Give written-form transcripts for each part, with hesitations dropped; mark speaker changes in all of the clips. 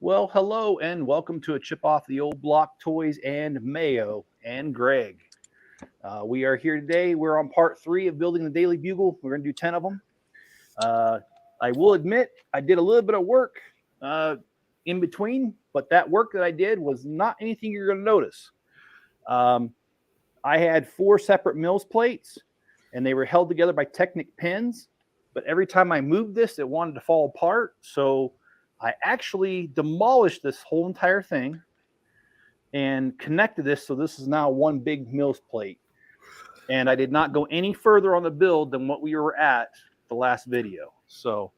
Speaker 1: Well, hello and welcome to a chip off the old block toys and Mayo and Greg. We are here today. We're on part 3 of building the Daily Bugle. We're going to do 10 of them. I will admit I did a little bit of work in between, but that work that I did was not anything you're going to notice. I had 4 separate mills plates, and they were held together by Technic pins. But every time I moved this, it wanted to fall apart. So I actually demolished this whole entire thing and connected this. So this is now one big mills plate. And I did not go any further on the build than what we were at the last video. So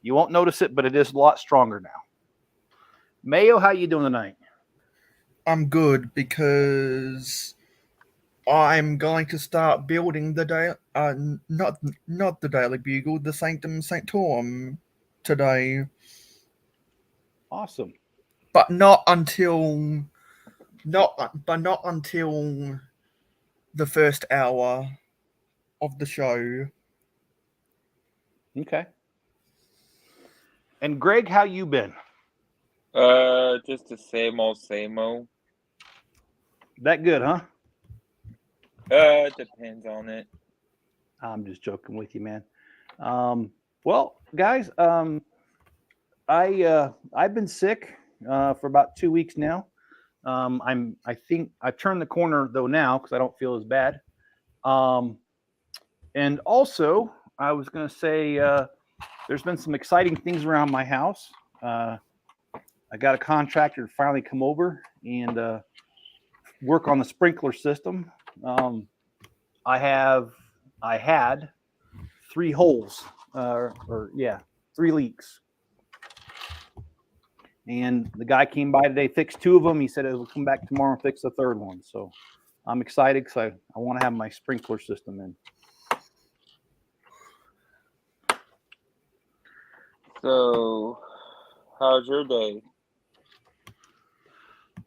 Speaker 1: you won't notice it, but it is a lot stronger now. Mayo, how you doing tonight?
Speaker 2: I'm good because I'm going to start building the not the Daily Bugle, the Sanctum Sanctorum today.
Speaker 1: Awesome.
Speaker 2: But not until the first hour of the show.
Speaker 1: Okay. And Greg, how you been?
Speaker 3: Just the same old, same old.
Speaker 1: That good, huh?
Speaker 3: Depends on it.
Speaker 1: I'm just joking with you, man. Well, guys, I've been sick for about 2 weeks now. I think I've turned the corner though now because I don't feel as bad. And also, I was going to say there's been some exciting things around my house. I got a contractor to finally come over and work on the sprinkler system. I had 3 holes, 3 leaks. And the guy came by today, fixed 2 of them. He said he'll come back tomorrow and fix the 3rd one. So I'm excited because I want to have my sprinkler system in.
Speaker 3: So, how's your day?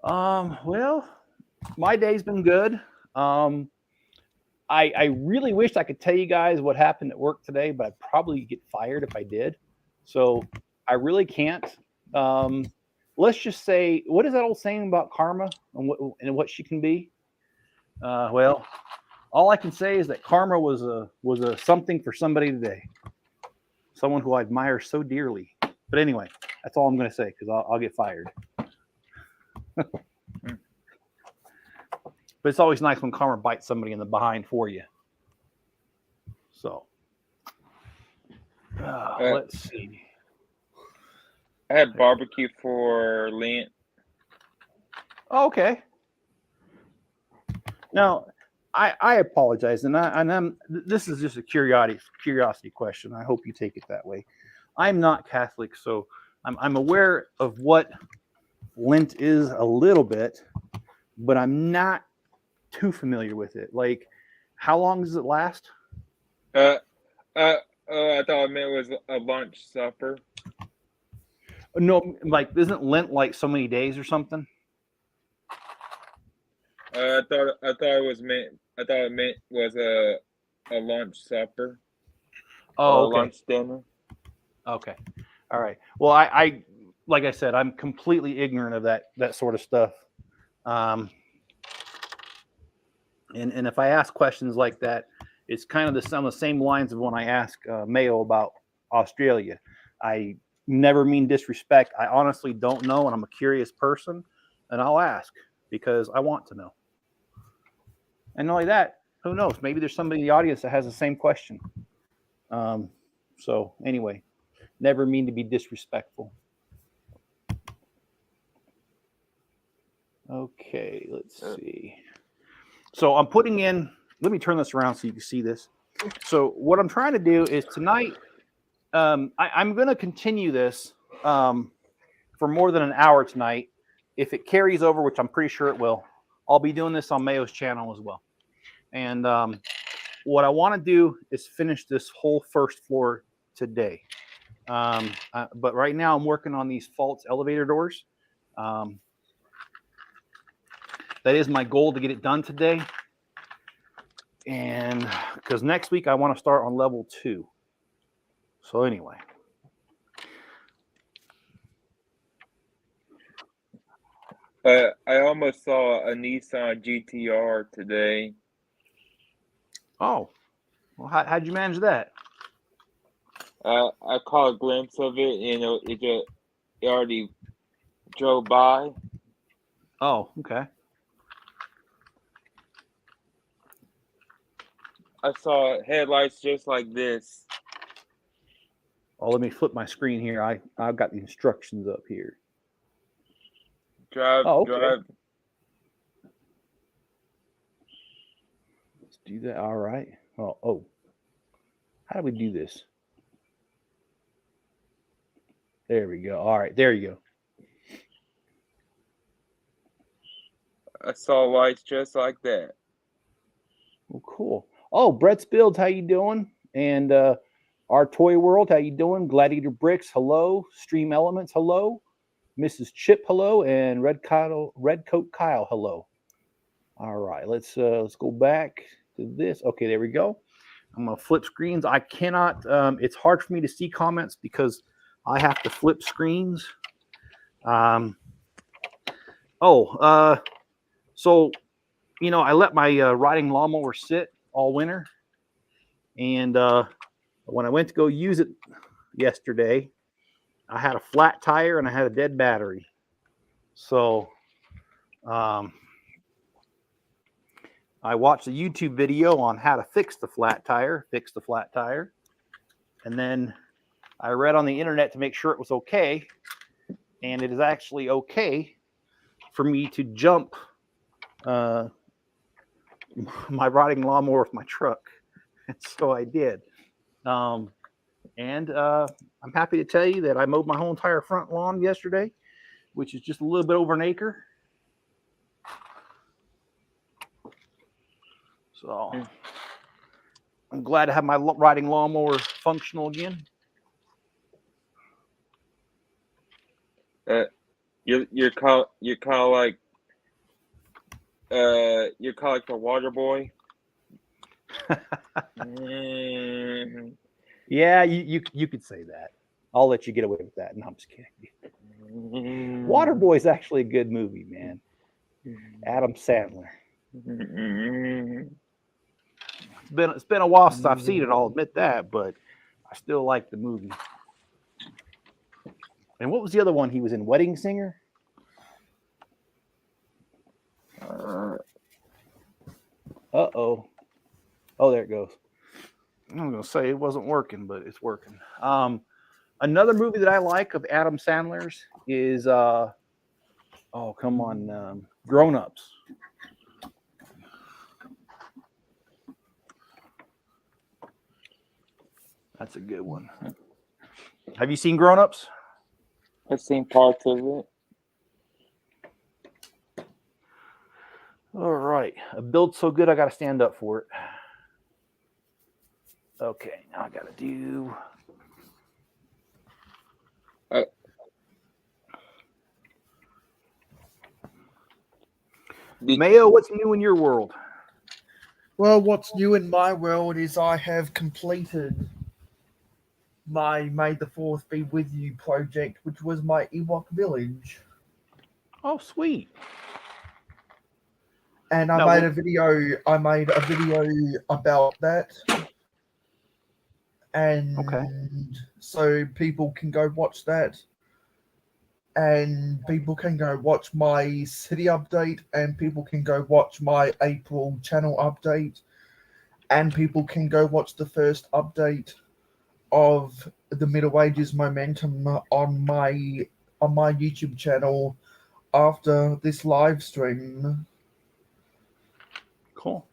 Speaker 1: Well, my day's been good. I really wished I could tell you guys what happened at work today, but I'd probably get fired if I did. So I really can't. Let's just say, what is that old saying about karma and what she can be? Well, all I can say is that karma was a something for somebody today. Someone who I admire so dearly. But anyway, that's all I'm going to say because I'll get fired. But it's always nice when karma bites somebody in the behind for you. So, let's see.
Speaker 3: I had barbecue for Lent.
Speaker 1: Oh, okay. Now, I apologize, and this is just a curiosity question. I hope you take it that way. I'm not Catholic, so I'm aware of what Lent is a little bit, but I'm not too familiar with it. Like, how long does it last?
Speaker 3: I thought it meant it was a lunch supper.
Speaker 1: No, like, isn't Lent like so many days or something?
Speaker 3: I thought it meant was a lunch supper.
Speaker 1: Oh, okay.
Speaker 3: Lunch dinner.
Speaker 1: Okay. All right. Well, I like I said, I'm completely ignorant of that sort of stuff. And if I ask questions like that, it's kind of on the same lines of when I ask Mayo about Australia. I never mean disrespect. I honestly don't know, and I'm a curious person, and I'll ask because I want to know. And not only that, who knows? Maybe there's somebody in the audience that has the same question. So anyway, never mean to be disrespectful. Okay, let's see. So I'm putting in, let me turn this around so you can see this. So what I'm trying to do is tonight, I'm going to continue this for more than an hour tonight. If it carries over, which I'm pretty sure it will, I'll be doing this on Mayo's channel as well. And what I want to do is finish this whole first floor today. But right now I'm working on these false elevator doors. That is my goal to get it done today. And because next week I want to start on level 2. So anyway.
Speaker 3: I almost saw a Nissan GTR today.
Speaker 1: Oh, well, how'd you manage that?
Speaker 3: I caught a glimpse of it, and it already drove by.
Speaker 1: Oh, okay.
Speaker 3: I saw headlights just like this.
Speaker 1: Oh, let me flip my screen here. I've got the instructions up here.
Speaker 3: Drive,
Speaker 1: Oh, okay.
Speaker 3: drive.
Speaker 1: Let's do that. All right. Oh. How do we do this? There we go. All right, there you go.
Speaker 3: I saw lights just like that.
Speaker 1: Well, cool. Oh, Brett's Builds, how you doing? And our Toy World, how you doing? Gladiator Bricks, hello. Stream Elements, hello. Mrs. Chip, hello. And Red Coat Kyle, hello. All right, let's go back to this. Okay, there we go. I'm gonna flip screens. I cannot. It's hard for me to see comments because I have to flip screens. So I let my riding lawnmower sit all winter, and when I went to go use it yesterday, I had a flat tire and I had a dead battery. So I watched a YouTube video on how to fix the flat tire, and then I read on the internet to make sure it was okay, and it is actually okay for me to jump my riding lawnmower with my truck. And so I did. I'm happy to tell you that I mowed my whole entire front lawn yesterday, which is just a little bit over an acre. So I'm glad to have my riding lawnmower functional again.
Speaker 3: You're kind of like the water boy.
Speaker 1: Yeah, you could say that. I'll let you get away with that. No, I'm just kidding. Waterboy is actually a good movie, man. Adam Sandler. It's been a while since I've seen it, I'll admit that, but I still like the movie. And what was the other one he was in? Wedding Singer? Uh-oh. Oh, there it goes. I was going to say it wasn't working, but it's working. Another movie that I like of Adam Sandler's is, Grown Ups. That's a good one. Have you seen Grown Ups?
Speaker 3: I've seen parts of it.
Speaker 1: All right. A build so good, I got to stand up for it. Okay, now I got to do... Mayo, what's new in your world?
Speaker 2: Well, what's new in my world is I have completed my May the 4th Be With You project, which was my Ewok village.
Speaker 1: Oh, sweet.
Speaker 2: And I made a video about that. And so people can go watch that. And people can go watch my city update, and people can go watch my April channel update, and people can go watch the first update of the Middle Ages Momentum on my YouTube channel after this live stream.
Speaker 1: Cool.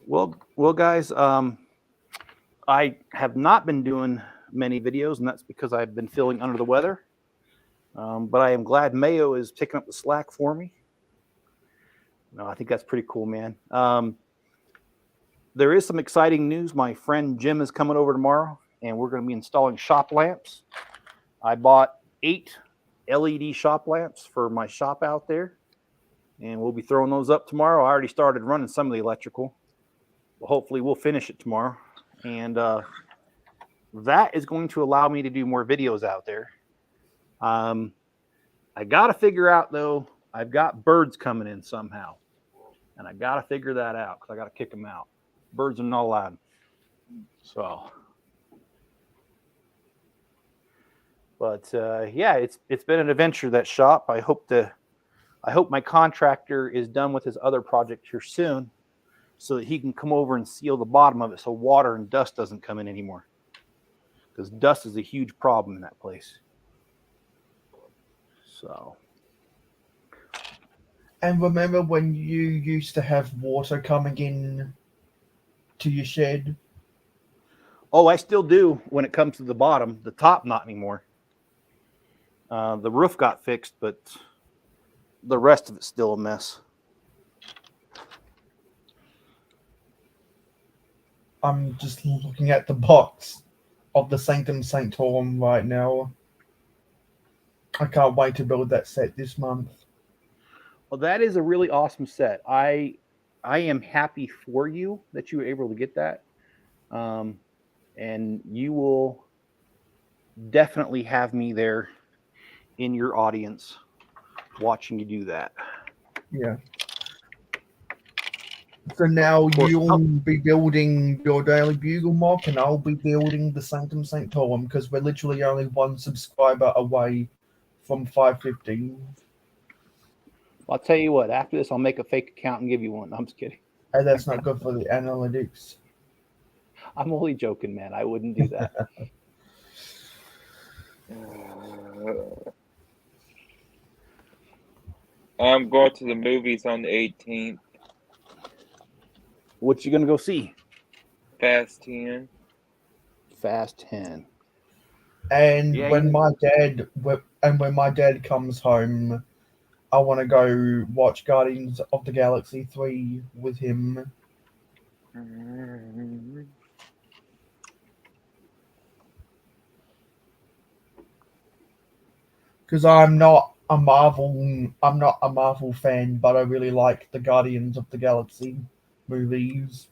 Speaker 1: Well, guys, I have not been doing many videos, and that's because I've been feeling under the weather. But I am glad Mayo is picking up the slack for me. No, I think that's pretty cool, man. There is some exciting news. My friend Jim is coming over tomorrow, and we're going to be installing shop lamps. I bought 8 LED shop lamps for my shop out there, and we'll be throwing those up tomorrow. I already started running some of the electrical. But hopefully we'll finish it tomorrow. And that is going to allow me to do more videos out there. I got to figure out, though, I've got birds coming in somehow. And I got to figure that out because I got to kick them out. Birds are not allowed. So, but yeah, it's been an adventure, that shop. I hope my contractor is done with his other project here soon so that he can come over and seal the bottom of it so water and dust doesn't come in anymore. Because dust is a huge problem in that place. So.
Speaker 2: And remember when you used to have water coming in to your shed?
Speaker 1: Oh, I still do when it comes to the bottom. The top, not anymore. The roof got fixed, but the rest of it's still a mess.
Speaker 2: I'm just looking at the box of the Sanctum Sanctorum right now. I can't wait to build that set this month.
Speaker 1: Well, that is a really awesome set. I am happy for you that you were able to get that. And you will definitely have me there in your audience watching you do that.
Speaker 2: Yeah. So now you'll be building your Daily Bugle mock, and I'll be building the Sanctum Sanctorum because we're literally only one subscriber away from 550.
Speaker 1: I'll tell you what, after this, I'll make a fake account and give you one. I'm just kidding.
Speaker 2: And that's not good for the analytics.
Speaker 1: I'm only joking, man. I wouldn't do that.
Speaker 3: I'm going to the movies on the 18th.
Speaker 1: What you gonna go see?
Speaker 3: Fast 10.
Speaker 1: Fast 10.
Speaker 2: And
Speaker 1: Yeah,
Speaker 2: when my dad comes home, I want to go watch Guardians of the Galaxy 3 with him. Because I'm not a Marvel fan, but I really like the Guardians of the Galaxy movies.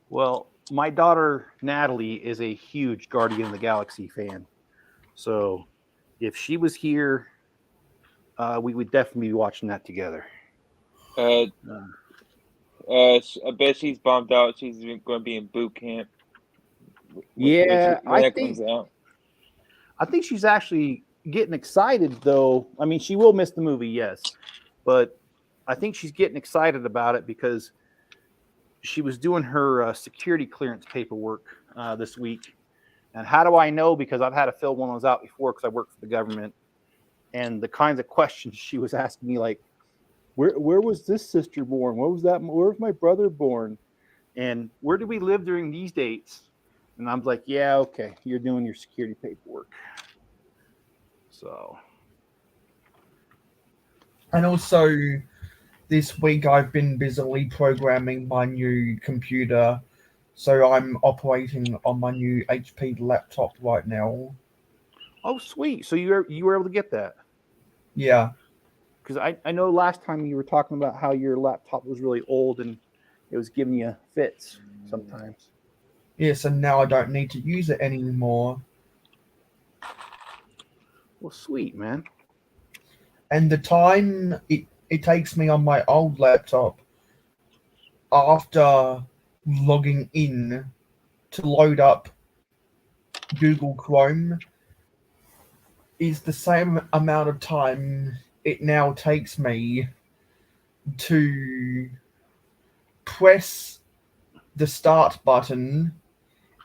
Speaker 1: Well, my daughter Natalie is a huge Guardian of the Galaxy fan. So if she was here, we would definitely be watching that together.
Speaker 3: I bet she's bummed out. She's going to be in boot camp. When it comes out.
Speaker 1: I think she's actually getting excited, though. I mean, she will miss the movie, yes, but I think she's getting excited about it because she was doing her security clearance paperwork this week. And how do I know? Because I've had to fill one of those out before because I work for the government. And the kinds of questions she was asking me, like, where was this sister born? What was that? Where was my brother born? And where do we live during these dates? And I'm like, yeah, okay, you're doing your security paperwork. So.
Speaker 2: And also, this week I've been busily programming my new computer, so I'm operating on my new HP laptop right now.
Speaker 1: Oh, sweet! So you were able to get that?
Speaker 2: Yeah.
Speaker 1: Because I know last time you were talking about how your laptop was really old and it was giving you fits sometimes.
Speaker 2: Yes, and now I don't need to use it anymore.
Speaker 1: Well, sweet, man.
Speaker 2: And the time it takes me on my old laptop after logging in to load up Google Chrome is the same amount of time it now takes me to press the start button,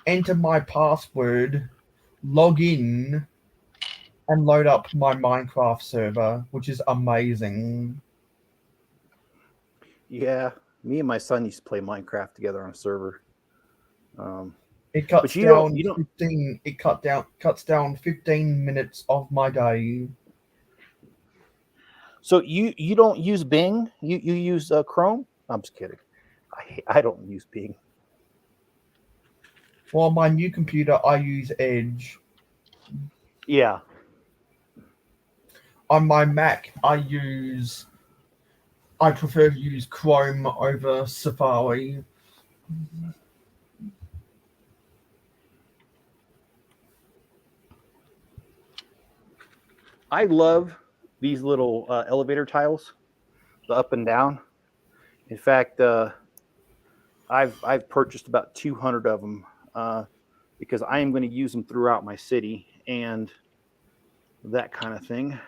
Speaker 2: enter my password, log in, and load up my Minecraft server, which is amazing.
Speaker 1: Yeah, me and my son used to play Minecraft together on a server.
Speaker 2: It cuts down 15 minutes of my day.
Speaker 1: So you don't use Bing? You use Chrome? I'm just kidding. I don't use Bing.
Speaker 2: Well, on my new computer, I use Edge.
Speaker 1: Yeah.
Speaker 2: On my Mac, I prefer to use Chrome over Safari.
Speaker 1: I love these little elevator tiles, the up and down. In fact, I've purchased about 200 of them because I am going to use them throughout my city and that kind of thing.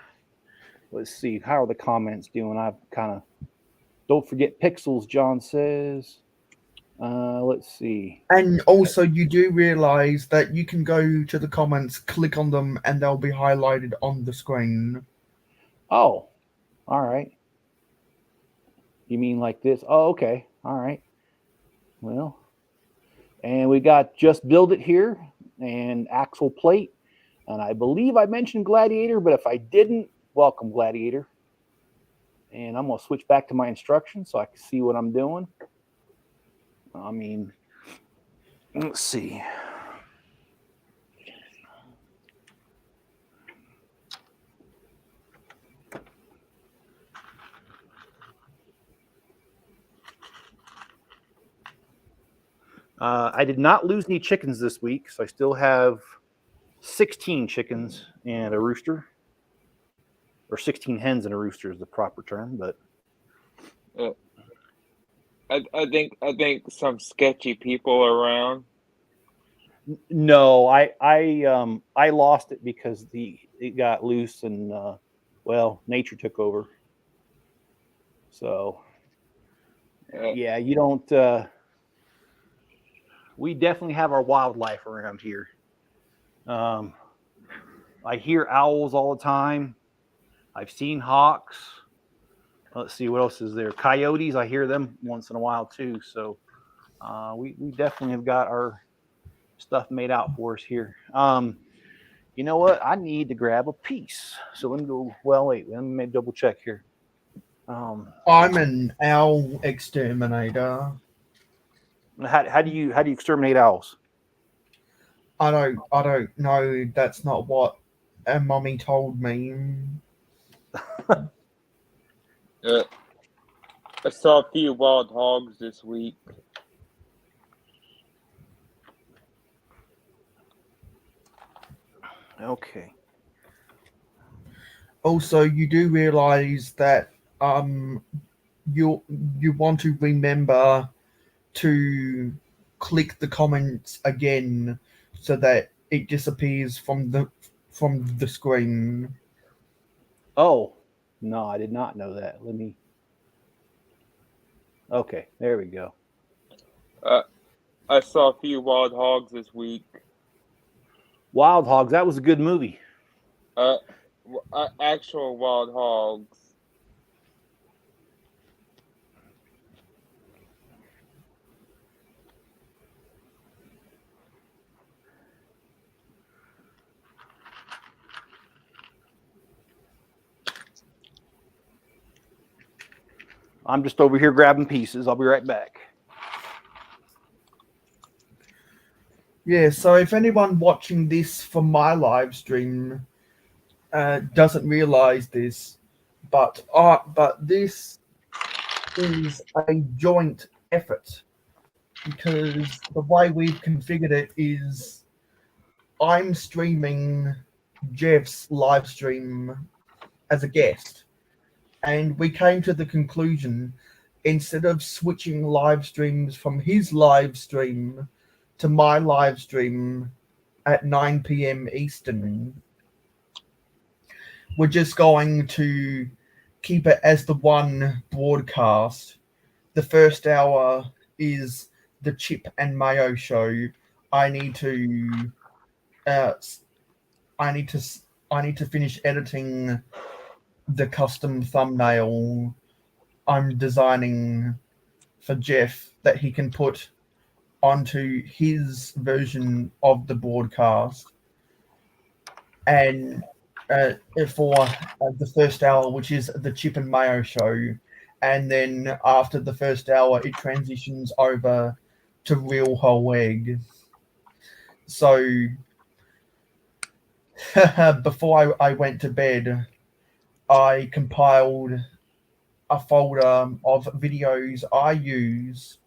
Speaker 1: Let's see, how are the comments doing? I've kind of don't forget pixels. John says. Let's see.
Speaker 2: And also, you do realize that you can go to the comments, click on them, and they'll be highlighted on the screen.
Speaker 1: Oh, all right. You mean like this? Oh, okay. All right. Well, and we got Just Build It here and Axle Plate. And I believe I mentioned Gladiator, but if I didn't, welcome Gladiator. And I'm going to switch back to my instructions so I can see what I'm doing. I mean, let's see. I did not lose any chickens this week, so I still have 16 chickens and a rooster. Or 16 hens and a rooster is the proper term, but
Speaker 3: I think some sketchy people around.
Speaker 1: no, I lost it because it got loose and well, nature took over. So yeah, you don't. We definitely have our wildlife around here. I hear owls all the time. I've seen hawks. Let's see what else is there. Coyotes, I hear them once in a while too. So we definitely have got our stuff made out for us here. You know what? I need to grab a piece. So let me go. Well, wait. Let me double check here.
Speaker 2: I'm an owl exterminator.
Speaker 1: How do you exterminate owls?
Speaker 2: I don't know. That's not what mommy told me.
Speaker 3: I saw a few wild hogs this week.
Speaker 1: Okay.
Speaker 2: Also, you do realize that you want to remember to click the comments again so that it disappears from the screen.
Speaker 1: Oh, no, I did not know that. Let me. Okay, there we go.
Speaker 3: I saw a few wild hogs this week.
Speaker 1: Wild Hogs, that was a good movie.
Speaker 3: Actual wild hogs.
Speaker 1: I'm just over here grabbing pieces. I'll be right back.
Speaker 2: Yeah, so if anyone watching this from my live stream doesn't realize this, but this is a joint effort because the way we've configured it is I'm streaming Jeff's live stream as a guest, and we came to the conclusion instead of switching live streams from his live stream to my live stream at 9 p.m. Eastern, we're just going to keep it as the one broadcast. The first hour is the Chip and Mayo show. I need to finish editing the custom thumbnail I'm designing for Jeff that he can put onto his version of the broadcast, and for the first hour, which is the Chip and Mayo show, and then after the first hour, it transitions over to Real Whole Egg. So before I went to bed, I compiled a folder of videos I use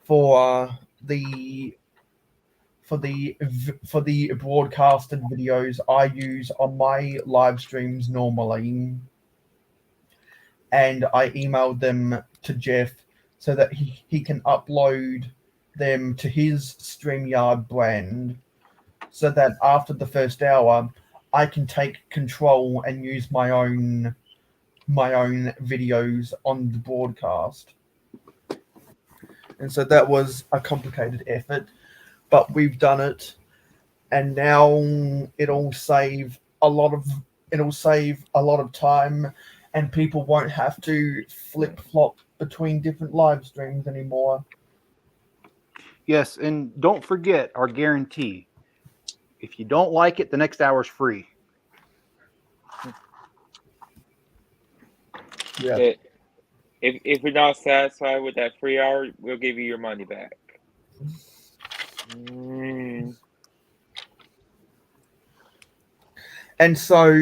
Speaker 2: for the for the broadcasted videos I use on my live streams normally, and I emailed them to Jeff so that he can upload them to his StreamYard brand, so that after the first hour I can take control and use my own videos on the broadcast. And so that was a complicated effort, but we've done it, and now it'll save a lot of time, and people won't have to flip flop between different live streams anymore.
Speaker 1: Yes, and don't forget our guarantee. If you don't like it, the next hour's free.
Speaker 2: Yeah.
Speaker 3: If we're not satisfied with that free hour, we'll give you your money back.
Speaker 2: And so,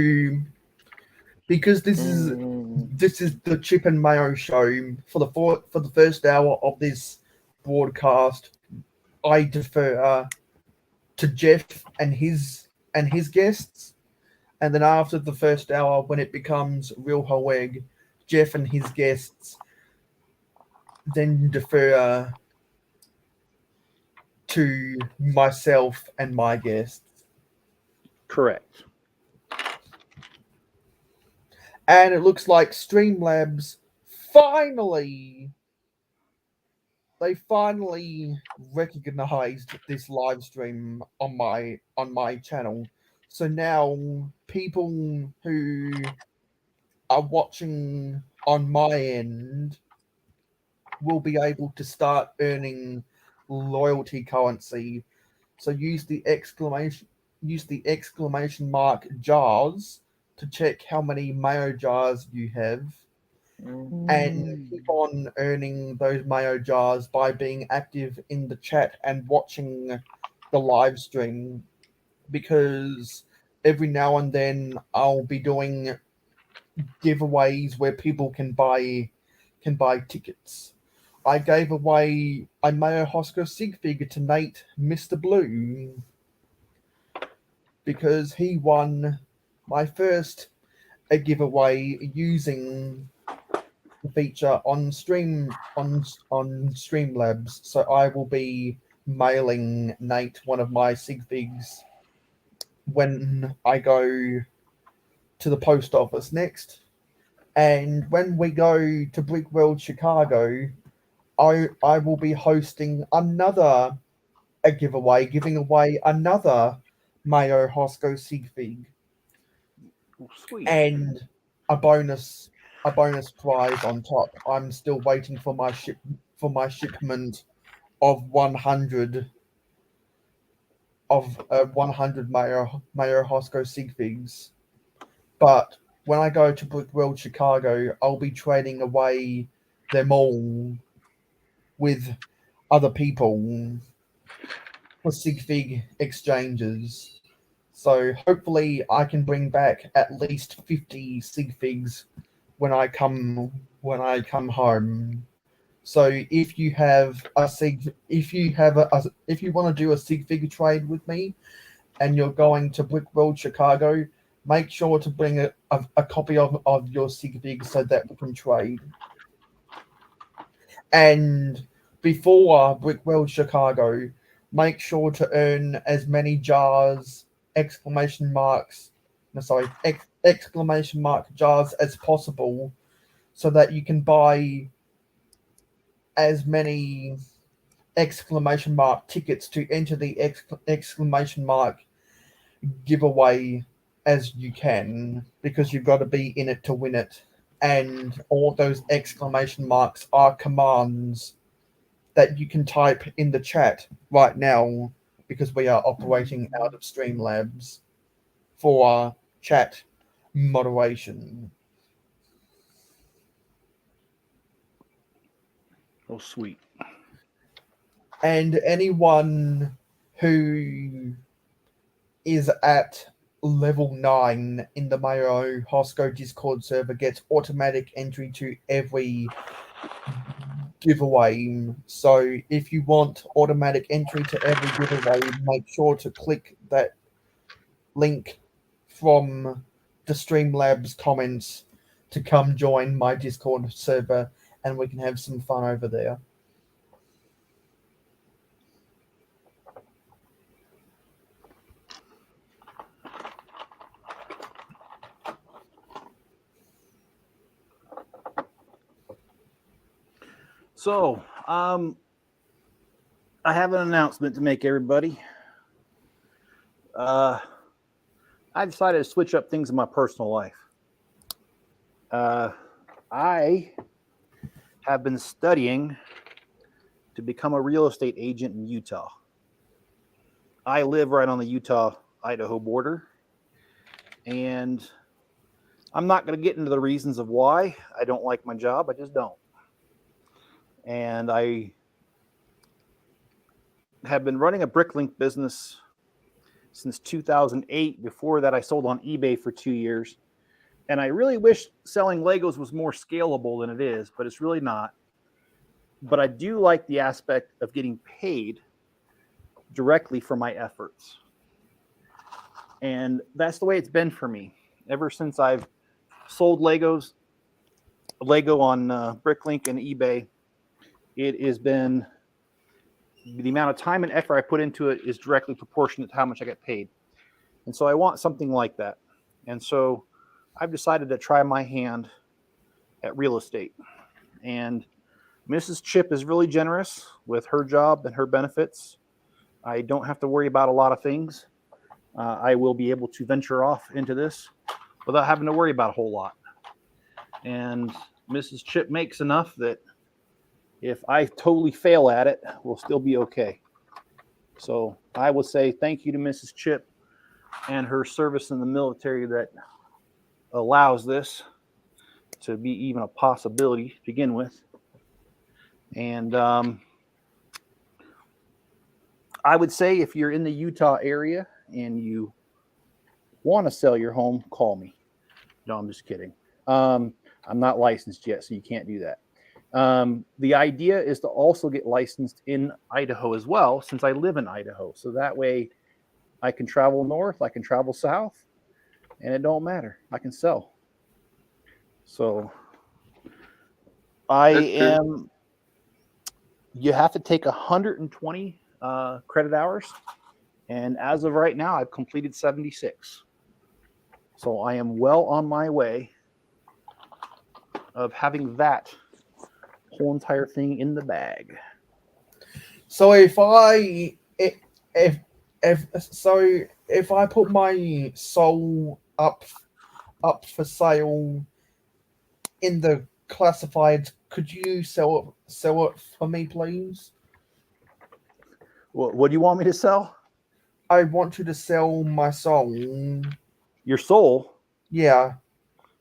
Speaker 2: because this is the Chip and Mayo show, for the first hour of this broadcast, I defer to Jeff and his guests, and then after the first hour, when it becomes real Hoeg, Jeff and his guests then defer to myself and my guests.
Speaker 1: Correct.
Speaker 2: And it looks like Streamlabs finally recognized this live stream on my channel. So now people who are watching on my end will be able to start earning loyalty currency. So use the exclamation mark jars to check how many mayo jars you have, and keep on earning those mayo jars by being active in the chat and watching the live stream, because every now and then I'll be doing giveaways where people can buy tickets. I gave away a mayohosko sig figure to Nate, Mr. Blue, because he won my first giveaway using the feature on Streamlabs. So I will be mailing Nate one of my sig figs when I go to the post office next. And when we go to Brick World Chicago, I will be hosting another giveaway, giving away another mayohosko sig fig.
Speaker 1: Oh, sweet.
Speaker 2: And a bonus prize on top. I'm still waiting for my shipment of 100 mayohosko sig figs. But when I go to Brick World Chicago, I'll be trading away them all with other people for sig fig exchanges. So hopefully I can bring back at least 50 sig figs when I come home. So if you have a if you want to do a sig fig trade with me, and you're going to Brick World Chicago, make sure to bring a copy of your sig fig so that we can trade. And before Brick World Chicago, make sure to earn as many jars, exclamation mark jars as possible, so that you can buy as many exclamation mark tickets to enter the exclamation mark giveaway as you can, because you've got to be in it to win it. And all those exclamation marks are commands that you can type in the chat right now, because we are operating out of Streamlabs for chat moderation.
Speaker 1: Oh, sweet.
Speaker 2: And anyone who is at level 9 in the mayohosko Discord server gets automatic entry to every giveaway. So if you want automatic entry to every giveaway, make sure to click that link from the Streamlabs comments to come join my Discord server, and we can have some fun over there.
Speaker 1: So, I have an announcement to make, everybody. I decided to switch up things in my personal life. I have been studying to become a real estate agent in Utah. I live right on the Utah-Idaho border, and I'm not going to get into the reasons of why I don't like my job. I just don't. And I have been running a bricklink business since 2008. Before that, I sold on eBay for 2 years. And I really wish selling Legos was more scalable than it is, but it's really not. But I do like the aspect of getting paid directly for my efforts. And that's the way it's been for me. Ever since I've sold Lego on Bricklink and eBay, it has been the amount of time and effort I put into it is directly proportionate to how much I get paid. And so I want something like that. And so I've decided to try my hand at real estate. And Mrs. Chip is really generous with her job and her benefits. I don't have to worry about a lot of things. I will be able to venture off into this without having to worry about a whole lot. And Mrs. Chip makes enough that if I totally fail at it, we'll still be okay. So I will say thank you to Mrs. Chip and her service in the military that allows this to be even a possibility to begin with. And I would say if you're in the Utah area and you want to sell your home, call me. No, I'm just kidding. I'm not licensed yet, so you can't do that. The idea is to also get licensed in Idaho as well, since I live in Idaho. So that way I can travel north, I can travel south, and it don't matter. I can sell. So you have to take 120 credit hours. And as of right now, I've completed 76. So I am well on my way of having that whole entire thing in the bag.
Speaker 2: So if I put my soul up for sale in the classifieds, could you sell it for me, please?
Speaker 1: What do you want me to sell?
Speaker 2: I want you to sell my soul.
Speaker 1: Your soul?
Speaker 2: Yeah.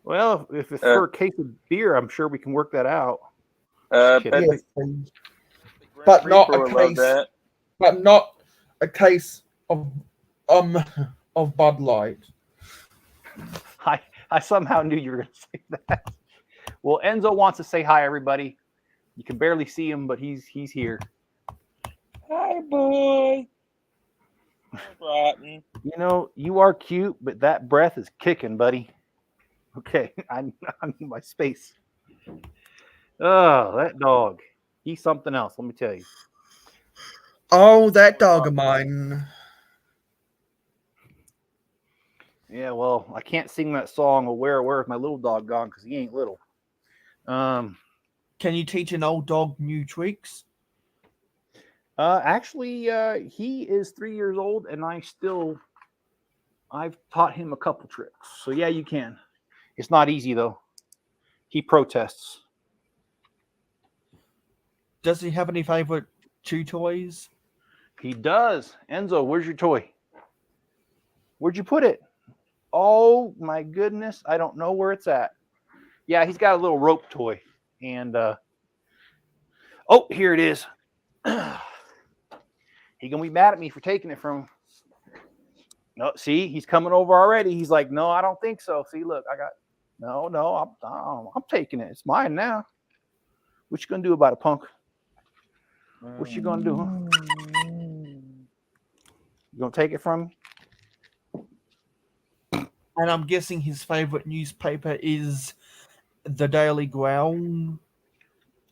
Speaker 1: Well, if it's for a case of beer, I'm sure we can work that out.
Speaker 2: Yes, please. But not a case of Bud Light.
Speaker 1: I somehow knew you were going to say that. Well, Enzo wants to say hi, everybody. You can barely see him, but he's here.
Speaker 3: Hi, boy. Rotten.
Speaker 1: You know, you are cute, but that breath is kicking, buddy. Okay, I need my space. Oh, that dog. He's something else, let me tell you.
Speaker 2: Oh, that dog of mine.
Speaker 1: Yeah, well, I can't sing that song, Where's My Little Dog Gone, because he ain't little.
Speaker 2: Can you teach an old dog new tricks?
Speaker 1: Actually, he is 3 years old, and I've taught him a couple tricks. So yeah, you can. It's not easy though. He protests.
Speaker 2: Does he have any favorite chew toys?
Speaker 1: He does. Enzo, where's your toy? Where'd you put it? Oh my goodness, I don't know where it's at. Yeah, he's got a little rope toy, and oh, here it is. He gonna be mad at me for taking it from him. No, see, he's coming over already. He's like, no, I don't think so. See, look, I got I'm taking it. It's mine now. What you gonna do about it, punk? What you gonna do, huh? You gonna take it from him?
Speaker 2: And I'm guessing his favorite newspaper is the Daily Growl.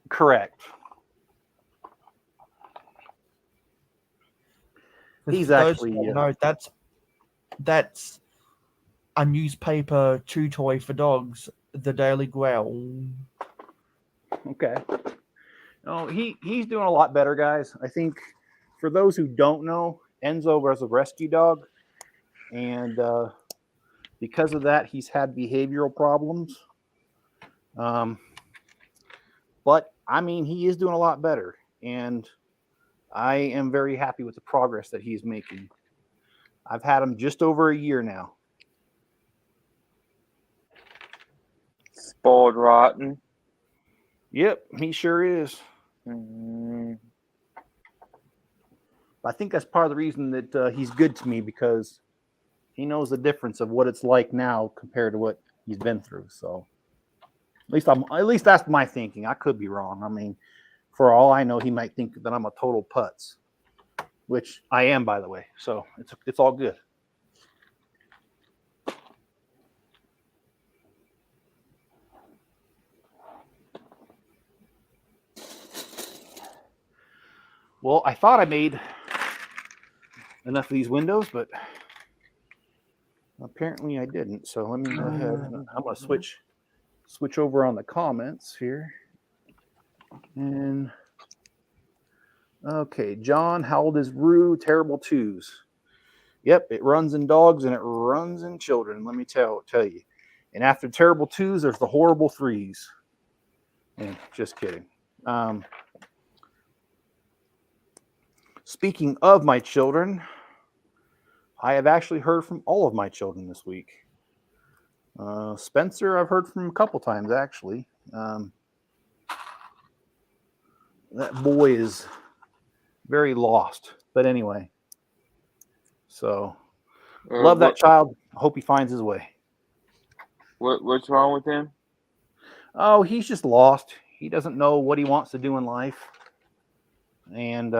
Speaker 1: Correct. He's
Speaker 2: For those
Speaker 1: actually
Speaker 2: who don't know, that's a newspaper chew toy for dogs, the Daily Growl.
Speaker 1: okay. No, he's doing a lot better, guys. I think for those who don't know, Enzo was a rescue dog, and because of that, he's had behavioral problems. But I mean, he is doing a lot better, and I am very happy with the progress that he's making. I've had him just over a year now.
Speaker 3: Spoiled rotten.
Speaker 1: Yep, he sure is.
Speaker 3: Mm.
Speaker 1: I think that's part of the reason that he's good to me, because he knows the difference of what it's like now compared to what he's been through. So at least that's my thinking. I could be wrong. I mean, for all I know, he might think that I'm a total putz, which I am, by the way. So it's all good. Well, I thought I made enough of these windows, but apparently I didn't. So let me go ahead. I'm going to switch over on the comments here. And okay, John, how old is Rue? Terrible twos. Yep, it runs in dogs and it runs in children. Let me tell you. And after terrible twos, there's the horrible threes. And just kidding. Speaking of my children, I have actually heard from all of my children this week. Spencer, I've heard from a couple times, actually. That boy is very lost. But anyway, so love that child. Hope he finds his way.
Speaker 3: What's wrong with him?
Speaker 1: Oh, he's just lost. He doesn't know what he wants to do in life. And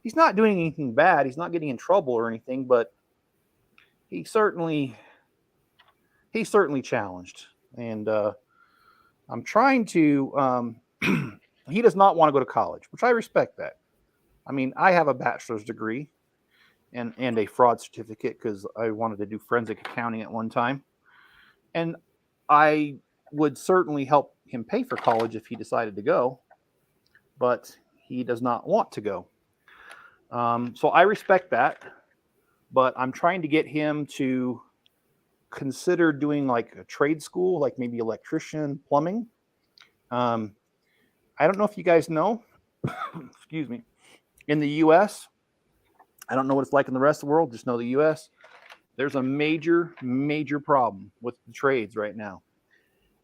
Speaker 1: he's not doing anything bad. He's not getting in trouble or anything, but he's certainly challenged. And I'm trying to he does not want to go to college, which I respect that. I mean, I have a bachelor's degree and a fraud certificate because I wanted to do forensic accounting at one time. And I would certainly help him pay for college if he decided to go, but he does not want to go. So I respect that, but I'm trying to get him to consider doing like a trade school, like maybe electrician, plumbing. I don't know if you guys know, excuse me, in the U.S., I don't know what it's like in the rest of the world, just know the U.S., there's a major problem with the trades right now.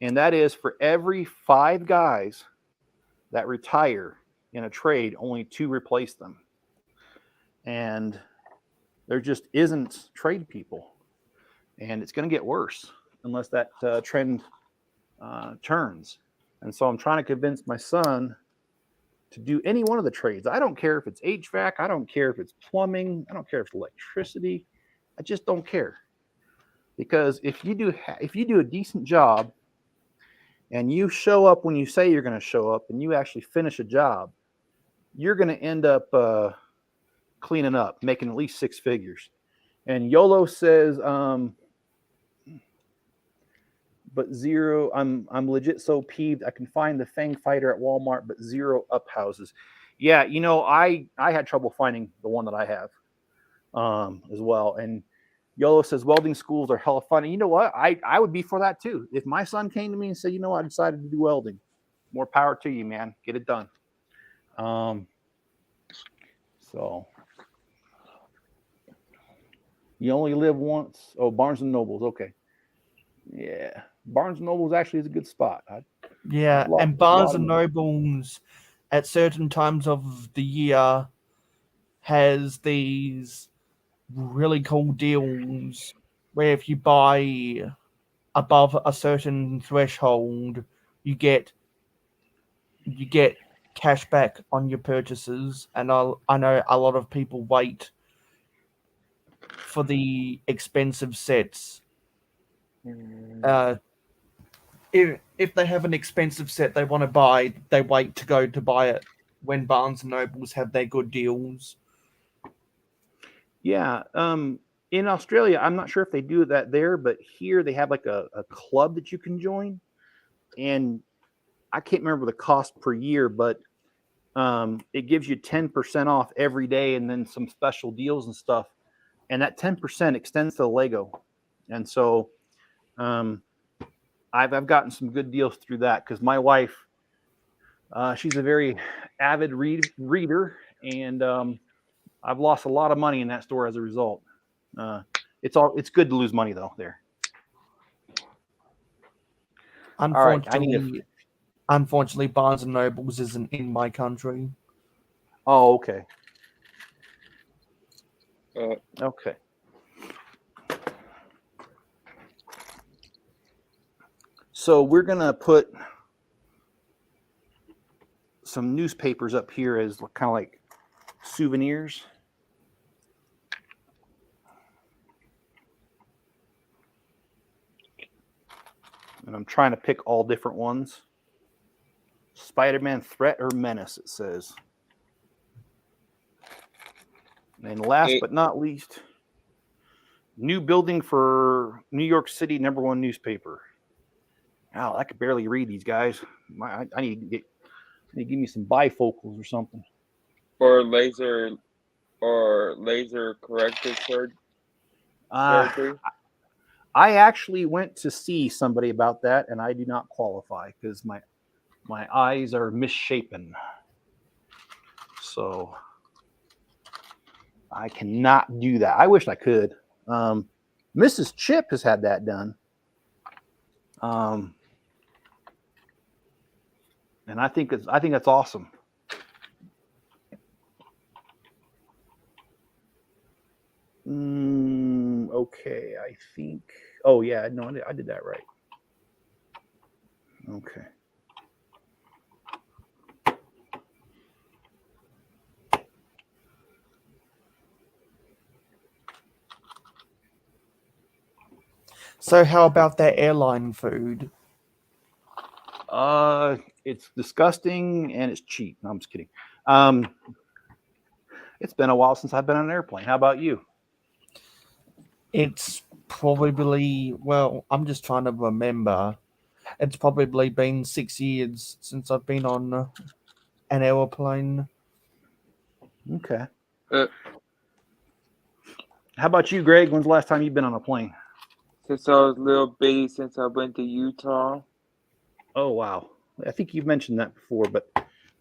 Speaker 1: And that is for every 5 guys that retire in a trade, only 2 replace them. And there just isn't trade people. And it's going to get worse unless that trend turns. And so I'm trying to convince my son to do any one of the trades. I don't care if it's HVAC. I don't care if it's plumbing. I don't care if it's electricity. I just don't care. Because if you do a decent job and you show up when you say you're going to show up and you actually finish a job, you're going to end up cleaning up, making at least 6 figures. And YOLO says, but 0, I'm legit so peeved. I can find the Fang Fighter at Walmart, but 0 up houses. Yeah, you know, I had trouble finding the one that I have as well. And YOLO says welding schools are hella fun. And you know what? I would be for that too. If my son came to me and said, you know, I decided to do welding, more power to you, man. Get it done. So you only live once. Oh, Barnes and Nobles. Okay. Yeah. Barnes & Nobles actually is a good spot.
Speaker 2: And Barnes & Nobles at certain times of the year has these really cool deals where if you buy above a certain threshold, you get you get cash back on your purchases, and I know a lot of people wait for the expensive sets. If they have an expensive set they want to buy, they wait to go to buy it when Barnes and Nobles have their good deals.
Speaker 1: Yeah. In Australia, I'm not sure if they do that there, but here they have like a club that you can join. And I can't remember the cost per year, but it gives you 10% off every day and then some special deals and stuff. And that 10% extends to the Lego. And so I've gotten some good deals through that because my wife, she's a very avid reader, and I've lost a lot of money in that store as a result. It's good to lose money though there.
Speaker 2: Unfortunately, unfortunately, Barnes and Nobles isn't in my country.
Speaker 1: Oh, okay. Okay. So we're gonna put some newspapers up here as kind of like souvenirs. And I'm trying to pick all different ones. Spider-Man Threat or Menace, it says. And last but not least, new building for New York City #1 newspaper. Wow, I could barely read these guys. I need to give me some bifocals or something.
Speaker 3: Or laser corrective surgery.
Speaker 1: I actually went to see somebody about that, and I do not qualify because my eyes are misshapen. So I cannot do that. I wish I could. Mrs. Chip has had that done. And I think that's awesome. Okay, I think. Oh yeah, no, I did that right. Okay.
Speaker 2: So how about that airline food?
Speaker 1: It's disgusting and it's cheap. No, I'm just kidding. It's been a while since I've been on an airplane. How about you?
Speaker 2: It's probably, well, I'm just trying to remember. It's probably been 6 years since I've been on an airplane.
Speaker 1: Okay. How about you, Greg? When's the last time you've been on a plane?
Speaker 3: Since I was a little bitty, since I went to Utah.
Speaker 1: Oh, wow. I think you've mentioned that before, but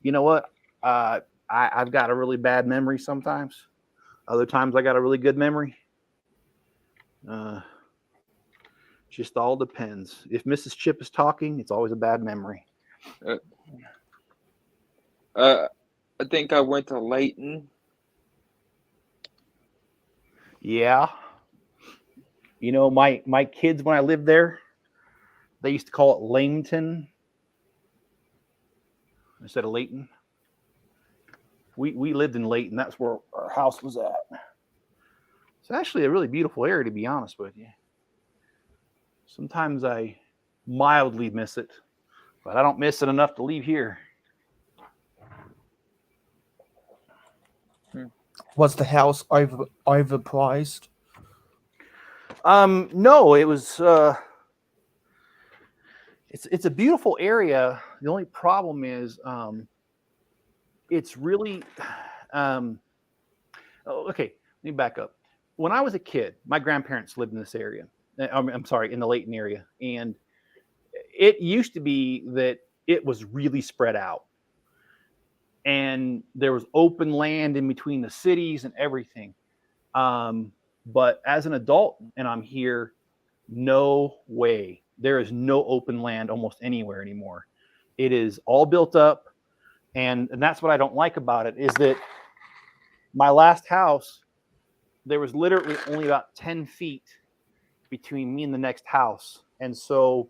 Speaker 1: you know what? I've got a really bad memory sometimes. Other times I got a really good memory. Just all depends. If Mrs. Chip is talking, it's always a bad memory.
Speaker 3: I think I went to Layton.
Speaker 1: Yeah. You know, my kids, when I lived there, they used to call it Langton instead of Layton. We lived in Layton. That's where our house was at. It's actually a really beautiful area, to be honest with you. Sometimes I mildly miss it, but I don't miss it enough to leave here.
Speaker 2: Was the house overpriced?
Speaker 1: No, it was. It's a beautiful area. The only problem is, it's really. Okay, let me back up. When I was a kid, my grandparents lived in this area. I'm sorry, in the Layton area, and it used to be that it was really spread out, and there was open land in between the cities and everything. But as an adult, and I'm here, no way. There is no open land almost anywhere anymore. It is all built up, and that's what I don't like about it. Is that my last house, there was literally only about 10 feet between me and the next house. And so,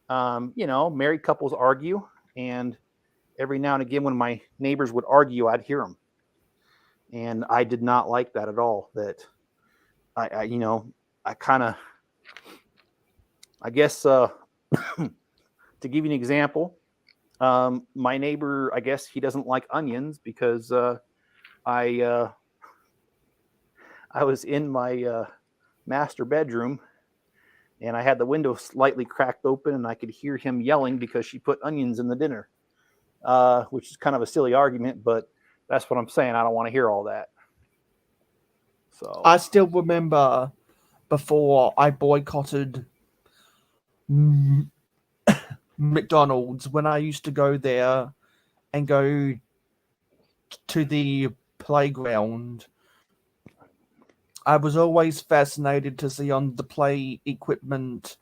Speaker 1: married couples argue, and every now and again when my neighbors would argue, I'd hear them. And I did not like that at all. That I guess to give you an example, my neighbor, I guess he doesn't like onions because I was in my master bedroom and I had the window slightly cracked open and I could hear him yelling because she put onions in the dinner, which is kind of a silly argument, but that's what I'm saying. I don't want to hear all that. So
Speaker 2: I still remember before I boycotted McDonald's, when I used to go there and go to the playground, I was always fascinated to see on the play equipment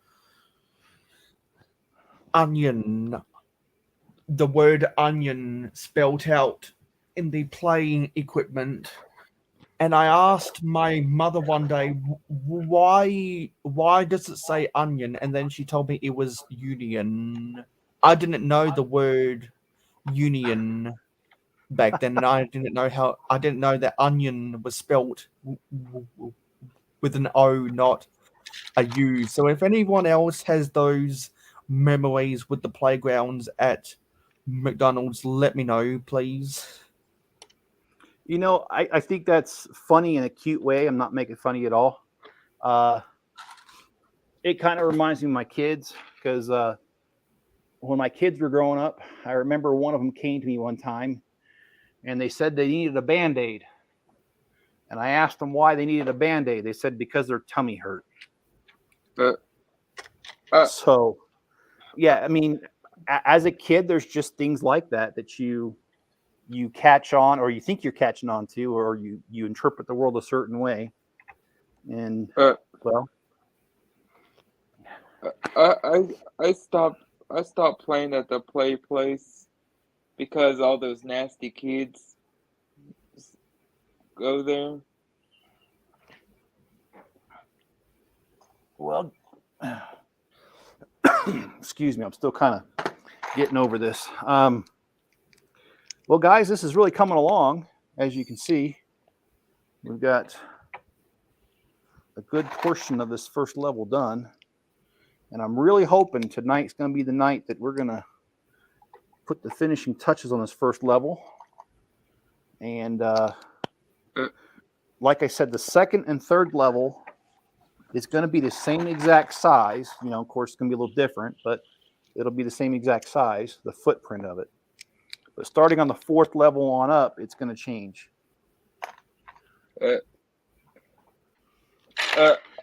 Speaker 2: onion, the word onion spelled out in the playing equipment. And I asked my mother one day, why does it say onion? And then she told me it was union. I didn't know the word union back then, and I didn't know that onion was spelt with an O, not a U. So if anyone else has those memories with the playgrounds at McDonald's, let me know, please.
Speaker 1: You know, I think that's funny in a cute way. I'm not making funny at all. It kind of reminds me of my kids because when my kids were growing up, I remember one of them came to me one time and they said they needed a Band-Aid. And I asked them why they needed a Band-Aid. They said because their tummy hurt. So, yeah, I mean, as a kid, there's just things like that you catch on, or you think you're catching on to, or you interpret the world a certain way. And well,
Speaker 3: I stopped playing at the play place because all those nasty kids go there.
Speaker 1: well, excuse me, I'm still kind of getting over this. Well, guys, this is really coming along. As you can see, we've got a good portion of this first level done. And I'm really hoping tonight's going to be the night that we're going to put the finishing touches on this first level. And like I said, the second and third level is going to be the same exact size. You know, of course, it's going to be a little different, but it'll be the same exact size, the footprint of it. But starting on the fourth level on up, it's going to change.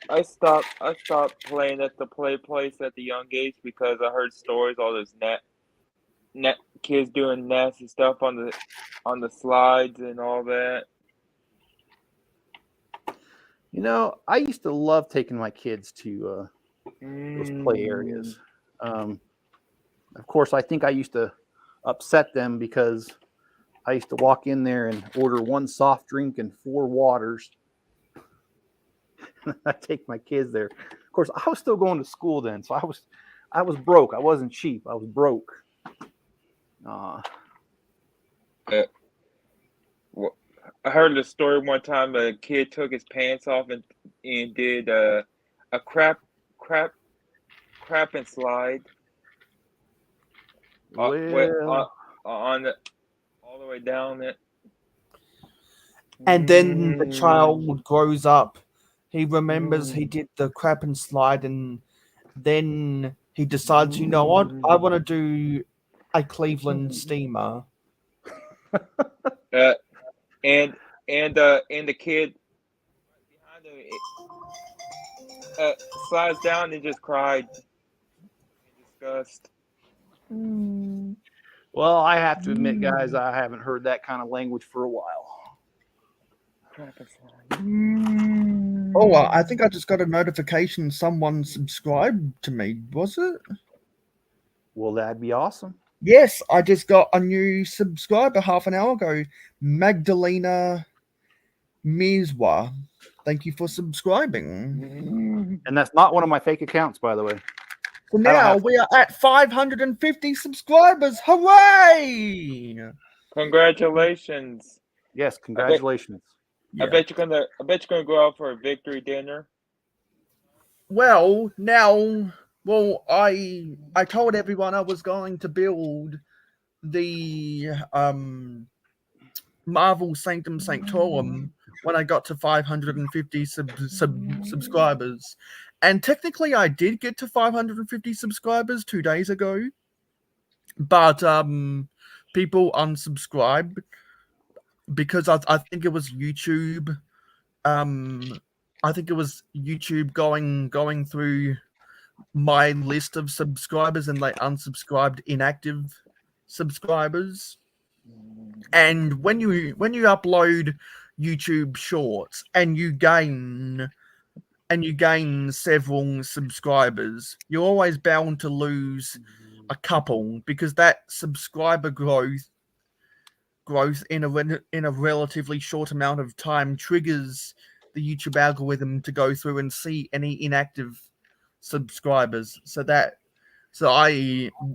Speaker 3: I stopped playing at the play place at the young age because I heard stories all those kids doing nasty stuff on the slides and all that.
Speaker 1: You know, I used to love taking my kids to those play areas. Of course, I think I used to upset them because I used to walk in there and order one soft drink and 4 waters. I take my kids there. Of course, I was still going to school then, so I was broke. I wasn't cheap. I was broke.
Speaker 3: I heard the story one time. A kid took his pants off and did a crap and slide.
Speaker 1: Well,
Speaker 3: On the all the way down it.
Speaker 2: And then the child grows up. He remembers he did the crap and slide, and then he decides, you know what, I want to do a Cleveland steamer.
Speaker 3: And the kid behind him slides down and just cried in disgust.
Speaker 1: well, I have to admit, guys, I haven't heard that kind of language for a while.
Speaker 2: Oh, I think I just got a notification someone subscribed to me, was it?
Speaker 1: Well, that'd be awesome.
Speaker 2: Yes, I just got a new subscriber half an hour ago, Magdalena Mizwa. Thank you for subscribing.
Speaker 1: And that's not one of my fake accounts, by the way.
Speaker 2: So
Speaker 1: I don't
Speaker 2: now
Speaker 1: have-
Speaker 2: we are at 550 subscribers. Hooray!
Speaker 3: Congratulations.
Speaker 1: Yes, congratulations.
Speaker 3: I
Speaker 2: Yeah.
Speaker 3: bet you're gonna go out for a victory dinner.
Speaker 2: Well, now, I told everyone I was going to build the Marvel Sanctum Sanctorum when I got to 550 subscribers. And technically I did get to 550 subscribers 2 days ago. But people unsubscribed because I think it was YouTube. I think it was YouTube going through my list of subscribers and they unsubscribed inactive subscribers. And when you upload YouTube shorts and you gain several subscribers, you're always bound to lose a couple because that subscriber growth in a relatively short amount of time triggers the YouTube algorithm to go through and see any inactive subscribers.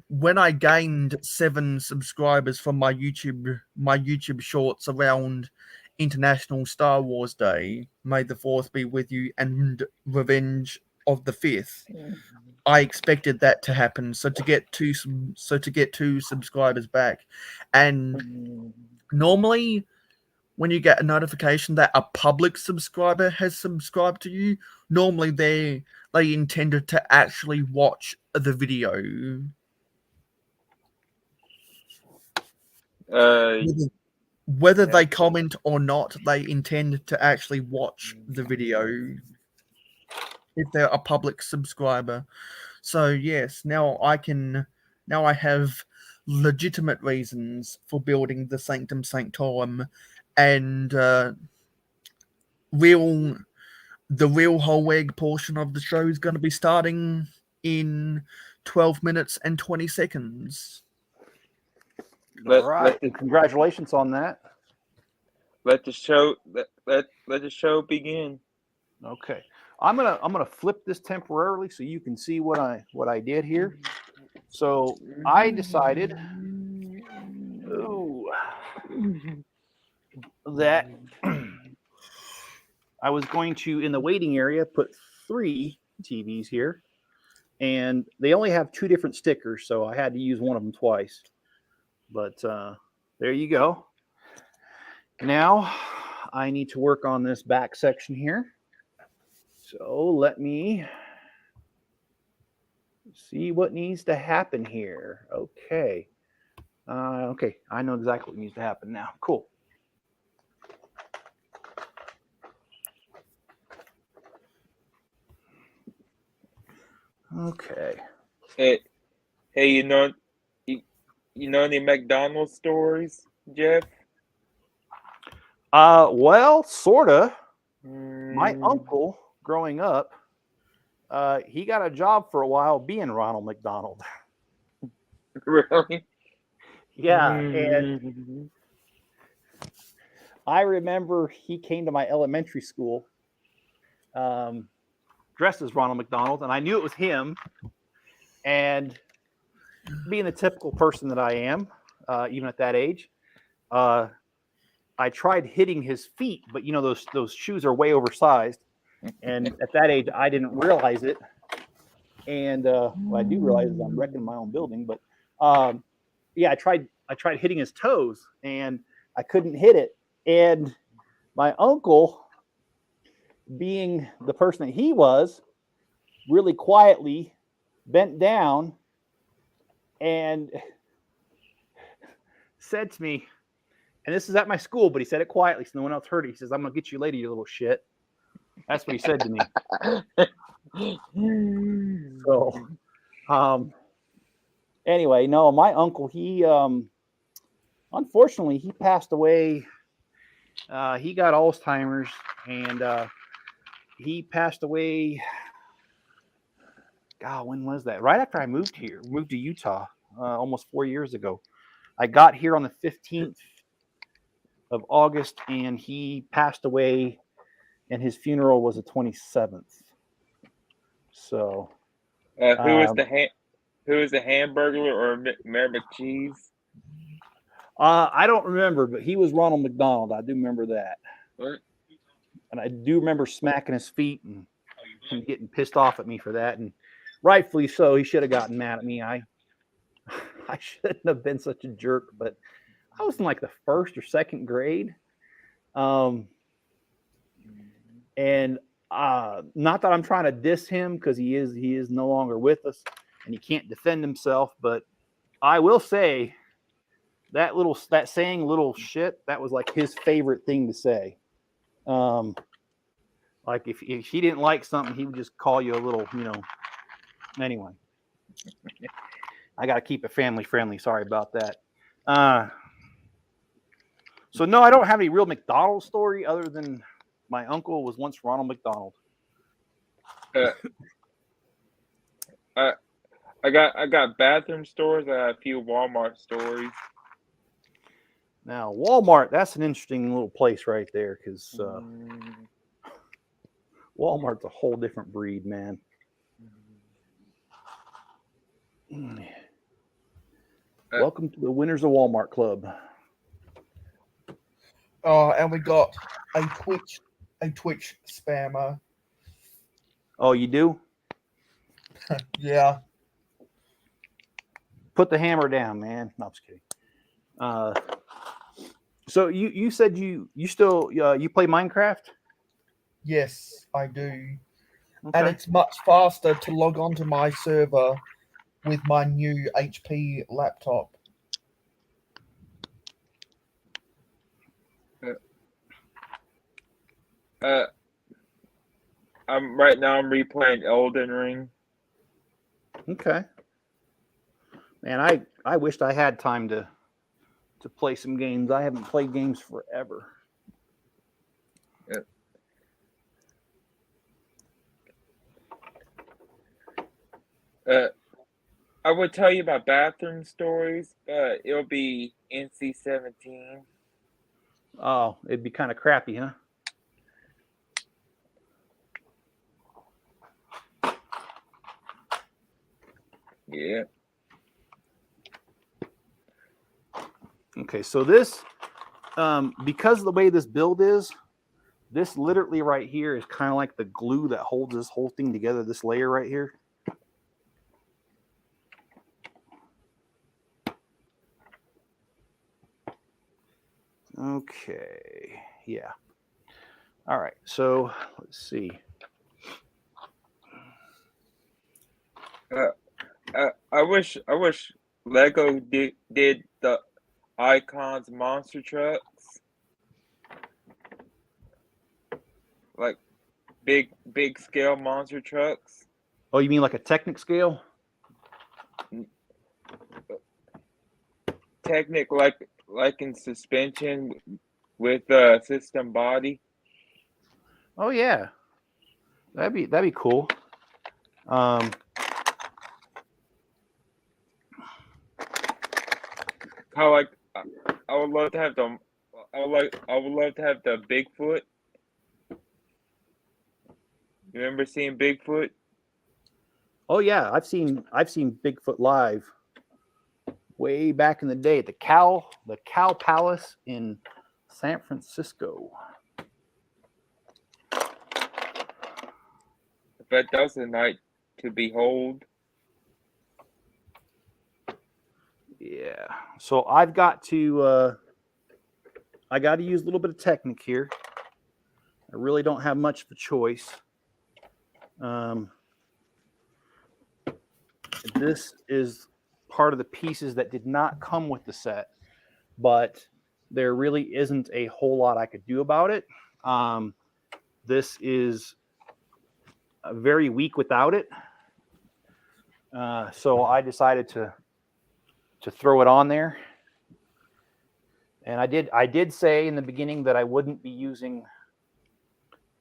Speaker 2: When I gained 7 subscribers from my YouTube shorts around International Star Wars Day, May the 4th be with you, and Revenge of the 5th, I expected that to happen. So to get two subscribers back, and normally when you get a notification that a public subscriber has subscribed to you, normally they intended to actually watch the video. Whether they comment or not, they intend to actually watch the video if they're a public subscriber. So yes, now I have legitimate reasons for building the Sanctum Sanctorum, and the real whole egg portion of the show is going to be starting in 12 minutes and 20 seconds.
Speaker 1: All right. Congratulations on that.
Speaker 3: Let the show begin.
Speaker 1: Okay. I'm gonna flip this temporarily so you can see what I did here. So I decided that I was going to, in the waiting area, put 3 TVs here, and they only have 2 different stickers, so I had to use one of them twice. But there you go. Now I need to work on this back section here. So let me see what needs to happen here. Okay. Okay, I know exactly what needs to happen now. Cool. Okay.
Speaker 3: Hey, you know any McDonald's stories, Jeff?
Speaker 1: Well, sorta. My uncle, growing up, he got a job for a while being Ronald McDonald.
Speaker 3: Really?
Speaker 1: Yeah, and I remember he came to my elementary school dressed as Ronald McDonald, and I knew it was him. And being the typical person that I am, even at that age, I tried hitting his feet, but you know those shoes are way oversized, and at that age I didn't realize it. And what I do realize is I'm wrecking my own building. But yeah, I tried hitting his toes, and I couldn't hit it. And my uncle, being the person that he was, really quietly bent down and said to me, and this is at my school, but he said it quietly so no one else heard it. He says, "I'm going to get you later, you little shit." That's what he said to me. So, anyway, no, my uncle, he, unfortunately, he passed away. He got Alzheimer's, and he passed away. God, when was that? Right after I moved to Utah, almost 4 years ago. I got here on the 15th of August, and he passed away, and his funeral was the 27th. So,
Speaker 3: Who is the Hamburglar or Mayor McCheese?
Speaker 1: I don't remember, but he was Ronald McDonald. I do remember that.
Speaker 3: What?
Speaker 1: And I do remember smacking his feet and him getting pissed off at me for that. And rightfully so. He should have gotten mad at me. I shouldn't have been such a jerk, but I was in like the first or second grade. And not that I'm trying to diss him, because he is no longer with us and he can't defend himself, but I will say that saying little shit, that was like his favorite thing to say. Like if he didn't like something, he would just call you a little, anyway. I got to keep it family friendly. Sorry about that. So no, I don't have any real McDonald's story other than my uncle was once Ronald McDonald.
Speaker 3: I got bathroom stores. I got a few Walmart stories.
Speaker 1: Now Walmart, that's an interesting little place right there, because Walmart's a whole different breed, man. Welcome to the Winners of Walmart Club.
Speaker 2: And we got a Twitch spammer.
Speaker 1: Oh, you do?
Speaker 2: Yeah.
Speaker 1: Put the hammer down, man. No, I'm just kidding. So you said you still you play Minecraft?
Speaker 2: Yes, I do.
Speaker 1: Okay.
Speaker 2: And it's much faster to log onto my server with my new HP laptop.
Speaker 3: I'm replaying Elden Ring.
Speaker 1: Okay. Man, I wished I had time to play some games. I haven't played games forever.
Speaker 3: I would tell you about bathroom stories, but it'll be NC-17.
Speaker 1: Oh, it'd be kind of crappy, huh?
Speaker 3: Yeah.
Speaker 1: Okay, so this, because of the way this build is, this literally right here is kind of like the glue that holds this whole thing together, this layer right here. Okay, yeah. All right, so let's see.
Speaker 3: I wish Lego did the Icons monster trucks, like big scale monster trucks.
Speaker 1: Oh, you mean like a Technic scale?
Speaker 3: Technic like in suspension with a system body.
Speaker 1: Oh yeah, that'd be cool.
Speaker 3: How like I would love to have the Bigfoot. You remember seeing Bigfoot?
Speaker 1: Oh yeah, I've seen Bigfoot live way back in the day at the Cow Palace in San Francisco.
Speaker 3: But that was a night to behold.
Speaker 1: Yeah. So I've got to use a little bit of Technic here. I really don't have much of a choice. This is part of the pieces that did not come with the set, but there really isn't a whole lot I could do about it. This is very weak without it. So I decided to throw it on there. And I did say in the beginning that I wouldn't be using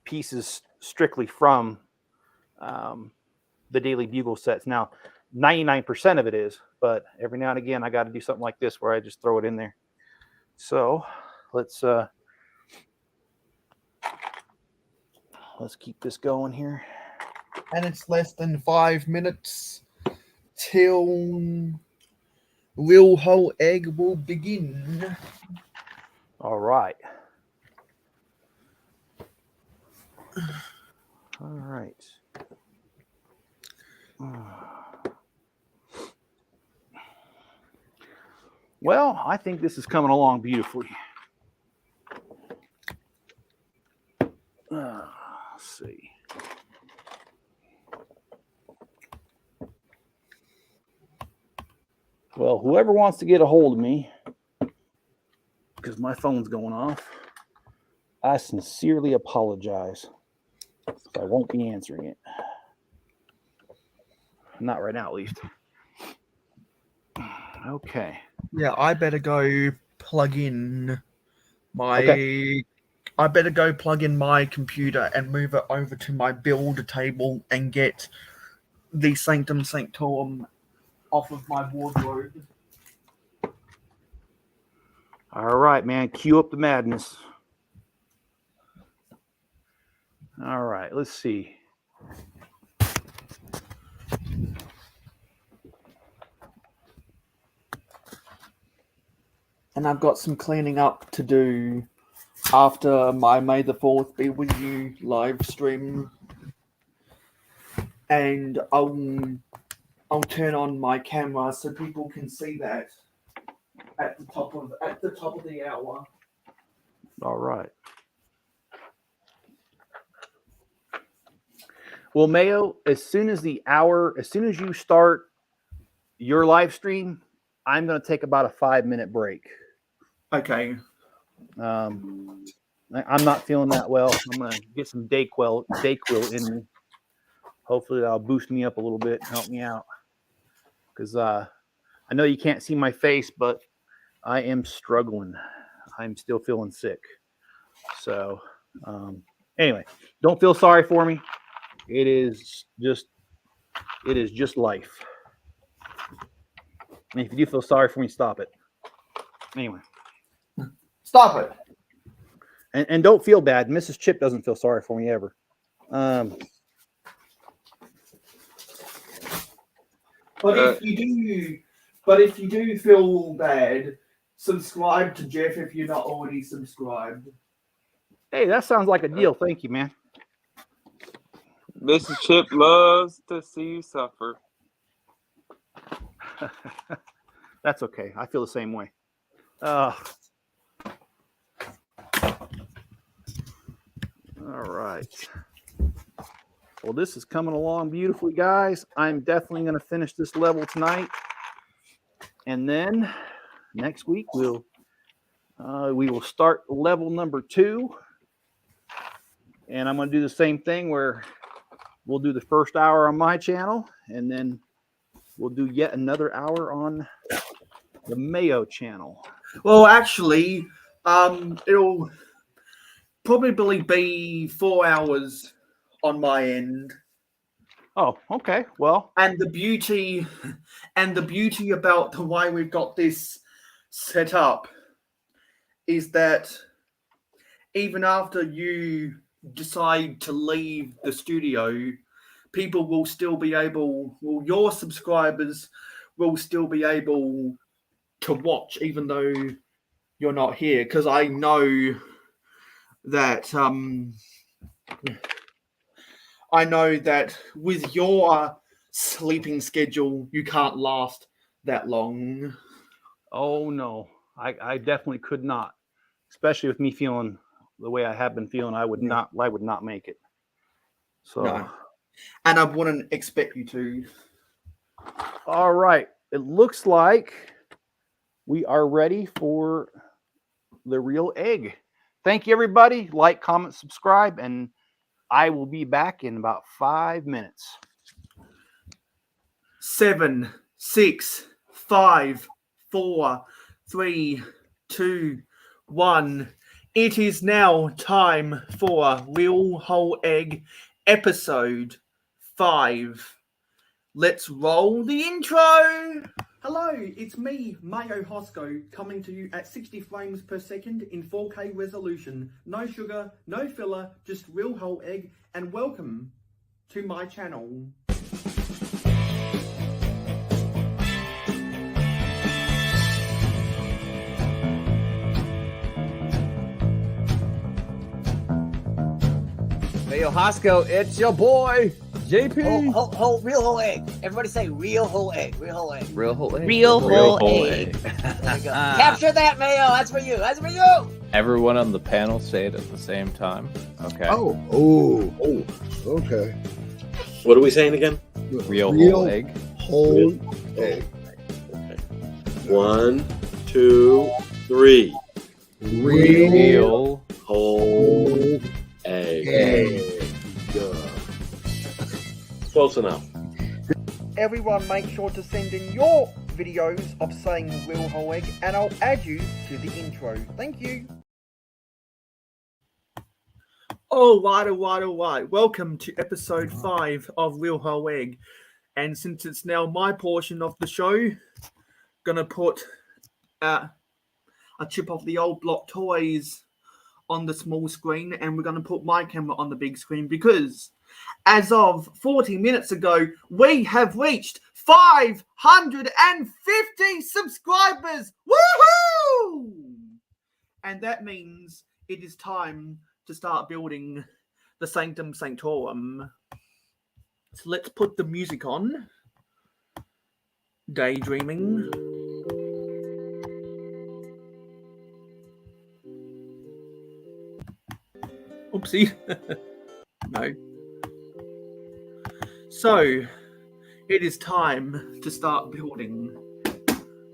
Speaker 1: pieces strictly from the Daily Bugle sets. Now, 99% of it is, but every now and again I got to do something like this where I just throw it in there. So let's keep this going here.
Speaker 2: and it's less than 5 minutes till real whole egg will begin.
Speaker 1: All right. All right. Well, I think this is coming along beautifully. Let's see. Well, whoever wants to get a hold of me, because my phone's going off, I sincerely apologize. I won't be answering it. Not right now, at least. Okay.
Speaker 2: Yeah, I better go plug in my.
Speaker 1: Okay.
Speaker 2: I better go plug in my computer and move it over to my build table and get the Sanctum Sanctorum off of my wardrobe.
Speaker 1: All right, man. Cue up the madness. All right. Let's see.
Speaker 2: And I've got some cleaning up to do after my May the 4th Be With You live stream. And I'll turn on my camera so people can see that at the top of the hour.
Speaker 1: All right. Well, Mayo, as soon as you start your live stream, I'm going to take about a 5-minute break.
Speaker 2: Okay.
Speaker 1: I'm not feeling that well. I'm going to get some Dayquil in me. Hopefully that'll boost me up a little bit and help me out. Because I know you can't see my face, but I am struggling. I'm still feeling sick. So anyway, don't feel sorry for me. It is just life. And if you do feel sorry for me, stop it. Anyway.
Speaker 2: Stop it.
Speaker 1: And don't feel bad. Mrs. Chip doesn't feel sorry for me ever.
Speaker 2: But if you do feel bad, subscribe to Jeff if you're not already subscribed.
Speaker 1: Hey, that sounds like a deal. Thank you, man.
Speaker 3: Mrs. Chip loves to see you suffer.
Speaker 1: That's okay. I feel the same way. All right. Well, this is coming along beautifully, guys. I'm definitely going to finish this level tonight. And then next week we will start level number 2. And I'm going to do the same thing where we'll do the first hour on my channel, and then we'll do yet another hour on the Mayo channel.
Speaker 2: Well, actually, it'll probably be 4 hours on my end.
Speaker 1: Oh, okay. Well,
Speaker 2: and the beauty about the way we've got this set up is that even after you decide to leave the studio, people will still be able, well, your subscribers will still be able to watch even though you're not here, because I know that with your sleeping schedule, you can't last that long.
Speaker 1: Oh no, I definitely could not, especially with me feeling the way I have been feeling. I would not make it. So,
Speaker 2: no. And I wouldn't expect you to.
Speaker 1: All right, it looks like we are ready for the real egg. Thank you, everybody. Like, comment, subscribe, and I will be back in about 5 minutes.
Speaker 2: 7, 6, 5, 4, 3, 2, 1. It is now time for Real Whole Egg episode 5. Let's roll the intro. Hello, it's me, mayohosko, coming to you at 60 frames per second in 4K resolution. No sugar, no filler, just real whole egg, and welcome to my channel.
Speaker 4: Mayohosko, it's your boy, JP.
Speaker 5: Real whole egg. Everybody say real whole egg. Real whole egg.
Speaker 4: Real whole egg.
Speaker 6: Real whole egg.
Speaker 5: There we go. Capture that, Mayo. That's for you. That's for you.
Speaker 4: Everyone on the panel say it at the same time. Okay.
Speaker 7: Oh, okay.
Speaker 8: What are we saying again?
Speaker 4: Real whole egg.
Speaker 7: Whole egg.
Speaker 8: Okay. 1, 2, 3.
Speaker 4: Real
Speaker 8: Whole egg.
Speaker 7: Egg.
Speaker 8: Close enough.
Speaker 9: Everyone make sure to send in your videos of saying real whole egg and I'll add you to the intro. Thank you.
Speaker 10: All right. Welcome to episode 5 of Real Whole Egg. And since it's now my portion of the show, gonna put a chip of the old block toys on the small screen, and we're gonna put my camera on the big screen because as of 40 minutes ago, we have reached 550 subscribers. Woohoo! And that means it is time to start building the Sanctum Sanctorum. So let's put the music on. Daydreaming. Oopsie. No. So, it is time to start building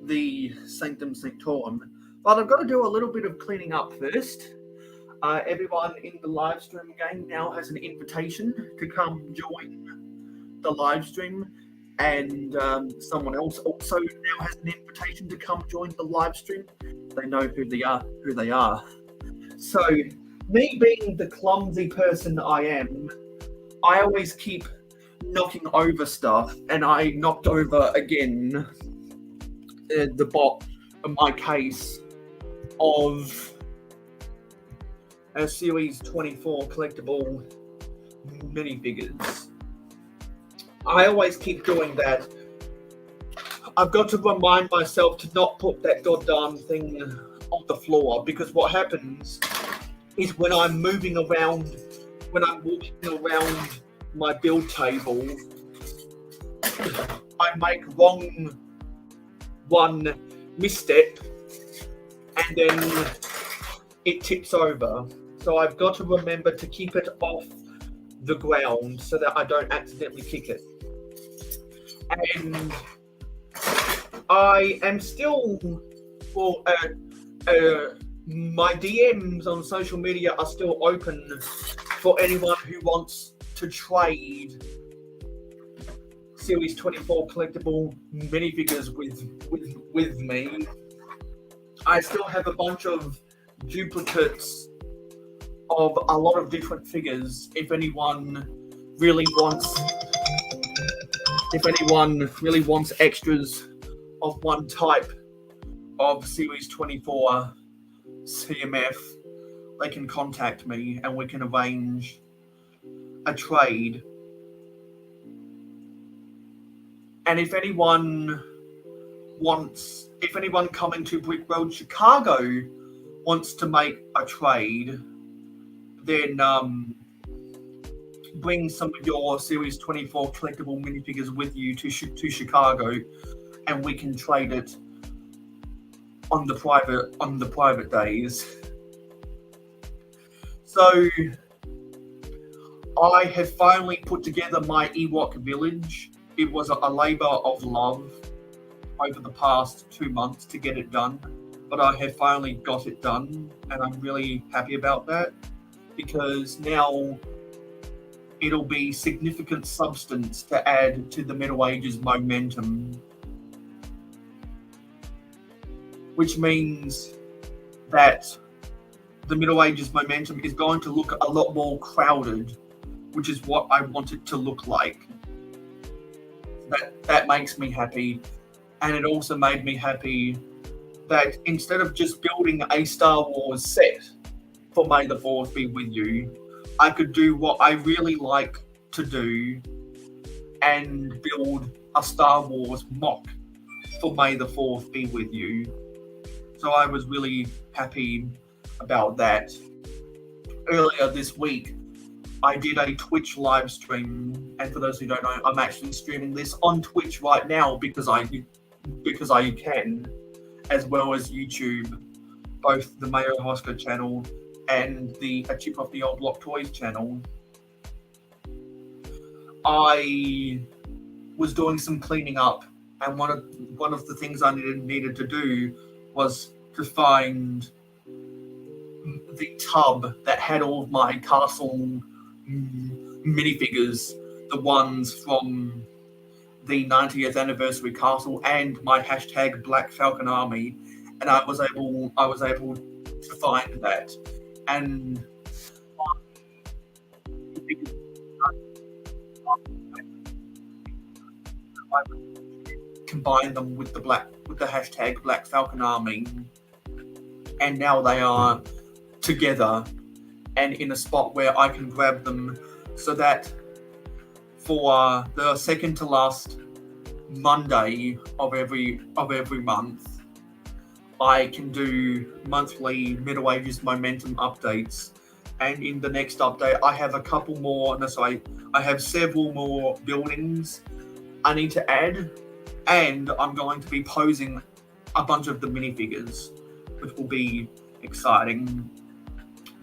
Speaker 10: the Sanctum Sanctorum. But I've got to do a little bit of cleaning up first. Everyone in the live stream game now has an invitation to come join the live stream, and someone else also now has an invitation to come join the live stream. They know who they are. So, me being the clumsy person I am, I always keep knocking over stuff, and I knocked over again the bot in my case of a Series 24 collectible minifigures. I always keep doing that. I've got to remind myself to not put that goddamn thing on the floor, because what happens is when I'm moving around, when I'm walking around my build table, I make one misstep and then it tips over. So I've got to remember to keep it off the ground so that I don't accidentally kick it. And I am still, my DMs on social media are still open for anyone who wants to trade Series 24 collectible minifigures with me. I still have a bunch of duplicates of a lot of different figures if anyone really wants extras of one type of Series 24 CMF, they can contact me and we can arrange a trade. And if anyone coming to Brick Road Chicago wants to make a trade, then bring some of your Series 24 collectible minifigures with you to Chicago, and we can trade it on the private days. So I have finally put together my Ewok village. It was a labor of love over the past 2 months to get it done, but I have finally got it done, and I'm really happy about that, because now it'll be significant substance to add to the Middle Ages momentum, which means that the Middle Ages momentum is going to look a lot more crowded, which is what I want it to look like. That makes me happy, and it also made me happy that instead of just building a Star Wars set for May the 4th be with you, I could do what I really like to do and build a Star Wars mock for May the 4th be with you. So I was really happy about that. Earlier this week, I did a Twitch live stream, and for those who don't know, I'm actually streaming this on Twitch right now because I can, as well as YouTube, both the mayohosko channel and the A Chip Off the Old Block Toys channel. I was doing some cleaning up, and one of the things I needed to do was to find the tub that had all of my castle minifigures, the ones from the 90th anniversary castle and my hashtag Black Falcon Army, and I was able to find that, and I combined them with the hashtag Black Falcon Army, and now they are together and in a spot where I can grab them, so that for the second to last Monday of every month, I can do monthly Middle Ages Momentum updates. And in the next update, I have I have several more buildings I need to add, and I'm going to be posing a bunch of the minifigures, which will be exciting.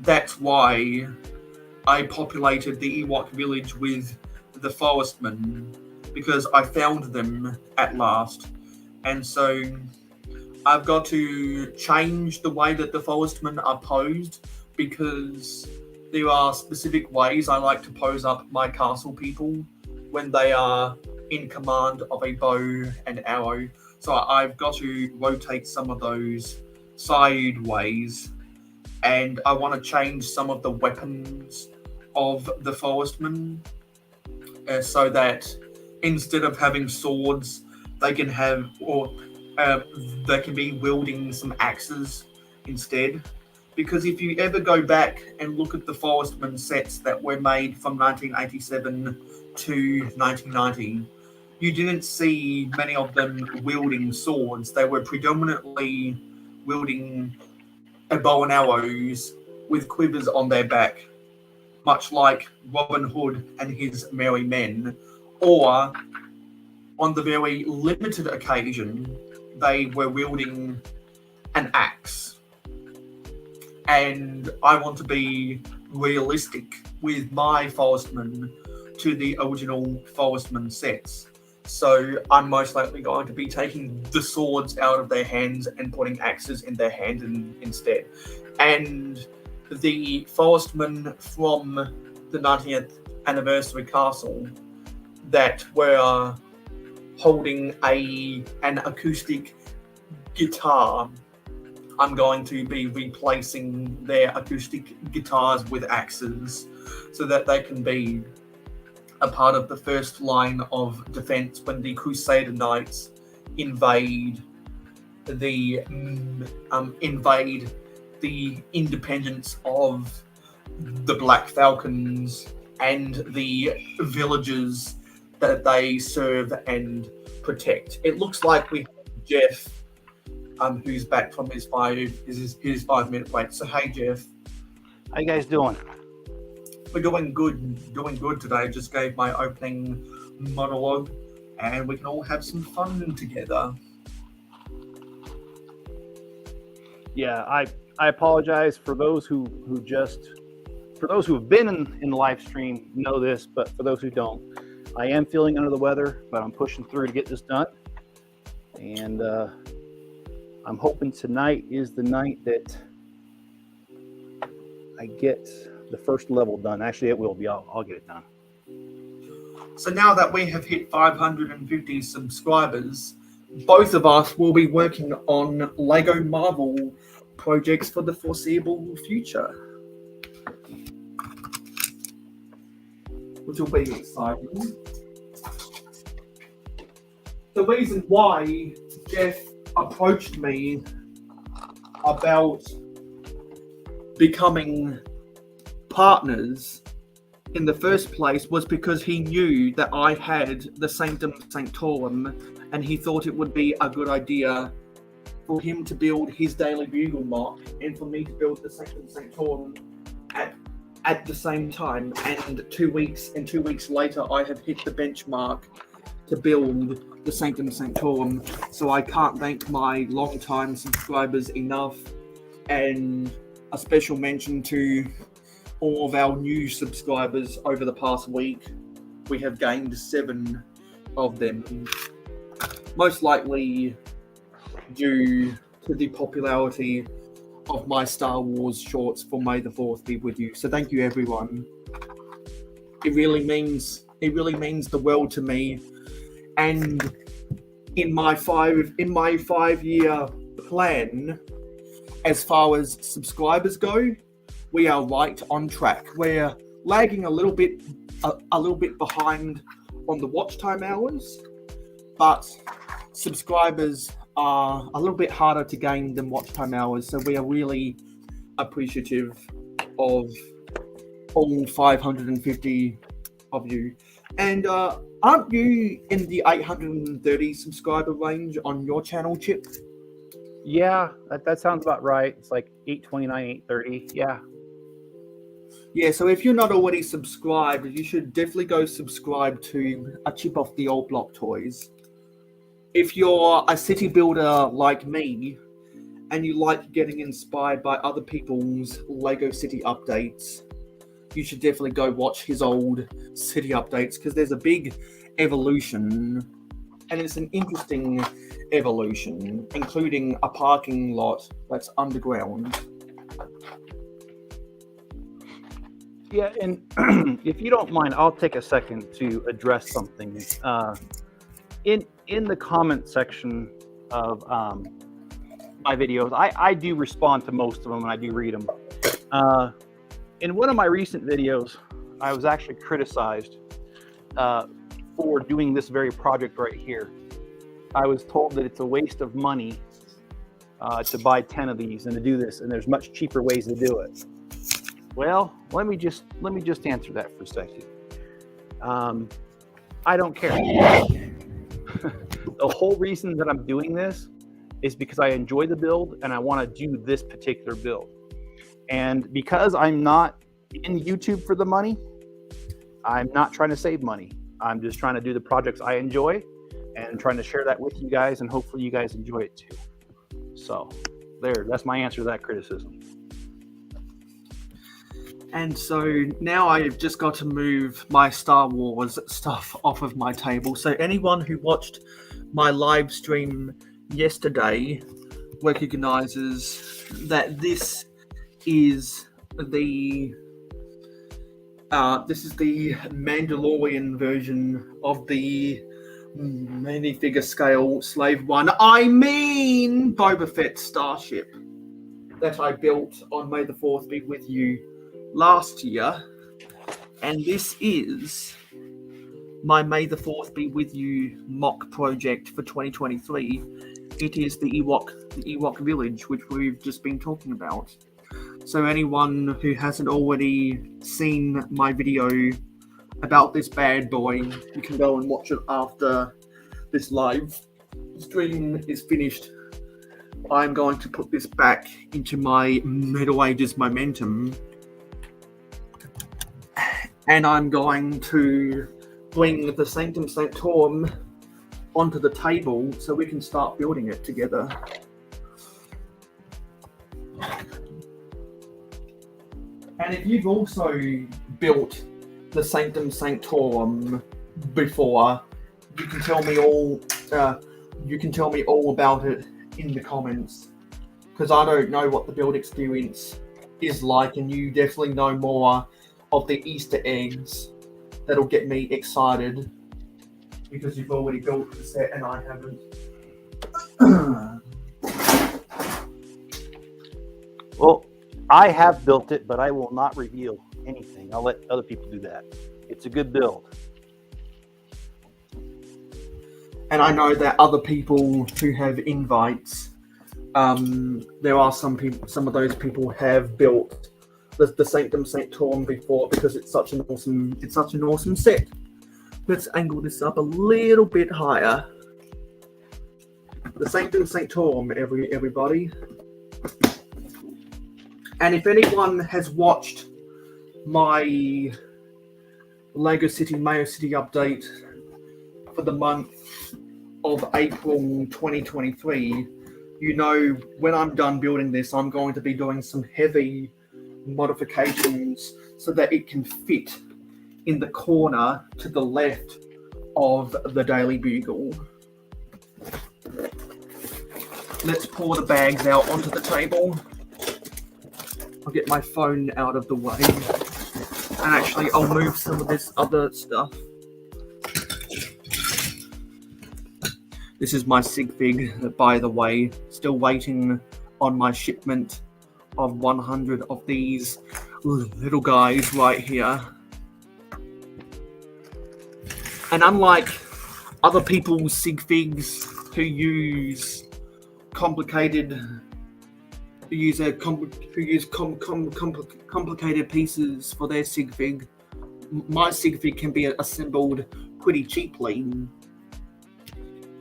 Speaker 10: That's why I populated the Ewok village with the Forestmen, because I found them at last. And so I've got to change the way that the Forestmen are posed, because there are specific ways I like to pose up my castle people when they are in command of a bow and arrow. So I've got to rotate some of those sideways, and I want to change some of the weapons of the Forestmen so that instead of having swords, they can have, they can be wielding some axes instead. Because if you ever go back and look at the Forestman sets that were made from 1987 to 1990, you didn't see many of them wielding swords. They were predominantly wielding bow and arrows with quivers on their back, much like Robin Hood and his merry men. Or, on the very limited occasion, they were wielding an axe. And I want to be realistic with my Forestmen to the original Forestman sets. So I'm most likely going to be taking the swords out of their hands and putting axes in their hands instead. And the Forestmen from the 90th anniversary castle that were holding an acoustic guitar, I'm going to be replacing their acoustic guitars with axes so that they can be a part of the first line of defense when the Crusader Knights invade the independence of the Black Falcons and the villages that they serve and protect. It looks like we have Jeff, who's back from his 5-minute break. So hey Jeff,
Speaker 1: How you guys doing?
Speaker 10: we're doing good today. Just gave my opening monologue, and we can all have some fun together.
Speaker 1: Yeah, I apologize for those who have been in the live stream know this, but for those who don't, I am feeling under the weather, but I'm pushing through to get this done. And I'm hoping tonight is the night that I get the first level done. Actually, it will be. I'll get it done.
Speaker 10: So now that we have hit 550 subscribers, both of us will be working on Lego Marvel projects for the foreseeable future, which will be exciting. The reason why Jeff approached me about becoming partners in the first place was because he knew that I had the Sanctum Sanctorum, and he thought it would be a good idea for him to build his Daily Bugle mock and for me to build the Sanctum Sanctorum at the same time. And 2 weeks later, I have hit the benchmark to build the Sanctum Sanctorum. So I can't thank my long-time subscribers enough. And a special mention to all of our new subscribers over the past week. We have gained 7 of them, most likely due to the popularity of my Star Wars shorts for May the 4th be with you. So thank you, everyone. It really means the world to me. And in my 5-year plan, as far as subscribers go, we are right on track. We're lagging a little bit behind on the watch time hours, but subscribers are a little bit harder to gain than watch time hours. So we are really appreciative of all 550 of you. And aren't you in the 830 subscriber range on your channel, Chip?
Speaker 1: Yeah, that sounds about right. It's like 829, 830. Yeah.
Speaker 10: Yeah, so if you're not already subscribed, you should definitely go subscribe to A Chip Off the Old Block Toys. If you're a city builder like me, and you like getting inspired by other people's Lego City updates, you should definitely go watch his old city updates, because there's a big evolution, and it's an interesting evolution, including a parking lot that's underground.
Speaker 1: Yeah, and if you don't mind, I'll take a second to address something. In the comment section of my videos, I do respond to most of them, and I do read them. In one of my recent videos, I was actually criticized for doing this very project right here. I was told that it's a waste of money to buy 10 of these and to do this, and there's much cheaper ways to do it. Well, let me just answer that for a second. I don't care. The whole reason that I'm doing this is because I enjoy the build and I want to do this particular build. And because I'm not in YouTube for the money, I'm not trying to save money. I'm just trying to do the projects I enjoy and trying to share that with you guys, and hopefully you guys enjoy it too. So that's my answer to that criticism.
Speaker 10: And so now I've just got to move my Star Wars stuff off of my table. So anyone who watched my live stream yesterday recognizes that this is the Mandalorian version of the minifigure scale Slave One. I mean Boba Fett starship that I built on May the 4th be with you last year, and this is my May the 4th be with you mock project for 2023. It is the Ewok village, which we've just been talking about. So anyone who hasn't already seen my video about this bad boy, you can go and watch it after this live stream is finished. I'm going to put this back into my Middle Ages momentum, and I'm going to bring the Sanctum Sanctorum onto the table so we can start building it together. And if you've also built the Sanctum Sanctorum before, you can tell me all. You can tell me all about it in the comments, because I don't know what the build experience is like, and you definitely know more of the Easter eggs that'll get me excited, because you've already built the set and I haven't.
Speaker 1: Well, I have built it, but I will not reveal anything. I'll let other people do that. It's a good build.
Speaker 10: And I know that other people who have invites, there are some of those people have built the Sanctum Sanctorum before because it's such an awesome set. Let's angle this up a little bit higher. The Sanctum Sanctorum, everybody. And if anyone has watched my Lego City Mayo City update for the month of April 2023, you know when I'm done building this, I'm going to be doing some heavy modifications so that it can fit in the corner to the left of the Daily Bugle. Let's pour the bags out onto the table. I'll get my phone out of the way. And actually, I'll move some of this other stuff. This is my sig fig, by the way. Still waiting on my shipment of 100 of these little guys right here. And unlike other people's sig figs who use complicated pieces for their sig fig, my sig fig can be assembled pretty cheaply.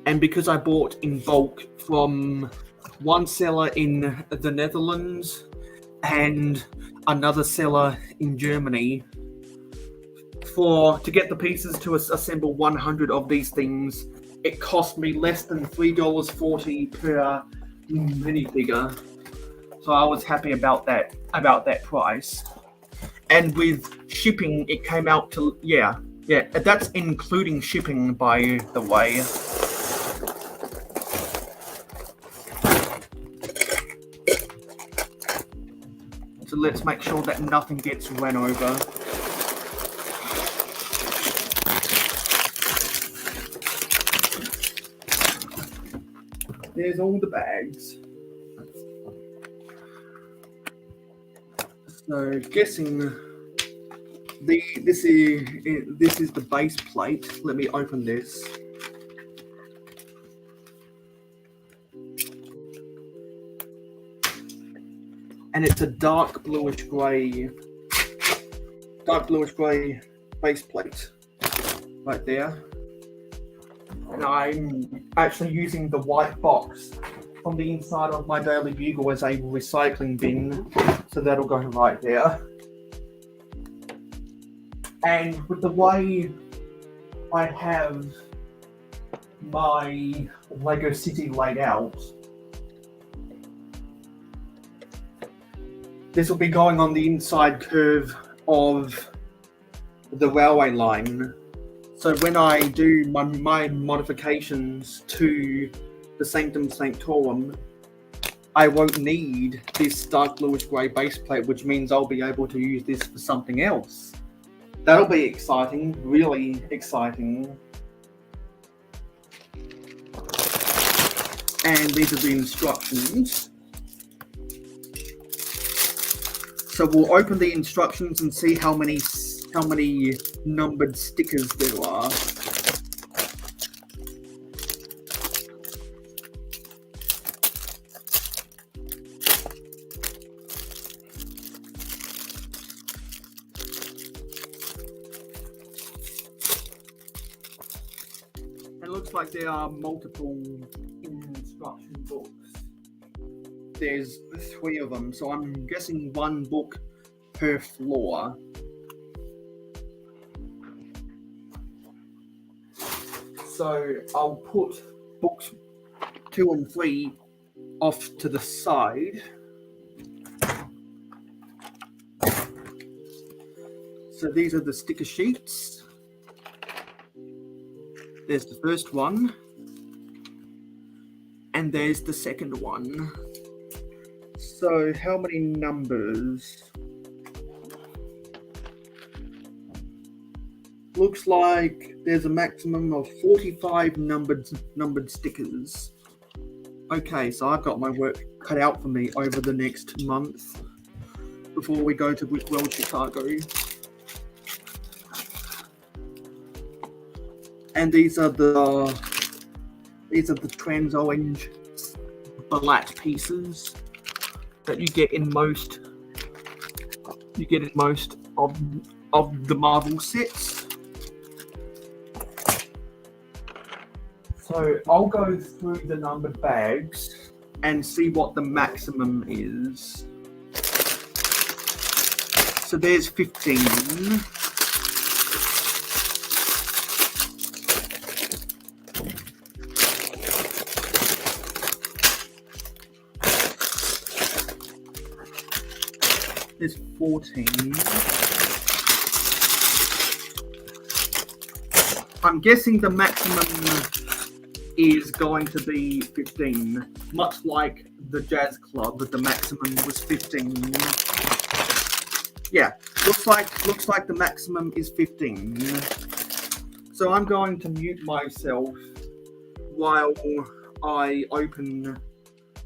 Speaker 10: And because I bought in bulk from one seller in the Netherlands and another seller in Germany, to get the pieces to assemble 100 of these things, it cost me less than $3.40 per minifigure. So I was happy about that price. And with shipping, it came out to yeah, that's including shipping, by the way. So let's make sure that nothing gets run over. There's all the bags. So guessing this is the base plate. Let me open this. And it's a dark bluish grey base plate right there. And I'm actually using the white box on the inside of my Daily Bugle as a recycling bin, so that'll go right there. And with the way I have my Lego City laid out, this will be going on the inside curve of the railway line. So when I do my modifications to the Sanctum Sanctorum, I won't need this dark bluish grey base plate, which means I'll be able to use this for something else. That'll be exciting, really exciting. And these are the instructions. So we'll open the instructions and see how many numbered stickers there are. It looks like there are multiple instruction books. There's 3 of them, so I'm guessing 1 book per floor. So I'll put books 2 and 3 off to the side. So these are the sticker sheets. There's the first one. And there's the second one. So how many numbers? Looks like there's a maximum of 45 numbered stickers. Okay, so I've got my work cut out for me over the next month before we go to World Chicago. And these are the trans orange black pieces that you get in most you get in most of the Marvel sets. So I'll go through the numbered bags and see what the maximum is. So there's 15. There's 14. I'm guessing the maximum is going to be 15. Much like the Jazz Club, the maximum was 15. Yeah, looks like the maximum is 15. So I'm going to mute myself while I open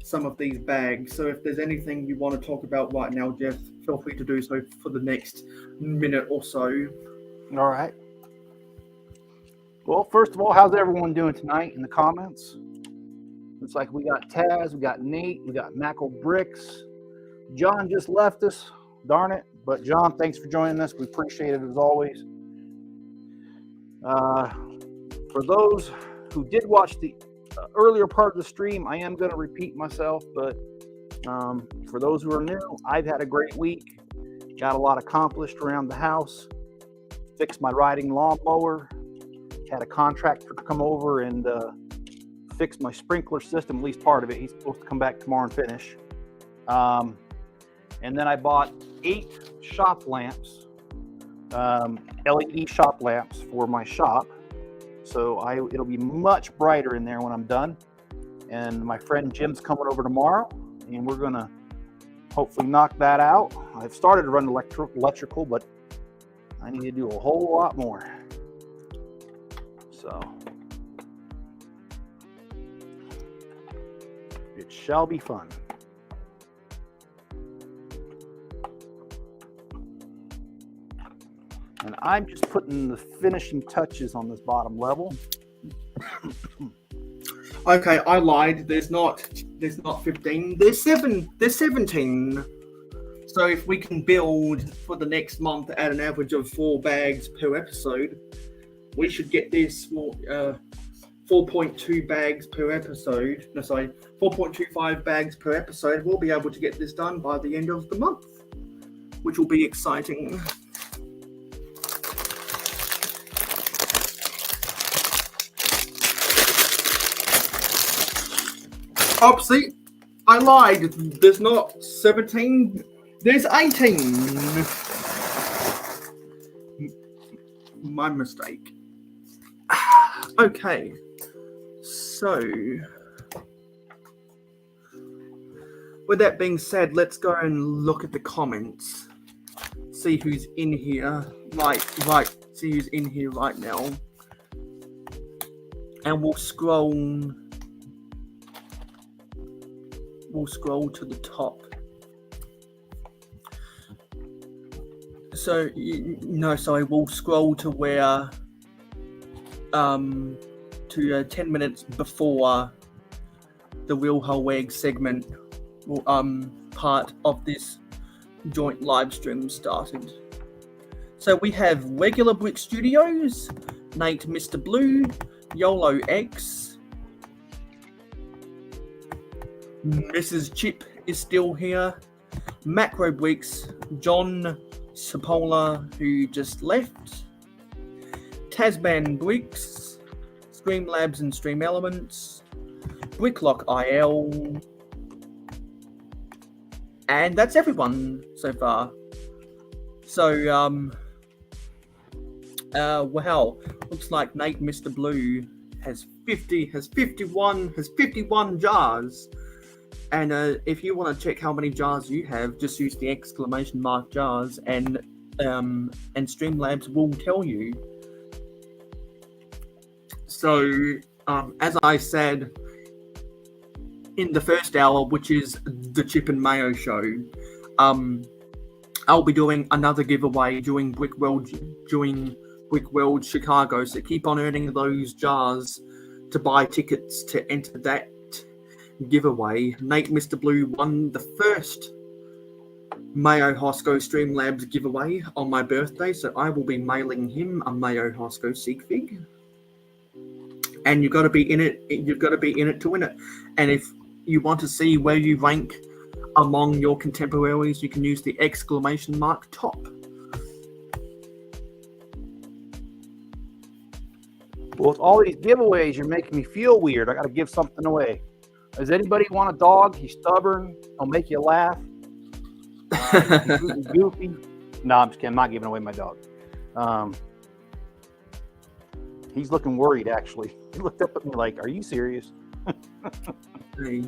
Speaker 10: some of these bags. So if there's anything you want to talk about right now, Jeff, feel free to do so for the next minute or so.
Speaker 1: All right. Well, first of all, how's everyone doing tonight in the comments? Looks like we got Taz, we got Nate, we got Mackle Bricks. John just left us. Darn it. But John, thanks for joining us. We appreciate it as always. For those who did watch the earlier part of the stream, I am going to repeat myself, but for those who are new, I've had a great week. Got a lot accomplished around the house. Fixed my riding lawnmower. Had a contractor come over and fix my sprinkler system, at least part of it. He's supposed to come back tomorrow and finish. And then I bought 8 shop lamps, LED shop lamps for my shop. So it'll be much brighter in there when I'm done. And my friend Jim's coming over tomorrow, and we're gonna hopefully knock that out. I've started to run electrical, but I need to do a whole lot more. So it shall be fun. And I'm just putting the finishing touches on this bottom level.
Speaker 10: Okay, I lied. There's not 15. There's 17. So if we can build for the next month at an average of 4 bags per episode, we should get this for 4.2 bags per episode. No, sorry, 4.25 bags per episode. We'll be able to get this done by the end of the month, which will be exciting. Oh, see, I lied. There's not 17. There's 18. My mistake. Okay. So, with that being said, let's go and look at the comments. See who's in here. Right. See who's in here right now. And we'll scroll to the top. So, we'll scroll to where, to 10 minutes before the Real Whole Egg segment, part of this joint live stream started. So we have Regular Brick Studios, Nate Mr. Blue, YOLO X, Mrs. Chip is still here, Macro Bricks, John Sapola, who just left, Tasman Bricks, Stream Labs and Stream Elements, Bricklock IL, and that's everyone so far. So, wow, looks like Nate Mr. Blue has 51 jars. And if you want to check how many jars you have, just use the exclamation mark jars, and Streamlabs will tell you. So, as I said in the first hour, which is the Chip and Mayo show, I'll be doing another giveaway during Brick World Chicago. So keep on earning those jars to buy tickets to enter that giveaway. Nate Mr. Blue won the first mayohosko Streamlabs giveaway on my birthday, so I will be mailing him a mayohosko sig fig. And you've got to be in it. You've got to be in it to win it. And if you want to see where you rank among your contemporaries, you can use the exclamation mark top.
Speaker 1: Well, with all these giveaways, you're making me feel weird. I got to give something away. Does anybody want a dog? He's stubborn. He'll make you laugh. He's goofy. No, I'm just kidding. I'm not giving away my dog. He's looking worried, actually. He looked up at me like, are you serious?
Speaker 10: Hey.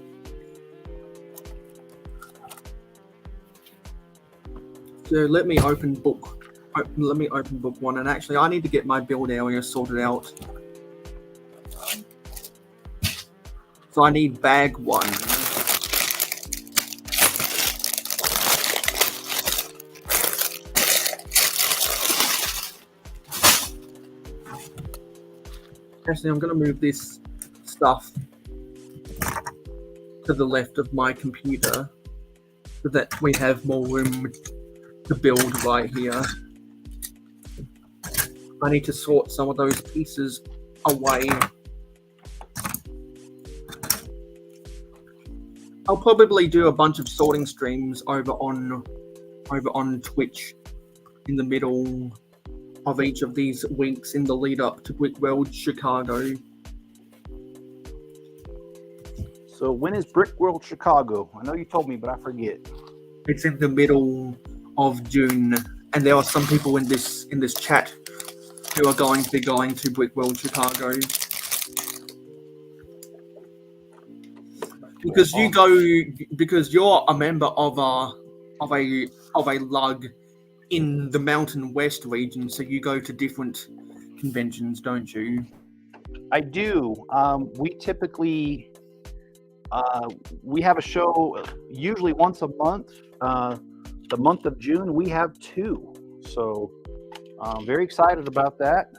Speaker 10: So let me open book. Let me open book one. And actually, I need to get my build area sorted out. So I need bag one. Actually, I'm going to move this stuff to the left of my computer so that we have more room to build right here. I need to sort some of those pieces away. I'll probably do a bunch of sorting streams over on Twitch in the middle of each of these weeks in the lead up to Brick World Chicago.
Speaker 1: So when is Brick World Chicago? I know you told me, but I forget.
Speaker 10: It's in the middle of June, and there are some people in this chat who are going to be going to Brick World Chicago. Because you go, because you're a member of a lug in the Mountain West region, so you go to different conventions, don't you?
Speaker 1: I do. We typically we have a show usually once a month. The month of June, we have 2. So very excited about that.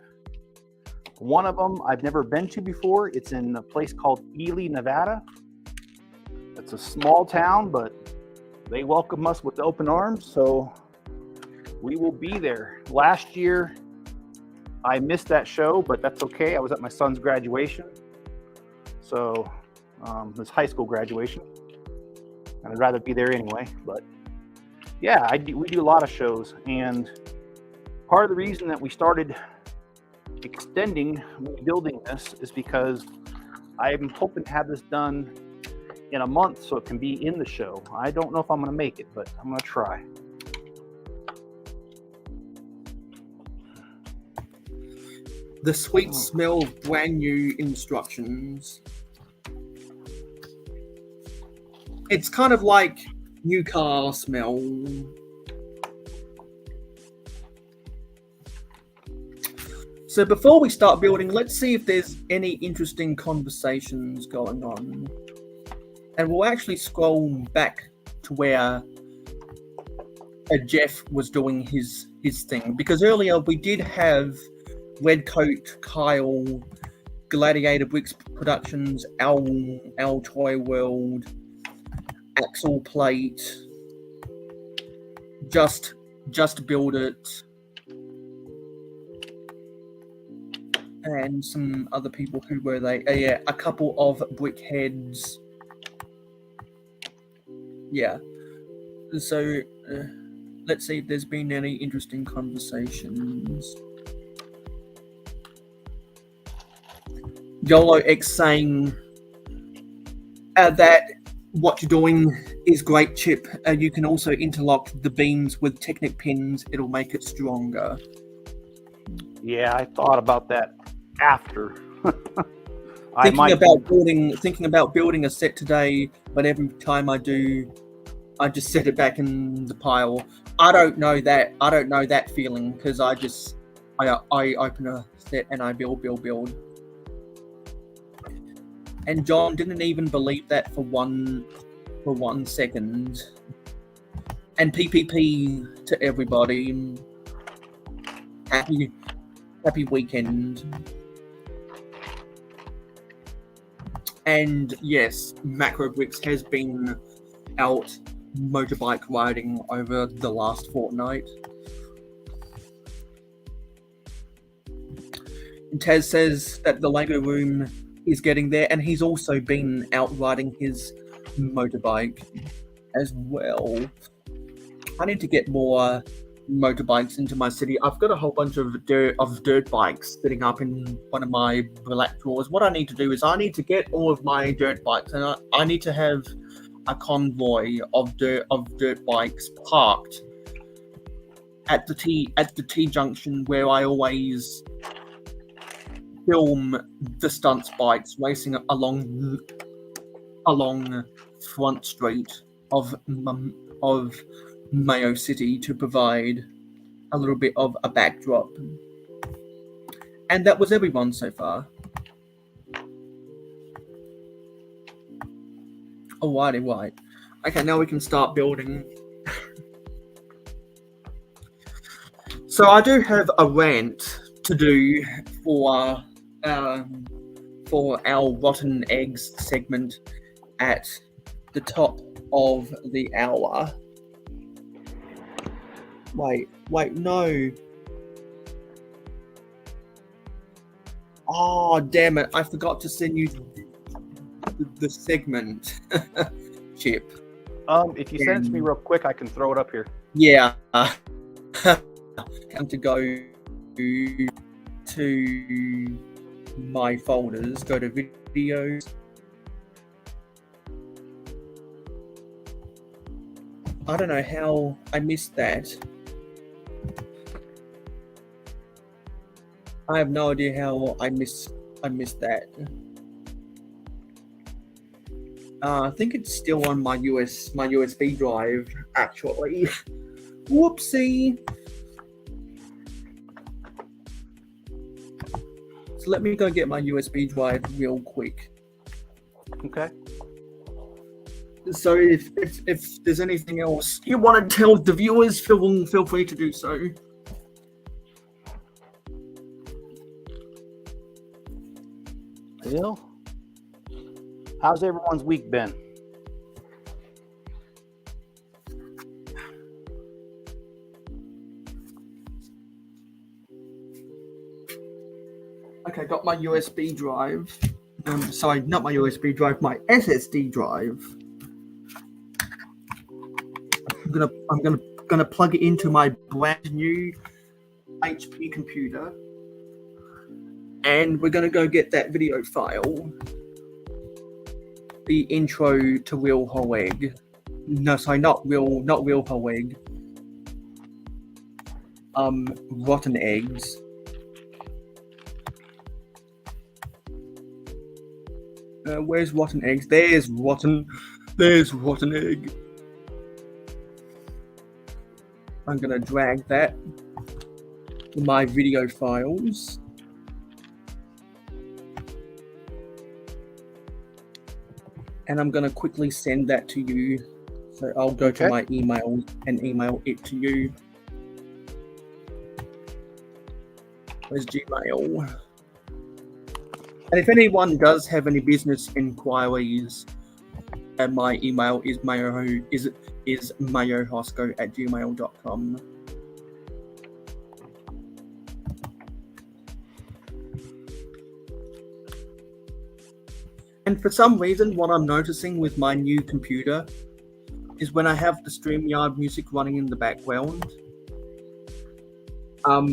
Speaker 1: One of them I've never been to before. It's in a place called Ely, Nevada. It's a small town, but they welcome us with open arms. So we will be there. Last year, I missed that show, but that's okay. I was at my son's graduation. So his high school graduation. And I'd rather be there anyway. But yeah, we do a lot of shows. And part of the reason that we started extending, building this, is because I'm hoping to have this done in a month so it can be in the show. I don't know if I'm going to make it, but I'm going to try.
Speaker 10: The sweet smell of brand new instructions. It's kind of like new car smell. So before we start building, let's see if there's any interesting conversations going on. And we'll actually scroll back to where Jeff was doing his thing. Because earlier we did have Redcoat, Kyle, Gladiator Bricks Productions, Owl Toy World, Axle Plate, Just Build It, and some other people. Who were they? Yeah, a couple of Brickheads. Yeah. So let's see if there's been any interesting conversations. YOLO X saying that what you're doing is great, Chip. You can also interlock the beams with Technic pins. It'll make it stronger.
Speaker 1: Yeah, I thought about that after.
Speaker 10: Thinking about building a set today, but every time I do, I just set it back in the pile. I don't know that feeling, because I open a set and I build. And John didn't even believe that for one second. And PPP to everybody. Happy weekend. And yes, Macro Bricks has been out motorbike riding over the last fortnight. And Taz says that the Lego room is getting there, and he's also been out riding his motorbike as well. I need to get more motorbikes into my city. I've got a whole bunch of dirt bikes sitting up in one of my black drawers. What I need to do is I need to get all of my dirt bikes, and I need to have a convoy of dirt bikes parked at the T junction where I always film the stunts bikes racing along Front Street of Mayo City to provide a little bit of a backdrop. And that was everyone so far. Alrighty, right. Okay, now we can start building. So I do have a rant to do for our rotten eggs segment at the top of the hour. Wait, no. Oh, damn it. I forgot to send you the segment. Chip.
Speaker 1: If you send it to me real quick, I can throw it up here.
Speaker 10: Yeah. Time to go to my folders, go to videos. I don't know how I missed that. I have no idea how I missed that. I think it's still on my USB drive, actually. Whoopsie. So let me go get my USB drive real quick.
Speaker 1: Okay.
Speaker 10: So if there's anything else you want to tell the viewers, feel free to do so.
Speaker 1: Bill, how's everyone's week been?
Speaker 10: Okay, got my USB drive. Sorry, not my USB drive, my SSD drive. I'm gonna plug it into my brand new HP computer, and we're gonna go get that video file, the intro to Real Whole Egg. No, sorry, not real whole egg. Rotten eggs. Where's rotten eggs? There's rotten egg. I'm gonna drag that to my video files. And I'm gonna quickly send that to you. So I'll go to my email and email it to you. Where's Gmail? And if anyone does have any business inquiries, my email is mayohosko@gmail.com. And for some reason, what I'm noticing with my new computer is when I have the StreamYard music running in the background,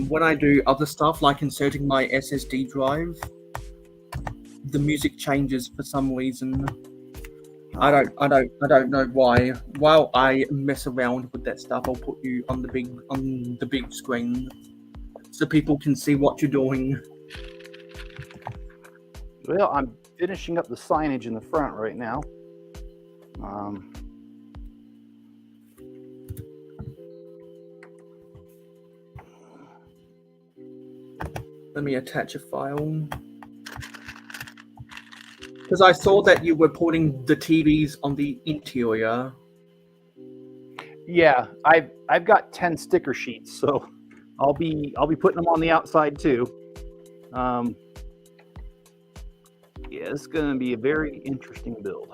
Speaker 10: when I do other stuff like inserting my SSD drive, the music changes for some reason. I don't know why. While I mess around with that stuff, I'll put you on the big screen so people can see what you're doing.
Speaker 1: Well, I'm finishing up the signage in the front right now.
Speaker 10: Let me attach a file. Because I saw that you were putting the TVs on the interior.
Speaker 1: Yeah, I've got 10 sticker sheets, so I'll be putting them on the outside too. Yeah, it's going to be a very interesting build.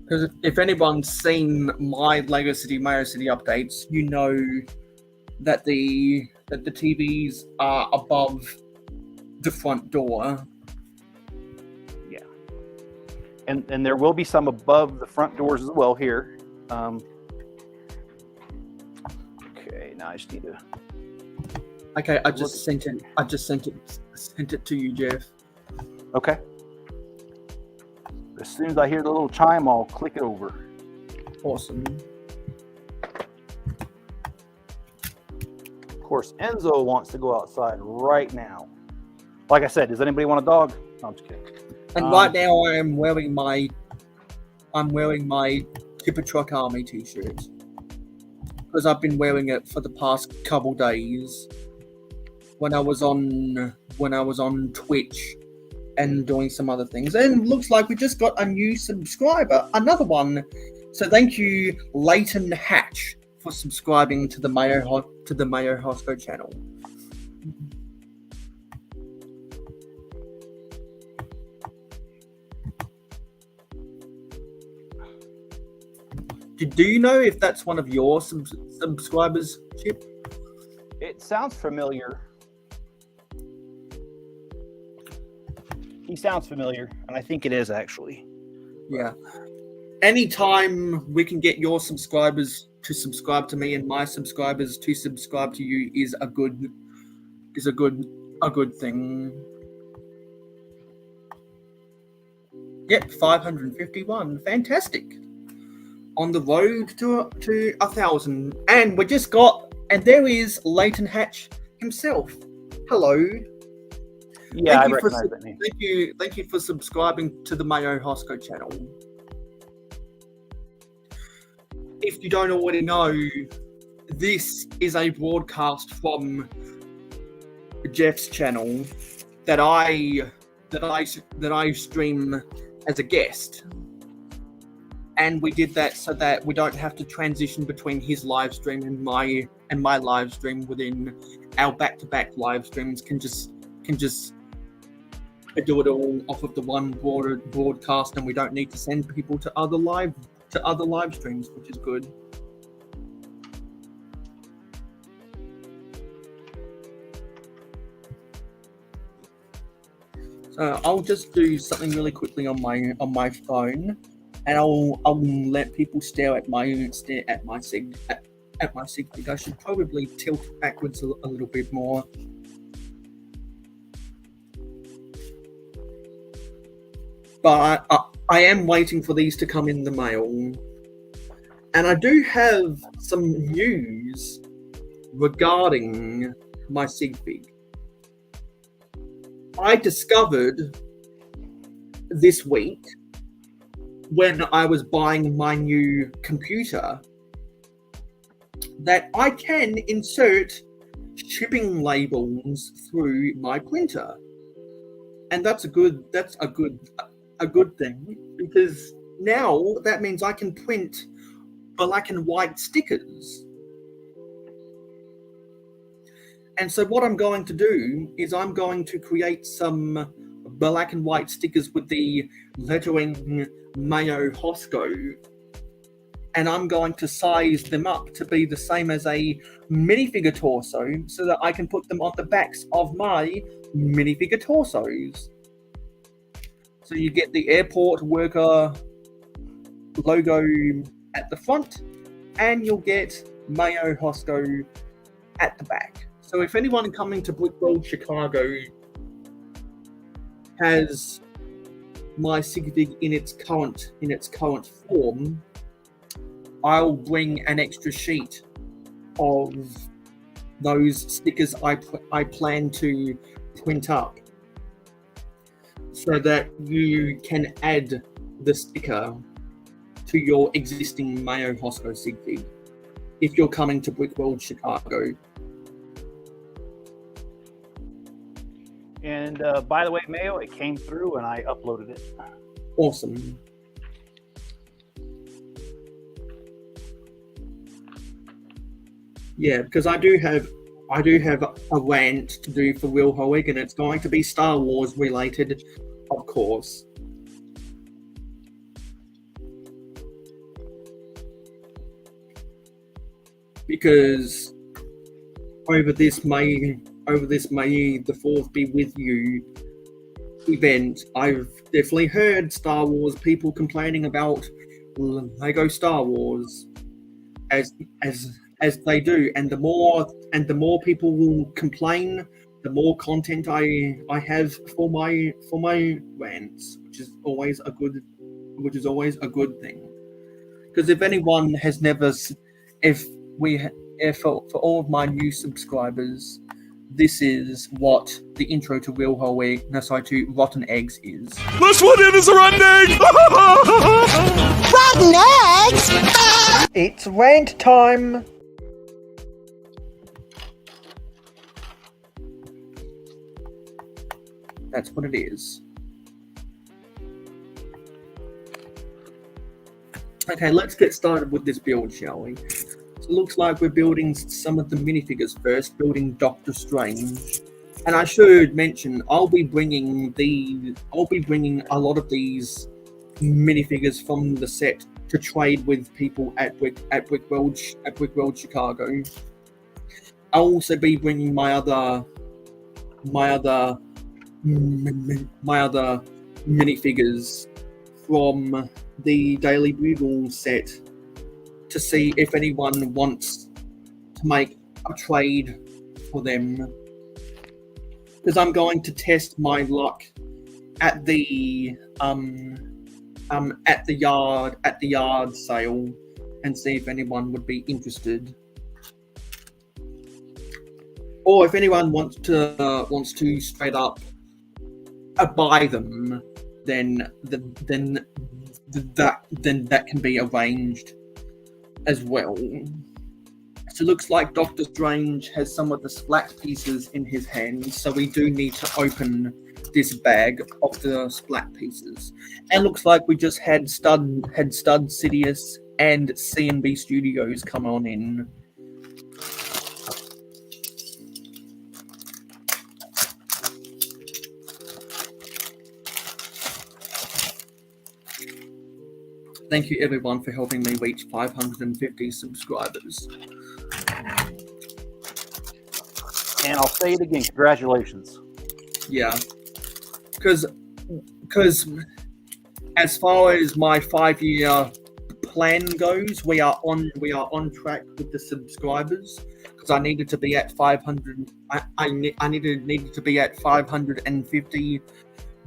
Speaker 10: Because if anyone's seen my Lego City Mayo City updates, you know that the TVs are above the front door.
Speaker 1: Yeah. And there will be some above the front doors as well here. Okay, now I just need to.
Speaker 10: Okay, I just sent it. I just sent it to you, Jeff.
Speaker 1: Okay. As soon as I hear the little chime, I'll click it over.
Speaker 10: Awesome.
Speaker 1: Of course, Enzo wants to go outside right now. Like I said, does anybody want a dog? No, I'm just kidding.
Speaker 10: And right now, I'm wearing my Tipper Truck Army T-shirt because I've been wearing it for the past couple days. When I was on Twitch and doing some other things, and looks like we just got a new subscriber, another one. So thank you, Leighton Hatch, for subscribing to the mayohosko channel. Do you know if that's one of your subscribers, Chip?
Speaker 1: It sounds familiar. He sounds familiar, and I think it is actually.
Speaker 10: Yeah. Anytime we can get your subscribers to subscribe to me and my subscribers to subscribe to you is a good thing. Yep, 551. Fantastic. On the road to 1,000. And there is Leighton Hatch himself. Hello.
Speaker 1: Yeah, I recognize that name.
Speaker 10: Thank you for subscribing to the mayohosko channel. If you don't already know, this is a broadcast from Jeff's channel that I stream as a guest. And we did that so that we don't have to transition between his live stream and my live stream within our back-to-back live streams. Can just do it all off of the one broadcast, and we don't need to send people to other live streams, which is good. So I'll just do something really quickly on my phone, and I'll let people stare at my sig. I should probably tilt it backwards a little bit more. But I am waiting for these to come in the mail. And I do have some news regarding my SigFig. I discovered this week, when I was buying my new computer, that I can insert shipping labels through my printer. And that's a good thing, because now that means I can print black and white stickers. And so what I'm going to do is I'm going to create some black and white stickers with the lettering mayohosko, and I'm going to size them up to be the same as a minifigure torso so that I can put them on the backs of my minifigure torsos. So you get the airport worker logo at the front, and you'll get mayohosko at the back. So if anyone coming to Brickworld Chicago has my SigFig in its current form, I'll bring an extra sheet of those stickers I plan to print up, so that you can add the sticker to your existing mayohosko SigFig if you're coming to Brickworld Chicago.
Speaker 1: And by the way, Mayo, it came through and I uploaded it.
Speaker 10: Awesome. Yeah, because I do have a rant to do for Will Hoig, and it's going to be Star Wars related, of course. because over this May the 4th be with you event, I've definitely heard Star Wars people complaining about Lego Star Wars as they do, and the more people will complain, the more content I have for my rants, which is always a good thing. Because if anyone has never, for all of my new subscribers, this is what the intro to to Rotten Eggs is.
Speaker 6: This one is a rotten egg!
Speaker 5: Rotten eggs!
Speaker 9: It's rant time.
Speaker 10: That's what it is. Okay, let's get started with this build, shall we? So it looks like we're building some of the minifigures first, building Doctor Strange. And I should mention, I'll be bringing a lot of these minifigures from the set to trade with people at Brickworld Chicago. I'll also be bringing my other minifigures from the Daily Bugle set to see if anyone wants to make a trade for them, because I'm going to test my luck at the yard sale and see if anyone would be interested, or if anyone wants to straight up buy them, then that can be arranged as well. So it looks like Doctor Strange has some of the splat pieces in his hands, so we do need to open this bag of the splat pieces. And looks like we just had Stud Sidious and CNB Studios come on in. Thank you everyone for helping me reach 550 subscribers.
Speaker 1: And I'll say it again, congratulations.
Speaker 10: Yeah, because as far as my 5-year plan goes, we are on track with the subscribers. Because I needed to be at 500. I needed to be at 550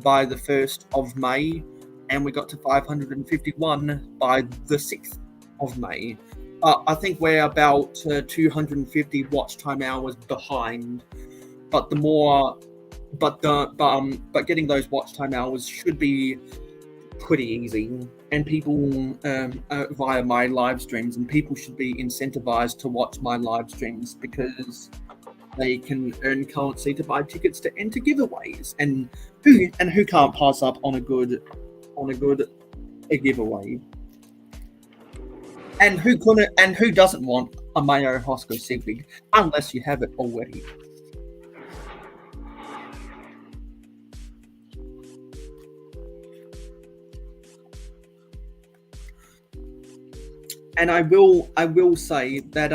Speaker 10: by the 1st of May. And we got to 551 by the 6th of May. I think we're about 250 watch time hours behind, but getting those watch time hours should be pretty easy. And people via my live streams, and people should be incentivized to watch my live streams because they can earn currency to buy tickets to enter giveaways. And who can't pass up on a good giveaway, and who doesn't want a mayohosko Sigvig unless you have it already. And I will say that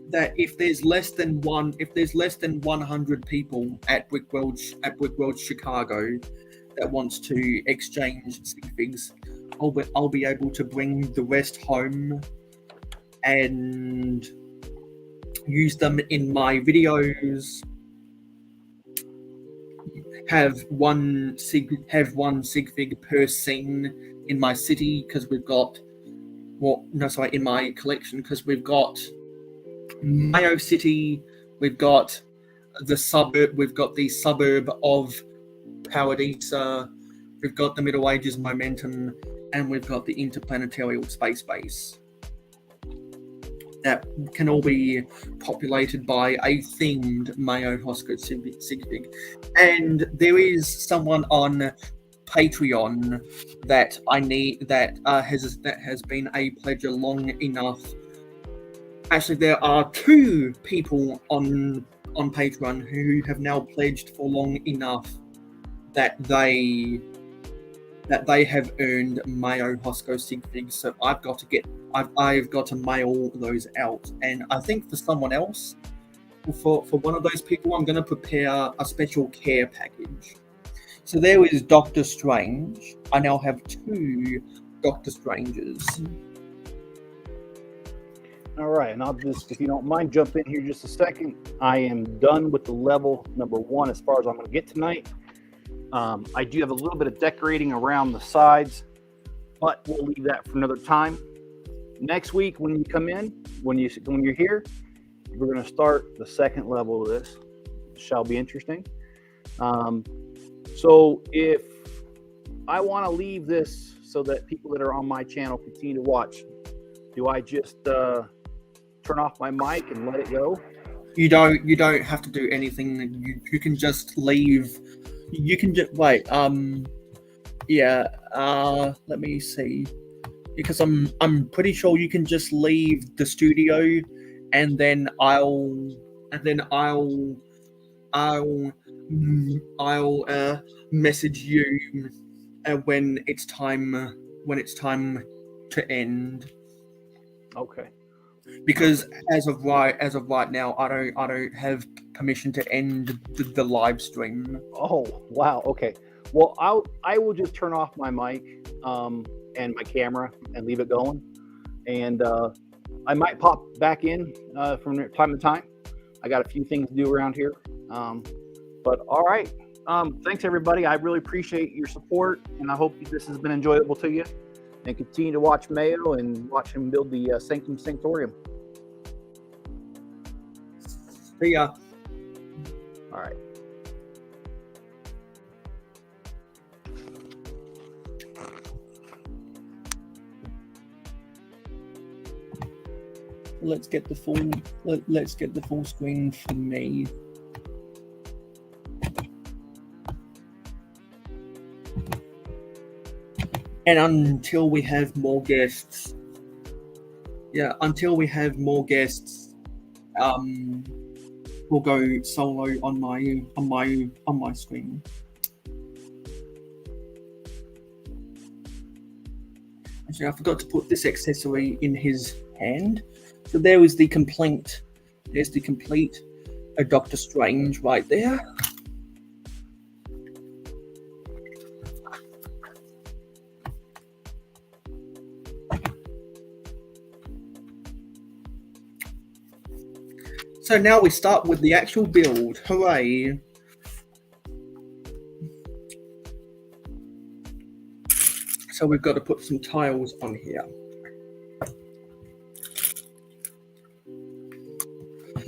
Speaker 10: that if there's less than 100 people at Brickworld Chicago that wants to exchange Sigfigs, I'll be able to bring the rest home and use them in my videos. Have one Sigfig per scene in my city, because we've got in my collection, because we've got Mayo City, we've got the suburb of Paradisa, we've got the Middle Ages Momentum, and we've got the Interplanetary Space Base. That can all be populated by a themed mayohosko Sigfig. And there is someone on Patreon that I need that has been a pledger long enough. Actually, there are 2 people on Patreon who have now pledged for long enough that they have earned mayohosko Sigfigs. So I've got to get I've got to mail those out. And I think for someone else, for one of those people, I'm going to prepare a special care package. So there is Doctor Strange. I now have 2 Doctor Stranges.
Speaker 1: All right, and I'll just, if you don't mind, jump in here just a second. I am done with the level number 1 as far as I'm going to get tonight. I do have a little bit of decorating around the sides, but we'll leave that for another time. Next week, when you come in, when you're here, we're going to start the second level of this. It shall be interesting. So if I want to leave this so that people that are on my channel continue to watch, do I just turn off my mic and let it go?
Speaker 10: You don't have to do anything. You can just leave. You can just wait. Let me see, because I'm pretty sure you can just leave the studio, and then I'll message you when it's time to end.
Speaker 1: Okay.
Speaker 10: Because as of right now, I don't have permission to end the live stream.
Speaker 1: Oh wow. Okay. Well, I will just turn off my mic and my camera and leave it going, and I might pop back in from time to time. I got a few things to do around here, but all right. Thanks everybody. I really appreciate your support, and I hope this has been enjoyable to you. And continue to watch Mayo and watch him build the Sanctum Sanctorium.
Speaker 10: See ya.
Speaker 1: All right.
Speaker 10: Let's get the full screen for me. And until we have more guests, we'll go solo on my screen. Actually, I forgot to put this accessory in his hand. So there is the complete. There's the complete Doctor Strange right there. So now we start with the actual build. Hooray! So we've got to put some tiles on here.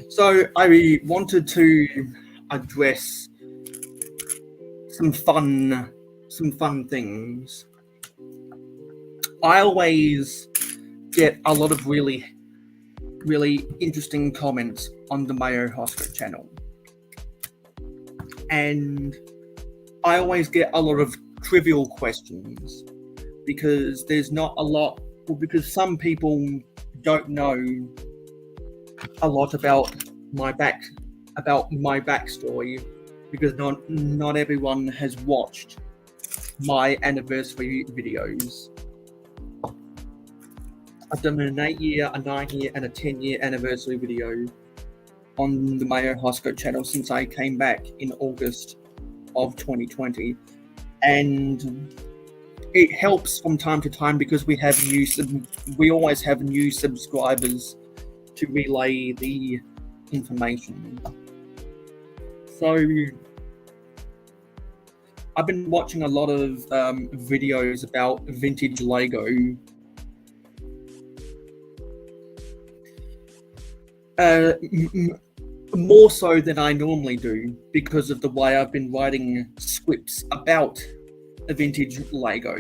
Speaker 10: So I wanted to address some fun things. I always get a lot of really interesting comments on the mayohosko channel, and I always get a lot of trivial questions because there's not a lot, because some people don't know a lot about my backstory, because not everyone has watched my anniversary videos. I've done an 8-year, a 9-year, and a 10-year anniversary video on the mayohosko channel since I came back in August of 2020, and it helps from time to time because we always have new subscribers to relay the information. So I've been watching a lot of videos about vintage Lego. More so than I normally do because of the way I've been writing scripts about a vintage Lego.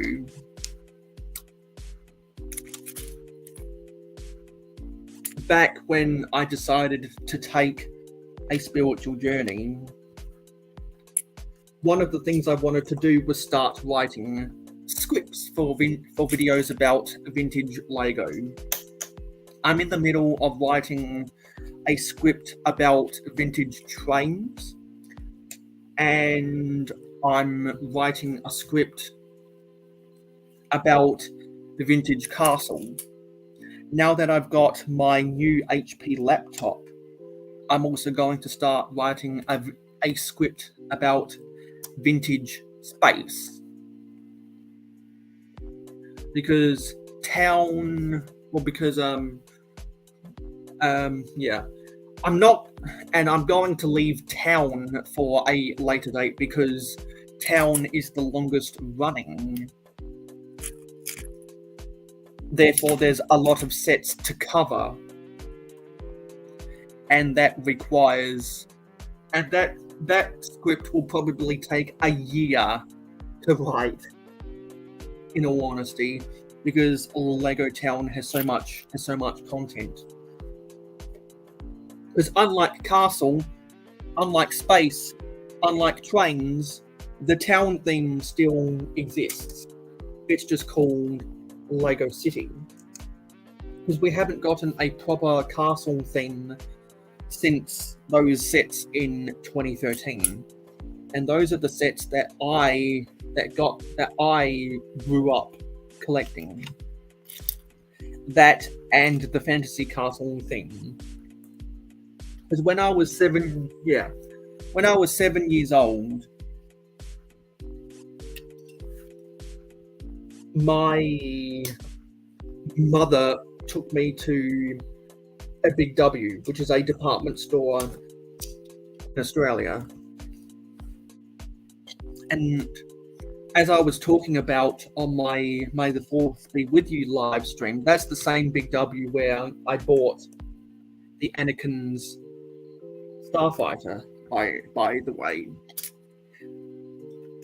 Speaker 10: Back when I decided to take a spiritual journey, one of the things I wanted to do was start writing scripts for videos about vintage Lego. I'm in the middle of writing a script about vintage trains, and I'm writing a script about the vintage castle. now that I've got my new HP laptop, I'm also going to start writing a script about vintage space. Because I'm not, and I'm going to leave Town for a later date because Town is the longest running. Therefore, there's a lot of sets to cover, and that requires, and that script will probably take a year to write. In all honesty, because Lego Town has so much content. Because unlike Castle, unlike Space, unlike Trains, the Town theme still exists. It's just called Lego City. Because we haven't gotten a proper Castle theme since those sets in 2013. And those are the sets that I grew up collecting. That and the Fantasy Castle theme. Because when I was 7 years old, my mother took me to a Big W, which is a department store in Australia. And as I was talking about on my May the 4th Be With You live stream, that's the same Big W where I bought the Anakin's Starfighter, by the way.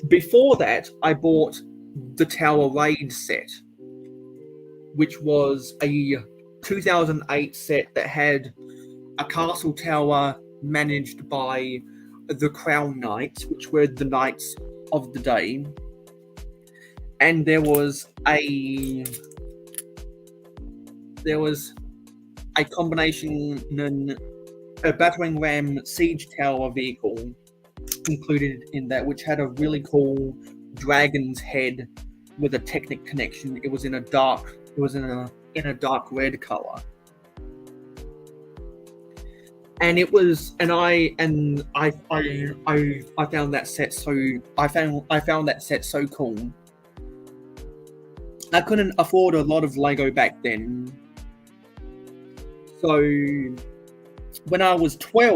Speaker 10: Before that, I bought the Tower Raid set, which was a 2008 set that had a castle tower managed by the Crown Knights, which were the knights of the day, and there was a combination, a battering ram siege tower vehicle included in that, which had a really cool dragon's head with a Technic connection. It was in a dark red color. And it was, and I found that set so cool. I couldn't afford a lot of Lego back then, so when I was 12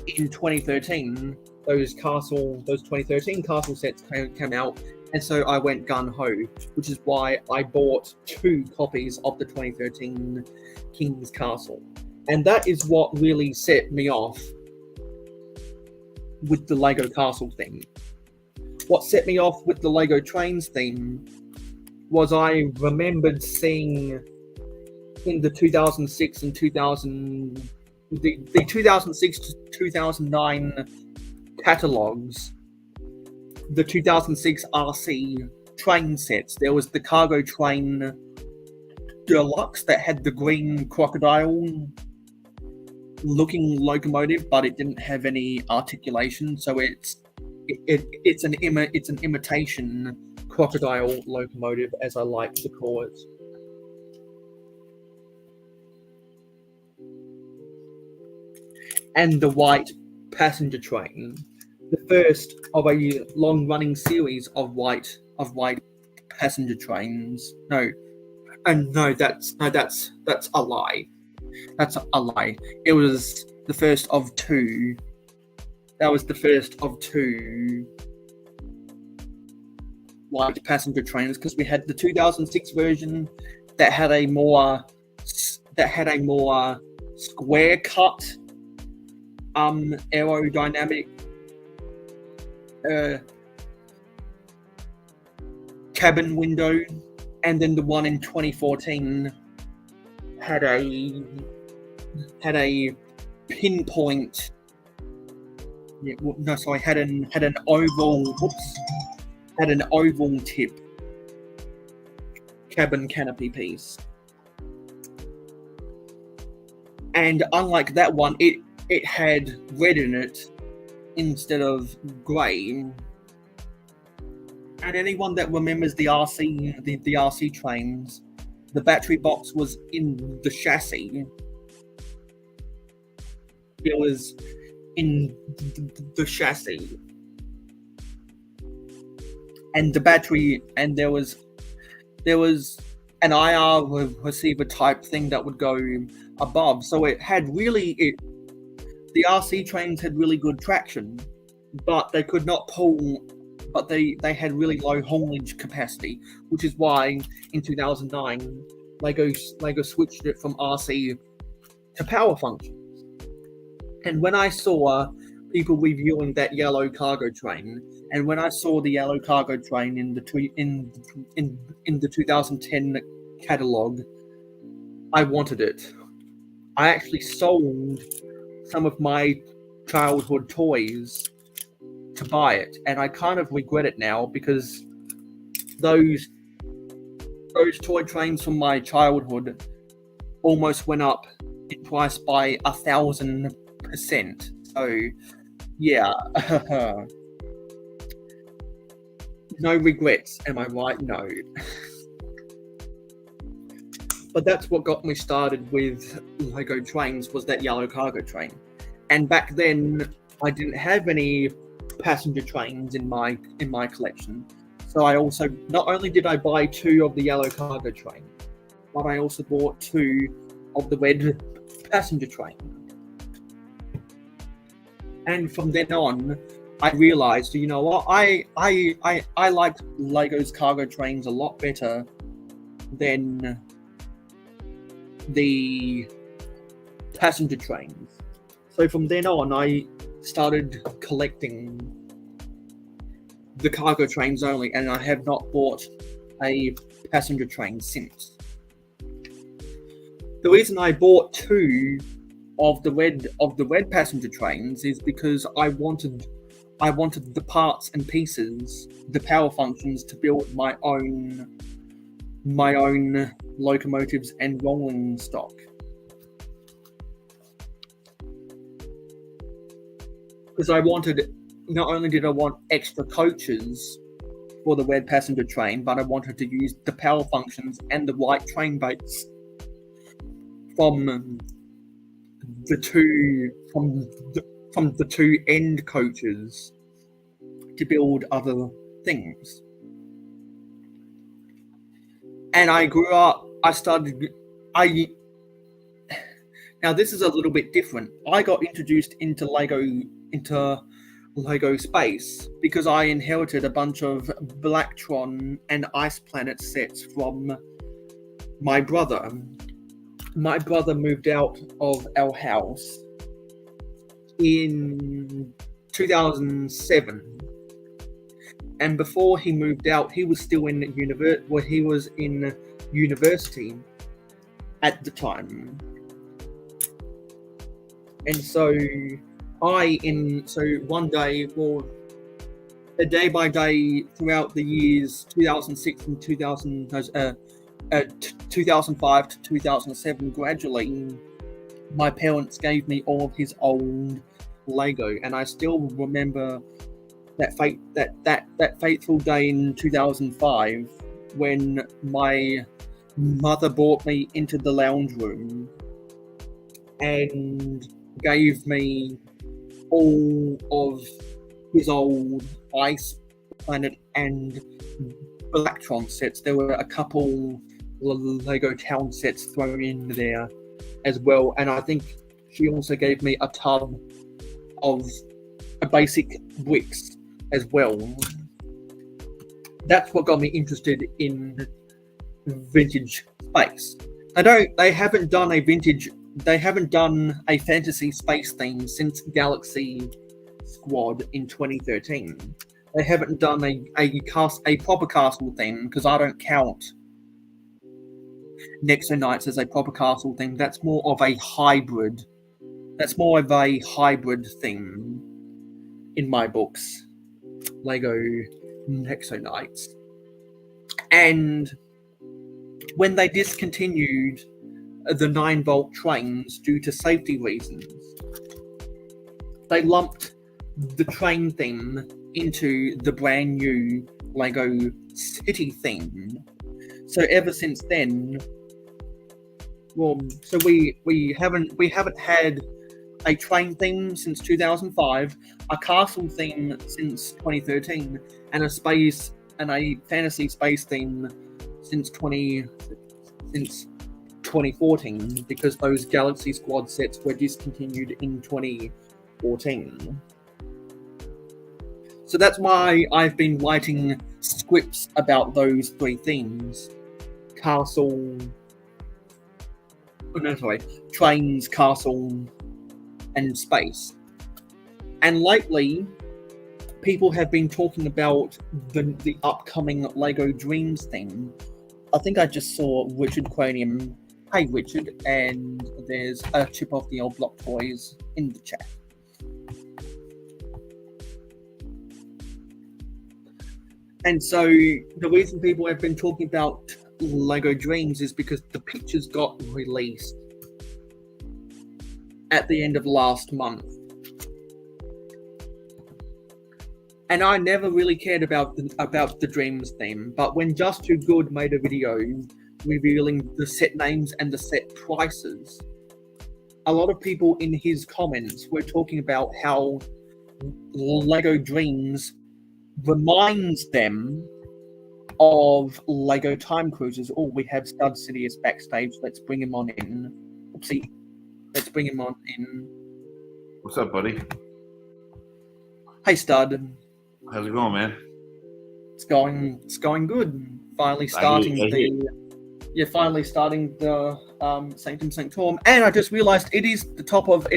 Speaker 10: in 2013, those 2013 castle sets came out, and so I went gun ho, which is why I bought 2 copies of the 2013 King's Castle. And that is what really set me off with the Lego Castle theme. What set me off with the Lego Trains theme was I remembered seeing in the 2006 and 2006 to 2009 catalogs, the 2006 RC train sets. There was the Cargo Train Deluxe that had the green crocodile looking locomotive, but it didn't have any articulation, so it's an imitation crocodile locomotive, as I like to call it. And the white passenger train, the first of a long-running series of white passenger trains. No, that's a lie. That's a lie. It was the first of 2. That was the first of 2 white passenger trains, because we had the 2006 version that had a more square cut aerodynamic cabin window, and then the one in 2014 had a pinpoint. Had an oval tip cabin canopy piece. And unlike that one, it had red in it instead of grey. And anyone that remembers the RC trains the battery box was in the chassis. It was in the chassis. And the battery, and there was an IR receiver type thing that would go above. So it had the RC trains had really good traction, but they could not pull, but they had really low haulage capacity, which is why in 2009, Lego switched it from RC to power functions. And when I saw people reviewing that yellow cargo train, and when I saw the yellow cargo train in the 2010 catalog, I wanted it. I actually sold some of my childhood toys to buy it, and I kind of regret it now because those toy trains from my childhood almost went up in price by 1,000%. So yeah. No regrets, am I right? No. But that's what got me started with Lego trains, was that yellow cargo train. And back then I didn't have any passenger trains in my collection. So I also, not only did I buy 2 of the yellow cargo train, but I also bought 2 of the red passenger train. And from then on, I realized, you know what, I like Lego's cargo trains a lot better than the passenger trains. So from then on, I started collecting the cargo trains only, and I have not bought a passenger train since. The reason I bought 2 of the red passenger trains is because I wanted the parts and pieces, the power functions, to build my own locomotives and rolling stock. Because not only did I want extra coaches for the red passenger train, but I wanted to use the power functions and the white train base from the 2 end coaches to build other things. And I grew up, now this is a little bit different. I got introduced into Lego Space because I inherited a bunch of Blacktron and Ice Planet sets from my brother. My brother moved out of our house in 2007, and before he moved out, he was still in university at the time. And so one day, or a day by day throughout the years 2006 and 2005 to 2007, gradually my parents gave me all of his old Lego, and I still remember that fateful day in 2005 when my mother brought me into the lounge room and gave me all of his old Ice Planet and Blacktron sets. There were a couple Lego Town sets thrown in there as well, and I think she also gave me a tub of basic bricks as well. That's what got me interested in vintage space. They haven't done a fantasy space theme since Galaxy Squad in 2013. They haven't done a proper castle theme, because I don't count Nexo Knights as a proper castle theme. That's more of a hybrid theme in my books, Lego Nexo Knights. And when they discontinued the 9-volt trains due to safety reasons, they lumped the train theme into the brand new Lego City theme. So ever since then, Well, so we haven't had a train theme since 2005, a castle theme since 2013, and a fantasy space theme since 2014, because those Galaxy Squad sets were discontinued in 2014. So that's why I've been writing scripts about those three themes: trains, castle, and space. And lately, people have been talking about the upcoming LEGO Dreams theme. I think I just saw Richard Cranium. Hey Richard, and there's a chip of the old Block Toys in the chat. And so the reason people have been talking about LEGO Dreams is because the pictures got released at the end of last month. And I never really cared about the Dreams theme, but when Just Too Good made a video revealing the set names and the set prices, a lot of people in his comments were talking about how LEGO Dreams reminds them of LEGO Time Cruisers. Oh, we have Stud Sidious backstage. Let's bring him on in. Oopsie. Let's bring him on in.
Speaker 11: What's up, buddy?
Speaker 10: Hey, Stud.
Speaker 11: How's it going, man?
Speaker 10: It's going good. Finally starting finally starting the Sanctum Sanctorum, and I just realized it is the top of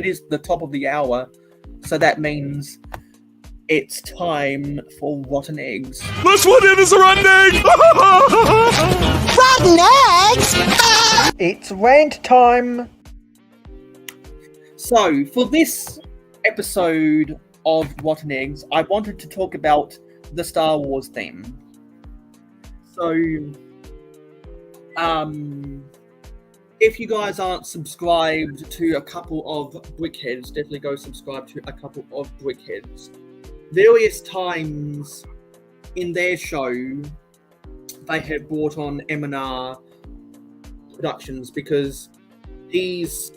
Speaker 10: the hour, so that means it's time for Rotten Eggs.
Speaker 6: This one is a running!
Speaker 9: Rotten eggs! It's rant time!
Speaker 10: So, for this episode of Rotten Eggs, I wanted to talk about the Star Wars theme. So, if you guys aren't subscribed to a couple of Brickheads, definitely go subscribe to a couple of Brickheads. Various times in their show, they have brought on M&R Productions because he's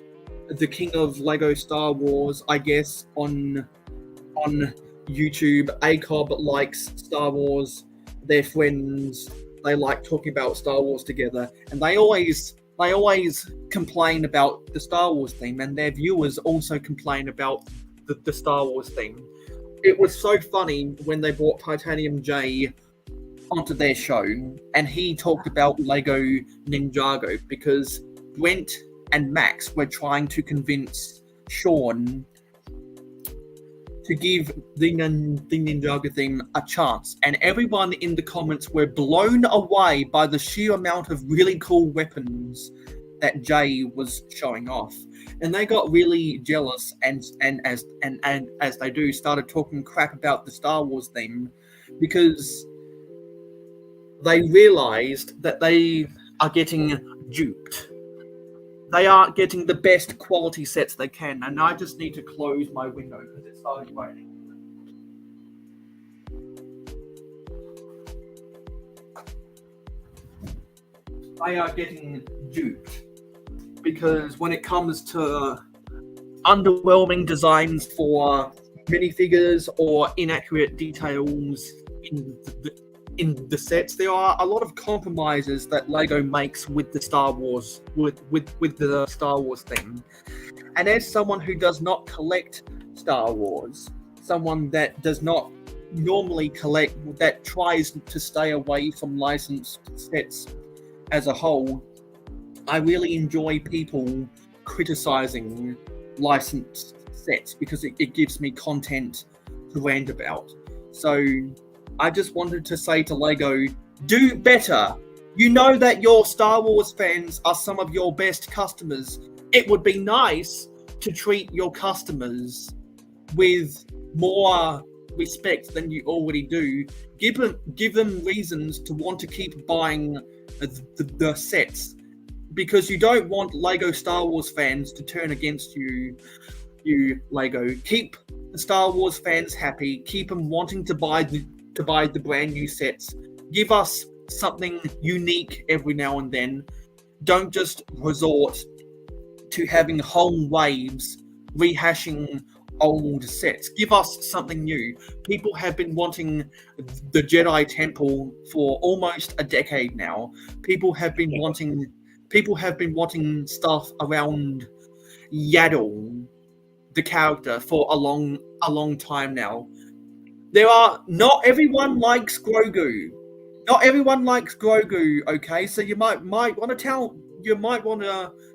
Speaker 10: the king of Lego Star Wars, I guess, on YouTube. ACOB likes Star Wars. They're friends. They like talking about Star Wars together, and they always complain about the Star Wars theme, and their viewers also complain about the Star Wars theme. It was so funny when they brought Titanium J onto their show, and he talked about Lego Ninjago because Brent and Max were trying to convince Sean to give the Ninjago theme a chance, and everyone in the comments were blown away by the sheer amount of really cool weapons that Jay was showing off, and they got really jealous and as they do, started talking crap about the Star Wars theme because they realized that they are getting duped. They aren't getting the best quality sets they can, and I just need to close my window because it started raining. They are getting duped because when it comes to underwhelming designs for minifigures or inaccurate details in the sets, there are a lot of compromises that Lego makes with the Star Wars with the Star Wars theme. And as someone who does not collect Star Wars, someone that does not normally collect, that tries to stay away from licensed sets as a whole, I really enjoy people criticizing licensed sets because it gives me content to rant about. So I just wanted to say to Lego, do better. You know that your Star Wars fans are some of your best customers. It would be nice to treat your customers with more respect than you already do. Give them reasons to want to keep buying the sets, because you don't want Lego Star Wars fans to turn against you, Lego. Keep the Star Wars fans happy. Keep them wanting to buy the brand new sets. Give us something unique every now and then. Don't just resort to having whole waves rehashing old sets. Give us something new. People have been wanting the Jedi Temple for almost a decade now. People have been wanting stuff around Yaddle, the character, for a long time now. Not everyone likes Grogu. Not everyone likes Grogu, okay? So you might want to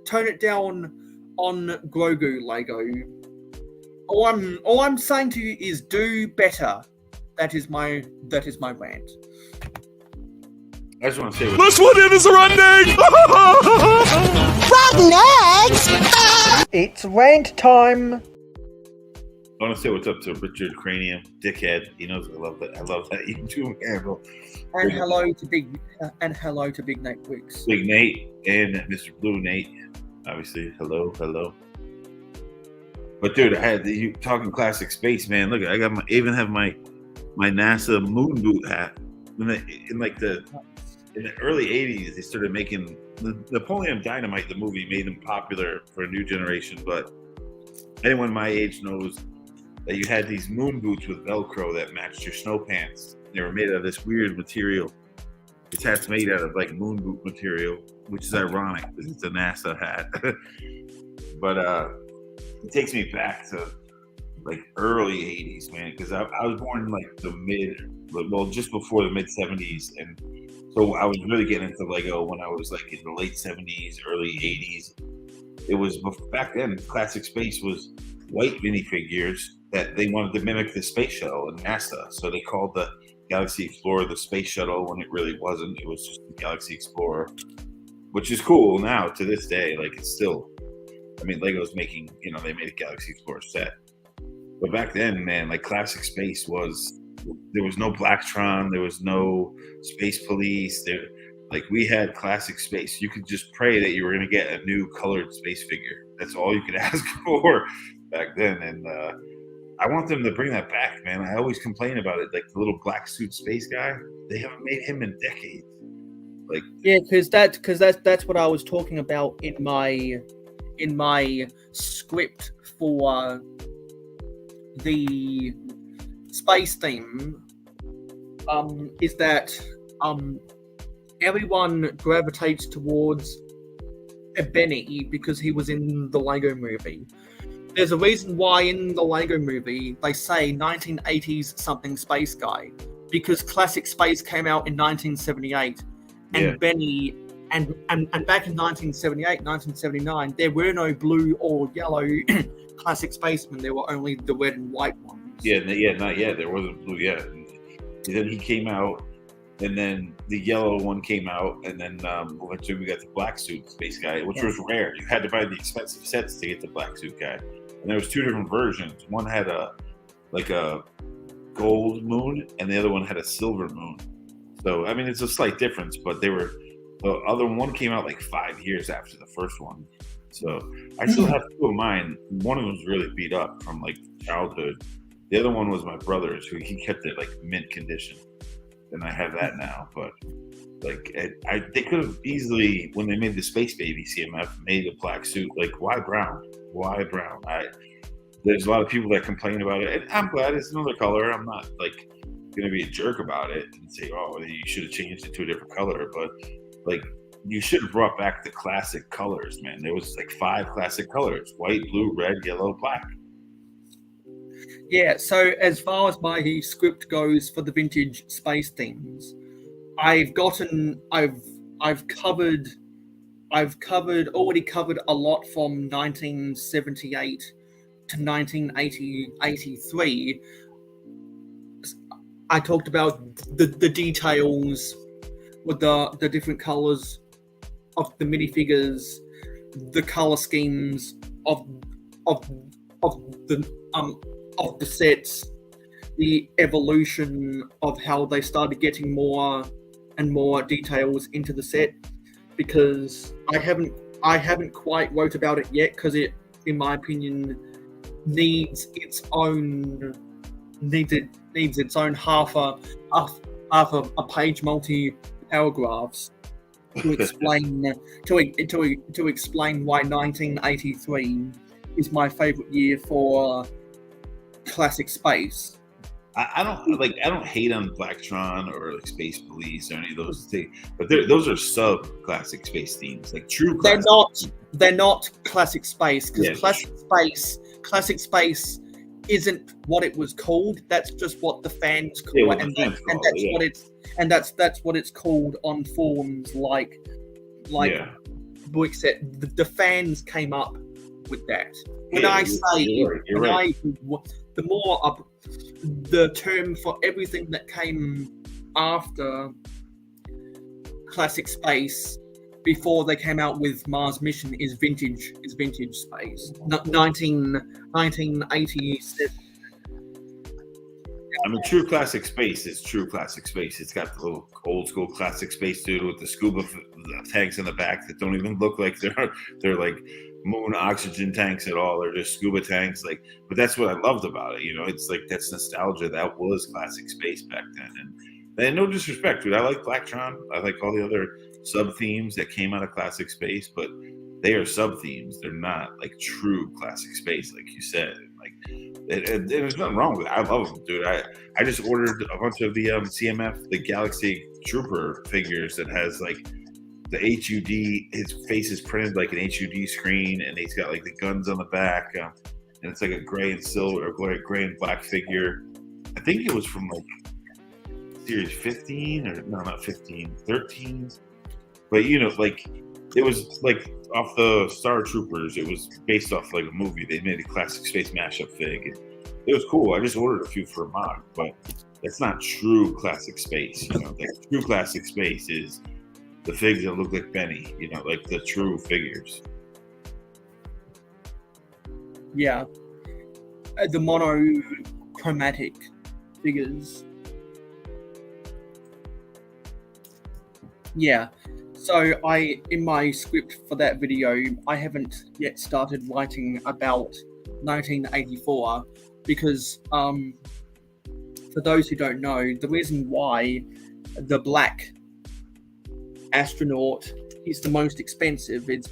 Speaker 10: tone it down on Grogu, Lego. All I'm saying to you is do better. That is my rant.
Speaker 11: I just want to say
Speaker 6: This one is running!
Speaker 9: What next? It's rant time.
Speaker 11: I want to say what's up to Richard Cranium, dickhead. He knows I love that. I love that YouTube handle.
Speaker 10: And hello to Big Nate Wicks.
Speaker 11: Big Nate and Mr. Blue Nate. Obviously, hello. But dude, I had you talking classic space, man. Look, I even have my NASA moon boot hat. In the early '80s, they started making Napoleon Dynamite. The movie made them popular for a new generation. But anyone my age knows that you had these moon boots with Velcro that matched your snow pants. They were made out of this weird material. This hat's made out of like moon boot material, which is ironic because it's a NASA hat. But it takes me back to like early 80s, man, because I was born in like just before the mid 70s, and so I was really getting into Lego when I was like in the late 70s, early 80s. It was back then. Classic Space was white minifigures that they wanted to mimic the space shuttle and NASA, so they called the Galaxy Explorer the space shuttle when it really wasn't. It was just the Galaxy Explorer, which is cool now to this day. Like it's still, I mean, Lego's making, they made a Galaxy Explorer set. But back then, man, like Classic Space there was no Blacktron, there was no Space Police. We had Classic Space. You could just pray that you were going to get a new colored space figure. That's all you could ask for back then. And I want them to bring that back, man. I always complain about it. Like the little black suit space guy, they haven't made him in decades.
Speaker 10: Because that's what I was talking about in my script for the space theme, is that everyone gravitates towards Benny because he was in the Lego movie. There's a reason why in the Lego movie they say 1980s something space guy, because Classic Space came out in 1978, and Benny and back in 1978, 1979, there were no blue or yellow Classic Spacemen. There were only the red and white ones.
Speaker 11: Not yet. There wasn't blue yet. And then he came out, and then the yellow one came out, and then eventually we got the black suit space guy, which was rare. You had to buy the expensive sets to get the black suit guy. And there was two different versions. One had a gold moon, and the other one had a silver moon. So I mean, it's a slight difference, but the other one came out like 5 years after the first one. So I still have two of mine. One of them was really beat up from like childhood. The other one was my brother's, who he kept it like mint condition, and I have that now. But they could have easily, when they made the Space Baby CMF, made a black suit. Like, why brown? Why brown? There's a lot of people that complain about it, and I'm glad it's another color. I'm not like gonna be a jerk about it and say, oh, you should have changed it to a different color. But like, you should have brought back the classic colors, man. There was like 5 classic colors: white, blue, red, yellow, black.
Speaker 10: Yeah, so as far as my script goes for the vintage space themes, I've already covered a lot from 1978 to 1983. I talked about the details with the different colors of the minifigures, the color schemes of the sets, the evolution of how they started getting more and more details into the set, because I haven't quite wrote about it yet, because it, in my opinion, needs its own half a page, multi paragraphs to explain to explain why 1983 is my favorite year for classic space.
Speaker 11: I don't hate on Blacktron or like Space Police or any of those things, but those are sub classic space themes, like true.
Speaker 10: They're not classic space because
Speaker 11: Yeah,
Speaker 10: classic space isn't what it was called. That's just what the fans call it, and that's what it's called on forums like
Speaker 11: Yeah.
Speaker 10: Book said. The fans came up with that. When
Speaker 11: Yeah,
Speaker 10: I
Speaker 11: you're
Speaker 10: say
Speaker 11: right, you're right.
Speaker 10: the more the term for everything that came after classic space before they came out with Mars Mission is vintage space. 1987.
Speaker 11: I mean, true classic space is true classic space. It's got the little old school classic space dude with the scuba tanks in the back that don't even look like they're like moon oxygen tanks at all. They're just scuba tanks. Like, but that's what I loved about it. You know, it's like that's nostalgia. That was classic space back then. And no disrespect, dude. I like Blacktron. I like all the other sub themes that came out of classic space, but they are sub themes. They're not like true classic space, like you said. Like, there's nothing wrong with it. I love them, dude. I just ordered a bunch of the CMF, the Galaxy Trooper figures that has like the HUD. His face is printed like an HUD screen, and he's got like the guns on the back, and it's like a gray and silver, or gray and black figure. I think it was from like series 15 or no, not 15, 13. But you know, like it was like off the Star Troopers. It was based off like a movie. They made a classic space mashup fig. It was cool. I just ordered a few for a mock, but it's not true classic space. You know, like true classic space is the figs that look like Benny. You know, like the true figures.
Speaker 10: Yeah, the monochromatic figures. Yeah. So in my script for that video, I haven't yet started writing about 1984 because, for those who don't know, the reason why the black astronaut is the most expensive is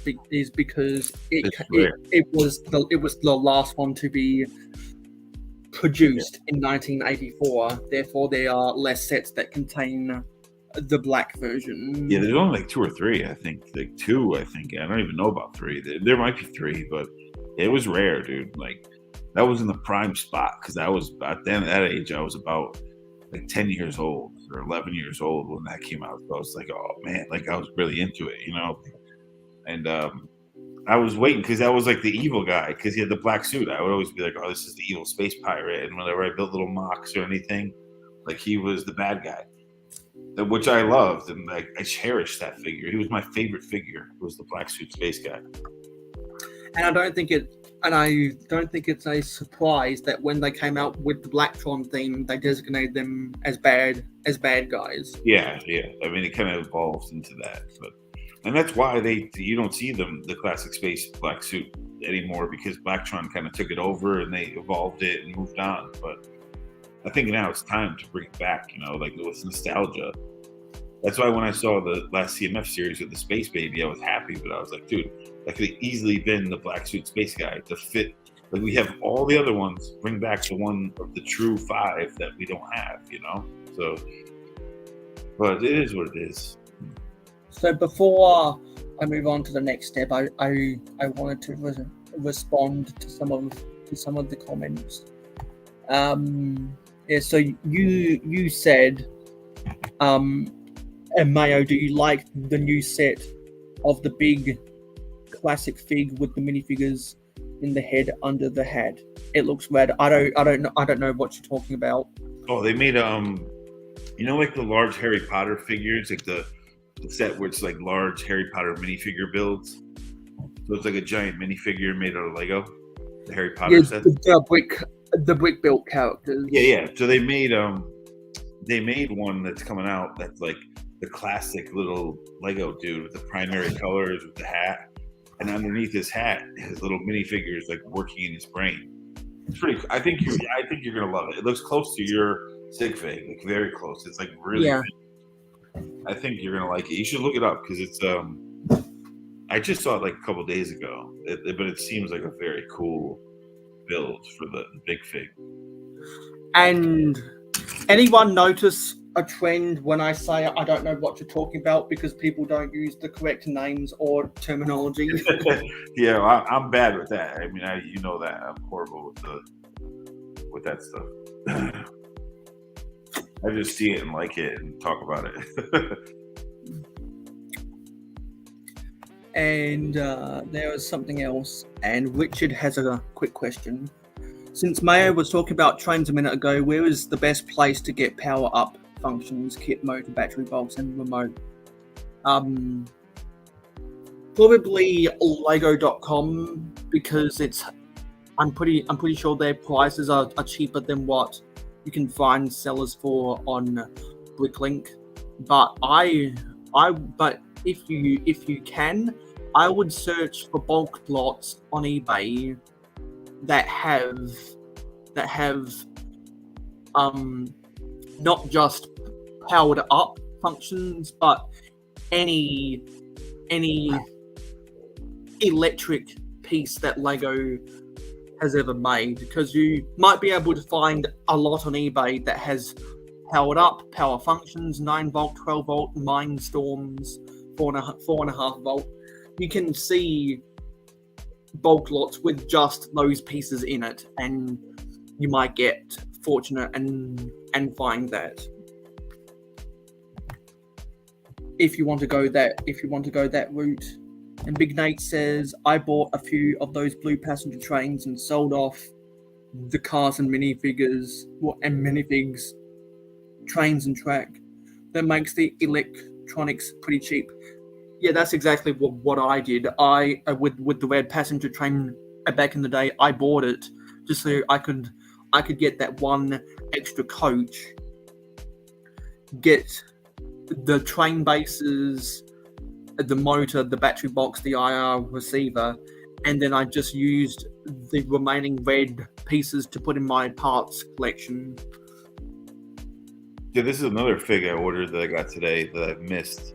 Speaker 10: because it was the last one to be produced in 1984. Therefore, there are less sets that contain the black version.
Speaker 11: Yeah, there's only like 2 or 3, I think. Like 2, I think. I don't even know about 3. There might be 3, but it was rare, dude. Like that was in the prime spot because I was at that age. I was about like 10 years old or 11 years old when that came out. So I was like, oh man, like I was really into it, you know. And I was waiting because that was like the evil guy because he had the black suit. I would always be like, oh, this is the evil space pirate. And whenever I built little mocks or anything, like he was the bad guy. Which I loved, and like I cherished that figure. He was my favorite figure. It was the black suit space guy.
Speaker 10: And I don't think it's a surprise that when they came out with the Blacktron theme, they designated them as bad guys.
Speaker 11: Yeah. I mean, it kind of evolved into that, and that's why you don't see the classic space black suit anymore because Blacktron kind of took it over and they evolved it and moved on. But I think now it's time to bring it back, you know, like with nostalgia. That's why when I saw the last CMF series with the Space Baby, I was happy, but I was like, dude, that could have easily been the black suit space guy to fit. Like we have all the other ones, bring back the one of the true 5 that we don't have, you know? So, but it is what it is.
Speaker 10: So before I move on to the next step, I wanted to respond to some of the comments. Yeah, so you said, and Mayo, do you like the new set of the big classic fig with the minifigures in the head under the hat? It looks rad. I don't know what you're talking about.
Speaker 11: Oh, they made you know, like the large Harry Potter figures, like the set where it's like large Harry Potter minifigure builds. So it's like a giant minifigure made out of Lego. The Harry Potter set.
Speaker 10: The brick built characters.
Speaker 11: Yeah. So they made one that's coming out that's like the classic little Lego dude with the primary colors with the hat, and underneath his hat, his little minifigures like working in his brain. It's pretty. I think you're gonna love it. It looks close to your sig fig, like very close. It's like really.
Speaker 10: Yeah.
Speaker 11: I think you're gonna like it. You should look it up because it's I just saw it like a couple days ago, but it seems like a very cool build for the big fig.
Speaker 10: And anyone notice a trend when I say I don't know what you're talking about because people don't use the correct names or terminology?
Speaker 11: Yeah, well, I'm bad with that. I mean, you know that I'm horrible with that stuff. I just see it and like it and talk about it.
Speaker 10: And there was something else. And Richard has a quick question. Since Mayo was talking about trains a minute ago, where is the best place to get power up functions, kit, motor, battery bolts, and remote? Probably Lego.com because I'm pretty sure their prices are cheaper than what you can find sellers for on Bricklink. But but if you can, I would search for bulk lots on eBay that have not just powered up functions, but any electric piece that Lego has ever made, because you might be able to find a lot on eBay that has powered up, power functions, 9 volt, 12 volt, Mindstorms, 4.5 volt. You can see bulk lots with just those pieces in it, and you might get fortunate and find that. If you want to go that route. And Big Nate says, I bought a few of those blue passenger trains and sold off the cars and minifigs, trains and track. That makes the electronics pretty cheap. Yeah, that's exactly what I did. I with the red passenger train back in the day, I bought it just so I could get that one extra coach, get the train bases, the motor, the battery box, the IR receiver, and then I just used the remaining red pieces to put in my parts collection.
Speaker 11: Yeah, this is another fig I ordered that I got today that I've missed.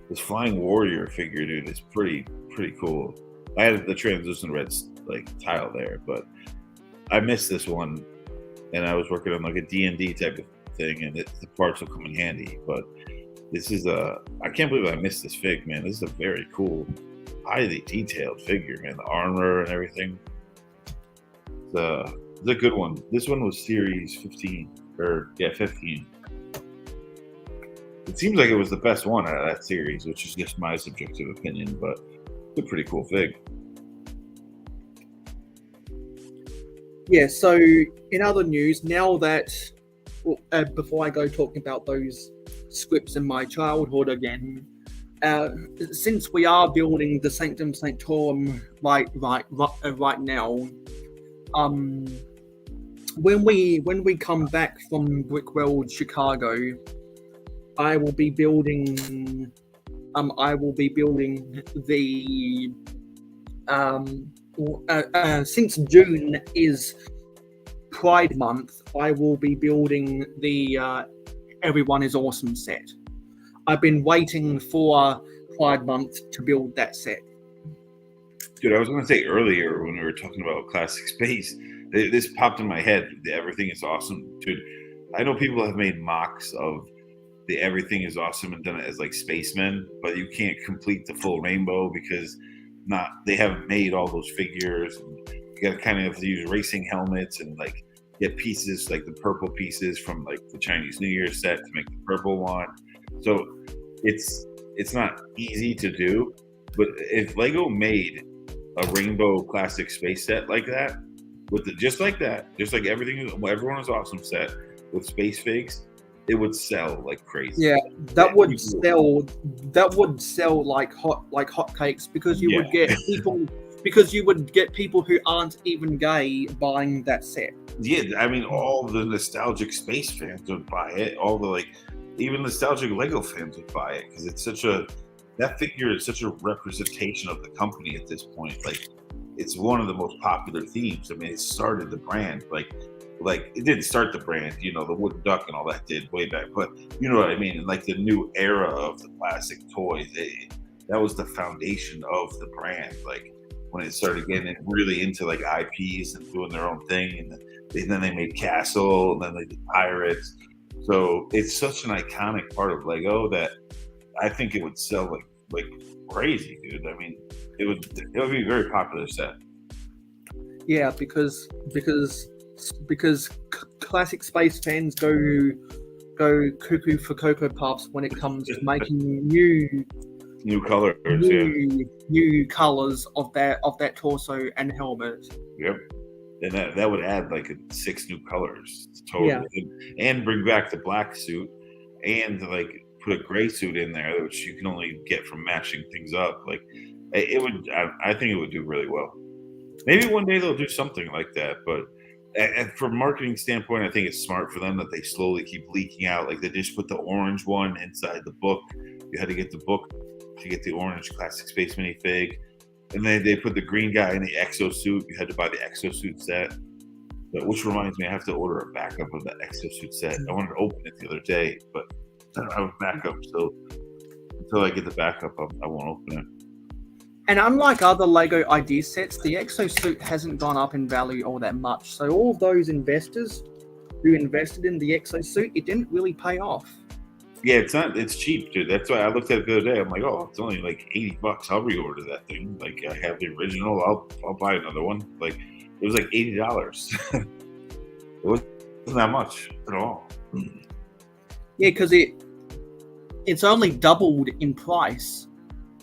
Speaker 11: This Flying Warrior figure, dude, is pretty cool. I had the translucent red tile there, but I missed this one, and I was working on like a D&D type of thing, and the parts will come in handy. But this is I can't believe I missed this fig, man. This is a very cool, highly detailed figure, man. The armor and everything. It's a good one. This one was series 15, 15. It seems like it was the best one out of that series, which is just my subjective opinion, but it's a pretty cool fig.
Speaker 10: Yeah, so in other news, now that, before I go talking about those scripts in my childhood again, since we are building the Sanctum Sanctorum right now, when we come back from Brickworld Chicago, I will be building the since June is Pride Month, I will be building the Everyone is Awesome set. I've been waiting for Pride Month to build that set.
Speaker 11: Dude, I was going to say earlier when we were talking about Classic Space, this popped in my head. The Everything is Awesome. Dude, I know people have made mocks of the Everything is Awesome and done it as like spacemen, but you can't complete the full rainbow because they haven't made all those figures. And you got to kind of have to use racing helmets and like get pieces like the purple pieces from like the Chinese New Year set to make the purple one. So it's not easy to do, but if Lego made a rainbow classic space set like that, just like Everyone is Awesome set with space figs, it would sell like crazy.
Speaker 10: Yeah, that would sell like hotcakes because you would get people who aren't even gay buying that set.
Speaker 11: Yeah, I mean, all the nostalgic space fans would buy it. All the even nostalgic Lego fans would buy it because that figure is such a representation of the company at this point. Like, it's one of the most popular themes. I mean, it started the brand. Like, like it didn't start the brand, you know, the wooden duck and all that did way back, but you know what I mean. And like the new era of the plastic toys, that was the foundation of the brand. Like when it started getting really into like IPs and doing their own thing, and then they made Castle, and then they did Pirates. So it's such an iconic part of Lego that I think it would sell like crazy, dude. I mean, it would be a very popular set.
Speaker 10: Yeah, because classic space fans go cuckoo for Cocoa Puffs when it comes to making
Speaker 11: new colors,
Speaker 10: new colors of that torso and helmet.
Speaker 11: Yep. And that would add like 6 new colors totally, and bring back the black suit, and like put a gray suit in there, which you can only get from matching things up. Like it would, I think it would do really well. Maybe one day they'll do something like that, but from a marketing standpoint, I think it's smart for them that they slowly keep leaking out. Like they just put the orange one inside the book. You had to get the book to get the orange classic space minifig. And then they put the green guy in the exosuit. You had to buy the exosuit set. But, which reminds me, I have to order a backup of the exosuit set. I wanted to open it the other day, but I don't have a backup. So until I get the backup, I won't open it.
Speaker 10: And unlike other Lego ID sets, the exosuit hasn't gone up in value all that much. So all of those investors who invested in the exosuit, it didn't really pay off.
Speaker 11: Yeah, it's cheap, dude. That's why I looked at it the other day. I'm like, oh, it's only like $80. I'll reorder that thing. Like I have the original. I'll buy another one. Like it was like $80. It wasn't that much at all.
Speaker 10: Yeah, because it's only doubled in price.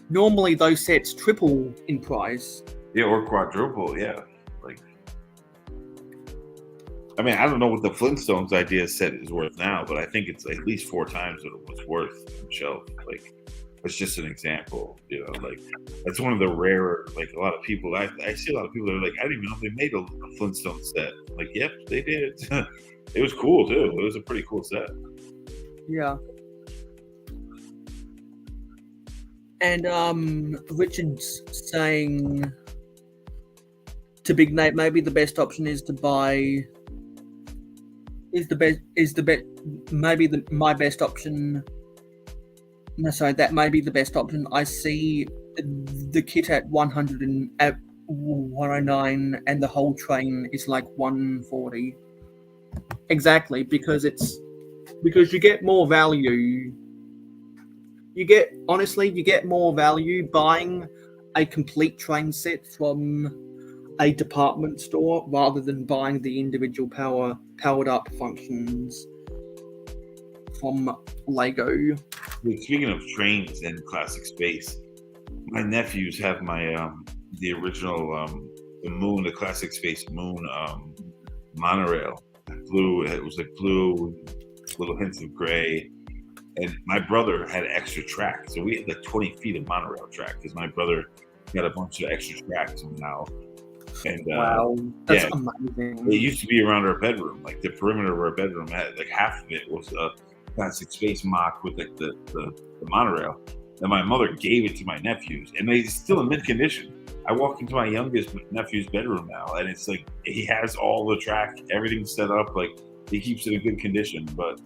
Speaker 10: Normally those sets triple in price.
Speaker 11: Yeah, or quadruple. Yeah, like I mean, I don't know what the Flintstones idea set is worth now, but I think it's at least 4 times what it's worth on the shelf. Like, it's just an example, you know. Like, that's one of the rarer. Like, a lot of people, I see a lot of people that are like, I didn't even know they made a Flintstone set. Like, yep, they did. It was cool too. It was a pretty cool set.
Speaker 10: Yeah. And Richard's saying to Big Nate, maybe the best option is to buy. My best option. No, sorry, that may be the best option. I see the kit at 109, and the whole train is like 140. Exactly, because you get more value. You get more value buying a complete train set from a department store rather than buying the individual powered up functions from Lego.
Speaker 11: Speaking of trains and classic space, my nephews have my the original the classic space moon monorail. Blue, it was like blue, little hints of gray. And my brother had extra track, so we had like 20 feet of monorail track because my brother got a bunch of extra tracks now. And
Speaker 10: wow, that's amazing.
Speaker 11: It used to be around our bedroom, like the perimeter of our bedroom had like half of it was a classic space mock with like the monorail. And my mother gave it to my nephews, and they're still in mint condition. I walk into my youngest nephew's bedroom now, and it's like he has all the track, everything's set up, like he keeps it in good condition. But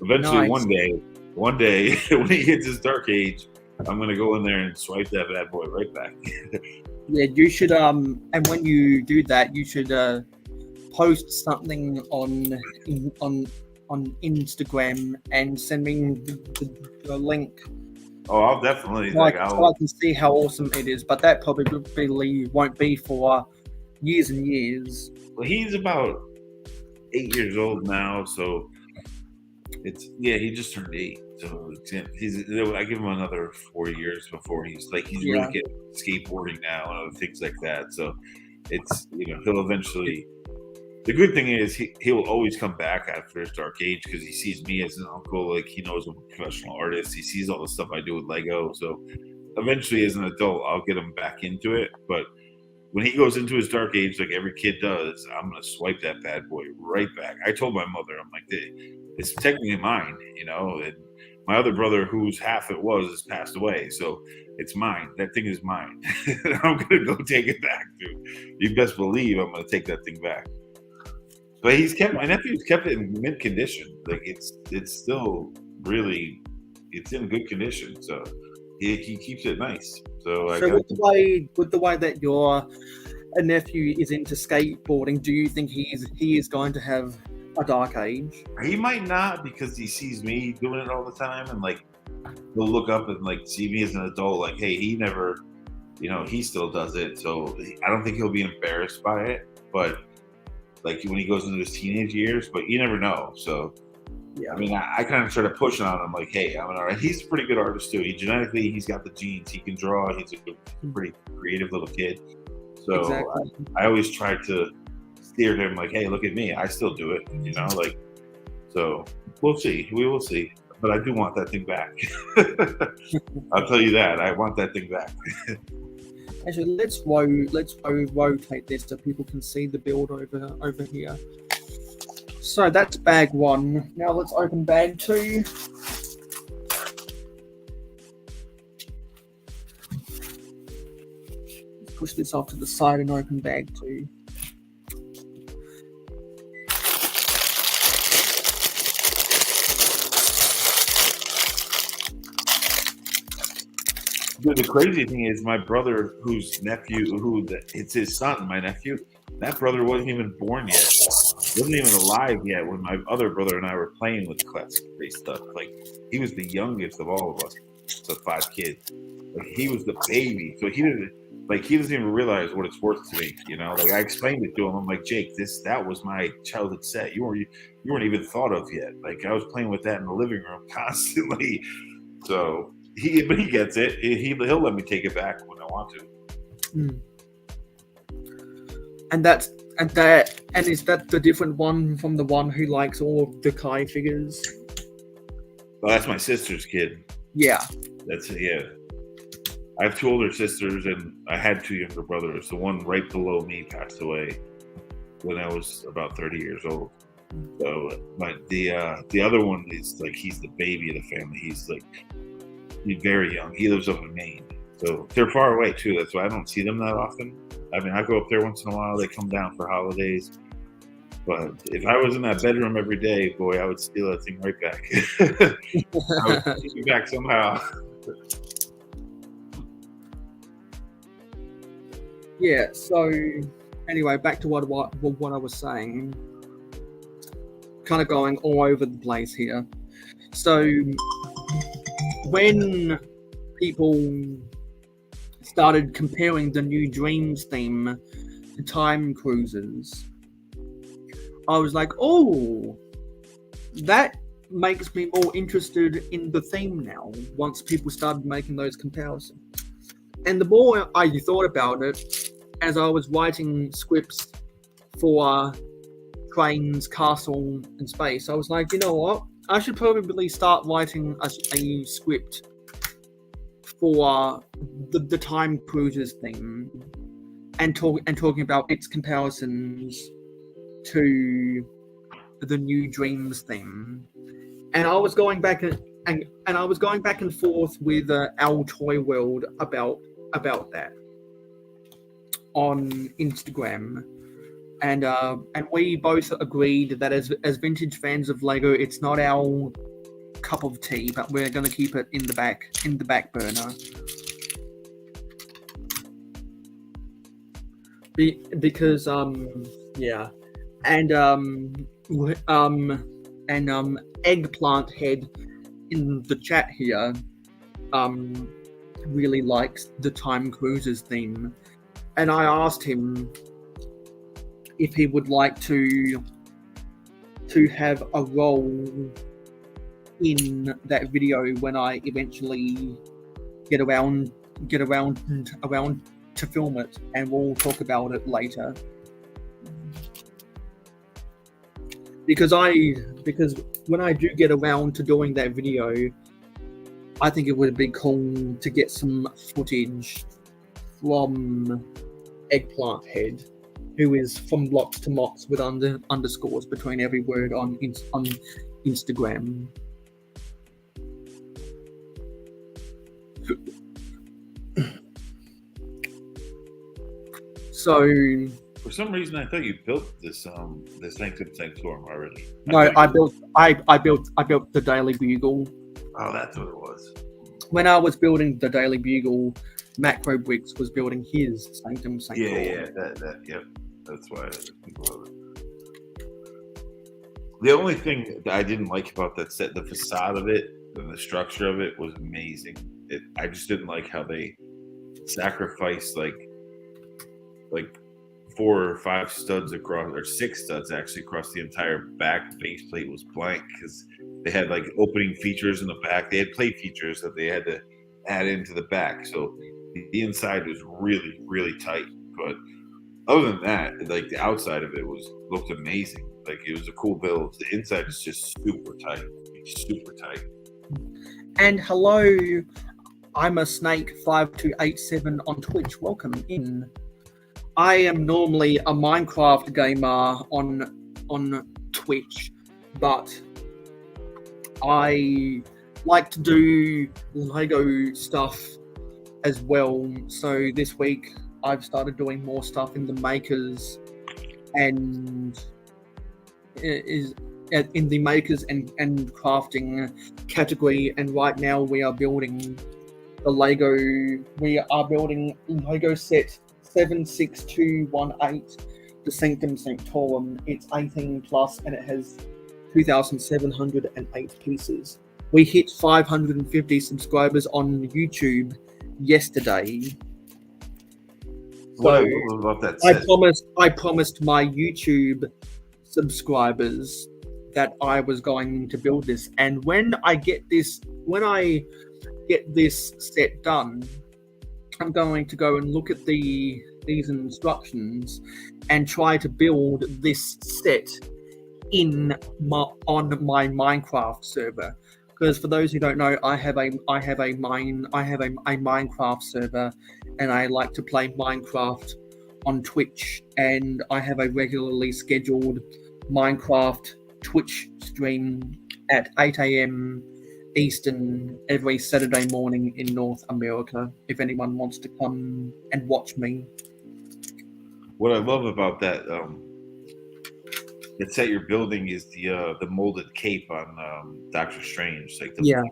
Speaker 11: eventually,
Speaker 10: Nice.
Speaker 11: one day, when he hits his dark age, I'm gonna go in there and swipe that bad boy right back.
Speaker 10: Yeah, you should and when you do that, you should post something on Instagram and send me the link.
Speaker 11: Oh, I'll definitely
Speaker 10: So I can see how awesome it is, but that probably won't be for years and years.
Speaker 11: Well, he's about 8 years old now, so he just turned 8. So I give him another 4 years before he's really getting skateboarding now and other things like that. So it's, he'll eventually. The good thing is he will always come back after his dark age because he sees me as an uncle. Like he knows I'm a professional artist. He sees all the stuff I do with Lego. So eventually, as an adult, I'll get him back into it. But when he goes into his dark age, like every kid does, I'm gonna swipe that bad boy right back. I told my mother, I'm like, it's technically mine, and my other brother, whose half it was, has passed away, so it's mine. That thing is mine. I'm gonna go take it back, dude. You best believe I'm gonna take that thing back. But my nephew's kept it in mint condition. Like it's still really, it's in good condition. So he keeps it nice. So
Speaker 10: with the way that your nephew is into skateboarding, do you think he is going to have a dark age?
Speaker 11: He might not, because he sees me doing it all the time, and like he'll look up and like see me as an adult. Like, hey, he never, he still does it. So I don't think he'll be embarrassed by it. But like when he goes into his teenage years, but you never know. So
Speaker 10: yeah,
Speaker 11: I mean, I kind of started pushing on him, like, hey, I'm an artist. He's a pretty good artist too. He's got the genes. He can draw. He's a pretty creative little kid. So
Speaker 10: exactly.
Speaker 11: I always try to steer him, like, hey, look at me. I still do it. So we'll see. We will see. But I do want that thing back. I'll tell you that. I want that thing back.
Speaker 10: Actually, let's rotate this so people can see the build over here. So that's bag 1. Now let's open bag 2. Let's push this off to the side and open bag 2.
Speaker 11: Dude, the crazy thing is, my brother, it's his son, my nephew, that brother wasn't even born yet. Wasn't even alive yet when my other brother and I were playing with the classic-based stuff. Like, he was the youngest of all of us, so 5 kids. Like, he was the baby, so he doesn't even realize what it's worth to me. Like, I explained it to him. I'm like, Jake, that was my childhood set. You weren't even thought of yet. Like, I was playing with that in the living room constantly. So but he gets it. He'll let me take it back when I want to.
Speaker 10: And is that the different one from the one who likes all of the Kai figures?
Speaker 11: Well, that's my sister's kid.
Speaker 10: Yeah.
Speaker 11: I have 2 older sisters, and I had 2 younger brothers. The one right below me passed away when I was about 30 years old. So, but the other one is like, he's the baby of the family. He's very young. He lives up in Maine, so they're far away too. That's why I don't see them that often. I mean, I go up there once in a while. They come down for holidays. But if I was in that bedroom every day, boy, I would steal that thing right back. I would take it back somehow.
Speaker 10: Yeah. So anyway, back to what I was saying. Kind of going all over the place here. So when people started comparing the new Dreams theme to Time Cruises, I was like, oh, that makes me more interested in the theme now, once people started making those comparisons. And the more I thought about it, as I was writing scripts for Trains, Castle, and Space, I was like, you know what? I should probably start writing a script for the Time Cruises theme, and talking about its comparisons to the new Dreams theme. And I was going back and I was going back and forth with our Toy World about that on Instagram. And we both agreed that as vintage fans of Lego, it's not our cup of tea, but we're going to keep it in the back burner. Because yeah, and Eggplant Head in the chat here really likes the Time Cruises theme, and I asked him if he would like to have a role in that video when I eventually get around to film it, and we'll talk about it later. Because when I do get around to doing that video, I think it would be cool to get some footage from Eggplant Head, who is from blocks to mots with underscores between every word on Instagram. So
Speaker 11: For some reason, I thought you built this Sanctum Sanctorum already.
Speaker 10: No, I built the Daily Bugle.
Speaker 11: Oh, that's what it was.
Speaker 10: When I was building the Daily Bugle, Macro Bricks was building his Sanctum Sanctorum.
Speaker 11: Yeah, yep. That's why people love it. The only thing that I didn't like about that set, the facade of it and the structure of it was amazing. I just didn't like how they sacrificed like 4 or 5 studs across, or 6 studs actually across the entire back base plate was blank because they had like opening features in the back. They had plate features that they had to add into the back. So the inside was really, really tight. But other than that, like the outside of it looked amazing. Like it was a cool build. The inside is just super tight. Super tight.
Speaker 10: And hello, I'm a Snake 5287 on Twitch. Welcome in. I am normally a Minecraft gamer on Twitch, but I like to do Lego stuff as well. So this week I've started doing more stuff in the makers and in the makers and crafting category. And right now we are building the Lego. We are building Lego set 76218, the Sanctum Sanctorum. It's 18 plus and it has 2,708 pieces. We hit 550 subscribers on YouTube yesterday.
Speaker 11: What
Speaker 10: So
Speaker 11: I love about that
Speaker 10: I
Speaker 11: set,
Speaker 10: promised my YouTube subscribers that I was going to build this, and when I get this set done, I'm going to go and look at these instructions and try to build this set on my Minecraft server. Because for those who don't know, I have a Minecraft server, and I like to play Minecraft on Twitch, and I have a regularly scheduled Minecraft Twitch stream at 8 a.m. Eastern every Saturday morning in North America, if anyone wants to come and watch me.
Speaker 11: what I love about that set you're building is the molded cape on Doctor Strange, like the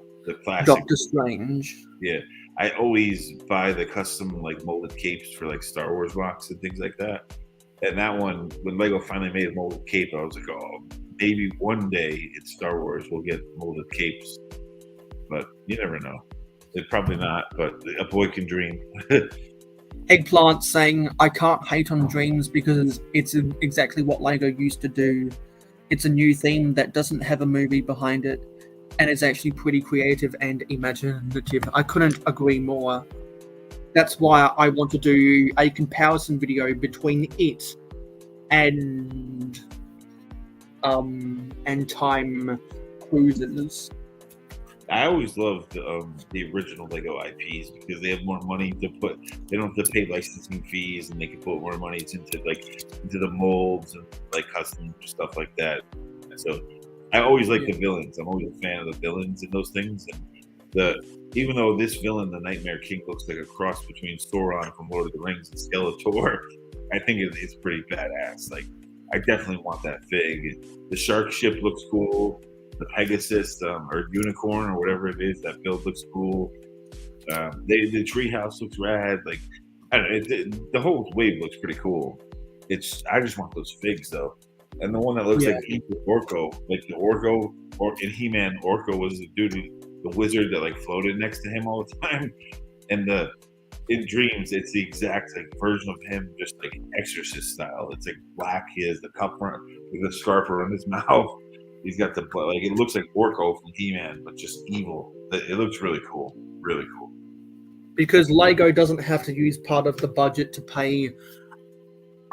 Speaker 11: classic
Speaker 10: Doctor Strange.
Speaker 11: Yeah, I always buy the custom like molded capes for like Star Wars rocks and things like that. And that one, when Lego finally made a molded cape, I was like, oh, maybe one day in Star Wars we'll get molded capes. But you never know. It's probably not, but a boy can dream.
Speaker 10: Eggplant saying, I can't hate on dreams because it's exactly what Lego used to do. It's a new theme that doesn't have a movie behind it, and it's actually pretty creative and imaginative. I couldn't agree more. That's why I want to do a comparison video between it and Time Cruisers.
Speaker 11: I always loved the original Lego IPs because they have more money to put. They don't have to pay licensing fees, and they can put more money into the molds and like custom stuff like that. And so I always like the villains. I'm always a fan of the villains in those things. And even though this villain, the Nightmare King, looks like a cross between Sauron from Lord of the Rings and Skeletor, I think it's pretty badass. Like I definitely want that fig. The shark ship looks cool. The Pegasus or unicorn or whatever it is, that build looks cool. The treehouse looks rad. Like I don't know, the whole wave looks pretty cool. I just want those figs though, and the one that looks like Orko, like the Orko, or in He-Man, Orko was the dude, the wizard that like floated next to him all the time, and in Dreams it's the exact like version of him, just like Exorcist style. It's like black. He has the cup with the scarf around his mouth. He's got the like it looks like Orko from He-Man, but just evil. It looks really cool, really cool.
Speaker 10: Because Lego doesn't have to use part of the budget to pay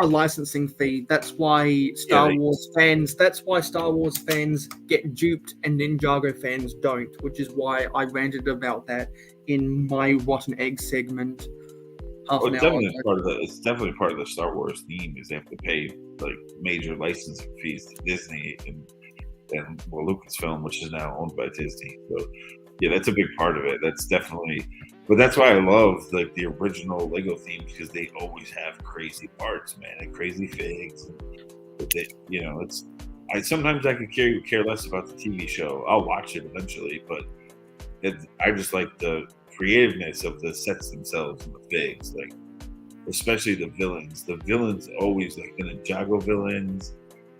Speaker 10: a licensing fee. That's why Star Wars fans get duped and Ninjago fans don't, which is why I ranted about that in my Rotten Egg segment.
Speaker 11: It's definitely part of the Star Wars theme is they have to pay like major licensing fees to Disney and Lucasfilm, which is now owned by Disney. So yeah, that's a big part of it. That's definitely But that's why I love like the original Lego themes because they always have crazy parts, man, and crazy figs. But they, you know, it's. Sometimes I could care less about the TV show. I'll watch it eventually, but I just like the creativeness of the sets themselves and the figs, like especially the villains. The villains always like the Ninjago villains,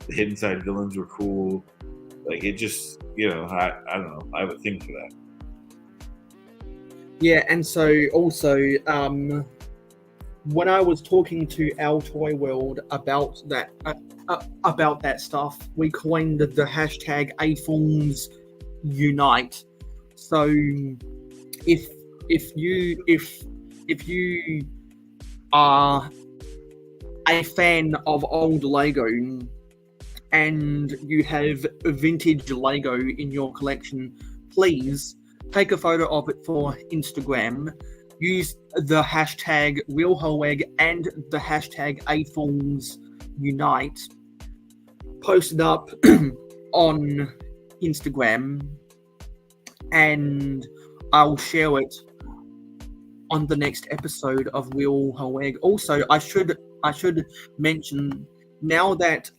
Speaker 11: the Hidden Side villains were cool. Like it just, you know, I don't know. I have a thing for that.
Speaker 10: Yeah, and so also, when I was talking to our Toy World about that stuff, we coined the hashtag AFilms Unite. So if you are a fan of old Lego and you have vintage Lego in your collection, please take a photo of it for Instagram. Use the hashtag RealHoeg and the hashtag AFilms Unite. Post it up on Instagram, and I'll share it on the next episode of RealHoeg. Also, I should mention, now that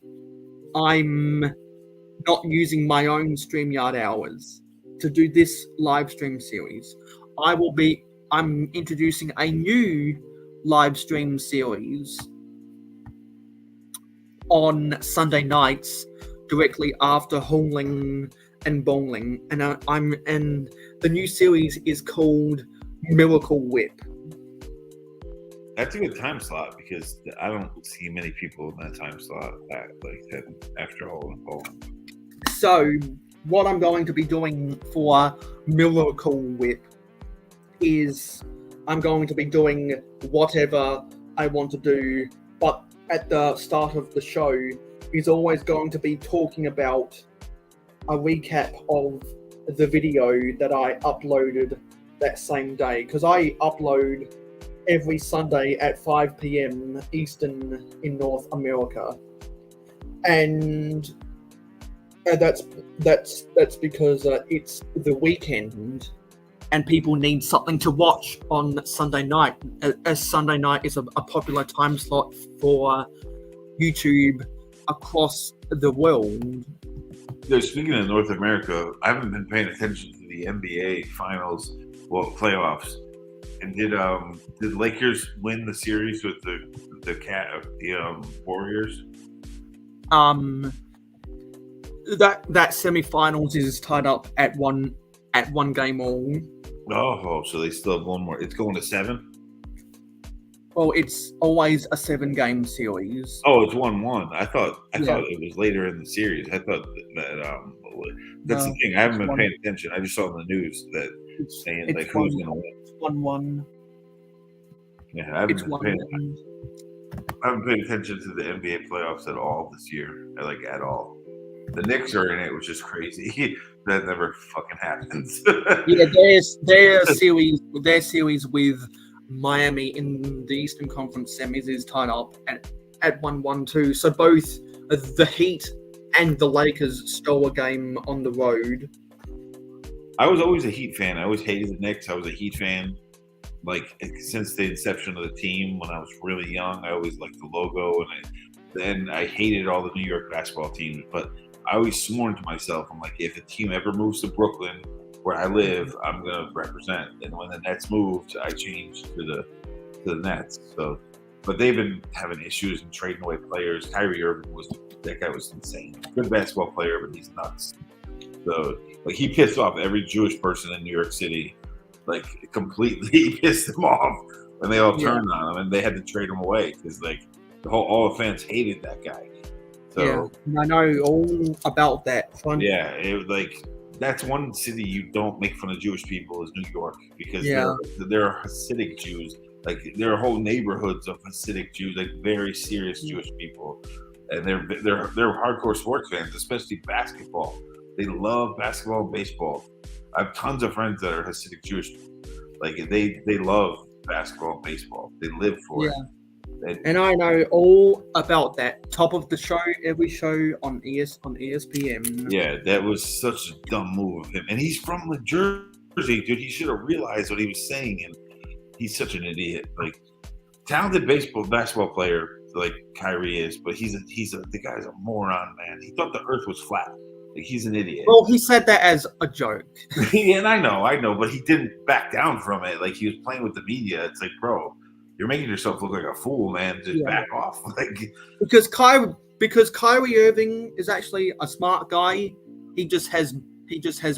Speaker 10: I'm not using my own StreamYard hours to do this live stream series, I'm introducing a new live stream series on Sunday nights, directly after Hongling and Bowling, and and the new series is called Miracle Whip.
Speaker 11: That's a good time slot because I don't see many people in that time slot after Hole and Bowling.
Speaker 10: So, what I'm going to be doing for Miracle Whip is I'm going to be doing whatever I want to do, but at the start of the show is always going to be talking about a recap of the video that I uploaded that same day, because I upload every Sunday at 5 p.m. Eastern in North America, and that's because it's the weekend and people need something to watch on Sunday night, as Sunday night is a popular time slot for YouTube across the world.
Speaker 11: Speaking of North America, I haven't been paying attention to the NBA finals, playoffs. And did Lakers win the series with the Warriors?
Speaker 10: That semifinals is tied up at one game all.
Speaker 11: Oh, so they still have one more. It's going to 7?
Speaker 10: Well, it's always a 7-game series.
Speaker 11: Oh, it's 1-1. I thought it was later in the series. I thought that that's the thing. I haven't been paying attention. I just saw in the news that it's saying like who's going to win.
Speaker 10: It's 1-1.
Speaker 11: Yeah, I haven't paid attention to the NBA playoffs at all this year. Like at all. The Knicks are in it, which is crazy. That never fucking happens.
Speaker 10: Yeah, their series with Miami in the Eastern Conference semis is tied up at 1-1 too. So both the Heat and the Lakers stole a game on the road.
Speaker 11: I was always a Heat fan. I always hated the Knicks. I was a Heat fan, like since the inception of the team. When I was really young, I always liked the logo, and I hated all the New York basketball teams. But I always sworn to myself, I'm like, if a team ever moves to Brooklyn, where I live, I'm gonna represent. And when the Nets moved, I changed to the Nets. So, but they've been having issues and trading away players. Kyrie Irving that guy was insane. Good basketball player, but he's nuts. So, like, he pissed off every Jewish person in New York City, like completely pissed them off, and they all turned on him, and they had to trade him away because like all the fans hated that guy. So,
Speaker 10: yeah, I know all about that.
Speaker 11: Yeah, it was like that's one city you don't make fun of Jewish people is New York because there are Hasidic Jews. Like there are whole neighborhoods of Hasidic Jews, like very serious Jewish people, and they're hardcore sports fans, especially basketball. They love basketball and baseball. I have tons of friends that are Hasidic Jewish. Like they love basketball and baseball. They live for it.
Speaker 10: And I know all about that. Top of the show, every show on ESPN.
Speaker 11: Yeah, that was such a dumb move of him. And he's from New Jersey, dude, he should have realized what he was saying, and he's such an idiot. Like, talented basketball player like Kyrie is, but the guy's a moron, man. He thought the Earth was flat. Like, he's an idiot.
Speaker 10: Well, he said that as a joke.
Speaker 11: Yeah, and I know, but he didn't back down from it. Like, he was playing with the media. It's like, bro, you're making yourself look like a fool, man. Just back off. Like,
Speaker 10: because Kyrie Irving is actually a smart guy. He just has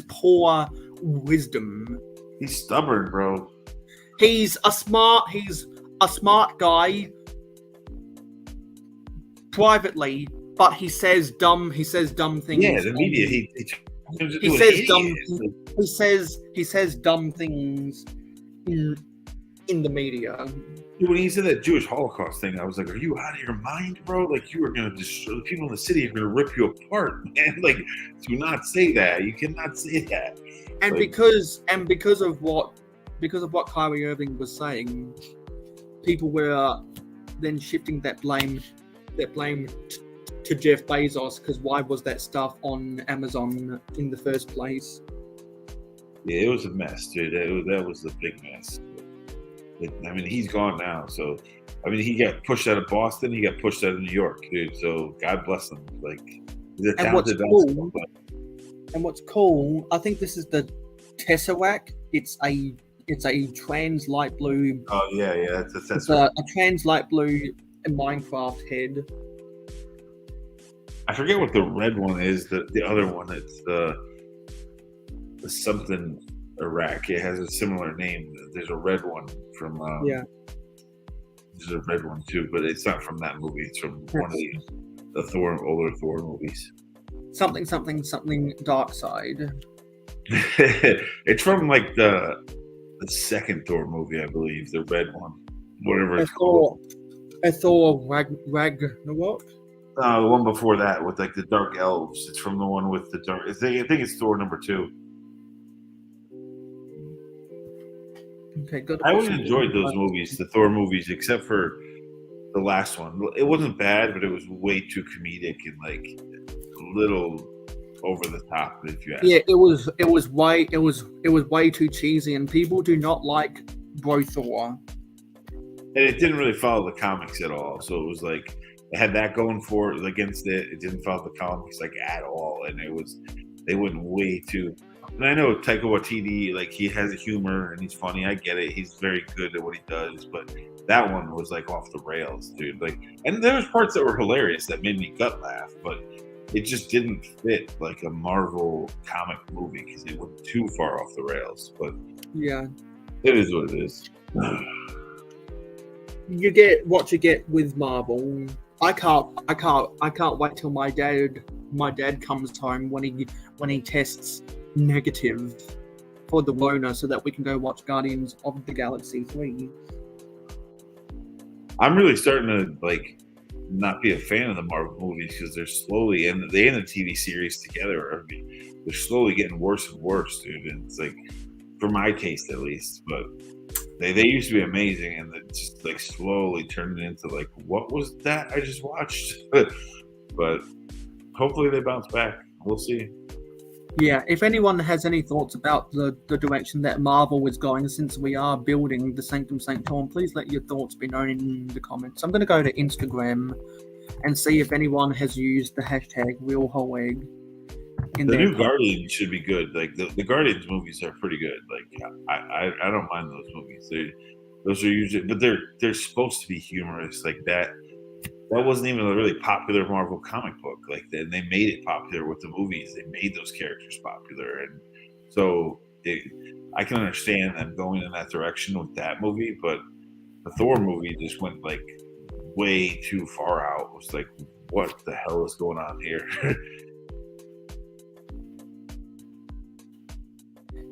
Speaker 10: poor wisdom.
Speaker 11: He's stubborn, bro.
Speaker 10: He's a smart guy privately, but he says dumb things.
Speaker 11: Yeah, the media.
Speaker 10: He says dumb things in the media.
Speaker 11: Dude, when he said that Jewish Holocaust thing, I was like, "Are you out of your mind, bro? Like, you are gonna destroy the people in the city. Are gonna rip you apart, man. Like, do not say that. You cannot say that."
Speaker 10: And
Speaker 11: like,
Speaker 10: because of what Kyrie Irving was saying, people were then shifting that blame to Jeff Bezos, because why was that stuff on Amazon in the first place?
Speaker 11: Yeah, it was a mess, dude. That was a big mess. I mean, he's gone now. So, I mean, he got pushed out of Boston. He got pushed out of New York, dude. So, God bless him. Like, he's a talented basketball player.
Speaker 10: And what's cool, I think this is the Tesseract. It's a trans light blue.
Speaker 11: Oh yeah, it's a Tesseract.
Speaker 10: It's a trans light blue Minecraft head.
Speaker 11: I forget what the red one is. The other one, it's the something Iraq. It has a similar name. There's a red one from There's a red one too, but it's not from that movie. It's from one of the older Thor movies.
Speaker 10: Something Dark Side.
Speaker 11: It's from like the second Thor movie, I believe, the red one, whatever it's called.
Speaker 10: Thor Ragnarok.
Speaker 11: The one before that with like the dark elves. It's from the one with the dark. I think it's Thor number 2.
Speaker 10: Okay, good.
Speaker 11: I always enjoyed those movies, the Thor movies, except for the last one. It wasn't bad, but it was way too comedic and like a little over the top. If you ask.
Speaker 10: Yeah, it was way too cheesy, and people do not like Bro Thor.
Speaker 11: And it didn't really follow the comics at all. So it was like it had that going for it against it. It didn't follow the comics like at all, and they went way too. And I know Taika Waititi, like he has a humor and he's funny. I get it. He's very good at what he does, but that one was like off the rails, dude. Like, and there was parts that were hilarious that made me gut laugh, but it just didn't fit like a Marvel comic movie because it went too far off the rails. But
Speaker 10: yeah,
Speaker 11: it is what it is.
Speaker 10: You get what you get with Marvel. I can't wait till my dad comes home when he tests negative for the Rona so that we can go watch Guardians of the Galaxy 3.
Speaker 11: I'm really starting to like not be a fan of the Marvel movies because they're slowly and the TV series together they're slowly getting worse and worse, dude. And it's like, for my taste at least, but they used to be amazing and it just like slowly turned into like, what was that I just watched? But hopefully they bounce back. We'll see.
Speaker 10: Yeah, if anyone has any thoughts about the direction that Marvel is going, since we are building the Sanctum Sanctorum, please let your thoughts be known in the comments. I'm going to go to Instagram and see if anyone has used the hashtag RealWholeEgg.
Speaker 11: The new Guardians should be good. Like the Guardians movies are pretty good. Like I don't mind those movies. Those are usually, but they're supposed to be humorous. Like that wasn't even a really popular Marvel comic book. Like they made it popular with the movies. They made those characters popular, and so I can understand them going in that direction with that movie. But the Thor movie just went like way too far out. It was like, what the hell is going on here?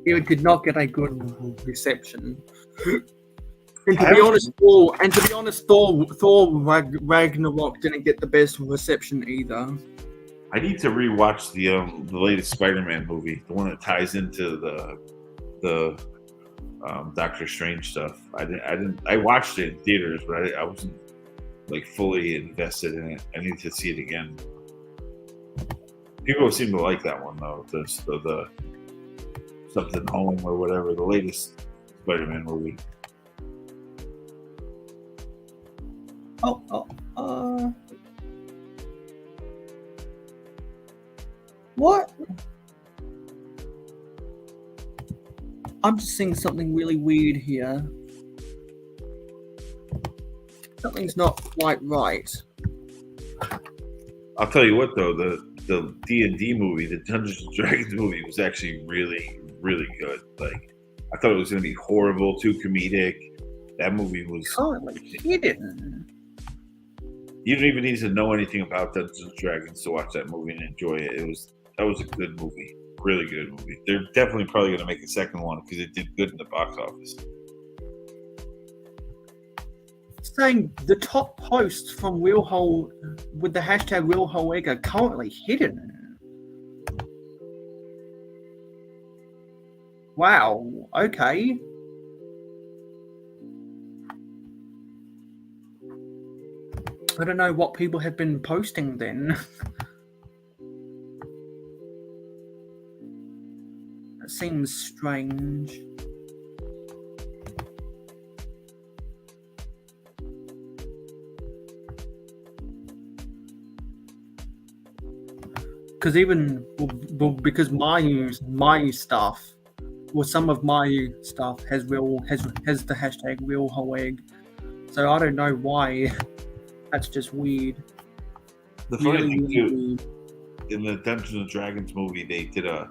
Speaker 10: It did not get a good reception. And to be honest, Thor Ragnarok didn't get the best reception either.
Speaker 11: I need to rewatch the latest Spider-Man movie, the one that ties into the Doctor Strange stuff. I watched it in theaters, but I wasn't like fully invested in it. I need to see it again. People seem to like that one though. something home or whatever, the latest Spider-Man movie.
Speaker 10: What? I'm just seeing something really weird here. Something's not quite right.
Speaker 11: I'll tell you what, though, the D&D movie, the Dungeons and Dragons movie, was actually really, really good. Like, I thought it was going to be horrible, too comedic. That movie was
Speaker 10: Currently hidden.
Speaker 11: You don't even need to know anything about Dungeons and Dragons to watch that movie and enjoy it. That was a good movie, really good movie. They're definitely probably going to make a second one because it did good in the box office.
Speaker 10: Saying the top posts from Realhole with the hashtag RealHoleEgg are currently hidden. Wow. Okay. I don't know what people have been posting then. That seems strange. Because because my stuff, well, some of my stuff has the hashtag RealHoleEgg, so I don't know why. That's just weird.
Speaker 11: The funny thing too, in the Dungeons and Dragons movie, they did a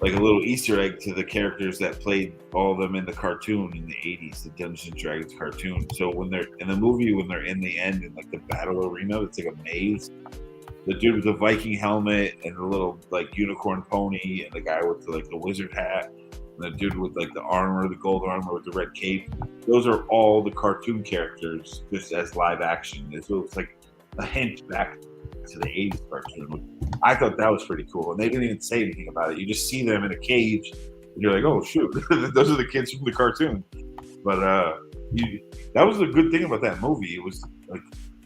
Speaker 11: little Easter egg to the characters that played all of them in the cartoon in the 80s, the Dungeons and Dragons cartoon. So when they're in the movie, when they're in the end in like the battle arena, it's like a maze. The dude with the Viking helmet and the little like unicorn pony, and the guy with the wizard hat, and the dude with like the armor, the gold armor with the red cape. Those are all the cartoon characters, just as live action. So it's like a hint back to the 80s cartoon. I thought that was pretty cool, and they didn't even say anything about it. You just see them in a cage, and you're like, "Oh shoot, those are the kids from the cartoon." But that was the good thing about that movie. It was like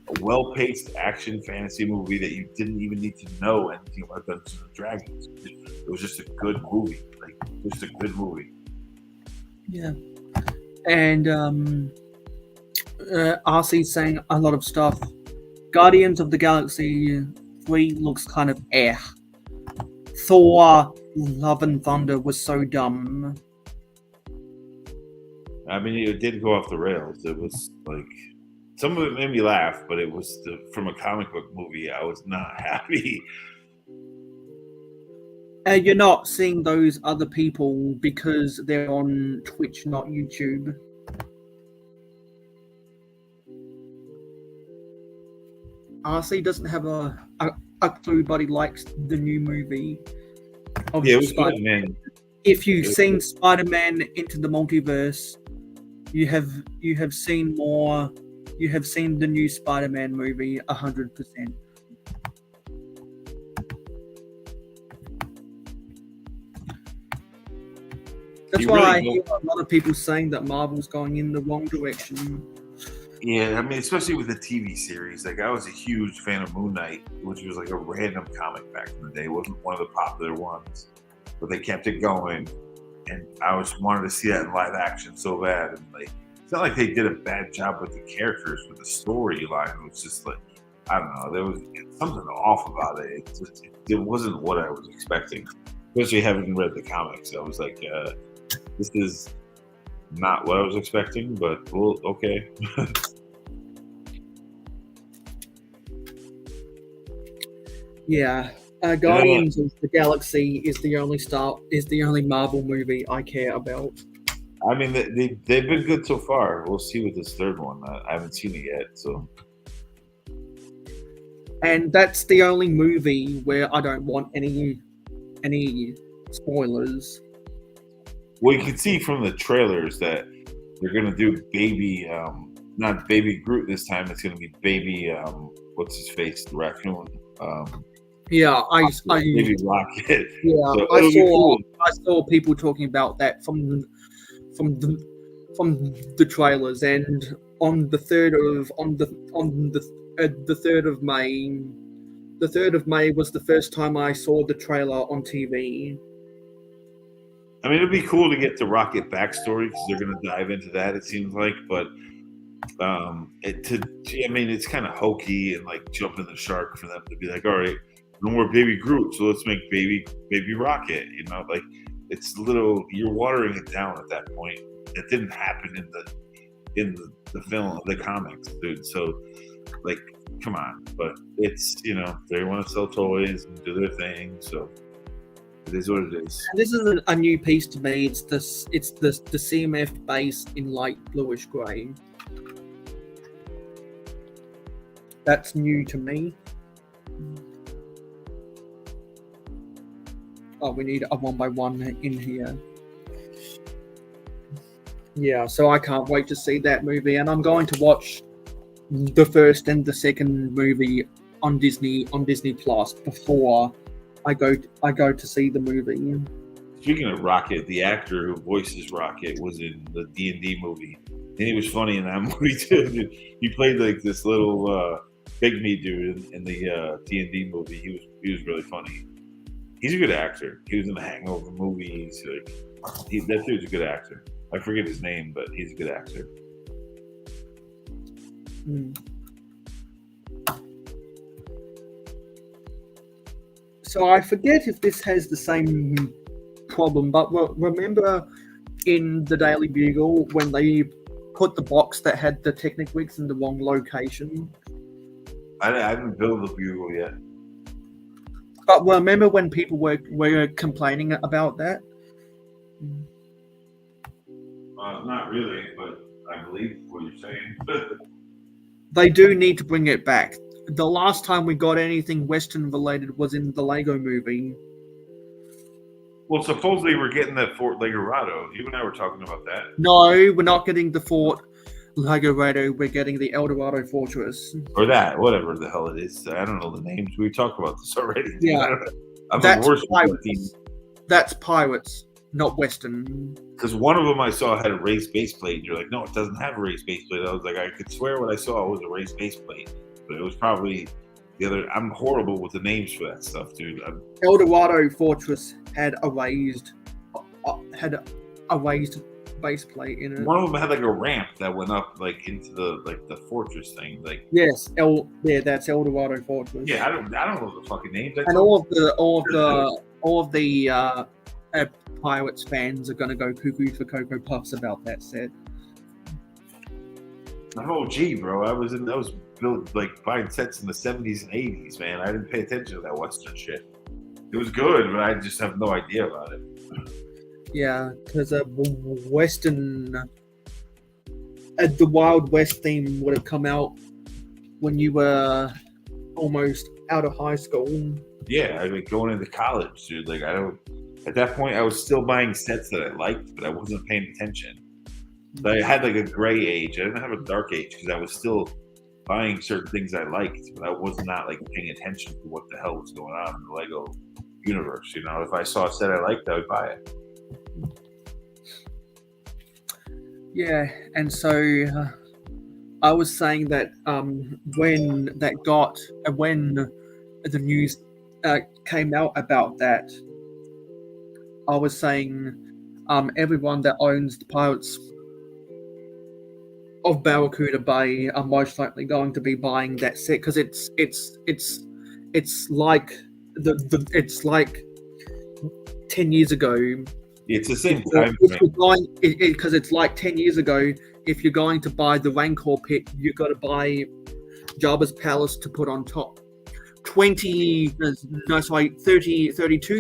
Speaker 11: a well-paced action fantasy movie that you didn't even need to know anything about Dungeons and Dragons. It was just a good movie, just a good movie.
Speaker 10: Yeah, and RC's saying a lot of stuff. Guardians of the Galaxy 3 looks kind of Thor: Love and Thunder was so dumb.
Speaker 11: I mean, it did go off the rails. It was like some of it made me laugh, but it was from a comic book movie. I was not happy.
Speaker 10: And you're not seeing those other people because they're on Twitch, not YouTube. RC doesn't have a clue, but he likes the new movie.
Speaker 11: Yeah, it was good, man.
Speaker 10: If you've seen Spider-Man Into the Multiverse, you have seen more. You have seen the new Spider-Man movie 100%. That's why I hear a lot of people saying that Marvel's going in the wrong direction.
Speaker 11: Yeah, I mean, especially with the TV series. Like, I was a huge fan of Moon Knight, which was like a random comic back in the day. It wasn't one of the popular ones, but they kept it going, and I just wanted to see that in live action so bad. And like, it's not like they did a bad job with the characters, with the storyline. It was just like, I don't know, there was something off about it. It wasn't what I was expecting, especially having read the comics. I was like, this is not what I was expecting, but well, okay.
Speaker 10: Yeah, Guardians of the Galaxy is the only Marvel movie I care about.
Speaker 11: I mean, they've been good so far. We'll see with this third one. I haven't seen it yet, so.
Speaker 10: And that's the only movie where I don't want any spoilers.
Speaker 11: Well, you can see from the trailers that they're gonna do baby, not baby Groot this time. It's gonna be baby, what's his face, the raccoon.
Speaker 10: Yeah,
Speaker 11: baby Rocket.
Speaker 10: Yeah,
Speaker 11: So
Speaker 10: I saw people talking about that from the trailers, and on the 3rd of May. The 3rd of May was the first time I saw the trailer on TV.
Speaker 11: I mean, it'd be cool to get the Rocket backstory because they're going to dive into that. It seems like, but it's kind of hokey and like jumping the shark for them to be like, all right, no more Baby Groot, so let's make Baby Rocket. You know, like it's you're watering it down at that point. It didn't happen in the film, the comics, dude. So, like, come on. But it's they want to sell toys and do their thing, so. It is what it is.
Speaker 10: This is a new piece to me. It's the CMF base in light bluish grey. That's new to me. Oh, we need a 1x1 in here. Yeah, so I can't wait to see that movie, and I'm going to watch the first and the second movie on Disney Plus before I go to see the movie.
Speaker 11: Speaking of Rocket, the actor who voices Rocket was in the D&D movie, and he was funny in that movie too. He played like this little pygmy dude in the D&D movie. He was really funny. He's a good actor. He was in the Hangover movies. That dude's a good actor. I forget his name, but he's a good actor.
Speaker 10: So I forget if this has the same problem, but remember in the Daily Bugle when they put the box that had the Technic-Wigs in the wrong location?
Speaker 11: I haven't built the Bugle yet.
Speaker 10: But remember when people were complaining about that?
Speaker 11: Not really, but I believe what you're saying.
Speaker 10: They do need to bring it back. The last time we got anything Western related was in the Lego movie.
Speaker 11: Well, supposedly we're getting that Fort Legorado. You and I were talking about that.
Speaker 10: No, we're not getting the Fort Legorado. We're getting the El Dorado Fortress.
Speaker 11: Or that, whatever the hell it is. I don't know the names. We talked about this already.
Speaker 10: Yeah.
Speaker 11: I'm
Speaker 10: That's
Speaker 11: the worst
Speaker 10: Pirates. That's Pirates, not Western.
Speaker 11: Because one of them I saw had a raised base plate. And you're like, no, it doesn't have a raised base plate. I was like, I could swear what I saw was a raised base plate. But it was probably the other. I'm horrible with the names for that stuff, dude.
Speaker 10: El Dorado Fortress had a raised base plate in it.
Speaker 11: One of them had like a ramp that went up like into the fortress thing. Like
Speaker 10: yes, that's El Dorado Fortress.
Speaker 11: Yeah, I don't know the fucking names.
Speaker 10: And all of the Pirates fans are gonna go cuckoo for Cocoa Puffs about that set.
Speaker 11: Oh, gee, bro, I was built like buying sets in the 70s and 80s, man. I didn't pay attention to that Western shit. It was good, but I just have no idea about it.
Speaker 10: Yeah, because Western, the Wild West theme would have come out when you were almost out of high school.
Speaker 11: Yeah, I mean, going into college, dude. Like, at that point, I was still buying sets that I liked, but I wasn't paying attention. But I had like a gray age. I didn't have a dark age because I was still buying certain things I liked, but I was not like paying attention to what the hell was going on in the Lego universe. You know, if I saw a set I liked, I would buy it.
Speaker 10: Yeah, and so I was saying that when the news came out about that, I was saying everyone that owns the Pirates of Barracuda Bay are most likely going to be buying that set because it's like it's like 10 years ago.
Speaker 11: It's the same time
Speaker 10: because it's like 10 years ago. If you're going to buy the Rancor pit, you've got to buy Jabba's palace to put on top. 32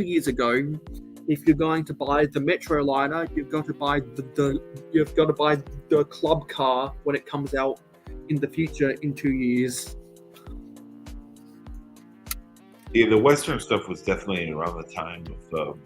Speaker 10: years ago, if you're going to buy the Metro Liner, you've got to buy the club car when it comes out in the future in 2 years.
Speaker 11: Yeah, the Western stuff was definitely around the time of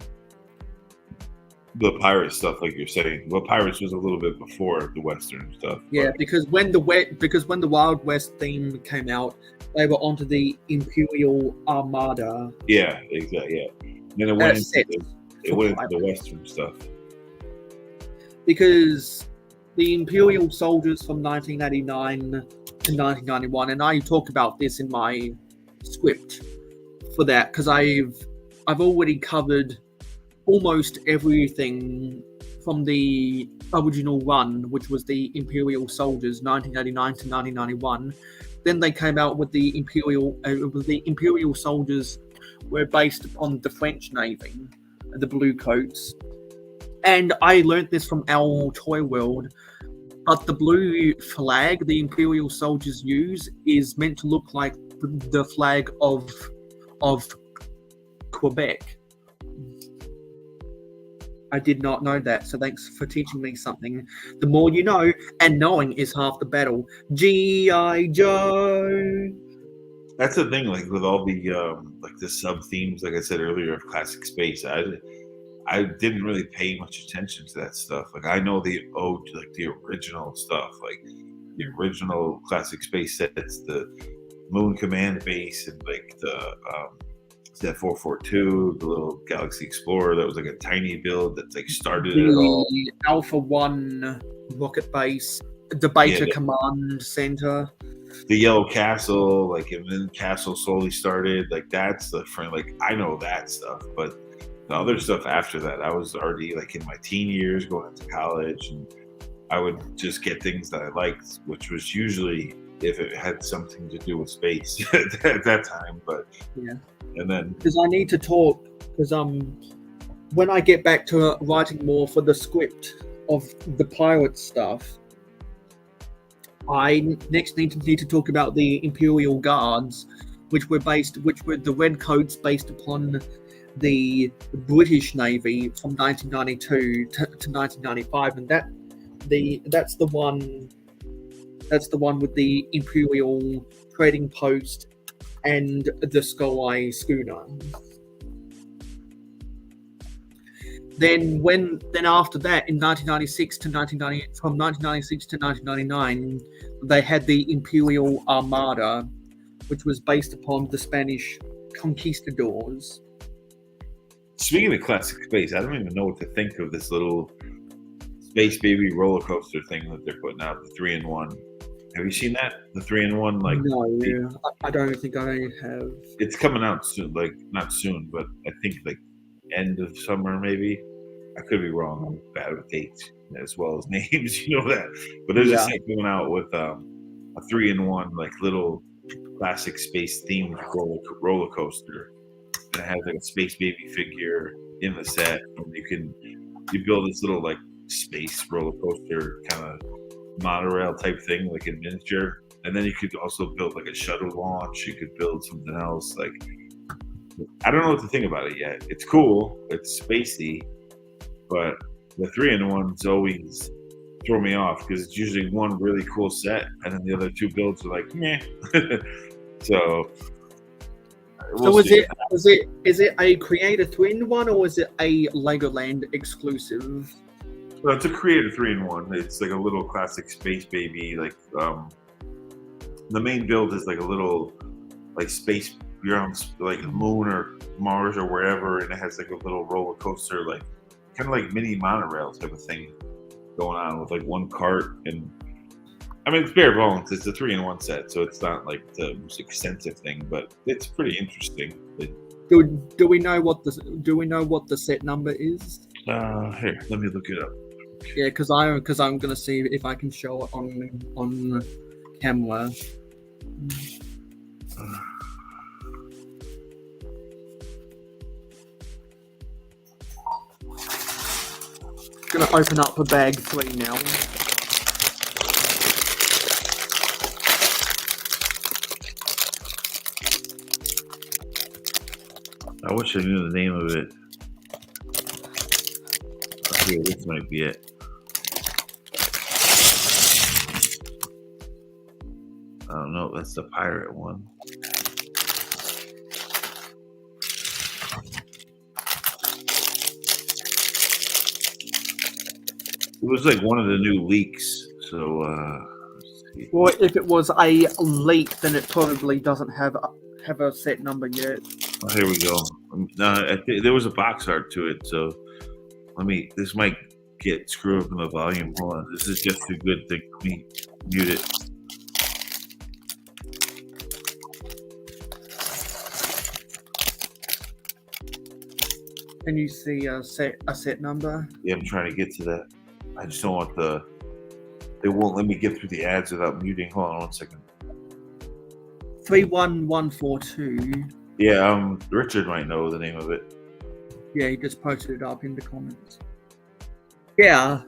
Speaker 11: the pirate stuff, like you're saying. Well, Pirates was a little bit before the Western stuff.
Speaker 10: Yeah, because when the Wild West theme came out, they were onto the Imperial Armada.
Speaker 11: Yeah, exactly. Yeah, and then it went into the Western stuff.
Speaker 10: Because the Imperial soldiers from 1989 to 1991, and I talked about this in my script for that because I've already covered almost everything from the original run, which was the Imperial Soldiers 1989 to 1991. Then they came out with the Imperial Soldiers were based upon the French Navy, the blue coats. And I learned this from our Toy World. But the blue flag the Imperial Soldiers use is meant to look like the flag of Quebec. I did not know that, so thanks for teaching me something. The more you know, and knowing is half the battle. G.I. Joe.
Speaker 11: That's the thing, like with all the like the sub themes, like I said earlier, of classic space. I didn't really pay much attention to that stuff. Like I know the original stuff, like the original classic space sets, the Moon Command base, and like the that 442, the little Galaxy Explorer that was like a tiny build that like started it all.
Speaker 10: The Alpha 1 rocket base, the Beta Command Center.
Speaker 11: The Yellow Castle, like, and then Castle slowly started. Like that's the friend. Like I know that stuff, but the other stuff after that, I was already like in my teen years, going into college, and I would just get things that I liked, which was usually if it had something to do with space at that time. But
Speaker 10: yeah,
Speaker 11: and then
Speaker 10: because I need to talk, because when I get back to writing more for the script of the pirate stuff, I next need to talk about the Imperial Guards, which were the red coats based upon the British Navy from 1992 to 1995, and that's the one with the Imperial trading post and the Skull Eye schooner. Then after that, in 1996 to 1999, they had the Imperial Armada, which was based upon the Spanish conquistadors.
Speaker 11: Speaking of classic space, I don't even know what to think of this little Space Baby roller coaster thing that they're putting out, the 3-in-1. Have you seen that? The 3-in-1, like
Speaker 10: no, I don't think I have.
Speaker 11: It's coming out soon, like not soon, but I think like end of summer maybe. I could be wrong. I'm bad with dates as well as names, you know that. But there's a set coming out with a 3-in-1, like little classic space themed roller coaster. And it has like a Space Baby figure in the set, and you build this little like space roller coaster kind of monorail type thing, like in miniature. And then you could also build like a shuttle launch. You could build something else. Like I don't know what to think about it yet. It's cool. It's spacey. But the 3-in-1s always throw me off because it's usually one really cool set, and then the other two builds are like, meh. So
Speaker 10: is it a Creator 3-in-1 or is it a Legoland exclusive?
Speaker 11: Well, it's a Creator 3-in-1. It's like a little classic Space Baby. Like the main build is like a little like space. You're on like the moon or Mars or wherever, and it has like a little roller coaster, like kind of like mini monorail type of thing going on with like one cart. And I mean, it's bare bones. It's a 3-in-1 set, so it's not like the most extensive thing, but it's pretty interesting.
Speaker 10: Do we know what the set number is?
Speaker 11: Here, let me look it up.
Speaker 10: Yeah, because I'm gonna see if I can show it on camera. Gonna open up a bag 3 now.
Speaker 11: I wish I knew the name of it. Here, this might be it. I don't know. That's the pirate one. It was like one of the new leaks. So,
Speaker 10: well, if it was a leak, then it probably doesn't have a set number yet.
Speaker 11: Oh, here we go. There was a box art to it. So, this might get screwed up in the volume. Hold on. This is just too good to mute it.
Speaker 10: Can you see a set number?
Speaker 11: Yeah, I'm trying to get to that. I just don't want the. They won't let me get through the ads without muting. Hold on 1 second.
Speaker 10: 31142.
Speaker 11: Yeah, Richard might know the name of it.
Speaker 10: Yeah, he just posted it up in the comments. Yeah.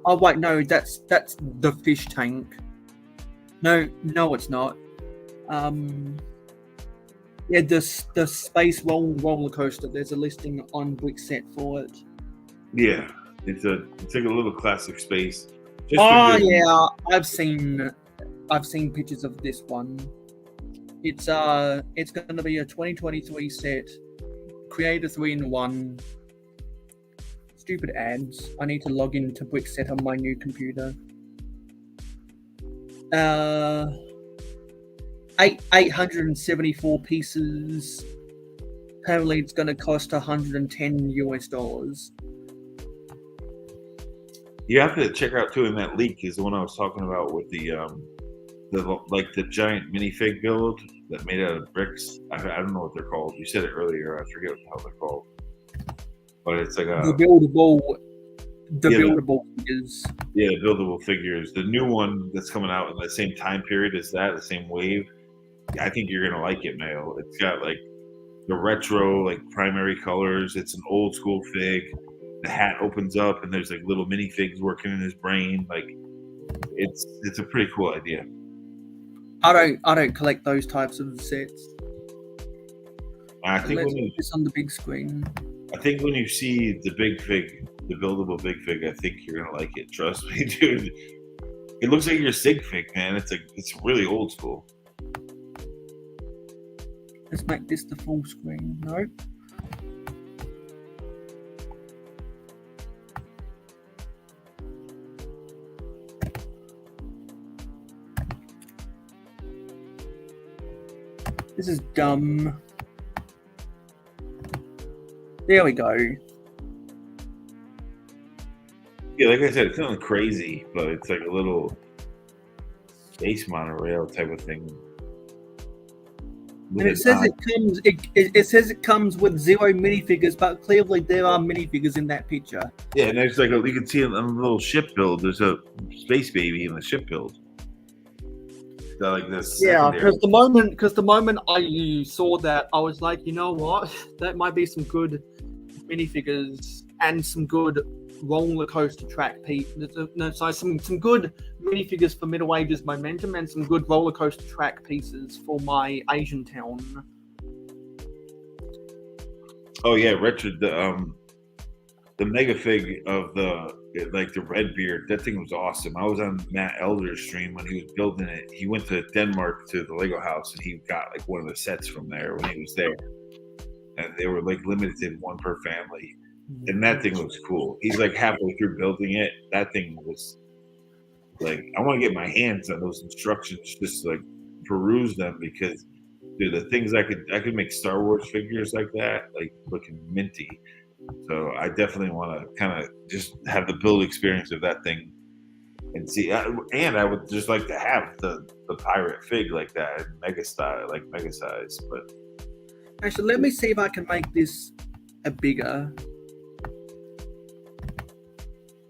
Speaker 10: Oh wait, no, that's the fish tank. No, it's not. Yeah, the space roller coaster. There's a listing on Brickset for it.
Speaker 11: Yeah, it's like a little classic space.
Speaker 10: Yeah, I've seen pictures of this one. It's going to be a 2023 set. Creator 3-in-1. Stupid ads. I need to log into Brickset on my new computer. 874 pieces. Apparently, it's going to cost $110 US.
Speaker 11: You have to check out too. In that leak is the one I was talking about with the giant minifig build that made out of bricks. I don't know what they're called. You said it earlier. I forget how they're called. But it's like
Speaker 10: the buildable figures.
Speaker 11: Yeah, the buildable figures. The new one that's coming out in the same time period as that, the same wave. I think you're gonna like it, Mayo. It's got like the retro, like primary colors. It's an old school fig. The hat opens up and there's like little minifigs working in his brain. Like it's a pretty cool idea.
Speaker 10: I don't collect those types of sets.
Speaker 11: I think
Speaker 10: it's on the big screen.
Speaker 11: I think when you see the big fig, the buildable big fig, I think you're gonna like it. Trust me, dude. It looks like your sig fig, man. It's really old school.
Speaker 10: Let's make this the full screen. No. This is dumb. There we go.
Speaker 11: Yeah, like I said, it's nothing crazy, but it's like a little space monorail type of thing.
Speaker 10: And it says it says it comes with 0 minifigures, but clearly there are minifigures in that picture.
Speaker 11: Yeah, and there's like you can see on a little ship build. There's a space baby in the ship build. So like this.
Speaker 10: Yeah, because the moment I saw that, I was like, you know what, that might be some good minifigures and some good roller coaster track some good minifigures for Middle Ages momentum and some good roller coaster track pieces for my Asian town.
Speaker 11: Oh yeah, Richard, the mega fig of the Redbeard, that thing was awesome. I was on Matt Elder's stream when he was building it. He went to Denmark to the Lego house and he got like one of the sets from there when he was there. And they were like limited, one per family. And that thing was cool. He's like halfway through building it. That thing was like, I want to get my hands on those instructions, just like peruse them, because dude, the things I could make Star Wars figures like that, like looking minty. So I definitely want to kind of just have the build experience of that thing and see. And I would just like to have the pirate fig like that, mega style, like mega size. But
Speaker 10: actually, let me see if I can make this a bigger.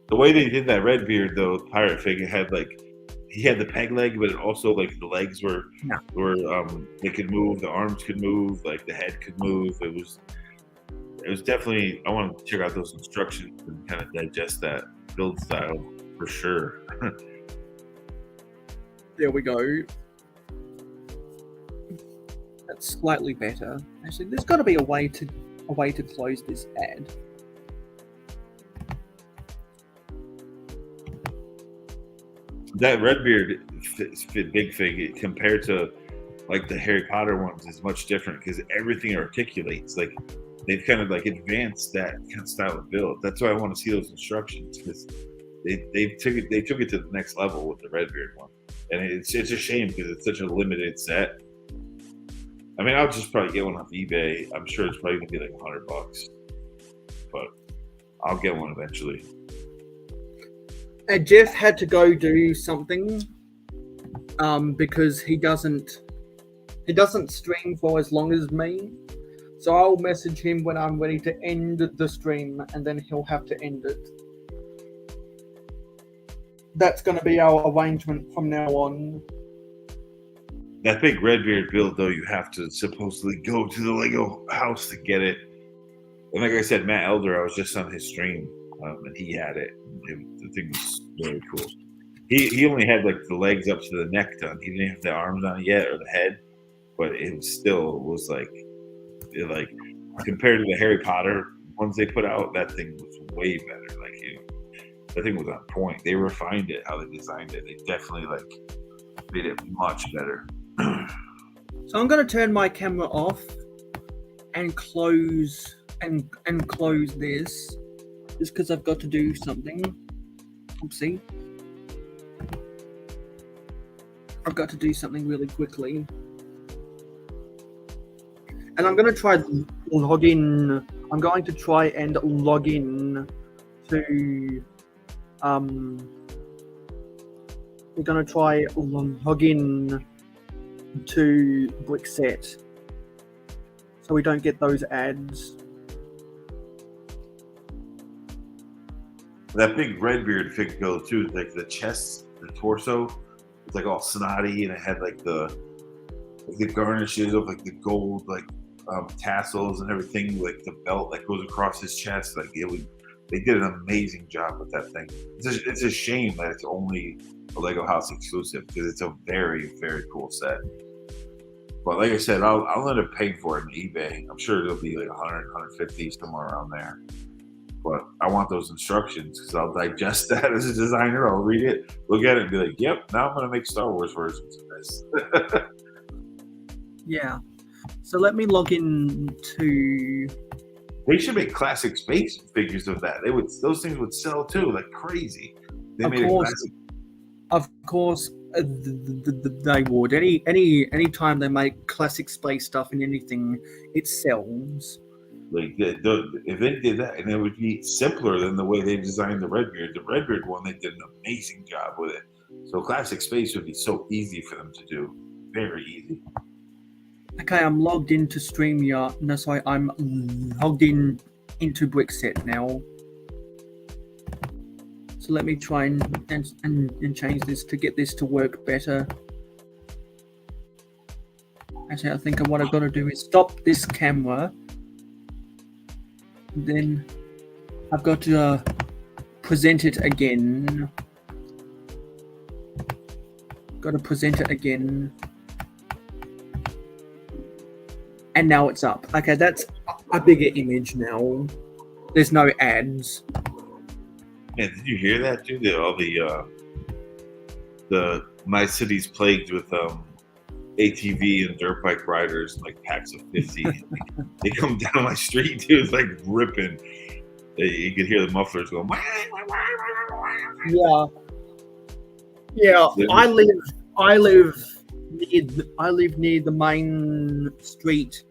Speaker 11: The way they did that Redbeard though, pirate fig, it had like he had the peg leg, but it also like the legs were they could move, the arms could move, like the head could move. It was definitely, I want to check out those instructions and kind of digest that build style for sure.
Speaker 10: There we go. That's slightly better. Actually, there's got to be a way to close this ad.
Speaker 11: That Redbeard big fig compared to like the Harry Potter ones is much different because everything articulates. Like they've kind of like advanced that kind of style of build. That's why I want to see those instructions, because they took it to the next level with the Redbeard one. And it's a shame because it's such a limited set. I mean, I'll just probably get one off eBay. I'm sure it's probably gonna be like $100, but I'll get one eventually.
Speaker 10: And Jeff had to go do something because he doesn't stream for as long as me. So I'll message him when I'm ready to end the stream, and then he'll have to end it. That's going to be our arrangement from now on.
Speaker 11: That big Redbeard build, though, you have to supposedly go to the Lego house to get it. And like I said, Matt Elder, I was just on his stream, and he had it. The thing was really cool. He only had like the legs up to the neck done. He didn't have the arms on it yet or the head, but it was like compared to the Harry Potter ones they put out, that thing was way better. Like that thing was on point. They refined it how they designed it. They definitely made it much better.
Speaker 10: So I'm going to turn my camera off and close and close this, just because I've got to do something. Oopsie. I've got to do something really quickly. And I'm going to try log in. I'm going to try and log in to we're going to try log in to Brickset so we don't get those ads.
Speaker 11: That big Redbeard fig build too, like the chest, the torso, it's like all snotty, and it had like the garnishes of like the gold tassels and everything, like the belt that goes across his chest. Like they did an amazing job with that thing. It's a shame that it's only a Lego House exclusive because it's a very, very cool set. But like I said, I'll end up paying for it on eBay. I'm sure it'll be like 100, 150, somewhere around there. But I want those instructions because I'll digest that as a designer. I'll read it, look at it, and be like, yep, now I'm going to make Star Wars versions of this.
Speaker 10: Yeah. So let me log in to...
Speaker 11: They should make classic space figures of that. Those things would sell too, like crazy. They made a classic.
Speaker 10: Of course, they would. Any time they make classic space stuff in anything, it sells.
Speaker 11: Like if they did that, and it would be simpler than the way they designed the Redbeard. The Redbeard one, they did an amazing job with it. So classic space would be so easy for them to do, very easy.
Speaker 10: Okay, I'm logged into StreamYard. No, sorry, I'm logged into Brickset now. So let me try and change this to get this to work better. Actually, I think what I've got to do is stop this camera. Then I've got to present it again. Got to present it again. And now it's up. Okay, that's a bigger image now. There's no ads.
Speaker 11: Man, did you hear that, dude? All the my city's plagued with ATV and dirt bike riders, like packs of 50. They come down my street, dude. It's like ripping. You could hear the mufflers going.
Speaker 10: Yeah. Yeah. I live near the main street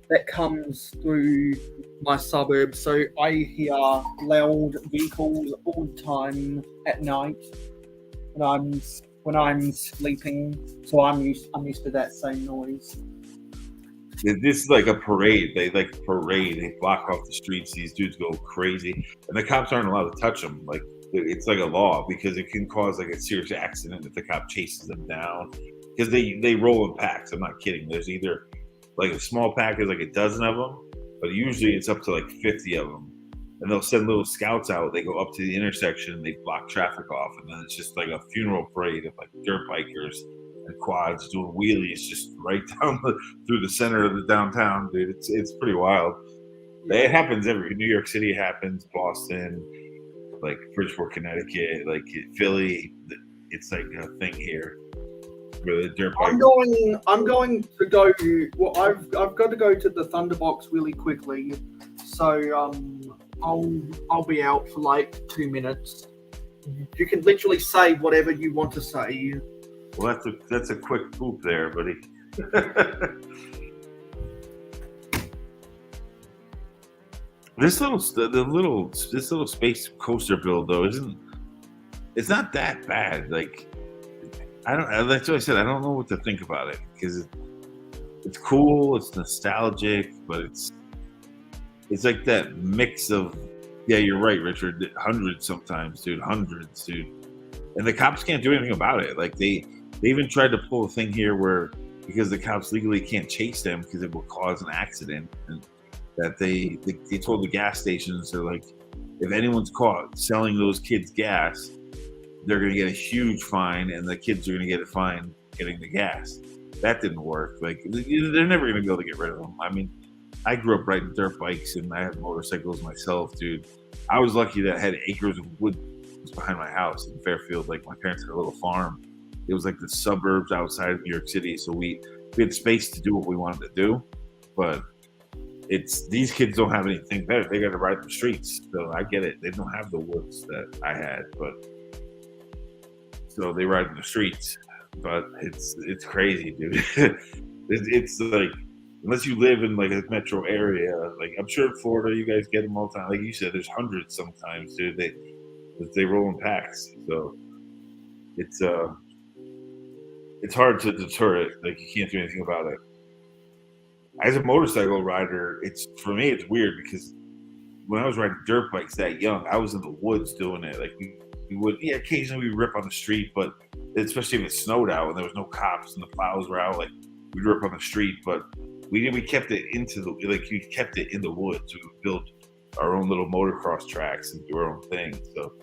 Speaker 10: that comes through my suburb, so I hear loud vehicles all the time at night when I'm sleeping. So I'm used to that same noise.
Speaker 11: This is like a parade. They parade. They block off the streets. These dudes go crazy, and the cops aren't allowed to touch them. Like it's like a law because it can cause like a serious accident if the cop chases them down. Because they roll in packs. I'm not kidding. There's either like a small pack is like a dozen of them, but usually it's up to like 50 of them. And they'll send little scouts out. They go up to the intersection and they block traffic off, and then it's just like a funeral parade of like dirt bikers and quads doing wheelies just right down through the center of the downtown, dude. It's pretty wild. It happens New York City happens, Boston, like Bridgeport, Connecticut, like Philly. It's like a thing here. Where the dirt bike.
Speaker 10: I'm going to go. Well, I've got to go to the Thunderbox really quickly, so I'll be out for like 2 minutes. You can literally say whatever you want to say.
Speaker 11: Well, that's a quick poop there, buddy. This little space coaster build though it's not that bad. Like that's what I said. I don't know what to think about it because it's cool, it's nostalgic, but it's like that mix of, yeah, you're right, Richard, hundreds sometimes, dude, hundreds, dude. And the cops can't do anything about it. Like they even tried to pull a thing here where, because the cops legally can't chase them because it will cause an accident, and that they told the gas stations, they're like, if anyone's caught selling those kids gas, they're going to get a huge fine, and the kids are going to get a fine getting the gas. That didn't work. Like, they're never going to be able to get rid of them. I mean, I grew up riding dirt bikes, and I had motorcycles myself, dude. I was lucky that I had acres of woods behind my house in Fairfield. Like, my parents had a little farm. It was like the suburbs outside of New York City, so we had space to do what we wanted to do. But it's, these kids don't have anything better. They got to ride the streets. So I get it. They don't have the woods that I had, but so they ride in the streets. But it's crazy, dude. It's like, unless you live in like a metro area, like I'm sure in Florida you guys get them all the time. Like you said, there's hundreds sometimes, dude. They roll in packs. So it's hard to deter it. Like, you can't do anything about it. As a motorcycle rider, for me it's weird because when I was riding dirt bikes that young, I was in the woods doing it. Like we would, yeah, occasionally we rip on the street, but especially if it snowed out and there was no cops and the plows were out, like we'd rip on the street. But we kept it we kept it in the woods. We would build our own little motocross tracks and do our own thing. So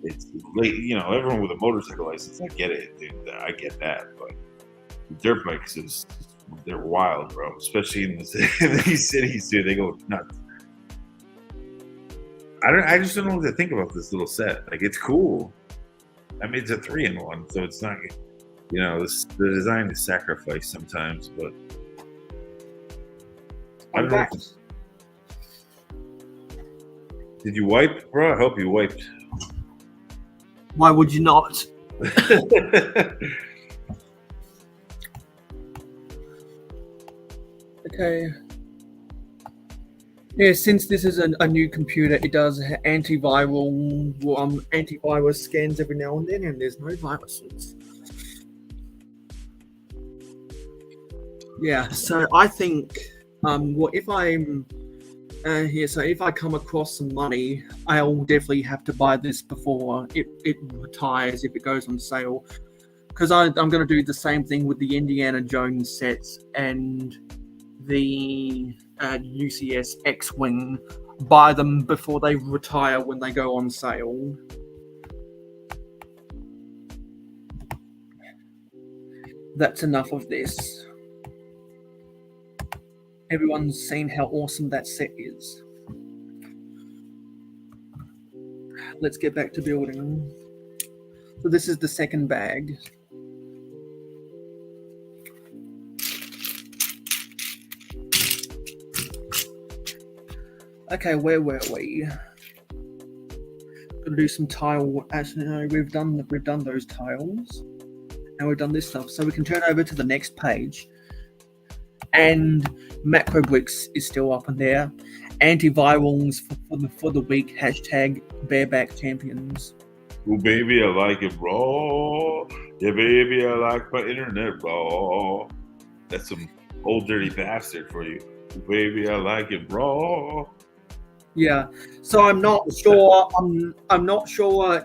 Speaker 11: it's late, everyone with a motorcycle license, I get it, dude. I get that, but dirt bikes they're wild, bro. Especially in these cities, dude. They go nuts. I just don't know what to think about this little set. Like, it's cool. I mean, it's a 3-in-1, so it's not, the design is sacrificed sometimes, but I don't know. Did you wipe, bro? I hope you wiped.
Speaker 10: Why would you not? Okay. Yeah, since this is a new computer, it does antiviral scans every now and then, and there's no viruses. Yeah, so I think, if I'm here, so if I come across some money, I'll definitely have to buy this before it retires, if it goes on sale, because I'm going to do the same thing with the Indiana Jones sets and the UCS X-Wing. Buy them before they retire when they go on sale. That's enough of this. Everyone's seen how awesome that set is. Let's get back to building. So this is the second bag. Okay, where were we? Gonna do some tile. Actually, no, we've done those tiles. Now we've done this stuff, so we can turn over to the next page. And Macro Bricks is still up in there. Antivirals for the week. Hashtag Bareback Champions.
Speaker 11: Oh baby, I like it raw. Yeah, baby, I like my internet raw. That's some old dirty bastard for you. Oh, baby, I like it raw.
Speaker 10: Yeah, so I'm not sure. I'm not sure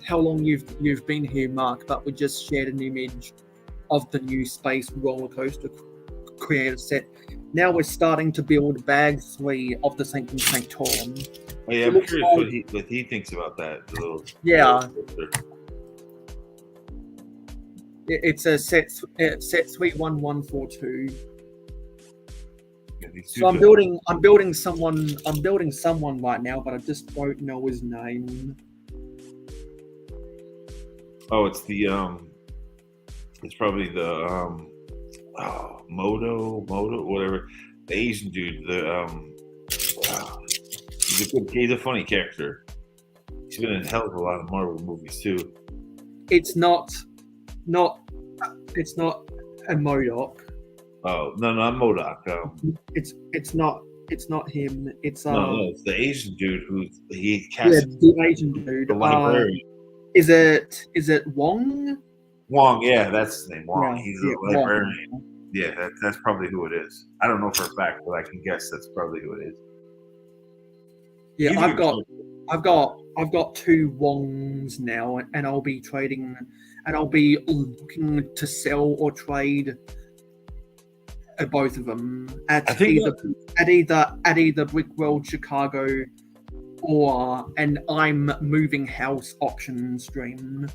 Speaker 10: how long you've been here, Mark. But we just shared an image of the new space roller coaster creator set. Now we're starting to build bag 3 of the Sanctum Sanctorum.
Speaker 11: Oh yeah, I'm curious what he thinks about that.
Speaker 10: Yeah, it's a set 31142. So I'm building someone right now, but I just don't know his name.
Speaker 11: Oh, it's it's probably the Moto, whatever. The Asian dude. He's a funny character. He's been in a hell of a lot of Marvel movies too.
Speaker 10: It's not a MODOK.
Speaker 11: Oh no, not MODOK.
Speaker 10: It's not him. It's
Speaker 11: no, it's the Asian dude he cast.
Speaker 10: Yeah, the Asian dude.
Speaker 11: The librarian.
Speaker 10: Is it Wong?
Speaker 11: Wong, yeah, that's his name. Wong.
Speaker 10: Yeah,
Speaker 11: He's a librarian.
Speaker 10: Wong.
Speaker 11: Yeah, that's probably who it is. I don't know for a fact, but I can guess that's probably who it is.
Speaker 10: Yeah,
Speaker 11: He's a
Speaker 10: I've
Speaker 11: good
Speaker 10: got 2 Wongs now, and I'll be trading, and I'll be looking to sell or trade both of them at either Brick World Chicago or an I'm moving house option stream.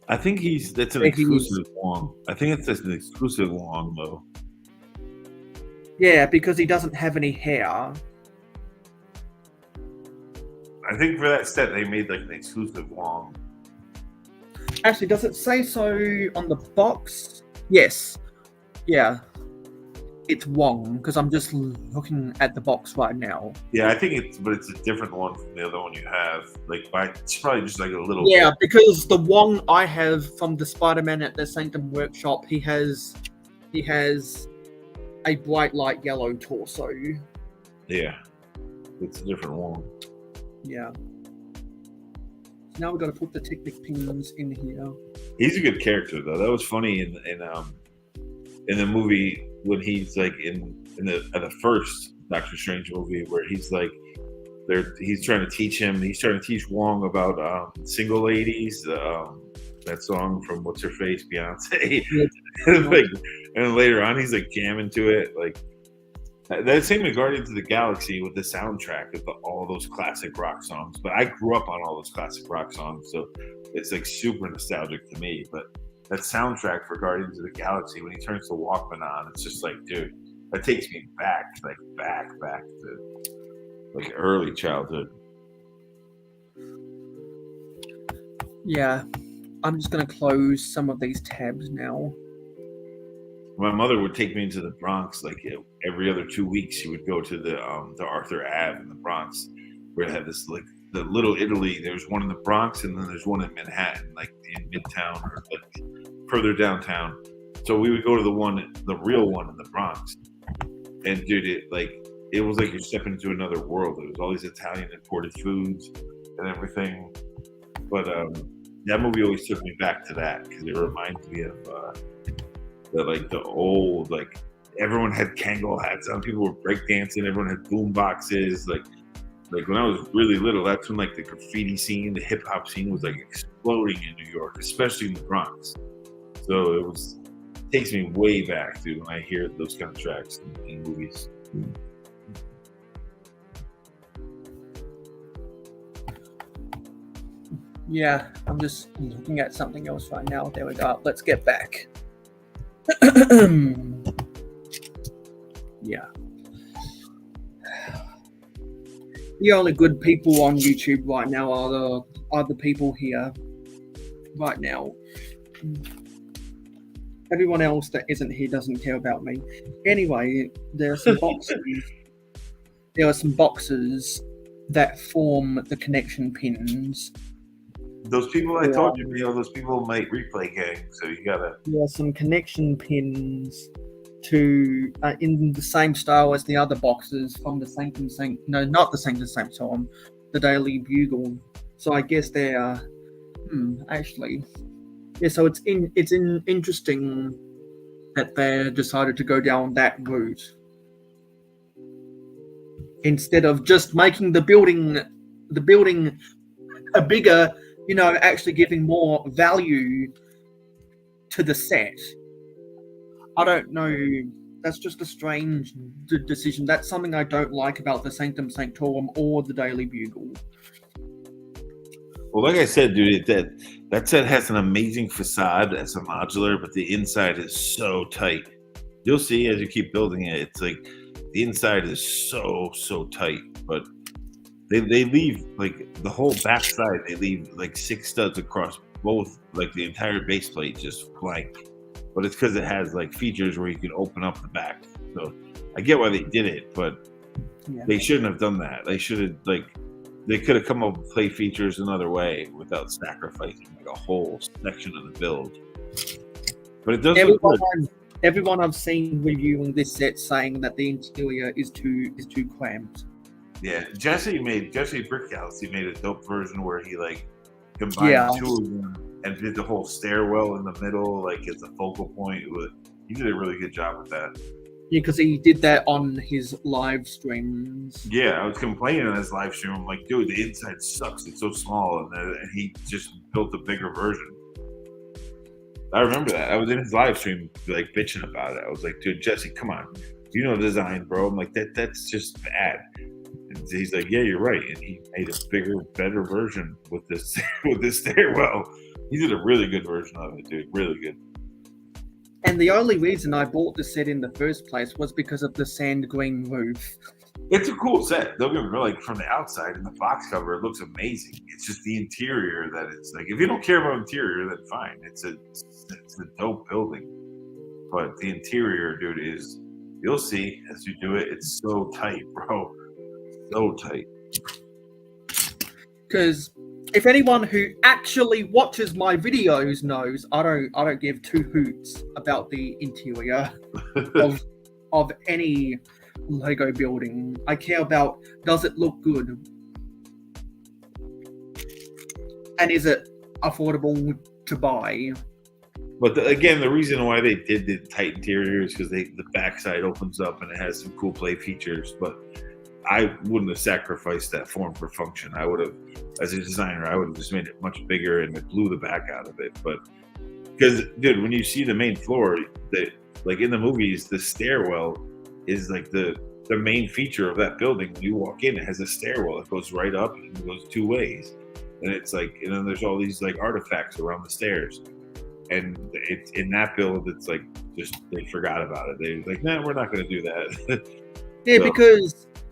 Speaker 11: I think that's an exclusive Wong. I think it's an exclusive Wong though.
Speaker 10: Yeah, because he doesn't have any hair.
Speaker 11: I think for that set they made like an exclusive Wong.
Speaker 10: Actually, does it say so on the box? Yes. Yeah. It's Wong, because I'm just looking at the box right now.
Speaker 11: Yeah, I think it's a different one from the other one you have. It's probably just like a little.
Speaker 10: Yeah, because the Wong I have from the Spider-Man at the Sanctum Workshop, he has a bright light yellow torso.
Speaker 11: Yeah, it's a different one.
Speaker 10: Yeah. So now we've got to put the Technic pins in here.
Speaker 11: He's a good character though. That was funny in the movie when he's like in the first Doctor Strange movie where he's like he's trying to teach Wong about Single Ladies, that song from What's Her Face, Beyonce. And later on he's like jamming to it. Like that same with Guardians of the Galaxy with the soundtrack of all those classic rock songs. But I grew up on all those classic rock songs, so it's like super nostalgic to me. But that soundtrack for Guardians of the Galaxy, when he turns the Walkman on, it's just like, dude, that takes me back to like early childhood.
Speaker 10: Yeah, I'm just gonna close some of these tabs now.
Speaker 11: My mother would take me into the Bronx like every other 2 weeks. She would go to the Arthur Ave in the Bronx, where they have this like the Little Italy. There's one in the Bronx, and then there's one in Manhattan, like in Midtown or like further downtown. So we would go to the real one in the Bronx, and dude, it was like you're stepping into another world. It was all these Italian imported foods and everything. But that movie always took me back to that because it reminds me of the old, like everyone had Kangol hats on, people were breakdancing, everyone had boom boxes. Like when I was really little, that's when like the graffiti scene, the hip hop scene was like exploding in New York, especially in the Bronx. So it takes me way back, dude, when I hear those kind of tracks in movies.
Speaker 10: Yeah, I'm just looking at something else right now. There we go. Let's get back. Yeah. The only good people on YouTube right now are the people here right now. Everyone else that isn't here doesn't care about me. Anyway, there are some boxes. There are some boxes that form the connection pins.
Speaker 11: Those people I told you, those people might replay gang, so you gotta.
Speaker 10: There are some connection pins to in the same style as the other boxes from the not the Sanctum Sanctorum, the Daily Bugle. So I guess they are actually. Yeah, so it's interesting that they decided to go down that route instead of just making the building a bigger, actually giving more value to the set. I don't know. That's just a strange decision. That's something I don't like about the Sanctum Sanctorum or the Daily Bugle.
Speaker 11: Well, like I said, dude, that set has an amazing facade as a modular, but the inside is so tight. You'll see as you keep building it, it's like the inside is so tight. But they leave like the whole back side. They leave like 6 studs across both, like the entire base plate just blank. But it's because it has like features where you can open up the back. So I get why they did it, but they shouldn't have done that. They should have they could have come up with play features another way without sacrificing like a whole section of the build. But it does look good.
Speaker 10: Everyone I've seen reviewing this set saying that the interior is too cramped.
Speaker 11: Yeah, Jesse Brickhouse, he made a dope version where he like combined 2 of them and did the whole stairwell in the middle like as a focal point. He He did a really good job with that.
Speaker 10: Yeah, because he did that on his live streams.
Speaker 11: Yeah, I was complaining on his live stream. I'm like, dude, the inside sucks. It's so small, and he just built a bigger version. I remember that. I was in his live stream, like bitching about it. I was like, dude, Jesse, come on, you know design, bro. I'm like, that's just bad. And he's like, yeah, you're right. And he made a bigger, better version with this stairwell. He did a really good version of it, dude. Really good.
Speaker 10: And the only reason I bought the set in the first place was because of the sand green roof.
Speaker 11: It's a cool set. Don't get me wrong, like from the outside in the box cover, it looks amazing. It's just the interior that it's like, if you don't care about interior, then fine. It's a dope building. But the interior, dude, is, you'll see as you do it, it's so tight, bro. So tight.
Speaker 10: Because if anyone who actually watches my videos knows, I don't give two hoots about the interior of any Lego building. I care about, does it look good? And is it affordable to buy?
Speaker 11: But again, the reason why they did the tight interior is because the backside opens up and it has some cool play features. But I wouldn't have sacrificed that form for function. I would have, as a designer, I would have just made it much bigger and it blew the back out of it. But because, dude, when you see the main floor, like in the movies, the stairwell is like the main feature of that building. When you walk in, it has a stairwell. It goes right up and it goes two ways. And it's like, and then there's all these like artifacts around the stairs. And it's in that build, it's like just they forgot about it. They're like, nah, we're not going to do that.
Speaker 10: Yeah,
Speaker 11: So-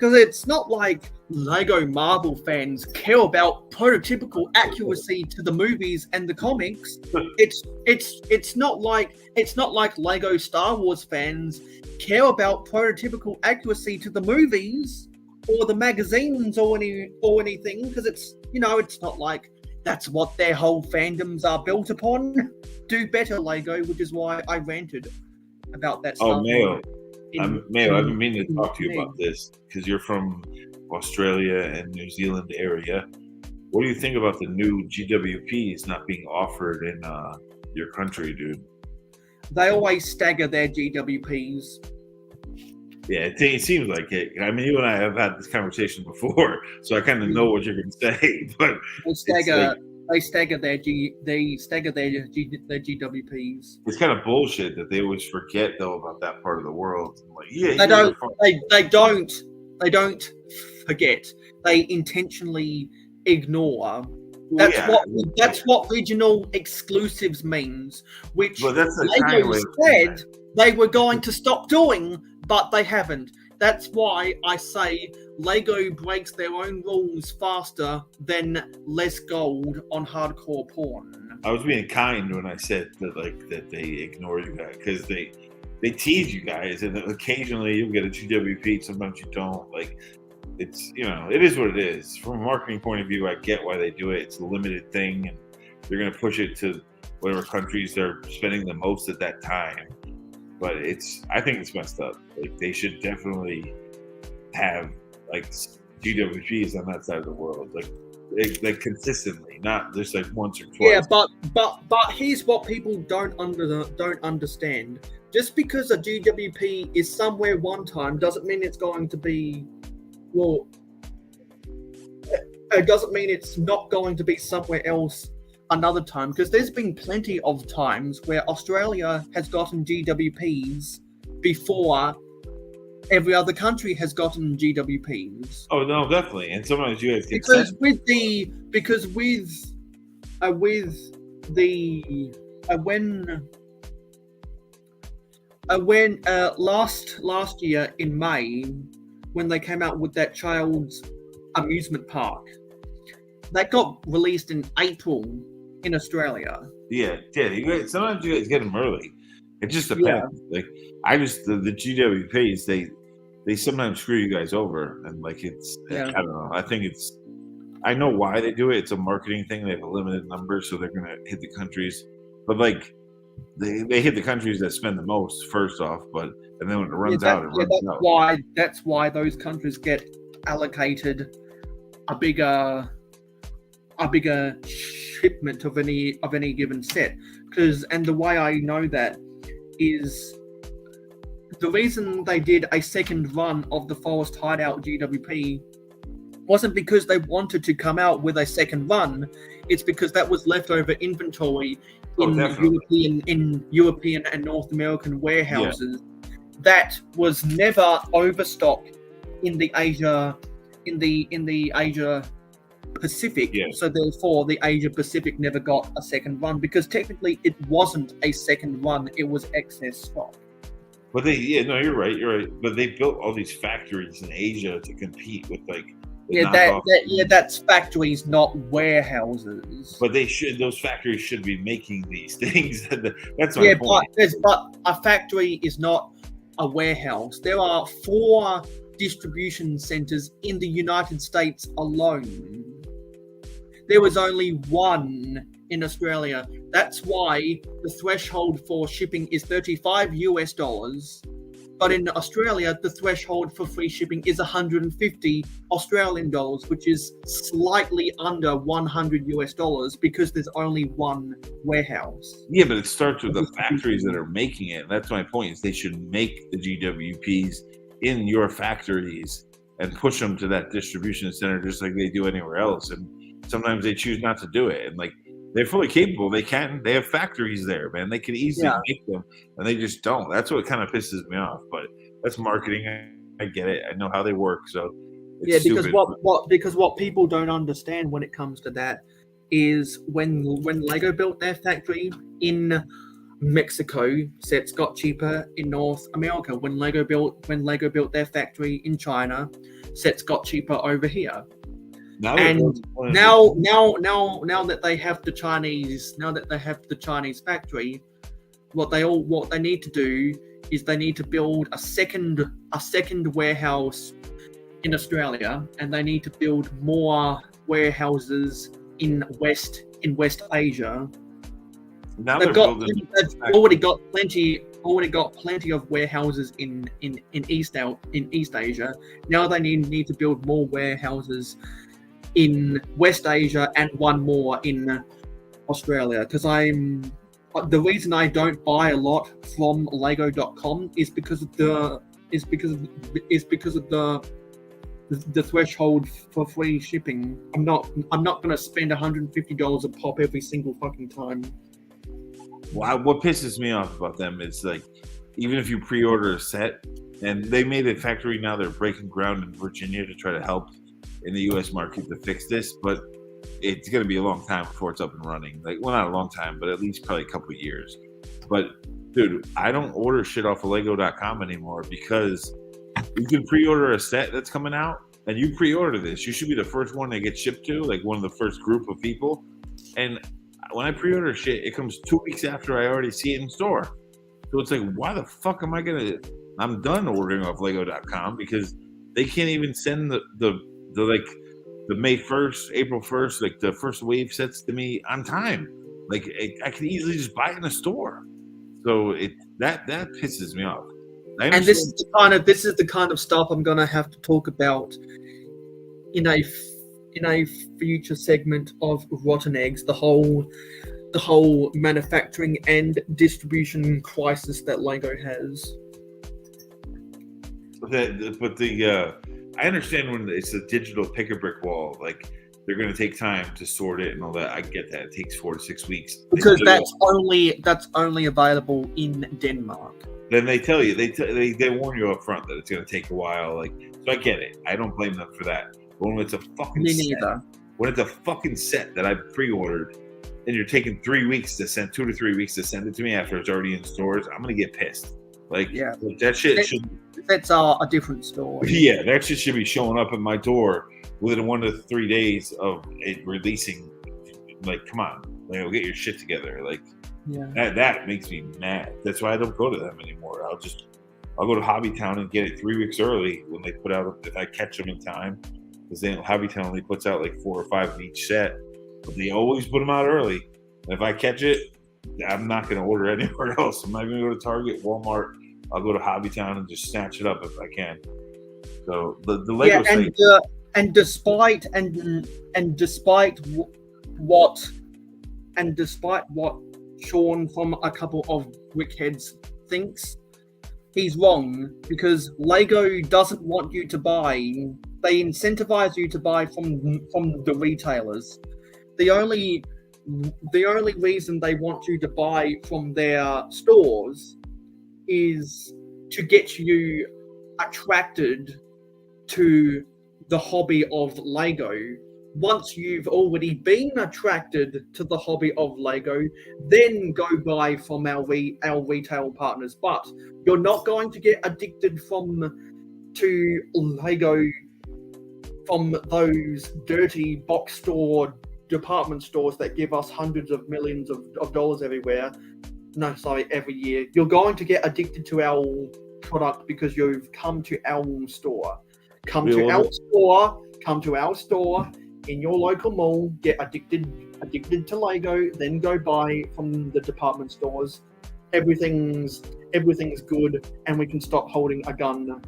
Speaker 10: because it's not like Lego Marvel fans care about prototypical accuracy to the movies and the comics. It's not like Lego Star Wars fans care about prototypical accuracy to the movies or the magazines or anything, because it's not like that's what their whole fandoms are built upon. Do better, Lego, which is why I ranted about that stuff.
Speaker 11: Oh, Mayo. Mayo, I've been meaning to talk to you about this because you're from Australia and New Zealand area. What do you think about the new GWPs not being offered in your country, dude?
Speaker 10: They always stagger their GWPs.
Speaker 11: Yeah, it seems like it. I mean, you and I have had this conversation before, so I kind of know what you're going to say. But
Speaker 10: They stagger their GWPs.
Speaker 11: It's kind of bullshit that they always forget though about that part of the world. Like, yeah,
Speaker 10: They don't forget. They intentionally ignore. That's what regional exclusives means. Which Lego said they were going to stop doing, but they haven't. That's why I say Lego breaks their own rules faster than less gold on hardcore porn.
Speaker 11: I was being kind when I said that they ignore you guys because they tease you guys, and occasionally you'll get a GWP, sometimes you don't. Like, it's, it is what it is. From a marketing point of view, I get why they do it. It's a limited thing, and they're going to push it to whatever countries they're spending the most at that time. But I think it's messed up. Like, they should definitely have like GWPs on that side of the world, like consistently, not just like once or twice.
Speaker 10: Yeah, but here's what people don't understand. Just because a GWP is somewhere one time doesn't mean it's going to be, well, it doesn't mean it's not going to be somewhere else another time, because there's been plenty of times where Australia has gotten GWPs before every other country has gotten GWPs.
Speaker 11: Oh no, definitely. And sometimes you guys get
Speaker 10: when last year in May, when they came out with that child's amusement park, that got released in April in Australia.
Speaker 11: Yeah. Sometimes you guys get them early. It just depends. Yeah. Like, the GWPs, they sometimes screw you guys over, and like I don't know. I know why they do it. It's a marketing thing. They have a limited number, so they're gonna hit the countries. But like, they hit the countries that spend the most first off. And then when it runs out, it runs out.
Speaker 10: That's why those countries get allocated a bigger shipment of any given set. And the way I know that is the reason they did a second run of the Forest Hideout GWP wasn't because they wanted to come out with a second run. It's because that was leftover inventory in European and North American warehouses that was never overstock in the Asia Pacific. So therefore the Asia Pacific never got a second run because technically it wasn't a second run, it was excess stock.
Speaker 11: But you're right. But they built all these factories in Asia to compete with like
Speaker 10: that's factories, not warehouses.
Speaker 11: But those factories should be making these things. That's my point.
Speaker 10: But a factory is not a warehouse. There are 4 distribution centers in the United States alone. There was only 1 in Australia. That's why the threshold for shipping is $35 US. But in Australia, the threshold for free shipping is 150 Australian dollars, which is slightly under 100 US because there's only 1 warehouse.
Speaker 11: Yeah, but it starts with the factories that are making it. That's my point. Is they should make the GWPs in your factories and push them to that distribution center just like they do anywhere else. And sometimes they choose not to do it. And like they're fully capable. They have factories there, man. They can easily make them, and they just don't. That's what kind of pisses me off. But that's marketing. I get it. I know how they work. So it's stupid.
Speaker 10: Because what people don't understand when it comes to that is when Lego built their factory in Mexico, sets got cheaper in North America. When Lego built their factory in China, sets got cheaper over here. Now that they have the Chinese factory, what they need to do is they need to build a second warehouse in Australia, and they need to build more warehouses in West Asia.
Speaker 11: Now
Speaker 10: they've already got plenty of warehouses in East Asia. Now they need to build more warehouses in West Asia and 1 more in Australia. Because the reason I don't buy a lot from Lego.com is because of the threshold for free shipping. I'm not going to spend $150 a pop every single fucking time.
Speaker 11: Wow, what pisses me off about them is like, even if you pre-order a set, and they made a factory now, they're breaking ground in Virginia to try to help in the U.S. market to fix this, but it's going to be a long time before it's up and running. Like, well, not a long time, but at least probably a couple of years. But dude, I don't order shit off of Lego.com anymore because you can pre-order a set that's coming out, and you pre-order this. You should be the first one that gets shipped to, like one of the first group of people. And when I pre-order shit, it comes 2 weeks after I already see it in store. So it's like, why the fuck am I gonna? I'm done ordering off Lego.com because they can't even send the May 1st, April 1st, like the first wave sets to me on time. Like I can easily just buy it in a store. So that pisses me off.
Speaker 10: And this is the kind of stuff I'm gonna have to talk about in a future segment of Rotten Eggs. The whole manufacturing and distribution crisis that Lego has.
Speaker 11: But I understand when it's a digital pick a brick wall, like they're going to take time to sort it and all that. I get that. It takes 4 to 6 weeks
Speaker 10: because that's only available in Denmark.
Speaker 11: Then they tell you they warn you up front that it's going to take a while. Like, so I get it. I don't blame them for that. But when it's a fucking when it's a fucking set that I've pre-ordered and you're taking 3 weeks to send 2 to 3 weeks to send it to me after it's already in stores, I'm gonna get pissed. Like, that shit should.
Speaker 10: That's a different story.
Speaker 11: Yeah, that shit should be showing up at my door within 1 to 3 days of it releasing. Like, come on, get your shit together. Like, that makes me mad. That's why I don't go to them anymore. I'll go to Hobbytown and get it 3 weeks early when they put out, if I catch them in time. Because Hobbytown only puts out like 4 or 5 in each set, but they always put them out early. And if I catch it, I'm not going to order anywhere else. I'm not going to go to Target, Walmart. I'll go to Hobbytown and just snatch it up if I can. So the Lego site,
Speaker 10: and despite what Sean from a couple of Brickheads thinks, he's wrong, because Lego doesn't want you to buy. They incentivize you to buy from the retailers. The only reason they want you to buy from their stores is to get you attracted to the hobby of Lego. Once you've already been attracted to the hobby of Lego, then go buy from our retail partners. But you're not going to get addicted to Lego from those dirty box store department stores that give us hundreds of millions of dollars everywhere. No, sorry, every year. You're going to get addicted to our product because you've come to our store. Come to our store in your local mall, get addicted to Lego, then go buy from the department stores. Everything's good, and we can stop holding a gun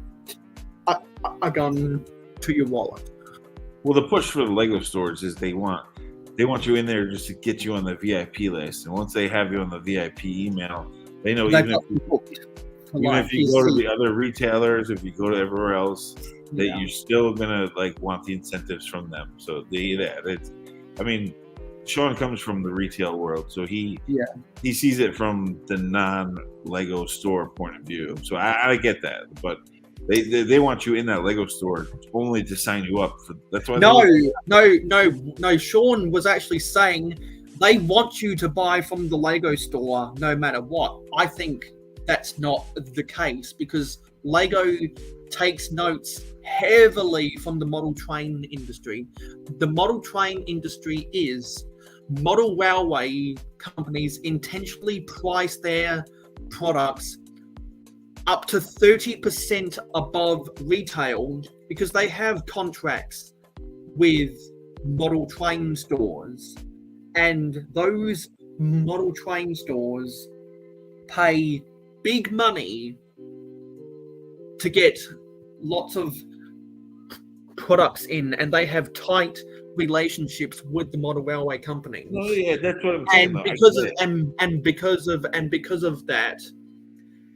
Speaker 10: to your wallet.
Speaker 11: Well, the push for the Lego stores is they want you in there just to get you on the VIP list, and once they have you on the VIP email, they know even if you go to the other retailers, if you go to everywhere else, that you're still gonna want the incentives from them. So Sean comes from the retail world, so he sees it from the non-Lego store point of view. So I get that, but they want you in that Lego store only to sign you up for. That's why.
Speaker 10: No. Sean was actually saying they want you to buy from the Lego store no matter what. I think that's not the case, because Lego takes notes heavily from the model train industry. The model train industry is model railway companies intentionally price their products up to 30% above retail because they have contracts with model train stores, and those model train stores pay big money to get lots of products in, and they have tight relationships with the model railway companies.
Speaker 11: Oh yeah, that's what I'm saying.
Speaker 10: And because of that,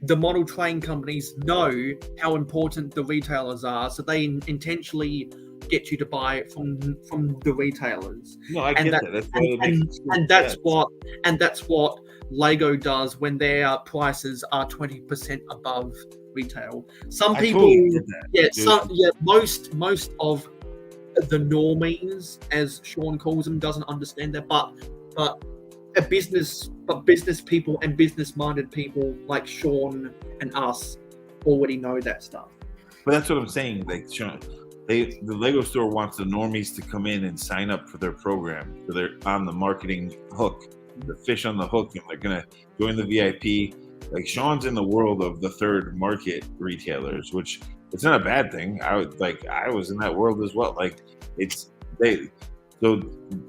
Speaker 10: the model train companies know how important the retailers are, so they intentionally get you to buy from the retailers.
Speaker 11: No, I get
Speaker 10: that. That's what Lego does when their prices are 20% above retail. Some people, most of the normies, as Sean calls them, doesn't understand that, but business people and business-minded people like Sean and us already know that stuff.
Speaker 11: But that's what I'm saying. Sean, the Lego store wants the normies to come in and sign up for their program, so they're on the marketing hook, the fish on the hook, and they're gonna join the VIP. Sean's in the world of the third market retailers, which it's not a bad thing. I was in that world as well. So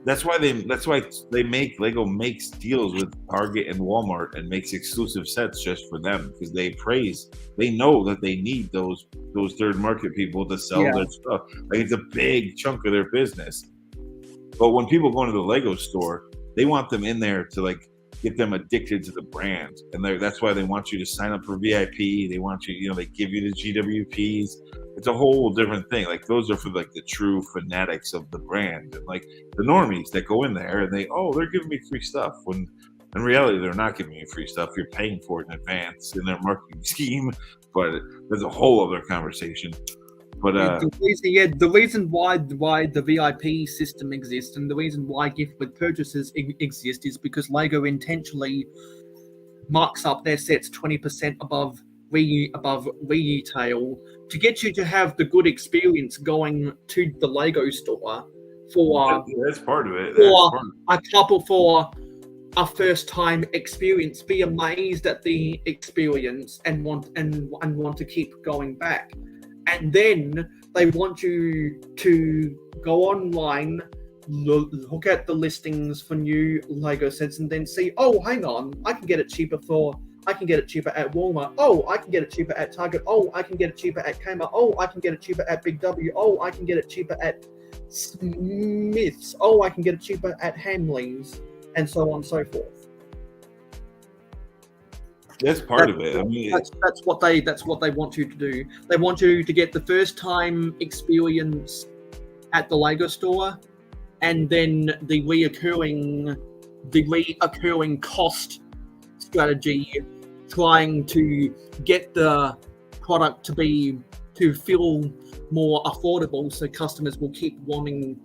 Speaker 11: that's why Lego makes deals with Target and Walmart and makes exclusive sets just for them, because they know that they need those third market people to sell their stuff. It's a big chunk of their business. But when people go into the Lego store, they want them in there to get them addicted to the brand, and that's why they want you to sign up for VIP. They want you, they give you the GWPs. It's a whole different thing. Those are for the true fanatics of the brand, and the normies that go in there and they're giving me free stuff, when in reality they're not giving you free stuff. You're paying for it in advance in their marketing scheme, but there's a whole other conversation. But
Speaker 10: the reason why the VIP system exists, and the reason why gift with purchases exist, is because Lego intentionally marks up their sets 20% above retail to get you to have the good experience going to the Lego store
Speaker 11: that's part of it.
Speaker 10: For a first time experience, be amazed at the experience and want to keep going back. And then they want you to go online, look at the listings for new Lego sets, and then see, oh, hang on, I can get it cheaper at Walmart. Oh, I can get it cheaper at Target. Oh, I can get it cheaper at Kmart. Oh, I can get it cheaper at Big W. Oh, I can get it cheaper at Smith's. Oh, I can get it cheaper at Hamleys, and so on and so forth.
Speaker 11: That's part of it. I mean,
Speaker 10: That's what they want you to do. They want you to get the first time experience at the Lego store, and then the reoccurring cost strategy, trying to get the product to feel more affordable, so customers will keep wanting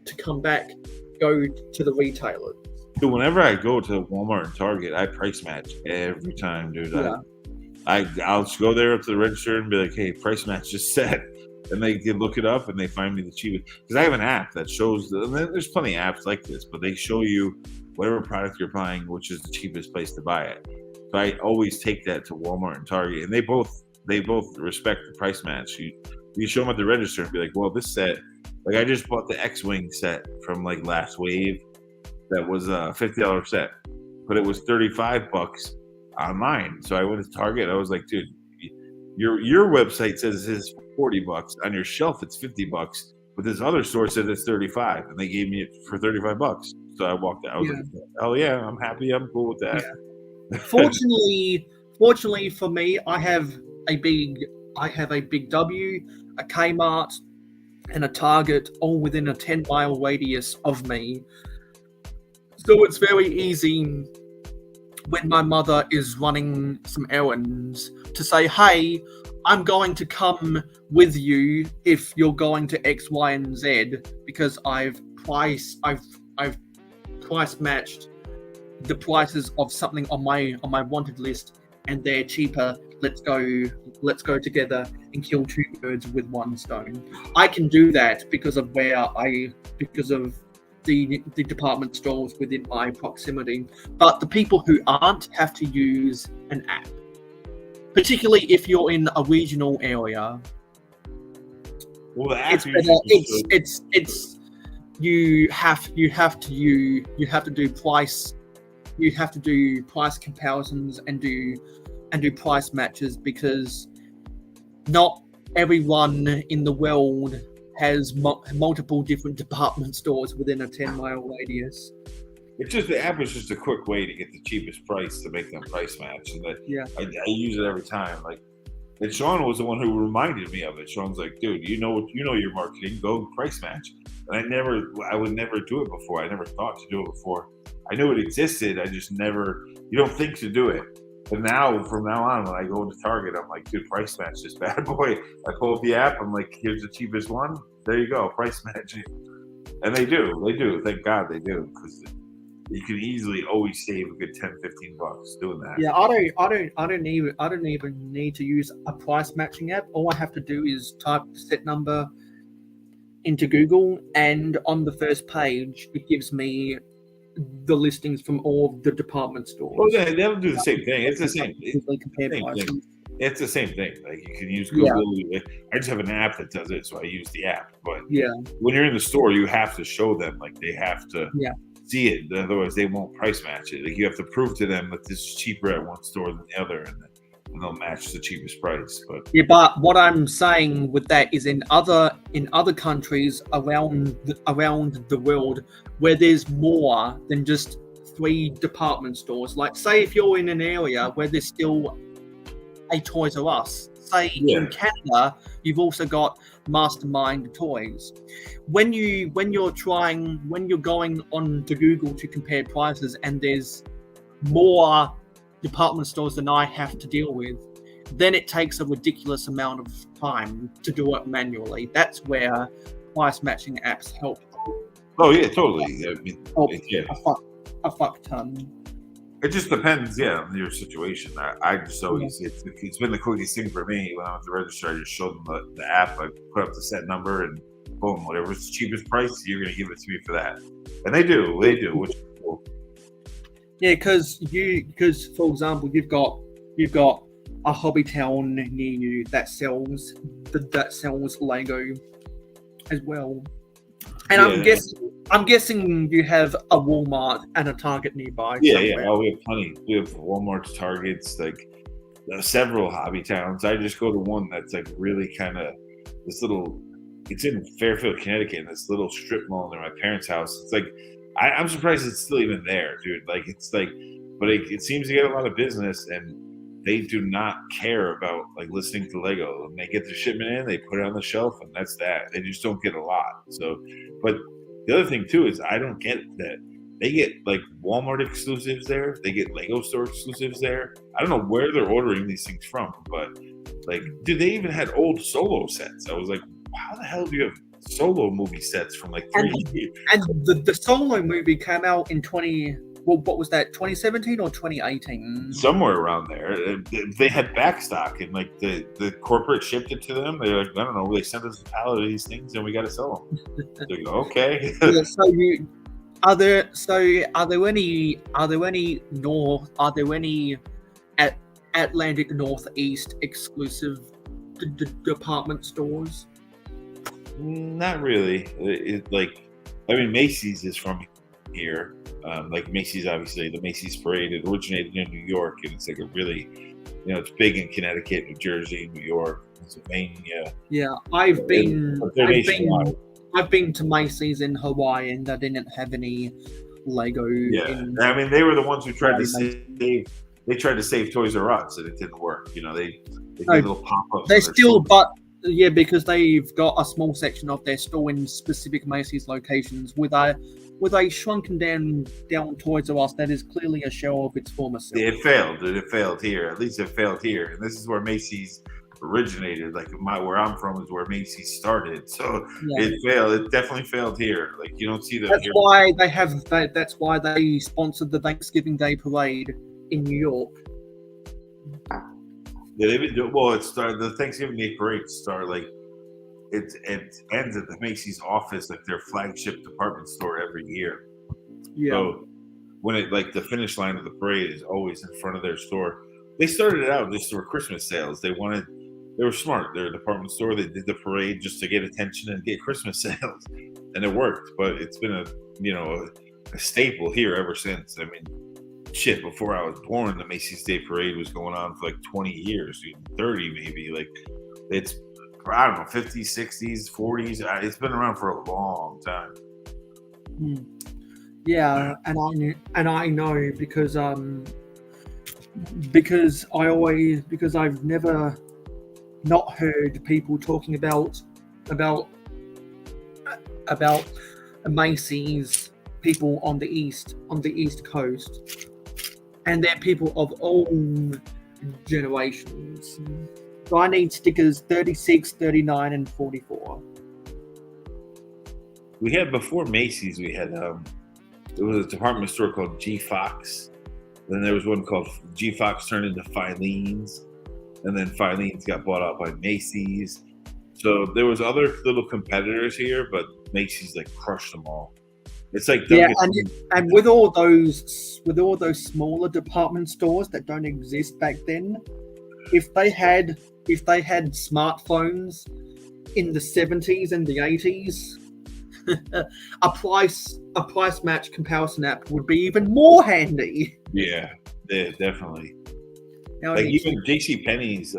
Speaker 10: to come back, go to the retailer.
Speaker 11: so whenever I go to Walmart and Target, I price match every time, dude.
Speaker 10: Yeah.
Speaker 11: I'll just go there up to the register and be like, "Hey, price match just set," and they can look it up and they find me the cheapest. Because I have an app that shows. And there's plenty of apps like this, but they show you whatever product you're buying, which is the cheapest place to buy it. So I always take that to Walmart and Target, and they both respect the price match. You show them at the register and be like, "Well, this set, like I just bought the X-Wing set from like Last Wave, that was a $50 set, but it was $35 online." So I went to Target. I was like, "Dude, your website says it's $40. On your shelf, it's $50, but this other store said it's $35, and they gave me it for $35." So I walked out. I was like, "Oh yeah, I'm happy. I'm cool with that."
Speaker 10: Yeah. Fortunately for me, I have a big W, a Kmart, and a Target all within a 10-mile radius of me. So it's very easy when my mother is running some errands to say, "Hey, I'm going to come with you if you're going to X, Y, and Z, because I've price matched the prices of something on my wanted list, and they're cheaper. Let's go together and kill two birds with one stone." I can do that because of the department stores within my proximity. But the people who aren't have to use an app, particularly if you're in a regional area.
Speaker 11: Well, the app
Speaker 10: you have to do price comparisons and do price matches, because not everyone in the world has multiple different department stores within a 10-mile radius.
Speaker 11: It's just the app is just a quick way to get the cheapest price to make them price match, and I use it every time. Like, and Sean was the one who reminded me of it. Sean's like, "Dude, you know your marketing, go price match." And I would never do it before. I never thought to do it before. I knew it existed. I just never. You don't think to do it. But now, from now on, when I go into Target, I'm like, "Dude, price match this bad boy." I pull up the app. I'm like, "Here's the cheapest one. There you go, price matching." And they do. Thank God they do, because you can easily always save a good $10-15 doing that.
Speaker 10: Yeah, I don't even need to use a price matching app. All I have to do is type the set number into Google, and on the first page, it gives me the listings from all of the department stores.
Speaker 11: Oh yeah, they'll do the same thing. It's the same. It's the same thing. Like, you can use Google. Yeah. I just have an app that does it, so I use the app. But when you're in the store, you have to show them, like, they have to see it. Otherwise, they won't price match it. Like, you have to prove to them that this is cheaper at one store than the other, and they'll match the cheapest price.
Speaker 10: But what I'm saying with that is in other countries around the world, where there's more than just 3 department stores. Like, say if you're in an area where there's still a Toys R Us. Say in Canada, you've also got Mastermind Toys. When you're going on to Google to compare prices, and there's more department stores than I have to deal with, then it takes a ridiculous amount of time to do it manually. That's where price matching apps help.
Speaker 11: Oh yeah, totally. I mean,
Speaker 10: a fuck ton.
Speaker 11: It just depends, on your situation. I just always, it's been the quickest thing for me. When I'm at the register, I just show them the app. I put up the set number, and boom, whatever's the cheapest price, you're going to give it to me for that. And they do, which is cool.
Speaker 10: Yeah, because for example, you've got a hobby town near you that sells Lego as well. And I'm guessing you have a Walmart and a Target nearby.
Speaker 11: Yeah. Oh, we have plenty. We have Walmarts, Targets, like several hobby towns. I just go to one that's like really kind of this little. It's in Fairfield, Connecticut, in this little strip mall near my parents' house. It's like I'm surprised it's still even there, dude. Like, it's like but it seems to get a lot of business, and they do not care about like listening to Lego. When they get the shipment in, they put it on the shelf, and that's that. They just don't get a lot. So, but the other thing too is I don't get that they get like Walmart exclusives there. They get Lego store exclusives there. I don't know where they're ordering these things from, but like, dude, they even had old Solo sets. I was like, how the hell do you have Solo movie sets from like 3 years?
Speaker 10: And the Solo movie came out in 2017 or 2018?
Speaker 11: Somewhere around there. They had backstock, and like the corporate shipped it to them. They're like, I don't know, they sent us a pallet of these things and we got to sell them. They go, okay.
Speaker 10: Yeah, are there any Atlantic Northeast exclusive department stores?
Speaker 11: Not really. I mean, Macy's is from here. Like Macy's, obviously, the Macy's parade, it originated in New York, and it's like a really, it's big in Connecticut, New Jersey, New York, Pennsylvania.
Speaker 10: Yeah, I've been to Macy's in Hawaii, and they didn't have any Lego.
Speaker 11: Yeah, I mean, they were the ones who tried to save. They tried to save Toys R Us, and it didn't work. They did little pop-ups.
Speaker 10: They still, because they've got a small section of their store in specific Macy's locations with a shrunken down Toys R Us that is clearly a shell of its former self.
Speaker 11: It failed. It failed here. At least it failed here, and this is where Macy's originated. Like where I'm from is where Macy's started. So it failed. It definitely failed here. Like you don't see that.
Speaker 10: That's why they sponsored the Thanksgiving Day parade in New York.
Speaker 11: Yeah, they've been doing well. It started the Thanksgiving Day parade. It ends at the Macy's office, like their flagship department store every year.
Speaker 10: Yeah.
Speaker 11: So when the finish line of the parade is always in front of their store. They started it out just for Christmas sales. They were smart. They're a department store. They did the parade just to get attention and get Christmas sales, and it worked. But it's been a staple here ever since. I mean, shit, before I was born, the Macy's Day Parade was going on for like 20 years, 30 maybe. Like it's, I don't know, 50s, 60s, 40s. It's been around for a long time.
Speaker 10: Yeah, and I know because I've never not heard people talking about Macy's, people on the East Coast. And they're people of all generations. So I need stickers 36, 39, and 44.
Speaker 11: We had, before Macy's, we had, there was a department store called G Fox. Then there was one called G Fox turned into Filene's. And then Filene's got bought out by Macy's. So there was other little competitors here, but Macy's crushed them all. It's like
Speaker 10: and with all those smaller department stores that don't exist back then, if they had smartphones in the 70s and the 80s, a price match comparison app would be even more handy.
Speaker 11: Yeah, definitely. Even JCPenney's,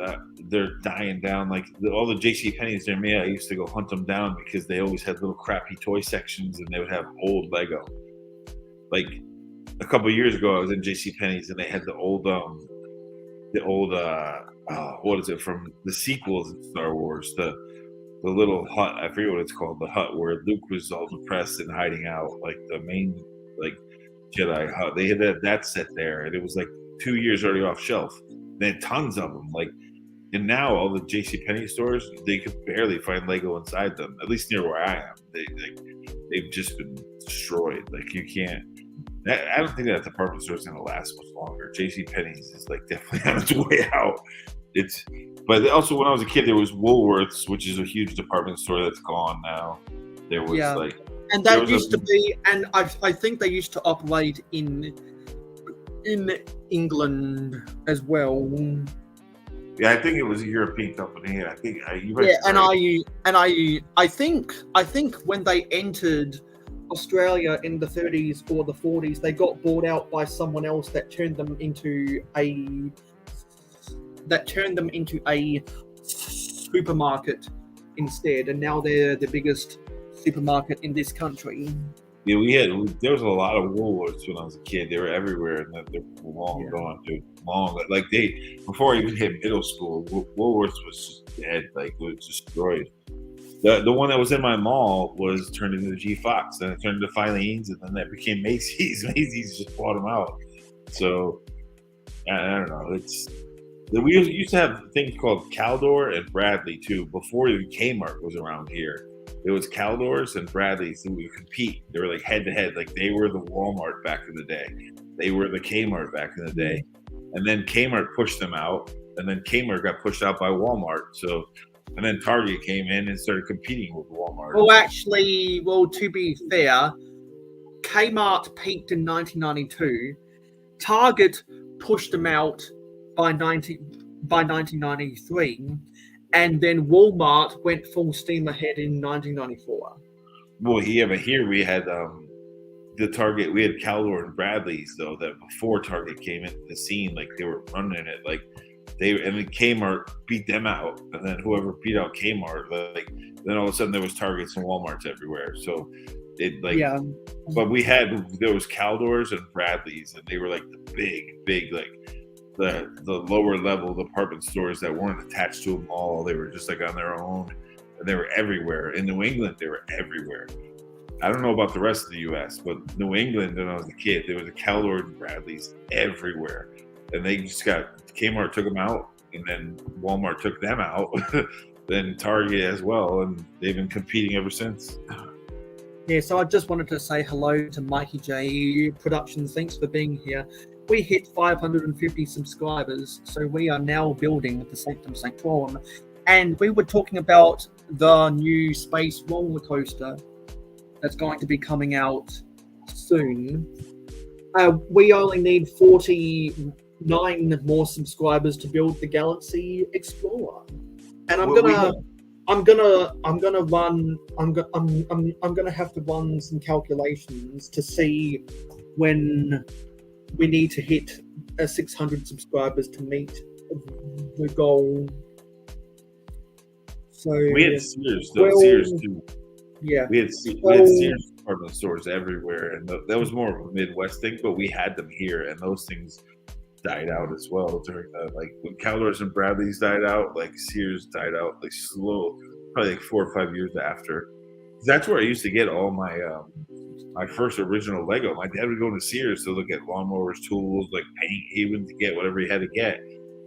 Speaker 11: they're dying down. All the JCPenney's near me, I used to go hunt them down because they always had little crappy toy sections, and they would have old Lego. Like a couple of years ago, I was in JCPenney's, and they had the old what is it, from the sequels in Star Wars, the little hut, I forget what it's called, the hut where Luke was all depressed and hiding out, like the main Jedi hut. They had that set there, and it was 2 years already off shelf. They had tons of them. And now all the JCPenney stores, they could barely find Lego inside them, at least near where I am. They've just been destroyed. You can't. I don't think that department store is going to last much longer. JCPenney's is definitely on its way out. But also when I was a kid, there was Woolworths, which is a huge department store that's gone now. There was
Speaker 10: and that used to be, and I think they used to operate in England as well.
Speaker 11: Yeah, I think it was a European company. I think
Speaker 10: I think when they entered Australia in the 30s or the 40s, they got bought out by someone else that turned them into a supermarket instead, and now they're the biggest supermarket in this country.
Speaker 11: Yeah, there was a lot of Woolworths when I was a kid. They were everywhere, and they're long gone, dude. Long, like before I even hit middle school, Woolworths was just dead. Like it was destroyed. The one that was in my mall was turned into G Fox, then it turned into Filene's, and then that became Macy's. Macy's just bought them out. So I don't know. We used to have things called Caldor and Bradley too. Before the Kmart was around here, it was Caldors and Bradleys who would compete. They were like head to head, like they were the Walmart back in the day. They were the Kmart back in the day, and then Kmart pushed them out, and then Kmart got pushed out by Walmart. So. And then Target came in and started competing with Walmart.
Speaker 10: Well, actually, to be fair, Kmart peaked in 1992. Target pushed them out by 1993, and then Walmart went full steam ahead in 1994.
Speaker 11: Well, yeah, but here we had the Target. We had Caldor and Bradley's though. That before Target came into the scene, like they were running it like. And then Kmart beat them out, and then whoever beat out Kmart, like then all of a sudden there was Targets and Walmarts everywhere. So it but there was Caldors and Bradleys, and they were like the big like the lower level department stores that weren't attached to a mall. They were just like on their own, and they were everywhere. In New England, they were everywhere. I don't know about the rest of the U.S., but New England, when I was a kid, there was a Caldor and Bradleys everywhere, and they just Kmart took them out, and then Walmart took them out, then Target as well, and they've been competing ever since.
Speaker 10: Yeah, so I just wanted to say hello to Mikey J Productions. Thanks for being here. We hit 550 subscribers, so we are now building the Sanctum Sanctorum, and we were talking about the new space roller coaster that's going to be coming out soon. We only need 49 more subscribers to build the Galaxy Explorer, and I'm gonna have to run some calculations to see when we need to hit 600 subscribers to meet the goal. So
Speaker 11: we had Sears, though. Sears too.
Speaker 10: Yeah,
Speaker 11: we had Sears department stores everywhere, and that was more of a Midwest thing. But we had them here, and those things died out as well during like when Caldors and Bradleys died out, like Sears died out like slow, probably like 4 or 5 years after. That's where I used to get all my my first original Lego. My dad would go to Sears to look at lawnmowers, tools, like paint. He would get whatever he had to get,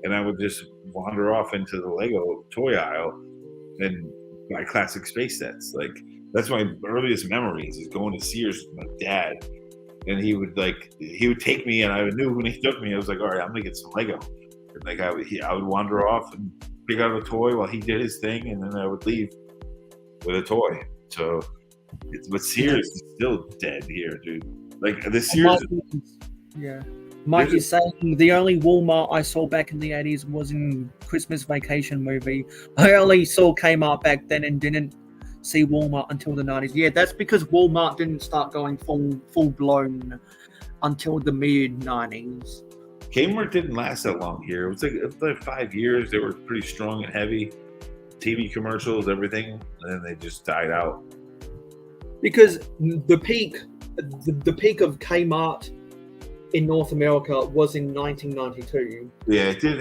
Speaker 11: and I would just wander off into the Lego toy aisle and buy classic space sets. Like that's my earliest memories is going to Sears with my dad. And he would take me, and I knew when he took me, I was like, all right, I'm gonna get some Lego. And like I would wander off and pick out a toy while he did his thing, and then I would leave with a toy. So, but Sears is still dead here, dude. Like the Sears.
Speaker 10: Mike is saying the only Walmart I saw back in the 80s was in Christmas Vacation movie. I only saw Kmart back then and didn't see Walmart until the 90s. Yeah, that's because Walmart didn't start going full blown until the mid 90s.
Speaker 11: Kmart didn't last that long here. It was like 5 years. They were pretty strong and heavy. TV commercials, everything, and then they just died out.
Speaker 10: Because the peak of Kmart in North America was in 1992.
Speaker 11: Yeah, it did.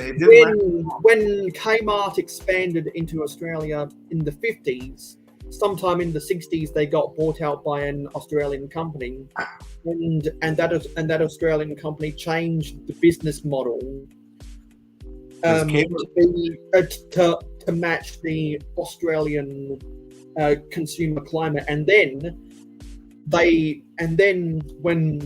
Speaker 10: When Kmart expanded into Australia in the 50s, sometime in the 60s, they got bought out by an Australian company, and that Australian company changed the business model to match the Australian consumer climate, and then when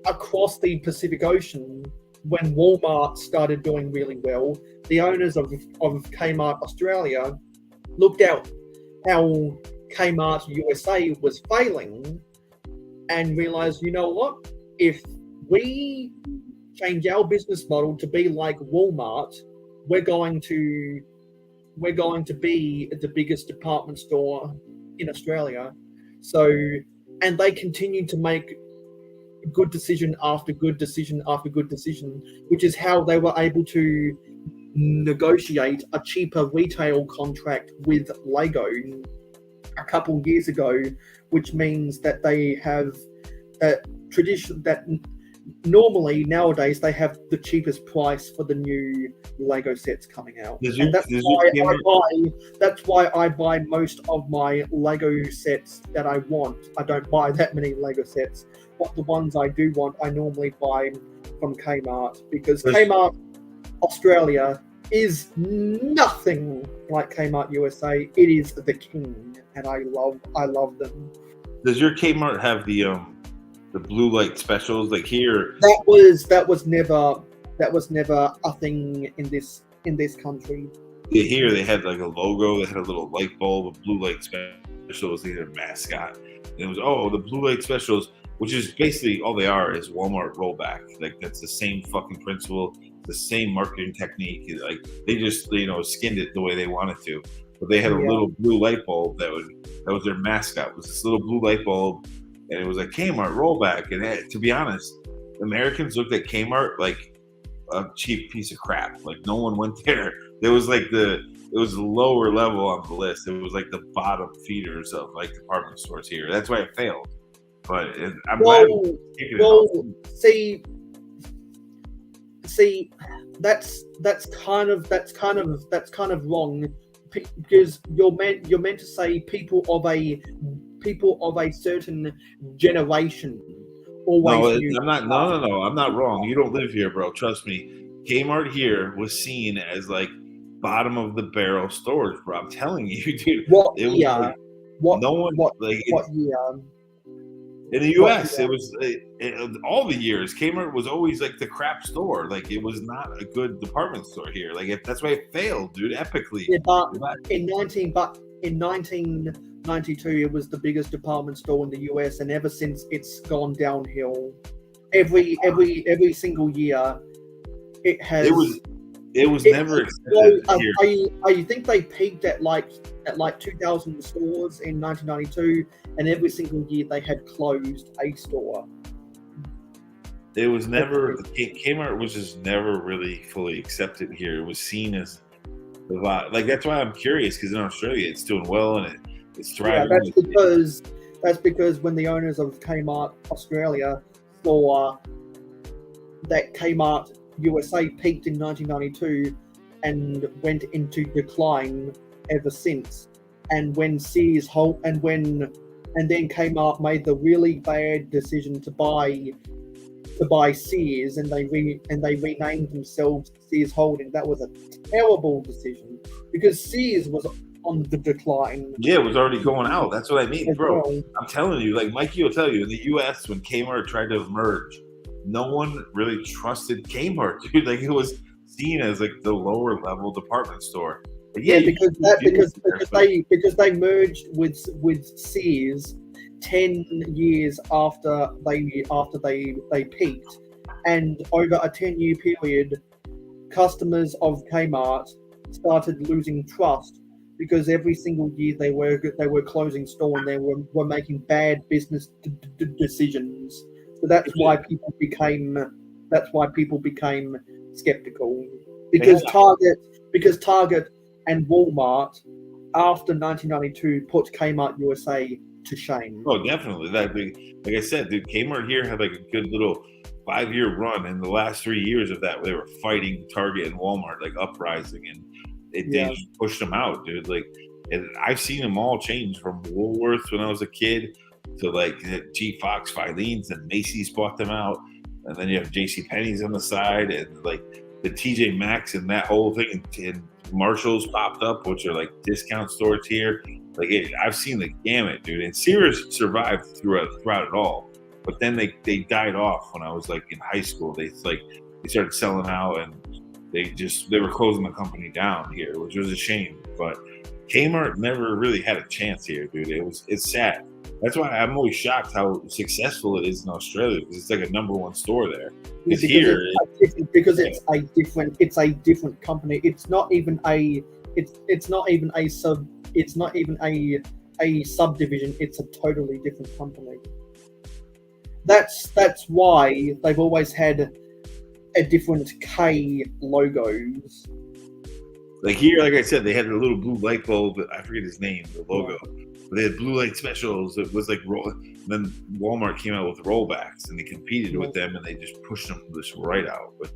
Speaker 10: across the Pacific Ocean, when Walmart started doing really well, the owners of Kmart Australia looked out how Kmart USA was failing and realized, you know what, if we change our business model to be like Walmart, we're going to be the biggest department store in Australia. So, and they continued to make good decision after good decision after good decision, which is how they were able to negotiate a cheaper retail contract with Lego a couple years ago, which means that they have that tradition that normally nowadays they have the cheapest price for the new Lego sets coming out, and that's why I buy most of my Lego sets that I want. I don't buy that many Lego sets, but the ones I do want, I normally buy from Kmart, because Kmart Australia is nothing like Kmart USA. It is the king, and I love them.
Speaker 11: Does your Kmart have the blue light specials like here?
Speaker 10: That was never a thing in this country.
Speaker 11: Yeah, here they had like a logo. They had a little light bulb, a blue light special was their mascot. And it was the blue light specials, which is basically all they are is Walmart rollback. Like that's the same fucking principle, the same marketing technique. Like they just skinned it the way they wanted to. But they had a little blue light bulb that was their mascot. It was this little blue light bulb, and it was like Kmart rollback. And to be honest, Americans looked at Kmart like a cheap piece of crap. Like no one went there. It was the lower level on the list. It was like the bottom feeders of like department stores here. That's why it failed. But I'm glad.
Speaker 10: See, that's kind of wrong, because you're meant to say people of a certain generation always.
Speaker 11: No, I'm not. No, I'm not wrong. You don't live here, bro. Trust me. Kmart here was seen as like bottom of the barrel stores, bro. I'm telling you, dude.
Speaker 10: What
Speaker 11: year?
Speaker 10: What year?
Speaker 11: In the U.S., it was all the years. Kmart was always like the crap store. Like it was not a good department store here. Like that's why it failed, dude, epically.
Speaker 10: Yeah, but in 1992, it was the biggest department store in the U.S., and ever since it's gone downhill. Every single year, it has.
Speaker 11: It was never accepted here.
Speaker 10: I think they peaked at like 2,000 stores in 1992, and every single year they had closed a store.
Speaker 11: It was never Kmart was just never really fully accepted here. It was seen as the vibe. Like that's why I'm curious, because in Australia it's doing well and it's thriving.
Speaker 10: Yeah, that's because when the owners of Kmart Australia saw that Kmart USA peaked in 1992 and went into decline ever since. And when Sears and then Kmart made the really bad decision to buy Sears, and they renamed themselves Sears Holding. That was a terrible decision because Sears was on the decline.
Speaker 11: Yeah, it was already going out. That's what I mean, bro. I'm telling you, like Mikey will tell you, in the U.S. when Kmart tried to merge, no one really trusted Kmart, dude. Like it was seen as like the lower level department store. But
Speaker 10: because they merged with Sears 10 years after they peaked, and over a 10-year period, customers of Kmart started losing trust because every single year they were closing store and they were making bad business decisions. So that's why people became skeptical, because Target and Walmart after 1992 put Kmart USA to shame.
Speaker 11: Oh, definitely. Like I said, dude, Kmart here had like a good little 5-year run, and the last 3 years of that they were fighting Target and Walmart like uprising, and they pushed them out, dude. Like, and I've seen them all change from Woolworths when I was a kid to like G Fox, Filene's, and Macy's bought them out, and then you have JCPenney's on the side, and like the TJ Maxx and that whole thing, and Marshalls popped up, which are like discount stores here. Like I've seen the gamut, dude. And Sears survived throughout it all, but then they died off when I was like in high school. They started selling out, and they were closing the company down here, which was a shame. But Kmart never really had a chance here, dude. It's sad. That's why I'm always shocked how successful it is in Australia, because it's like a number one store there. It's
Speaker 10: a different company. It's not even a subdivision. It's a totally different company. That's why they've always had a different K logos.
Speaker 11: Like here, like I said, they had a little blue light bulb. I forget his name, the logo. They had blue light specials. It was like then Walmart came out with rollbacks, and they competed with them, and they just pushed them just right out. But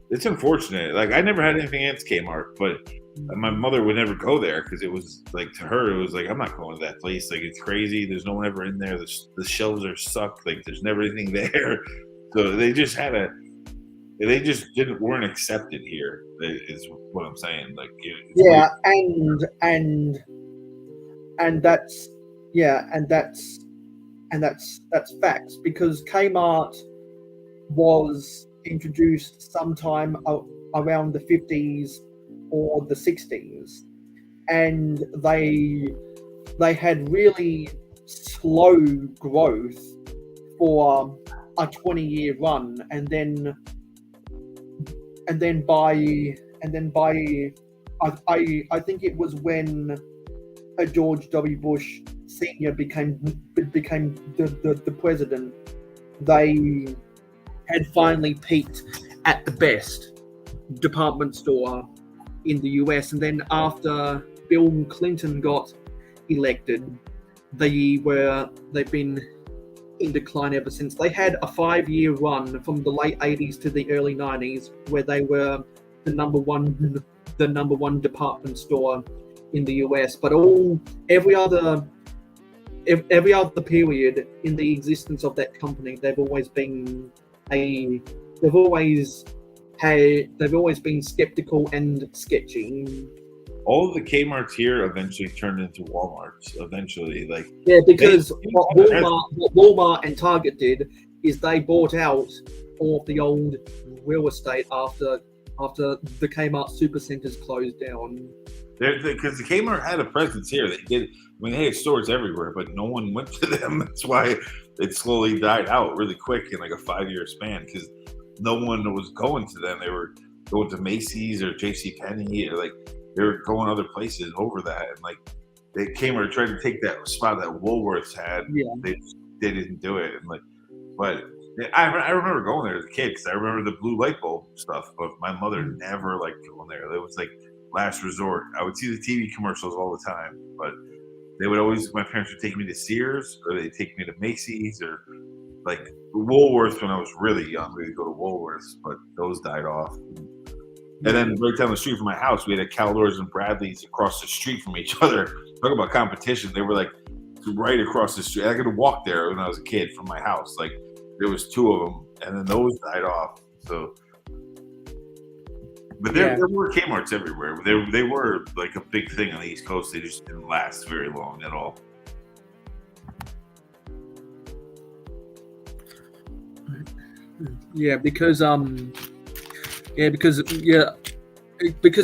Speaker 11: it's unfortunate. Like, I never had anything against Kmart, but my mother would never go there because it was like, to her, it was like, I'm not going to that place. Like, it's crazy. There's no one ever in there. The shelves are sucked. Like, there's never anything there. So they just weren't accepted here. Is what I'm saying. Like,
Speaker 10: yeah, and that's facts, because Kmart was introduced sometime around the 50s or the 60s, and they had really slow growth for a 20-year run, and then by I think it was when George W. Bush Sr. became the president, they had finally peaked at the best department store in the US. And then after Bill Clinton got elected, they've been in decline ever since. They had a 5-year run from the late 80s to the early 90s where they were the number one department store in the US, but every other period in the existence of that company, they've always been skeptical and sketchy.
Speaker 11: all of the Kmart's here eventually turned into Walmarts. Eventually, like
Speaker 10: because what Walmart and Target did is they bought out all of the old real estate after the Kmart supercenters closed down.
Speaker 11: Because the Kmart had a presence here. They had stores everywhere, but no one went to them. That's why it slowly died out really quick in like a 5-year span, because no one was going to them. They were going to Macy's or JCPenney, or like they were going other places over that. And like they Kmart tried to take that spot that Woolworths had.
Speaker 10: Yeah.
Speaker 11: They didn't do it. And like, but I remember going there as a kid because I remember the blue light bulb stuff. But my mother never liked going there. It was like last resort. I would see the TV commercials all the time, but they would always, my parents would take me to Sears, or they'd take me to Macy's, or like Woolworths when I was really young. We'd go to Woolworths, but those died off. And then right down the street from my house, we had a Caldors and Bradley's across the street from each other. Talk about competition. They were like right across the street. I could walk there when I was a kid from my house. Like there was 2 of them, and then those died off. So, but there were Kmart's everywhere. They were like a big thing on the East Coast. They just didn't last very long at all.
Speaker 10: Because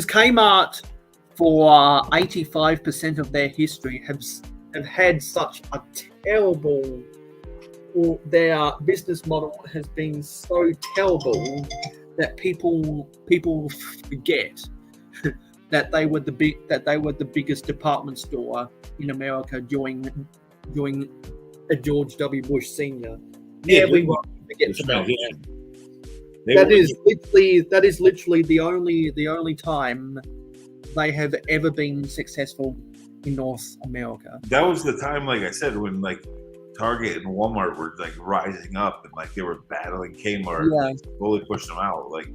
Speaker 10: Kmart for 85% of their history have had such a terrible, or their business model has been so terrible that people forget that they were the biggest department store in America during a George W. Bush Sr. Everyone forgets about that. That is literally the only time they have ever been successful in North America.
Speaker 11: That was the time, like I said, when like Target and Walmart were like rising up and like they were battling Kmart, and slowly pushed them out. Like,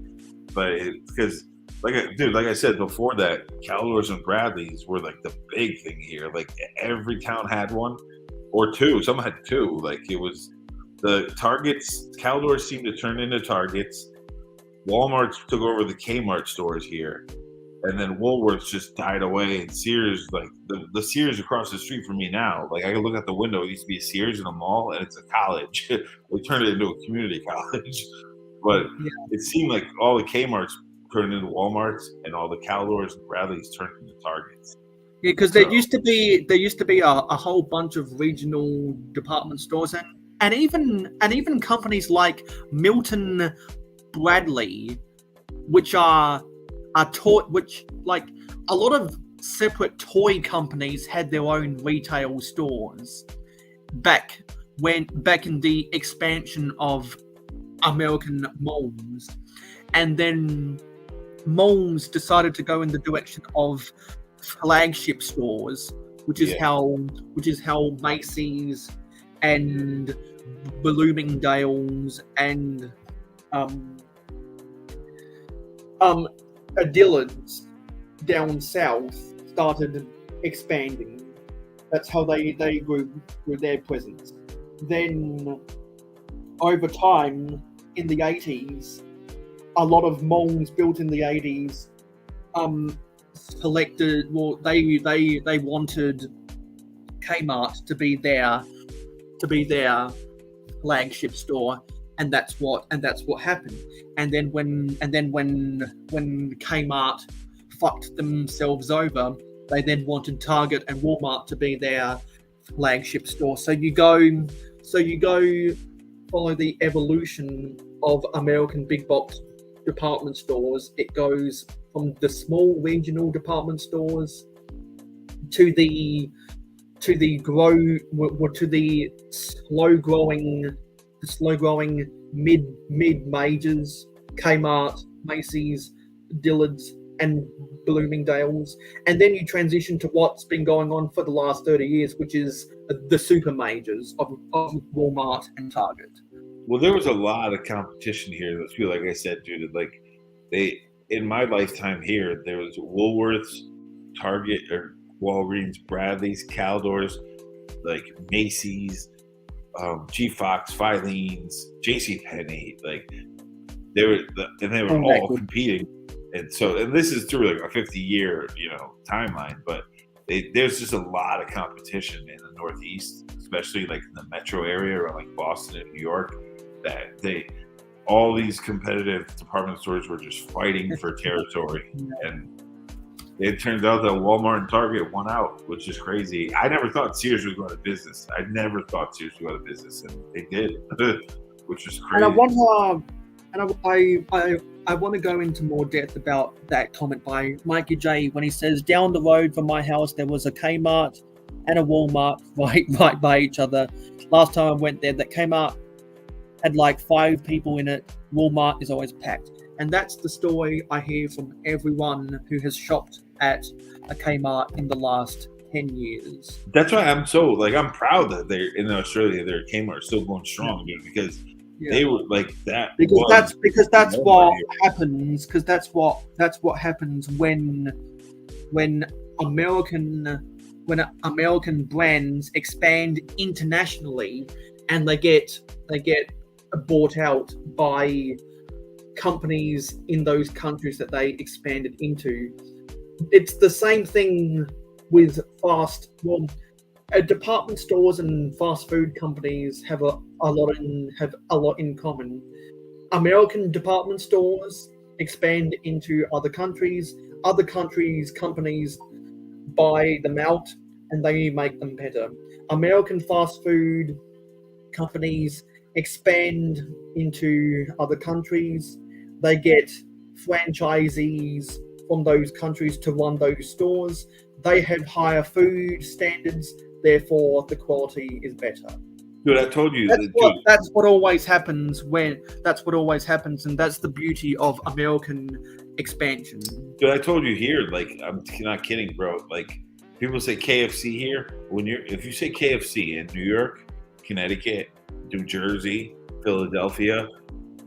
Speaker 11: but because like I said before, that Caldors and Bradley's were like the big thing here. Like every town had one or 2. Some had 2. Like it was the Targets. Caldors seemed to turn into Targets. Walmart took over the Kmart stores here, and then Woolworths just died away. And Sears, like the Sears across the street from me now, like I can look out the window. It used to be a Sears in a mall, and it's a college. They turned it into a community college. But it seemed like all the Kmarts turned into Walmarts, and all the Caldors and Bradleys turned into Targets.
Speaker 10: Yeah, because there used to be a whole bunch of regional department stores, and even companies like Milton Bradley, which are taught, which like a lot of separate toy companies had their own retail stores back in the expansion of American malls, and then malls decided to go in the direction of flagship stores which is how Macy's and Bloomingdale's and Dillard's down south started expanding. That's how they grew their presence. Then over time in the 80s, a lot of malls built in the 80s selected, well, they wanted Kmart to be their flagship store, and that's what happened. And then when Kmart fucked themselves over, they then wanted Target and Walmart to be their flagship store. So you go follow the evolution of American big box department stores. It goes from the small regional department stores to the slow growing mid majors, Kmart, Macy's, Dillard's, and Bloomingdale's, and then you transition to what's been going on for the last 30 years, which is the super majors of Walmart and Target.
Speaker 11: Well, there was a lot of competition here. Let's be, like I said, dude. Like in my lifetime here, there was Woolworths, Target, or Walgreens, Bradley's, Caldors, like Macy's, G Fox, Filene's, JCPenney. Like they were all competing. And this is through like a 50-year, timeline, but there's just a lot of competition in the Northeast, especially like in the metro area around like Boston and New York, that all these competitive department stores were just fighting for territory. And it turns out that Walmart and Target won out, which is crazy. I never thought Sears was going to business. I never thought Sears would go to business, and they did, which was crazy.
Speaker 10: And I want to go into more depth about that comment by Mikey J when he says, down the road from my house there was a Kmart and a Walmart right by each other. Last time I went there, that Kmart had like 5 people in it. Walmart is always packed. And that's the story I hear from everyone who has shopped at a Kmart in the last 10 years.
Speaker 11: That's why I'm I'm proud that they're in Australia, their Kmart is still going strong, dude, because they were like that.
Speaker 10: Because that's what happens. Because that's what happens when American brands expand internationally, and they get bought out by companies in those countries that they expanded into. It's the same thing with department stores and fast food companies have a lot in common. American department stores expand into other countries. Other countries' companies buy them out and they make them better. American fast food companies expand into other countries. They get franchisees from those countries to run those stores. They have higher food standards, therefore the quality is better.
Speaker 11: Dude, I told you
Speaker 10: that's what always happens, and that's the beauty of American expansion.
Speaker 11: Dude, I told you here, like, I'm not kidding, bro. Like, people say KFC here. If you say KFC in New York, Connecticut, New Jersey, Philadelphia,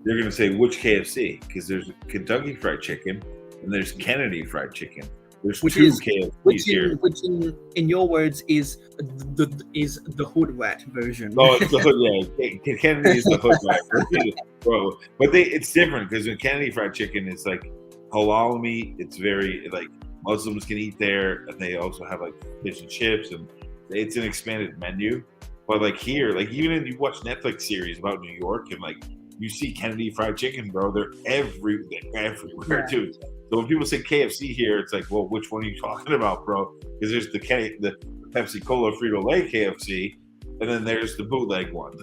Speaker 11: they're gonna say which KFC, because there's Kentucky Fried Chicken and there's Kennedy Fried Chicken. There's two KFCs here.
Speaker 10: Which in your words is the hood rat version.
Speaker 11: Oh, it's the hood, yeah. Kennedy is the hood rat version, bro. But it's different because in Kennedy Fried Chicken, it's like halal meat. It's very like Muslims can eat there, and they also have like fish and chips, and it's an expanded menu. But like here, like even if you watch Netflix series about New York, and like you see Kennedy Fried Chicken, bro, they're everywhere too. So when people say KFC here, it's like, well, which one are you talking about, bro? Because there's the Pepsi Cola Frito-Lay KFC, and then there's the bootleg one.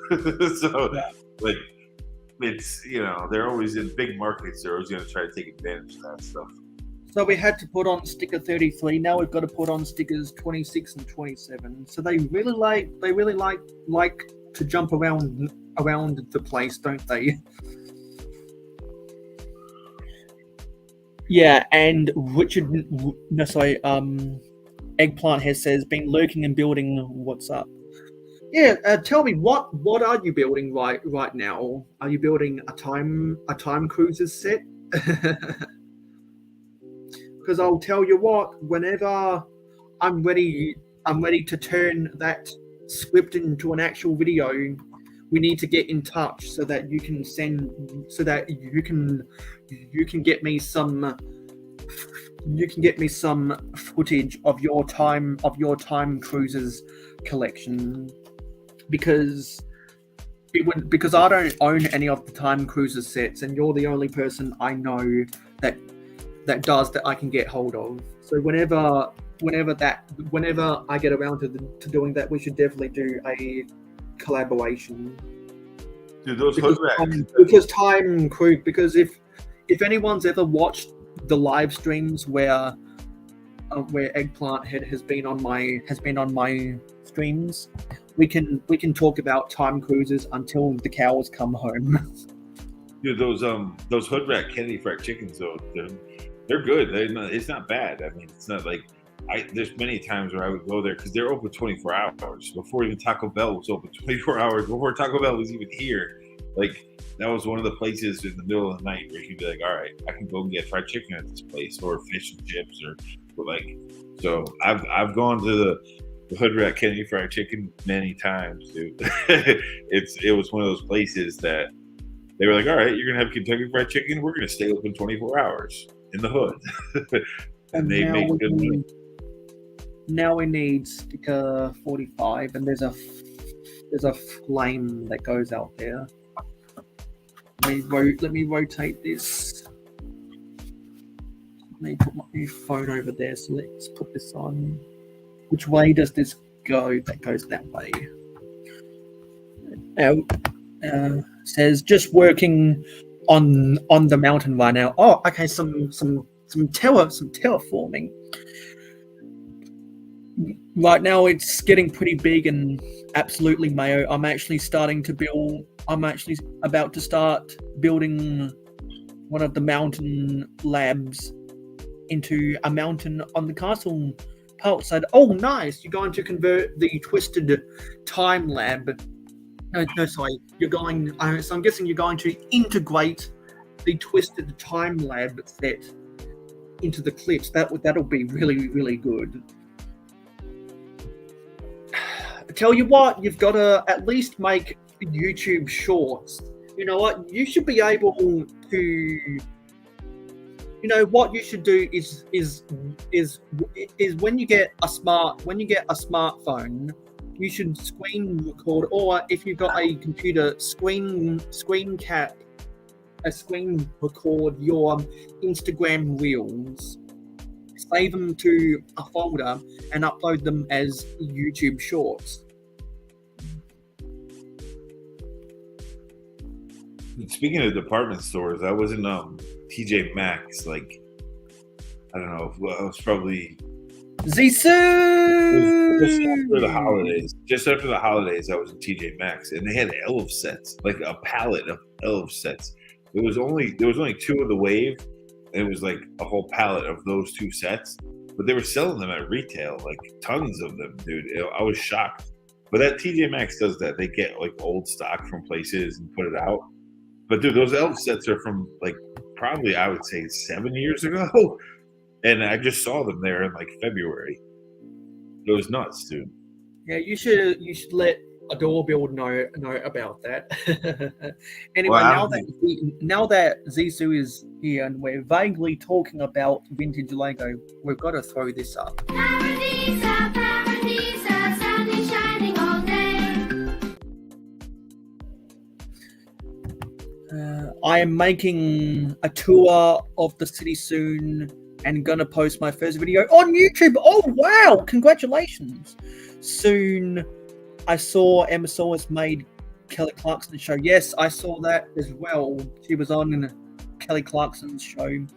Speaker 11: So, like, it's, they're always in big markets. They're always going to try to take advantage of that stuff.
Speaker 10: So we had to put on sticker 33. Now we've got to put on stickers 26 and 27. So they really like to jump around the place, don't they? Yeah, and Eggplant has says been lurking and building. What's up? Yeah, tell me what are you building right now? Are you building a time cruiser set? Because I'll tell you what, whenever I'm ready to turn that script into an actual video, we need to get in touch so that you can get me some footage of your time cruises collection, because I don't own any of the time cruiser sets, and you're the only person I know that does that I can get hold of. So whenever I get around to doing that, we should definitely do a collaboration.
Speaker 11: Dude, those hood rats.
Speaker 10: Because if anyone's ever watched the live streams where Eggplant has been on my streams, we can talk about time cruises until the cows come home.
Speaker 11: Dude, those hood rat Kennedy Fried Chickens though, they're good. It's not bad. I mean, it's not like there's many times where I would go there because they're open 24 hours before even Taco Bell was open 24 hours before Taco Bell was even here. Like, that was one of the places in the middle of the night where you'd be like, all right, I can go and get fried chicken at this place, or fish and chips, or like. So I've gone to the Hood Rat Kennedy Fried Chicken many times, dude. It was one of those places that they were like, all right, you're gonna have Kentucky Fried Chicken. We're gonna stay open 24 hours in the hood, and they make good money.
Speaker 10: Now we need sticker 45, and there's a flame that goes out there. Let me rotate this. Let me put my phone over there. So let's put this on. Which way does this go? That goes that way. Says just working on the mountain right now. Oh, okay. Some terraforming. Right now, it's getting pretty big and absolutely mayo. I'm actually about to start building one of the mountain labs into a mountain on the castle outside. Oh, nice! You're going to convert the Twisted Time lab. No, sorry. You're going. So I'm guessing you're going to integrate the Twisted Time lab set into the clips. That'll be really, really good. Tell you what, you've got to at least make YouTube shorts. You know what? You should be able to. You know what you should do is when you get a smartphone, you should screen record, or if you've got a computer, screen record your Instagram reels. Save them to a folder and upload them as YouTube shorts.
Speaker 11: Speaking of department stores, I was in TJ Maxx, like, I don't know, I was probably
Speaker 10: Zissou!
Speaker 11: Just after the holidays, I was in TJ Maxx, and they had elf sets, like a pallet of elf sets. There was only 2 of the wave, and it was like a whole pallet of those 2 sets, but they were selling them at retail, like tons of them, dude. I was shocked. But that TJ Maxx does that. They get like old stock from places and put it out. But dude, those elf sets are from like probably, I would say, 7 years ago, and I just saw them there in like February. It was nuts, dude.
Speaker 10: Yeah, you should let Adore Build know about that. Anyway,
Speaker 11: Well,
Speaker 10: now that Zissou is here and we're vaguely talking about vintage Lego, we've got to throw this up.
Speaker 12: Paradisa, sun is shining all day.
Speaker 10: I am making a tour of the city soon and gonna post my first video on YouTube. Oh wow! Congratulations! Soon. I saw Emma Solis made Kelly Clarkson's show. Yes, I saw that as well. She was on Kelly Clarkson's show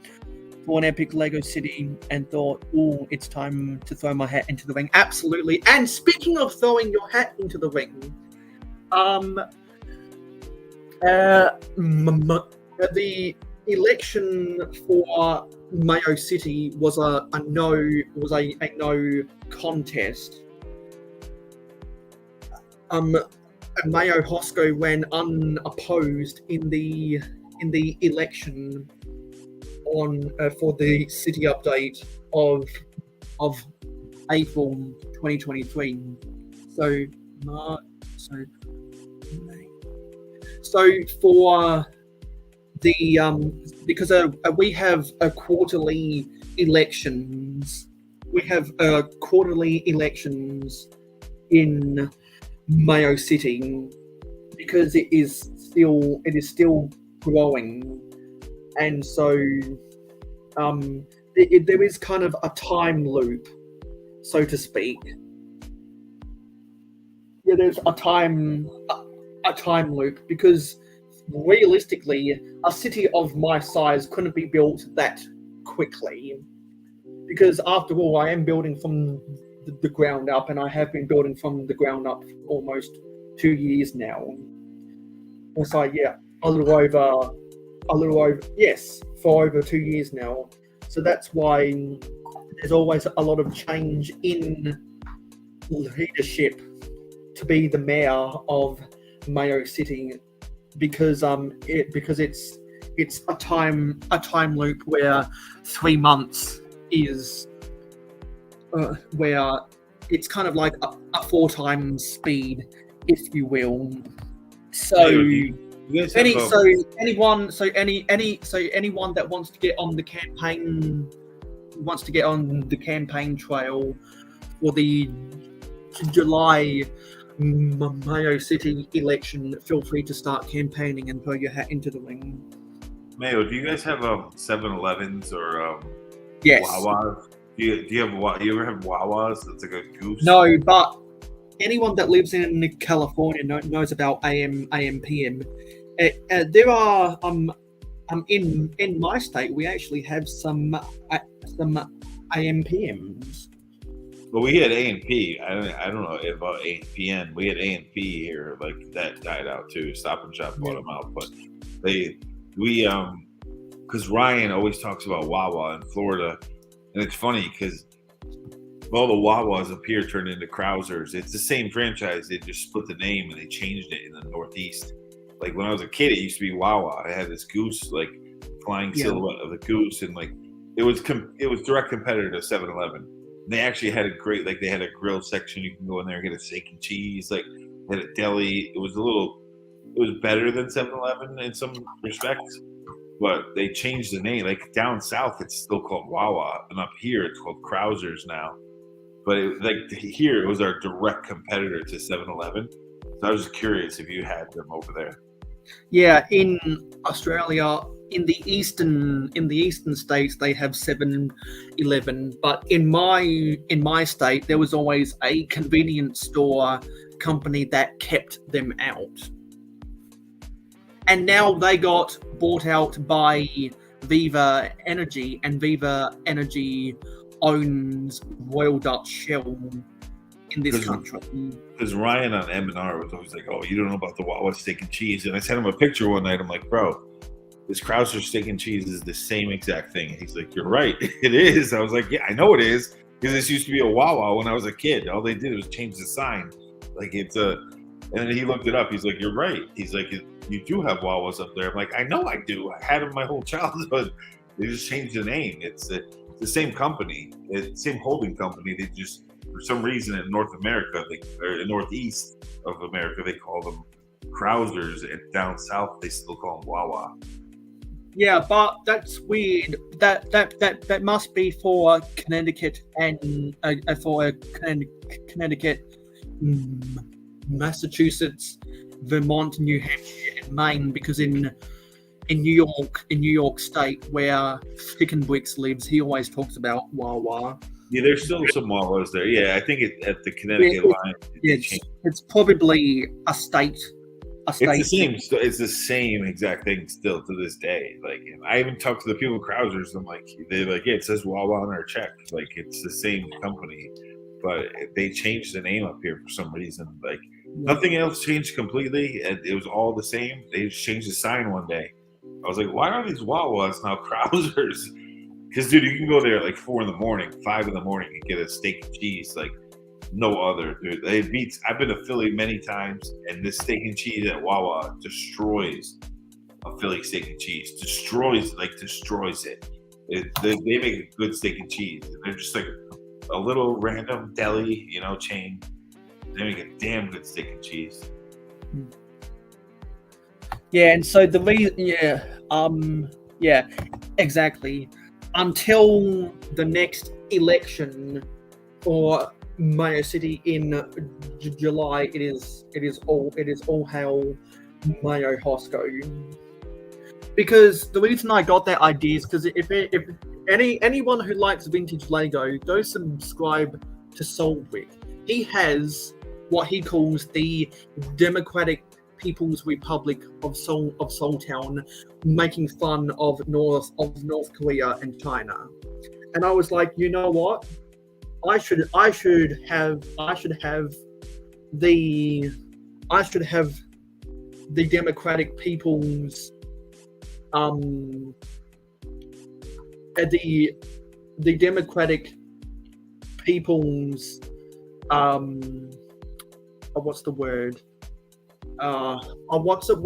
Speaker 10: for an epic Lego City and thought, oh, it's time to throw my hat into the ring. Absolutely. And speaking of throwing your hat into the ring, the election for Mayo City was a no contest. Mayohosko ran unopposed in the election on for the city update of April 2023. So March, so May. So for the because we have quarterly elections, in Mayo City because it is still growing, and so there is kind of a time loop, so to speak. Yeah, there's a time loop because realistically, a city of my size couldn't be built that quickly. Because after all, I am building from the ground up, and I have been building from the ground up for almost 2 years now. So yeah, a little over, yes, for over 2 years now. So that's why there's always a lot of change in leadership to be the mayor of Mayo City, because it's a time loop where 3 months is where it's kind of like a 4 times speed, if you will. So anyone that wants to get on the campaign trail for the July Mayo City election, feel free to start campaigning and throw your hat into the ring.
Speaker 11: Mayo, do you guys have 7-Elevens or
Speaker 10: Yes.
Speaker 11: Wawas? Do you ever have Wawas? That's like a goose.
Speaker 10: No, but anyone that lives in California knows about AM PM. There are in my state we actually have some AM PMs.
Speaker 11: Well, we had A&P. I don't know about A&PN. We had A&P here, like that died out too. Stop and Shop bought them out, but because Ryan always talks about Wawa in Florida, and it's funny because all the Wawas up here turned into Krausers. It's the same franchise. They just split the name and they changed it in the Northeast. Like when I was a kid, it used to be Wawa. I had this goose, like flying silhouette of the goose, and like it was direct competitor to 7-Eleven. They actually had a great, like they had a grill section. You can go in there and get a steak and cheese. Like they had a deli. It was better than 7-Eleven in some respects, but they changed the name. Like down south, it's still called Wawa, and up here it's called Krausers now. But here, it was our direct competitor to 7-Eleven. So I was just curious if you had them over there.
Speaker 10: Yeah, in Australia, in the eastern states, they have 7-Eleven. But in my state, there was always a convenience store company that kept them out. And now they got bought out by Viva Energy, and Viva Energy owns Royal Dutch Shell in this country.
Speaker 11: Because Ryan on M&R was always like, "Oh, you don't know about the Wawa steak and cheese," and I sent him a picture one night. I'm like, "Bro, this Krauser steak and cheese is the same exact thing." And he's like, "You're right, it is." I was like, "Yeah, I know it is, because this used to be a Wawa when I was a kid. All they did was change the sign. Like it's a." And then he looked it up. He's like, "You're right." He's like, "You do have Wawas up there." I'm like, "I know I do. I had them my whole childhood. They just changed the name. It's the same company, it's the same holding company. They just, for some reason, in North America, or in Northeast of America, they call them Krausers, and down south they still call them Wawa."
Speaker 10: Yeah, but that's weird. That must be for Connecticut and for Connecticut, Massachusetts, Vermont, New Hampshire, and Maine, because in New York State, where Bricks lives, he always talks about Wawa.
Speaker 11: Yeah, there's still some Wawas there. Yeah, I think at the Connecticut line.
Speaker 10: It's probably a state.
Speaker 11: It's the same. It's the same exact thing still to this day. Like I even talked to the people at Krausers. I'm like, they're like, "Yeah, it says Wawa on our check. Like it's the same company, but they changed the name up here for some reason. Like nothing else changed completely. It was all the same. They just changed the sign one day. I was like, why are these Wawas now Krausers? Because dude, you can go there at like 4 a.m, 5 a.m, and get a steak and cheese like no other, dude. It beats. I've been to Philly many times, and this steak and cheese at Wawa destroys a Philly steak and cheese. Destroys it. They make a good steak and cheese. They're just like a little random deli, chain. They make a damn good steak and cheese.
Speaker 10: Yeah, and so the reason, exactly. Until the next election for Mayo City in July, it is all hail mayohosko. Because the reason I got that idea is because if anyone who likes vintage Lego, go subscribe to Soulbrick. He has what he calls the Democratic People's Republic of Soultown, making fun of North Korea and China. And I was like, you know what? I should have the Democratic People's the Democratic People's what's the word? What's it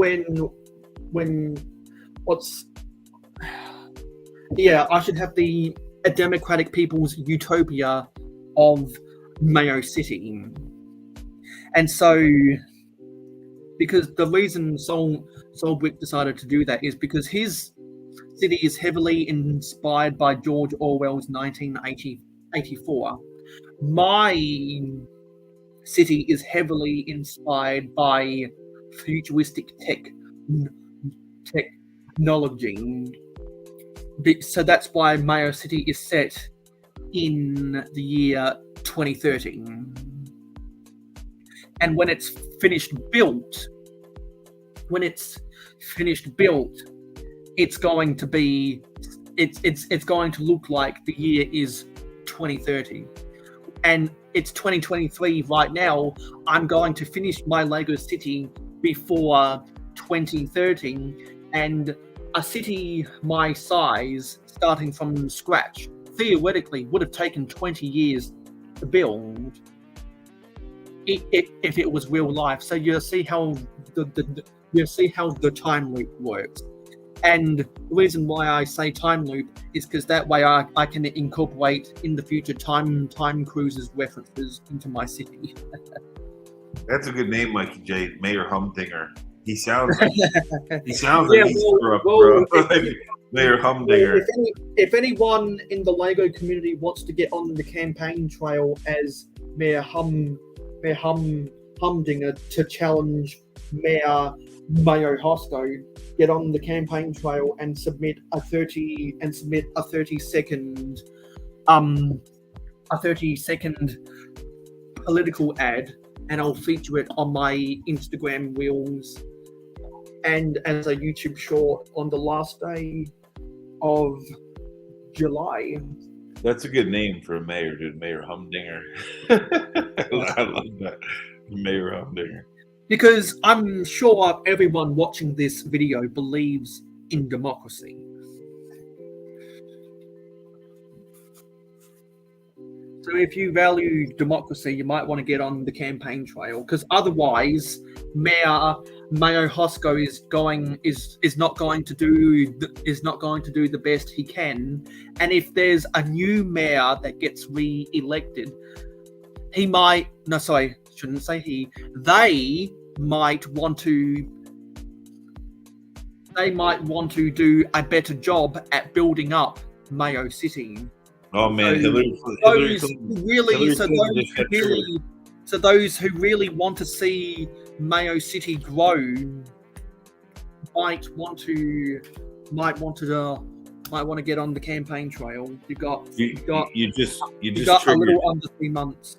Speaker 10: I should have a Democratic People's Utopia of Mayo City. And so, because the reason Soulbrick decided to do that is because his city is heavily inspired by George Orwell's 1984. My city is heavily inspired by futuristic technology. So that's why Mayo City is set in the year 2030. And when it's finished built, it's going to be it's going to look like the year is 2030. And it's 2023 right now. I'm going to finish my Lego city before 2030, and a city my size, starting from scratch, theoretically would have taken 20 years to build if it was real life. So you'll see how the time loop works. And the reason why I say time loop is because that way I can incorporate in the future time cruises references into my city.
Speaker 11: That's a good name, Mikey J. Mayor Humdinger. He sounds like he's corrupt, bro. Mayor Humdinger.
Speaker 10: If anyone in the Lego community wants to get on the campaign trail as Mayor Humdinger to challenge Mayor Mayohosko, get on the campaign trail and submit a 30 second political ad, and I'll feature it on my Instagram reels and as a YouTube short on the last day of July.
Speaker 11: That's a good name for a mayor, dude. Mayor Humdinger. I love that. Mayor Humdinger.
Speaker 10: Because I'm sure everyone watching this video believes in democracy. So if you value democracy, you might want to get on the campaign trail, because otherwise, Mayor Mayohosko is not going to do the best he can. And if there's a new mayor that gets re-elected, they might want to do a better job at building up Mayo City.
Speaker 11: Oh man,
Speaker 10: so those who really want to see Mayo City grow might want to get on the campaign trail. You got a little under 3 months.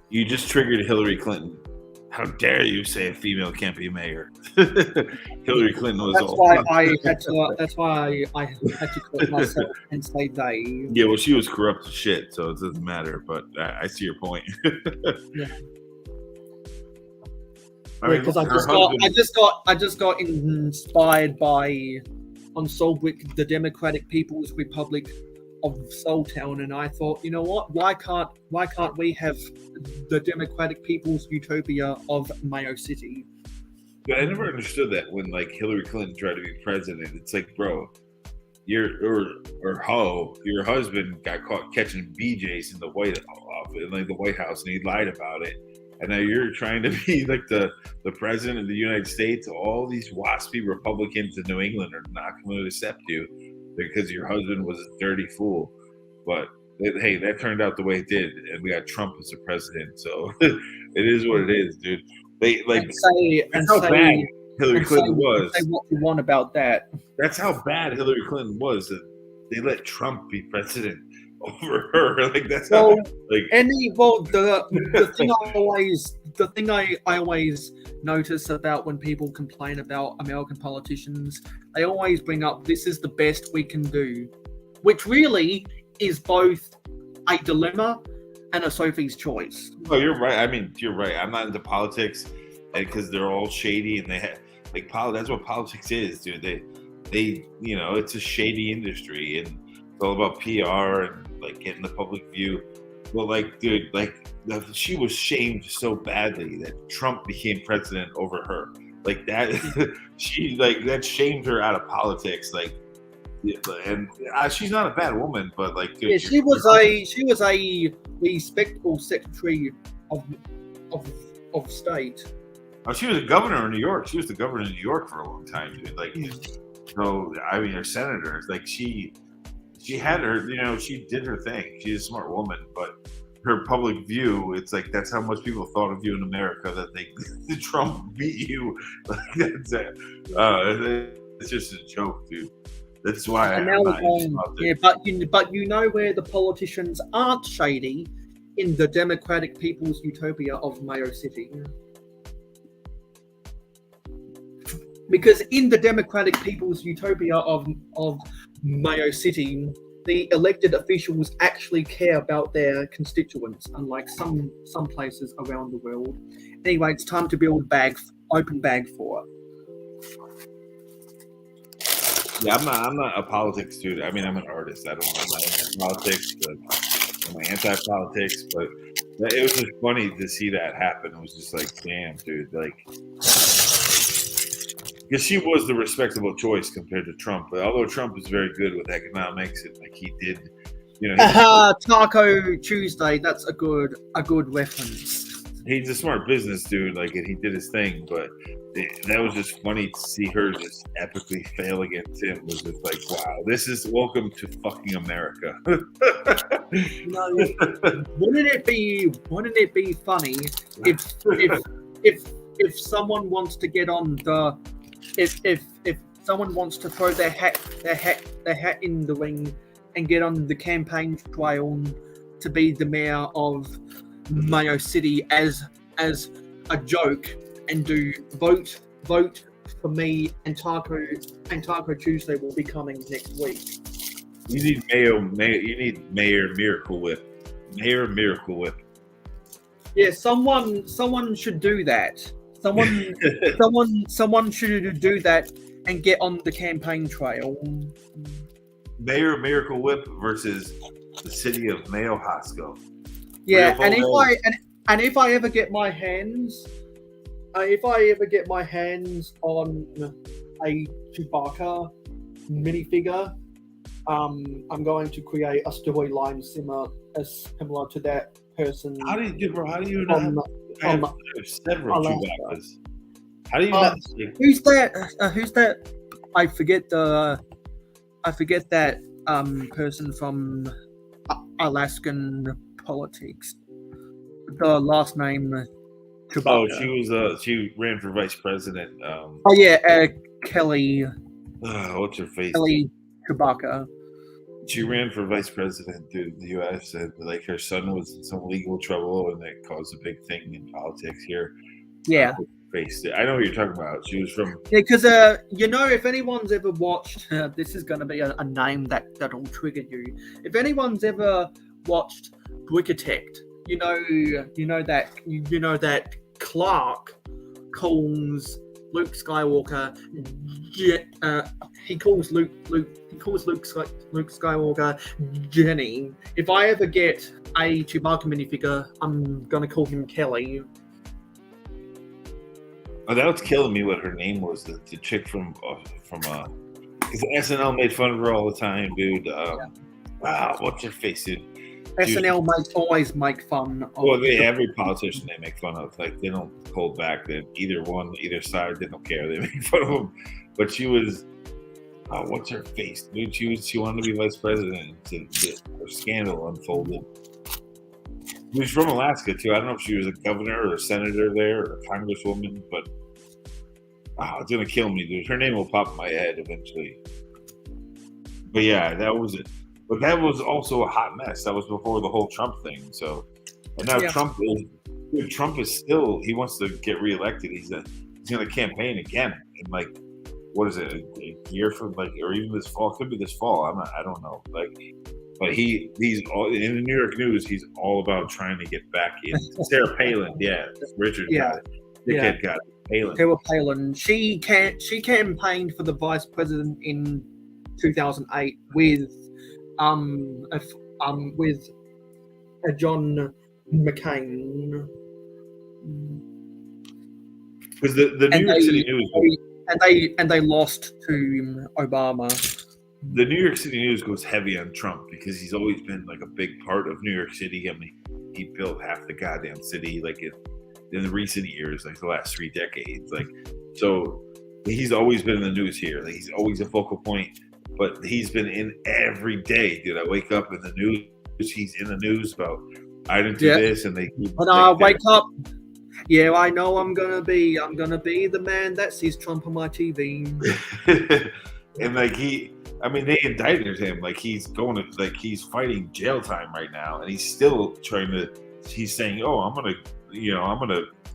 Speaker 11: You just triggered Hillary Clinton. How dare you say a female can't be mayor? Hillary Clinton was
Speaker 10: That's why I had to correct myself and say they.
Speaker 11: Yeah, well, she was corrupt as shit, so it doesn't matter. But I see your point.
Speaker 10: Yeah.
Speaker 11: I mean,
Speaker 10: because I just got inspired by Solbrick, the Democratic People's Republic of Soultown, and I thought, you know what? Why can't we have the Democratic People's Utopia of Mayo City?
Speaker 11: But I never understood that when like Hillary Clinton tried to be president. It's like, bro, your husband got caught catching BJs in the White House, and he lied about it. And now you're trying to be like the president of the United States. All these waspy Republicans in New England are not going to accept you because your husband was a dirty fool. But hey, that turned out the way it did, and we got Trump as a president. So it is what it is, dude. They like that's how bad Hillary Clinton was.
Speaker 10: Say what you want about that.
Speaker 11: That's how bad Hillary Clinton was, that they let Trump be president over her. Like that's how like
Speaker 10: the thing I always notice about when people complain about American politicians, they always bring up this is the best we can do, which really is both a dilemma and a Sophie's choice.
Speaker 11: Oh, you're right. I mean, you're right. I'm not into politics because they're all shady, and they have like that's what politics is, dude. They it's a shady industry, and it's all about PR and like getting the public view. Well, like, dude, like she was shamed so badly that Trump became president over her. Like that, that shamed her out of politics. Like, and she's not a bad woman, but like, dude,
Speaker 10: yeah, she was a respectable secretary of state.
Speaker 11: Oh, she was a governor of New York. She was the governor of New York for a long time, dude. Like, so I mean, her senators, like she had her, she did her thing. She's a smart woman, but her public view, it's like that's how much people thought of you in America, that Trump beat you. Like that's it. It's just a joke, dude. That's why I'm not into politics.
Speaker 10: Yeah, but you know where the politicians aren't shady? In the Democratic People's Utopia of Mayo City. Because in the Democratic People's Utopia of Mayo City, the elected officials actually care about their constituents, unlike some places around the world. Anyway, it's time to build open bag for it.
Speaker 11: Yeah, I'm not a politics dude. I mean, I'm an artist. I'm not into politics, but I'm anti-politics. But it was just funny to see that happen. It was just like, damn, dude. Like, because she was the respectable choice compared to Trump. But although Trump is very good with economics, and like he did,
Speaker 10: Taco Tuesday. That's a good reference.
Speaker 11: He's a smart business dude, like, and he did his thing. But that was just funny to see her just epically fail against him. It was just like, wow, this is welcome to fucking America.
Speaker 10: Wouldn't it be funny if someone wants to get on the if someone wants to throw their hat in the ring and get on the campaign trail to be the mayor of Mayo City as a joke and do vote for me, and Taco Tuesday will be coming next week.
Speaker 11: You need you need Mayor Miracle Whip. Mayor Miracle Whip.
Speaker 10: Yeah, someone should do that. Someone should do that and get on the campaign trail.
Speaker 11: Mayor Miracle Whip versus the city of mayohosko.
Speaker 10: Yeah, and if I ever get my hands on a Chewbacca minifigure, I'm going to create a storyline similar to that person.
Speaker 11: How do you not have several Chewbaccas? How do you not?
Speaker 10: Who's that? I forget that person from Alaskan politics. The last name Chewbacca.
Speaker 11: Oh, she ran for vice president.
Speaker 10: Kelly.
Speaker 11: What's her face?
Speaker 10: Kelly Chewbacca.
Speaker 11: She ran for vice president to the U.S. and like her son was in some legal trouble, and that caused a big thing in politics here.
Speaker 10: Yeah.
Speaker 11: I know what you're talking about. She was from.
Speaker 10: Yeah, because if anyone's ever watched, this is going to be a name that'll trigger you. If anyone's ever watched Brickitect, you know that Clark calls Luke Skywalker he calls Luke Skywalker Jenny. If I ever get a Chewbacca minifigure, I'm gonna call him Kelly.
Speaker 11: Oh, that was killing me. What her name was? The chick from because SNL made fun of her all the time, dude. Wow, what's her face, dude?
Speaker 10: SNL always make fun of.
Speaker 11: Well, every politician they make fun of, like they don't hold back. That either side, they don't care. They make fun of them. But she was, what's her face, dude? She wanted to be vice president. Her scandal unfolded. She was from Alaska too. I don't know if she was a governor or a senator there or a congresswoman, but it's gonna kill me, dude. Her name will pop in my head eventually. But yeah, that was it. But that was also a hot mess. That was before the whole Trump thing. So, and now Trump is still. He wants to get reelected. He's going to campaign again in like, what is it, a year from like, or even this fall? Could be this fall. I don't know. Like, but he's all in the New York news. He's all about trying to get back in. Sarah Palin, Richard got it. Dickhead got it. Palin.
Speaker 10: Sarah Palin. She campaigned for the vice president in 2008 with John McCain.
Speaker 11: Because the New York City News
Speaker 10: and they lost to Obama.
Speaker 11: The New York City News goes heavy on Trump because he's always been like a big part of New York City. I mean, he built half the goddamn city like in the recent years, like the last 3 decades. Like, so he's always been in the news here. Like, he's always a focal point. But he's been in every day. Dude, I wake up in the news. He's in the news about I didn't do this, and they.
Speaker 10: When I wake up, I know I'm gonna be the man that sees Trump on my TV.
Speaker 11: And like they indicted him. Like he's fighting jail time right now, and he's still trying to. He's saying, "Oh, I'm gonna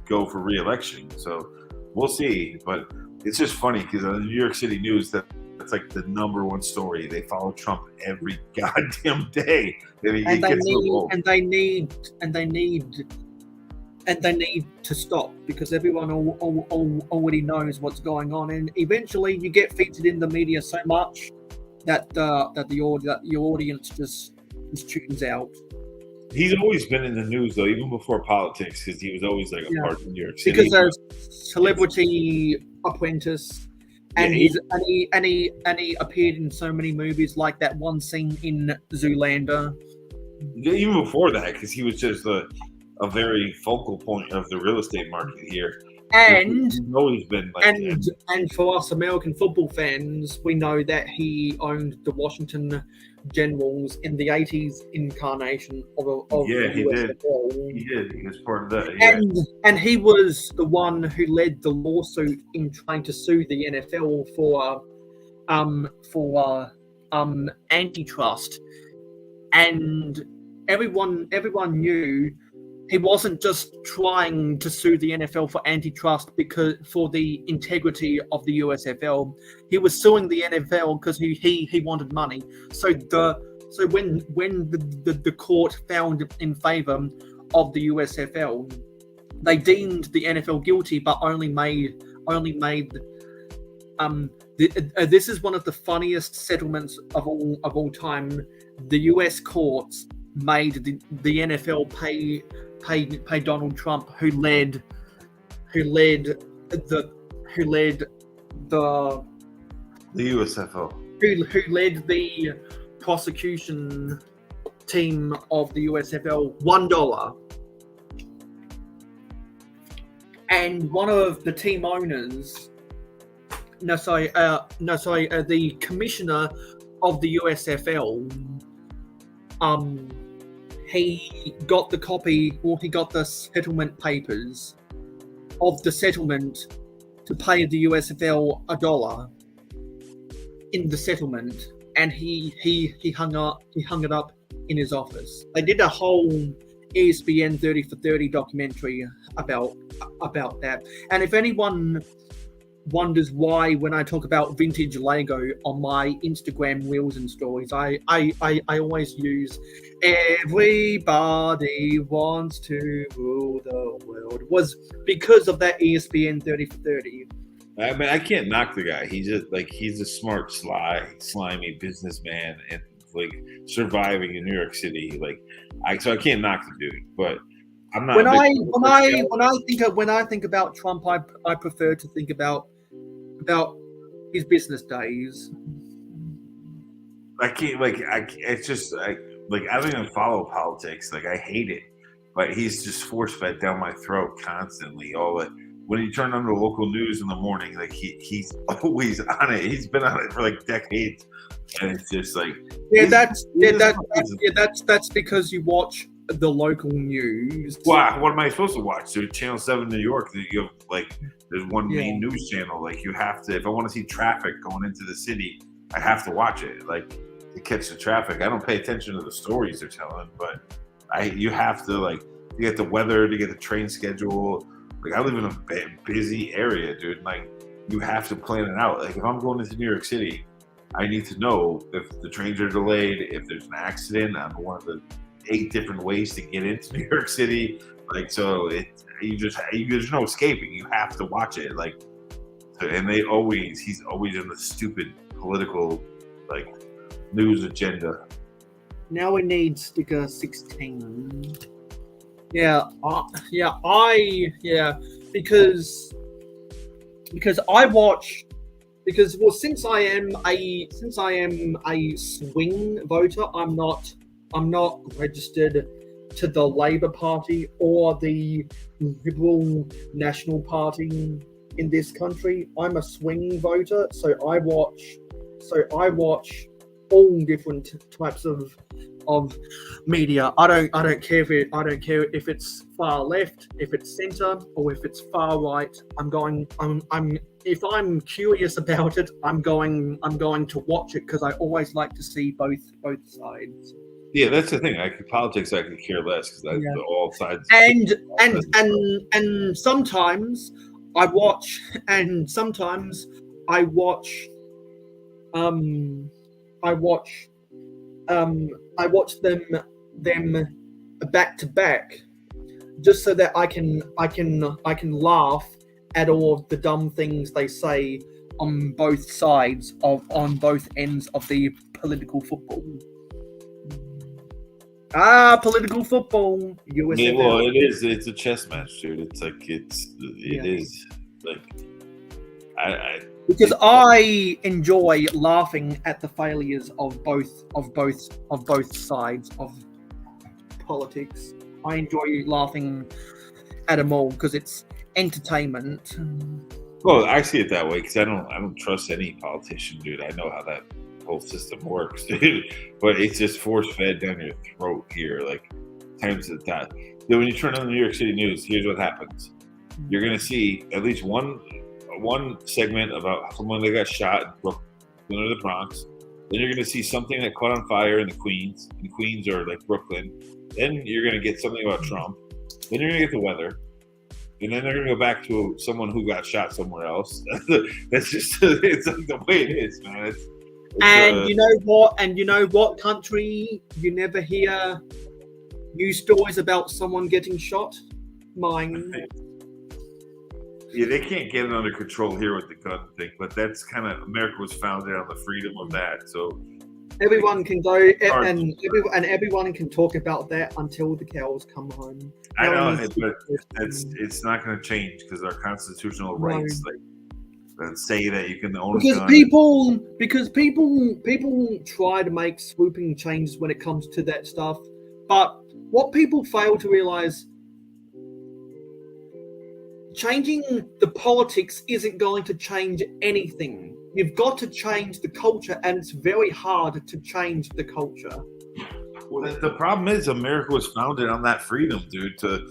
Speaker 11: go for re-election." So we'll see. But it's just funny because on the New York City News that's like the number one story. They follow Trump every goddamn day. And
Speaker 10: they need to stop because everyone already knows what's going on, and eventually you get featured in the media so much that the audience just tunes out.
Speaker 11: He's always been in the news though, even before politics, because he was always like a part of New York City.
Speaker 10: Because there's Celebrity Apprentice. And he appeared in so many movies, like that one scene in Zoolander.
Speaker 11: Even before that, because he was just a very focal point of the real estate market here.
Speaker 10: And
Speaker 11: he's always been like
Speaker 10: and for us American football fans, we know that he owned the Washington Generals in the 80s incarnation of
Speaker 11: he did. He was part of that.
Speaker 10: And he was the one who led the lawsuit in trying to sue the NFL for antitrust. And everyone knew he wasn't just trying to sue the NFL for antitrust because for the integrity of the USFL. He was suing the NFL because he wanted money. So when the court found in favor of the USFL, they deemed the NFL guilty, but only made this is one of the funniest settlements of all time. The US courts made the NFL pay Donald Trump, who led the
Speaker 11: USFL,
Speaker 10: who led the prosecution team of the USFL, $1. And one of the team owners, the commissioner of the USFL, he got the settlement papers of the settlement to pay the USFL $1 in the settlement, and he hung it up in his office. They did a whole ESPN 30 for 30 documentary about that. And if anyone wonders why, when I talk about vintage Lego on my Instagram reels and stories, I always use "everybody wants to rule the world" was because of that ESPN 30 for 30.
Speaker 11: I mean, I can't knock the guy. He's a smart, sly, slimy businessman and like surviving in New York City. So I can't knock the dude, but I'm not.
Speaker 10: When I think about Trump, I prefer to think about his business days.
Speaker 11: I can't it's just I don't even follow politics. Like I hate it, but he's just force fed down my throat constantly. When you turn on the local news in the morning, like he's always on it. He's been on it for like decades, and it's just like
Speaker 10: that's because you watch the local news.
Speaker 11: Wow, what am I supposed to watch? Dude, Channel 7 New York. You have there's one main news channel. Like you have to, if I want to see traffic going into the city, I have to watch it. Like to catch the traffic. I don't pay attention to the stories they're telling, but you have to to get the weather, to get the train schedule. Like I live in a busy area, dude. Like you have to plan it out. Like if I'm going into New York City, I need to know if the trains are delayed, if there's an accident on one of the 8 different ways to get into New York City. There's no escaping. You have to watch it. And he's always in the stupid political news agenda.
Speaker 10: Now we need sticker 16. Because I watch since I am a swing voter, I'm not registered to the Labour Party or the Liberal National Party in this country. I'm a swing voter, so I watch all different types of media. I don't care if it's far left, if it's center, or if it's far right. If I'm curious about it, I'm going to watch it because I always like to see both sides.
Speaker 11: Yeah, that's the thing. Politics, I could care less because all sides.
Speaker 10: And sometimes I watch, I watch them back to back, just so that I can laugh at all of the dumb things they say on both sides on both ends of the political football. Political football.
Speaker 11: It's a chess match, dude. It is.
Speaker 10: Because I enjoy laughing at the failures of both sides of politics. I enjoy laughing at them all because it's entertainment.
Speaker 11: Well, I see it that way because I don't trust any politician, dude. I know how that whole system works, dude. But it's just force fed down your throat here, times at that. Then when you turn on the New York City news, here's what happens. You're gonna see at least one segment about someone that got shot in Brooklyn or the Bronx. Then you're gonna see something that caught on fire in Queens or Brooklyn. Then you're gonna get something about Trump. Then you're gonna get the weather. And then they're gonna go back to someone who got shot somewhere else. That's just it's the way it is, man.
Speaker 10: You know what country you never hear news stories about someone getting shot? Mine.
Speaker 11: Yeah, they can't get it under control here with the gun thing, but that's kind of America was founded on the freedom of that. So
Speaker 10: everyone can go and everyone can talk about that until the cows come home.
Speaker 11: I know, but it's not going to change because our constitutional rights that say that you can own a gun.
Speaker 10: Because people try to make swooping changes when it comes to that stuff, but what people fail to realize. Changing the politics isn't going to change anything. You've got to change the culture, and it's very hard to change the culture.
Speaker 11: Well, the problem is America was founded on that freedom, dude, to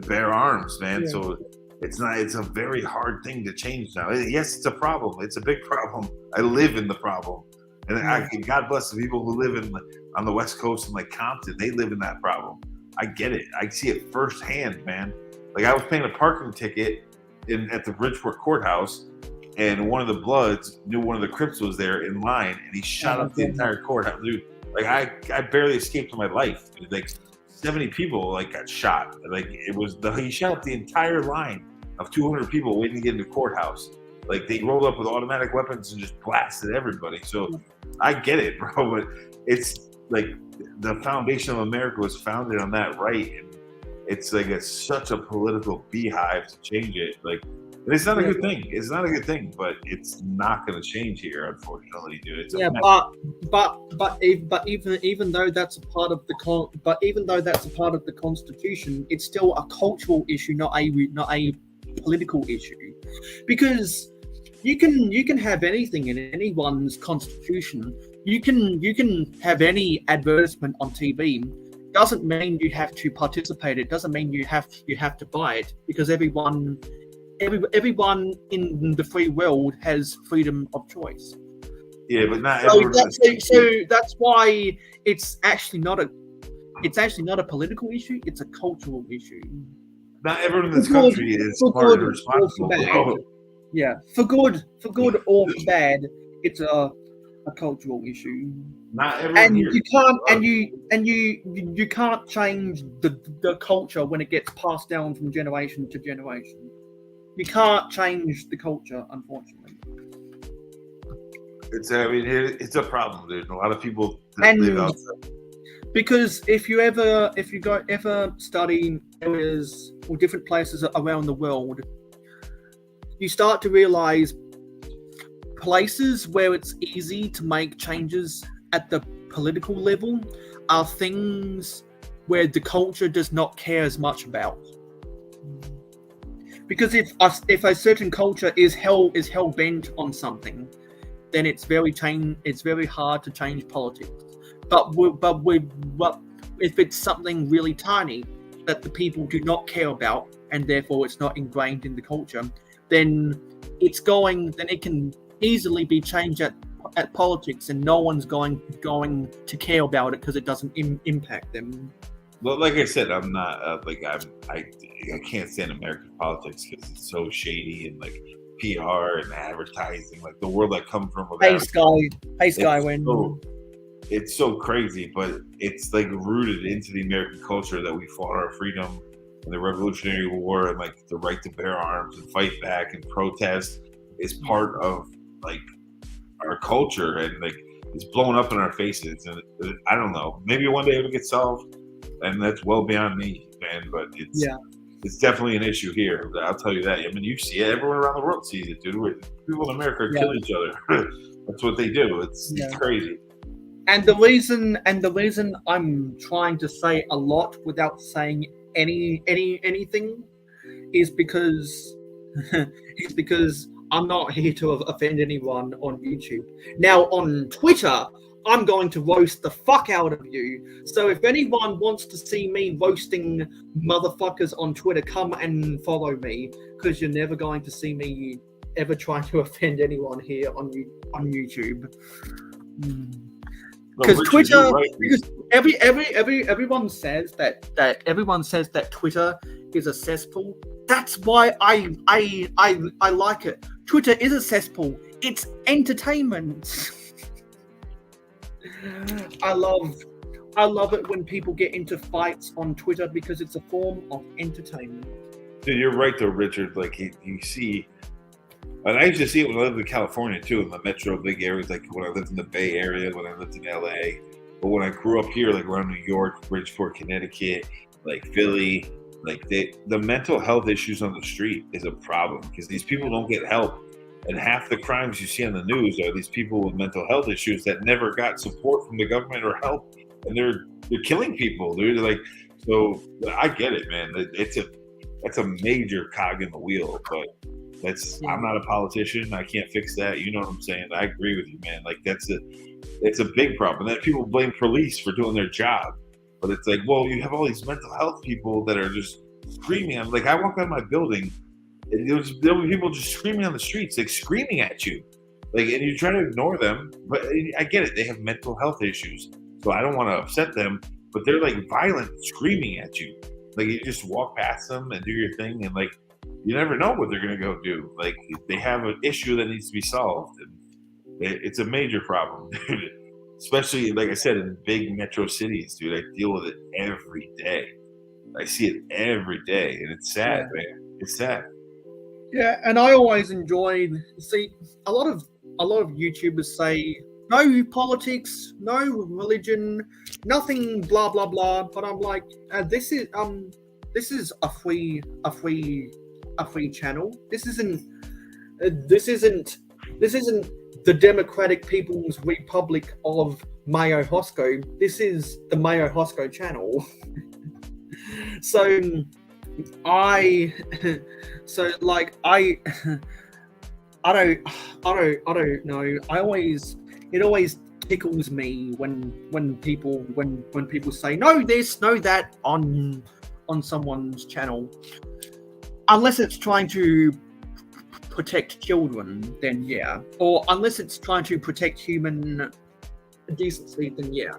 Speaker 11: bear arms, man. Yeah. So it's a very hard thing to change now. Yes, it's a problem. It's a big problem. I live in the problem. And God bless the people who live on the West Coast and Compton. They live in that problem. I get it. I see it firsthand, man. I was paying a parking ticket at the Bridgeport courthouse, and one of the Bloods knew one of the Crips was there in line, and he shot up the entire courthouse, dude. I barely escaped my life. 70 people got shot. He shot up the entire line of 200 people waiting to get into the courthouse. Like they rolled up with automatic weapons and just blasted everybody. So I get it, bro, but it's like the foundation of America was founded on that right, and it's like such a political beehive to change it. Like, and it's not a good thing. It's not a good thing, but it's not going to change here, unfortunately, dude. It's a mess.
Speaker 10: but even though that's a part of the Constitution, it's still a cultural issue, not a political issue, because you can have anything in anyone's constitution. You can have any advertisement on TV. Doesn't mean you have to participate. It doesn't mean you have to buy it, because everyone in the free world has freedom of choice.
Speaker 11: Yeah, but not
Speaker 10: So
Speaker 11: everyone.
Speaker 10: that's why it's actually not a political issue. It's a cultural issue.
Speaker 11: Not everyone in this country is smart and responsible. bro.
Speaker 10: Yeah, for good or for bad, it's a cultural issue.
Speaker 11: Not everyone
Speaker 10: And
Speaker 11: here.
Speaker 10: you can't you can't change the culture when it gets passed down from generation to generation. You can't change the culture, unfortunately.
Speaker 11: It's a problem, dude. A lot of people
Speaker 10: And
Speaker 11: live outside.
Speaker 10: because if you ever study areas or different places around the world, you start to realize places where it's easy to make changes at the political level are things where the culture does not care as much about. Because if a certain culture is hell bent on something, then it's very hard to change politics. But if it's something really tiny that the people do not care about, and therefore it's not ingrained in the culture, then it can easily be changed at politics, and no one's going to care about it because it doesn't impact them.
Speaker 11: Well, like I said, I'm not I can't stand American politics because it's so shady and like PR and advertising, like the world I come from.
Speaker 10: Hey Sky,
Speaker 11: It's so crazy, but it's like rooted into the American culture that we fought our freedom in the Revolutionary War, and like the right to bear arms and fight back and protest is part of like our culture, and like it's blowing up in our faces. And I don't know, maybe one day it'll get solved, and that's well beyond me, man. But it's definitely an issue here. I'll tell you that. I mean, you see it. Everyone around the world sees it, dude. People in America kill each other. That's what they do. It's crazy.
Speaker 10: And the reason I'm trying to say a lot without saying anything is because I'm not here to offend anyone on YouTube. Now on Twitter, I'm going to roast the fuck out of you. So if anyone wants to see me roasting motherfuckers on Twitter, come and follow me, because you're never going to see me ever trying to offend anyone here on YouTube. Because Twitter, because everyone says that Twitter is a cesspool. That's why I like it. Twitter is a cesspool. It's entertainment. I love it when people get into fights on Twitter because it's a form of entertainment.
Speaker 11: Dude, you're right though, Richard. Like you see, and I used to see it when I lived in California too, in the metro big areas, like when I lived in the Bay Area, when I lived in LA. But when I grew up here, like around New York, Bridgeport, Connecticut, like Philly, like the mental health issues on the street is a problem because these people don't get help. And half the crimes you see on the news are these people with mental health issues that never got support from the government or help, and they're killing people. They're like, so I get it, man. That's a major cog in the wheel, but I'm not a politician. I can't fix that. You know what I'm saying? I agree with you, man. Like it's a big problem. And then people blame police for doing their job, but it's like, well, you have all these mental health people that are just screaming. I'm like, I walk out of my building. There were people just screaming on the streets, like screaming at you, like, and you try to ignore them. But I get it; they have mental health issues, so I don't want to upset them. But they're like violent, screaming at you. Like you just walk past them and do your thing, and like you never know what they're gonna go do. Like they have an issue that needs to be solved, and it's a major problem, dude. Especially like I said, in big metro cities, dude. I deal with it every day. I see it every day, and it's sad, man. It's sad.
Speaker 10: Yeah, and I always enjoyed a lot of YouTubers say no politics, no religion, nothing, blah blah blah. But I'm like, this is a free channel. This isn't the Democratic People's Republic of Mayohosko. This is the Mayohosko channel. So I don't know. It always tickles me when people say no this, no that on someone's channel, unless it's trying to protect children, then yeah, or unless it's trying to protect human decency, then yeah.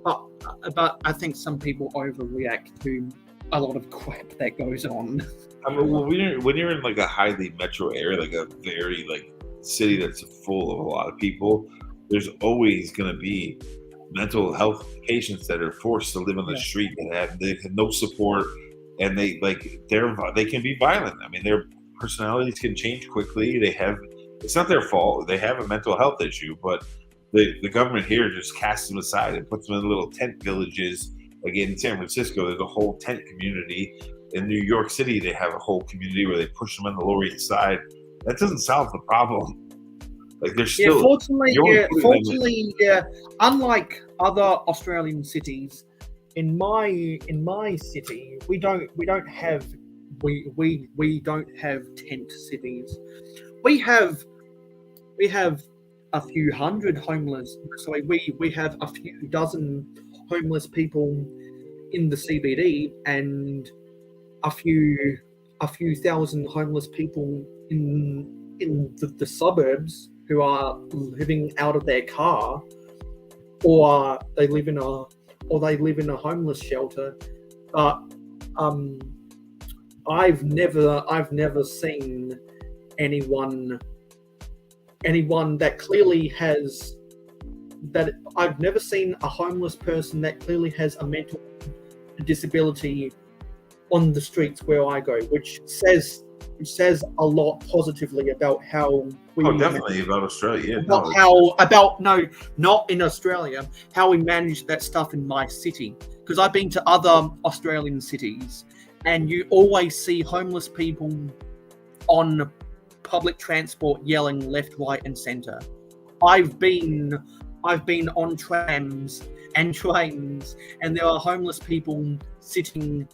Speaker 10: But I think some people overreact to a lot of crap that goes on.
Speaker 11: I mean, well, when you're in like a highly metro area, like a very like city that's full of a lot of people, there's always going to be mental health patients that are forced to live on the street that they have no support, and they can be violent. I mean, their personalities can change quickly. It's not their fault. They have a mental health issue, but the government here just casts them aside and puts them in little tent villages. Like in San Francisco, there's a whole tent community. In New York City, they have a whole community where they push them on the Lower East Side. That doesn't solve the problem. Like there's still
Speaker 10: fortunately, unlike other Australian cities, in my city, we don't have tent cities. We have a few hundred homeless. So we have a few dozen homeless people in the CBD, and a few thousand homeless people in the suburbs who are living out of their car, or they live in a homeless shelter. But I've never seen anyone that clearly has that. I've never seen a homeless person that clearly has a mental disability on the streets where I go, which says a lot positively about how we
Speaker 11: definitely about Australia.
Speaker 10: Not in Australia, how we manage that stuff in my city, because I've been to other Australian cities and you always see homeless people on public transport yelling left, right and center. I've been on trams and trains, and there are homeless people sitting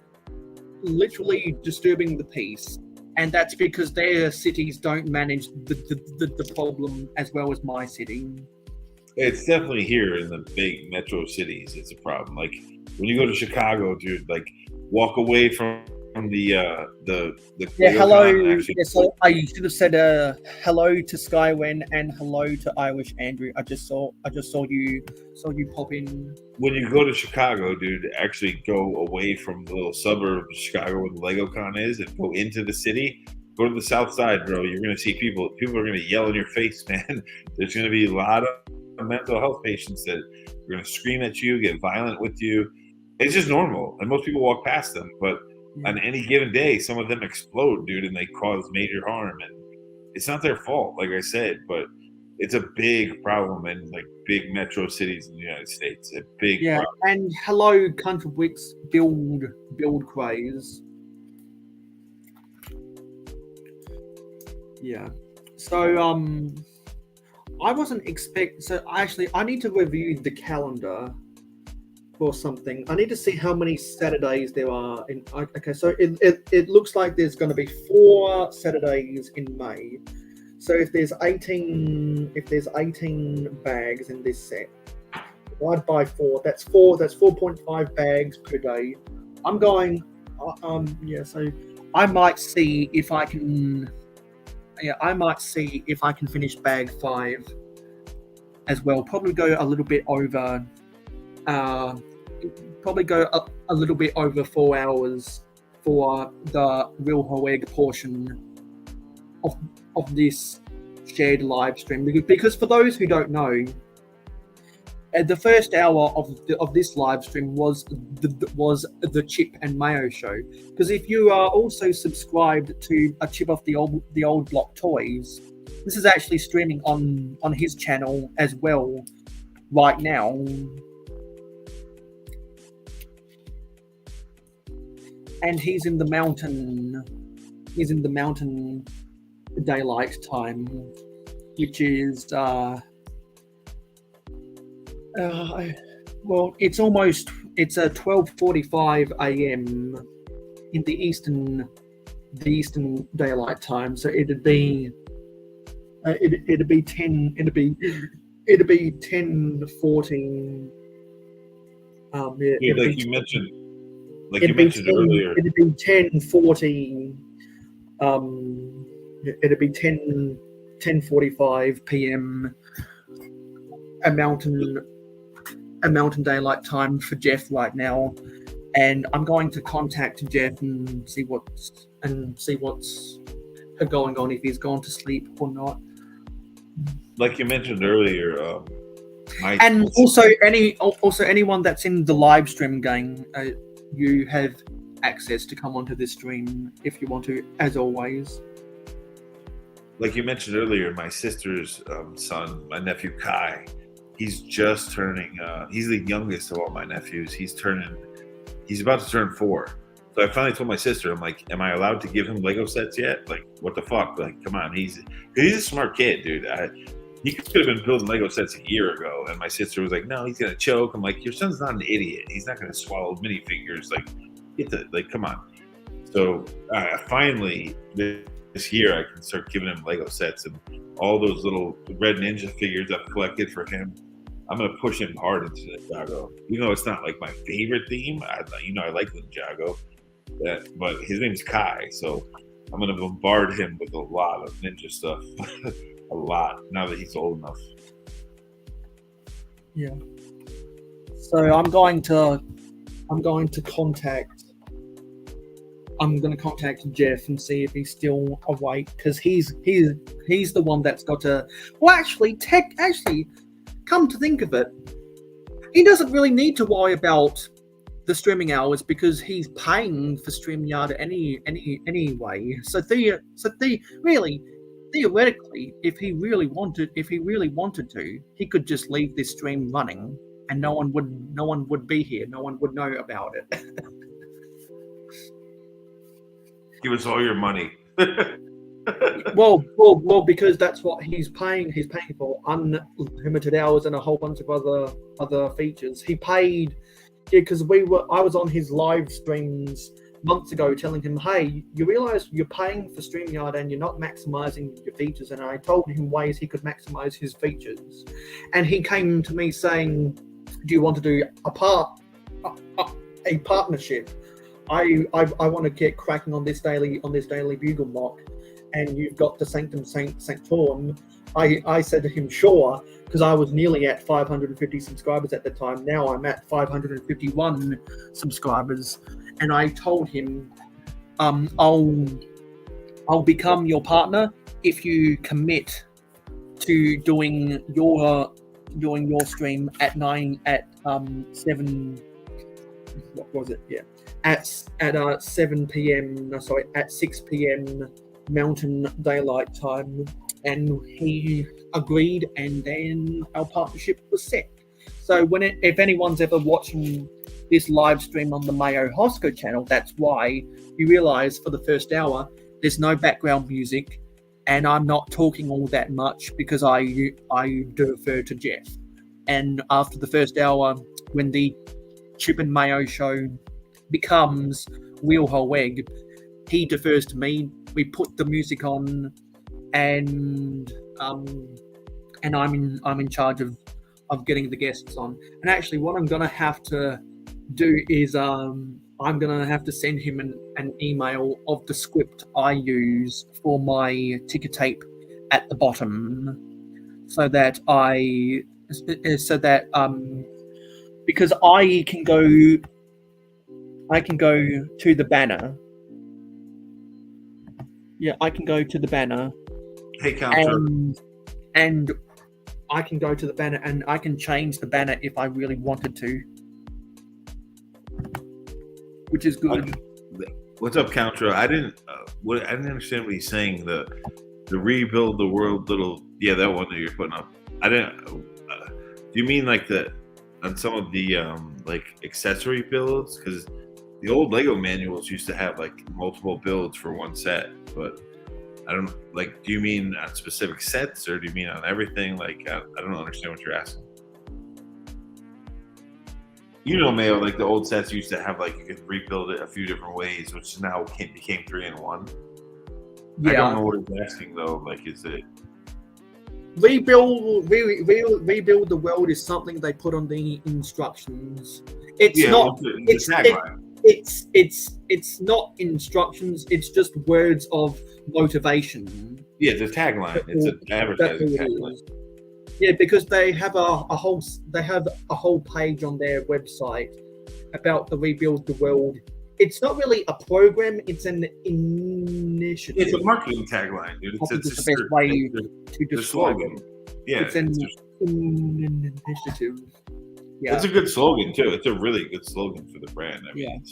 Speaker 10: literally disturbing the peace, and that's because their cities don't manage the problem as well as my city.
Speaker 11: It's definitely here in the big metro cities. It's a problem. Like when you go to Chicago, dude, like walk away from the
Speaker 10: hello. So I should have said hello to Skywin and hello to Irish Andrew. I just saw you pop in.
Speaker 11: When you go to Chicago, dude, actually go away from the little suburb of Chicago where the LegoCon is and go into the city. Go to the south side, bro. You're gonna see people are gonna yell in your face, man. There's gonna be a lot of mental health patients that are gonna scream at you, get violent with you. It's just normal, and most people walk past them, but on any given day, some of them explode, dude, and they cause major harm. And it's not their fault, like I said, but it's a big problem in like big metro cities in the United States. A big problem.
Speaker 10: And hello, Country Wicks build craze. Yeah. So I wasn't expect. So I need to review the calendar or something. I need to see how many Saturdays there are in. Okay, so it looks like there's going to be 4 Saturdays in May. So if there's 18 bags in this set, divide by 4. That's 4.5 bags per day. I'm going. So I might see if I can. Yeah, I might see if I can finish bag 5 as well. Probably go a little bit over. Probably go a little bit over 4 hours for the Real Hoeg portion of this shared live stream. Because for those who don't know, the first hour of this live stream was the Chip and Mayo show. Because if you are also subscribed to a Chip Off the Old Block Toys, this is actually streaming on his channel as well right now. And he's in the mountain. He's in the mountain daylight time, which is well, it's 12:45 a.m. in the eastern daylight time. So it'd be 10:14.
Speaker 11: Yeah, like you mentioned earlier.
Speaker 10: It'd be 10:40. It'd be 10:45 p.m. a mountain daylight time for Jeff right now, and I'm going to contact Jeff and see what's going on, if he's gone to sleep or not.
Speaker 11: Like you mentioned earlier,
Speaker 10: and also anyone that's in the live stream gang, you have access to come onto this stream if you want to, as always.
Speaker 11: Like you mentioned earlier, my sister's son, my nephew Kai, he's just turning. He's the youngest of all my nephews. He's about to turn 4. So I finally told my sister, I'm like, am I allowed to give him Lego sets yet? Like, what the fuck? Like, come on, he's a smart kid, dude. He could have been building Lego sets a year ago, and my sister was like, no, he's gonna choke. I'm like, your son's not an idiot. He's not gonna swallow minifigures. Like, come on. So finally, this year, I can start giving him Lego sets and all those little Red Ninja figures I've collected for him. I'm gonna push him hard into Ninjago, even though it's not like my favorite theme. I like Ninjago, but his name's Kai, so I'm gonna bombard him with a lot of ninja stuff, a lot. Now that he's old enough.
Speaker 10: Yeah. So I'm going to contact Jeff and see if he's still awake, because he's the one that's got to. Well, actually, come to think of it, he doesn't really need to worry about the streaming hours because he's paying for StreamYard anyway. So theoretically, if he really wanted to, he could just leave this stream running, and no one would be here. No one would know about it.
Speaker 11: Give us all your money.
Speaker 10: well, because that's what he's paying. He's paying for unlimited hours and a whole bunch of other features. He paid, because I was on his live streams months ago telling him, hey, you realize you're paying for StreamYard and you're not maximizing your features. And I told him ways he could maximize his features. And he came to me saying, do you want to do a partnership? I want to get cracking on this daily Bugle mock, and you've got the Sanctum Sanctorum. I said to him, sure, because I was nearly at 550 subscribers at the time. Now I'm at 551 subscribers, and I told him, I'll become your partner if you commit to doing your stream at 7. What was it? Yeah. At 7 p.m. Sorry, at 6 p.m. Mountain Daylight Time, and he agreed, and then our partnership was set. So if anyone's ever watching this live stream on the mayohosko channel, that's why you realize for the first hour there's no background music, and I'm not talking all that much because I defer to Jeff. And after the first hour, when the Chip and Mayo show becomes Real Whole Egg, he defers to me. We put the music on, and I'm in charge of getting the guests on. And actually, what I'm gonna have to do is I'm gonna have to send him an email of the script I use for my ticker tape at the bottom, so that because I can go to the banner. Yeah, I can go to the banner.
Speaker 11: Hey, Counter.
Speaker 10: And I can go to the banner and I can change the banner if I really wanted to, which is good.
Speaker 11: What's up, Counter? I didn't understand what he's saying. The rebuild the world little that one that you're putting up. I didn't. Do you mean like on some of the like accessory builds? Because the old Lego manuals used to have like multiple builds for one set, but I don't like. Do you mean on specific sets, or do you mean on everything? Like I don't understand what you're asking. You know, Mayo, like the old sets used to have like you could rebuild it a few different ways, which now became 3-in-1.
Speaker 10: Yeah.
Speaker 11: I don't know what he's asking though. Like, is it
Speaker 10: rebuild the world is something they put on the instructions. It's not. It's not instructions. It's just words of motivation.
Speaker 11: Yeah, the tagline. It's an advertising tagline.
Speaker 10: Yeah, because they have a whole page on their website about the Rebuild the World. It's not really a program; it's an initiative.
Speaker 11: It's a marketing tagline, dude. It's
Speaker 10: the best way to describe it.
Speaker 11: Yeah,
Speaker 10: it's an initiative. Yeah,
Speaker 11: it's a good slogan too. It's a really good slogan for the brand. I mean,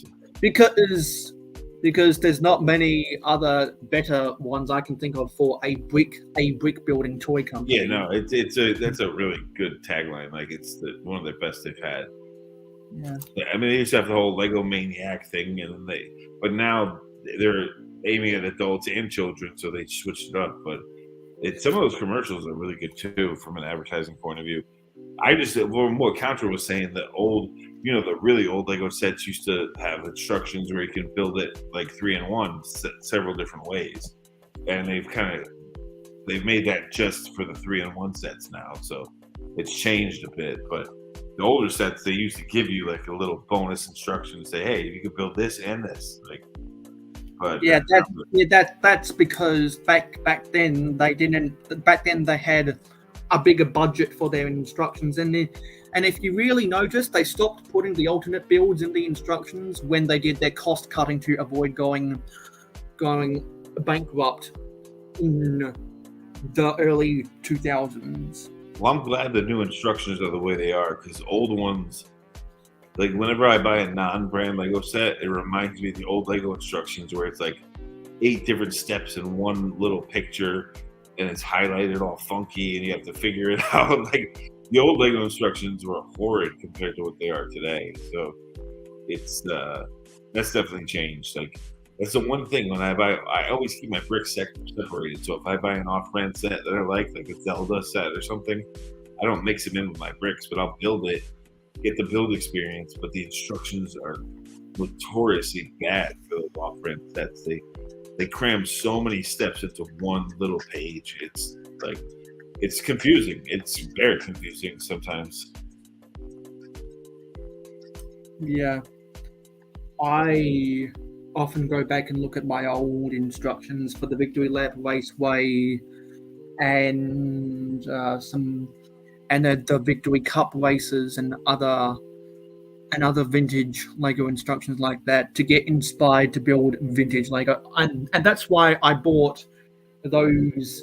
Speaker 10: because there's not many other better ones I can think of for a brick building toy company.
Speaker 11: Yeah, no, that's a really good tagline. Like it's one of the best they've had.
Speaker 10: Yeah.
Speaker 11: I mean, they used to have the whole Lego Maniac thing, but now they're aiming at adults and children, so they switched it up. But some of those commercials are really good too, from an advertising point of view. What Counter was saying, the really old Lego sets used to have instructions where you can build it like 3-in-1 several different ways, and they've made that just for the 3-in-1 sets now, so it's changed a bit. But the older sets, they used to give you like a little bonus instruction to say, hey, you could build this and this, like. But
Speaker 10: that's because back then they didn't. Back then they had a bigger budget for their instructions, and if you really notice, they stopped putting the alternate builds in the instructions when they did their cost cutting to avoid going bankrupt in the early 2000s.
Speaker 11: Well, I'm glad the new instructions are the way they are, because old ones, like whenever I buy a non-brand Lego set, it reminds me of the old Lego instructions where it's like 8 different steps in one little picture, and it's highlighted all funky, and you have to figure it out. Like the old Lego instructions were horrid compared to what they are today. So it's that's definitely changed. Like that's the one thing when I always keep my bricks separated. So if I buy an off-brand set that I like a Zelda set or something, I don't mix it in with my bricks, but I'll build it, get the build experience. But the instructions are notoriously bad for those off-brand sets. They cram so many steps into one little page. It's confusing. It's very confusing sometimes.
Speaker 10: Yeah. I often go back and look at my old instructions for the Victory Lap Raceway and the Victory Cup races and other vintage Lego instructions like that to get inspired to build vintage Lego, and that's why I bought those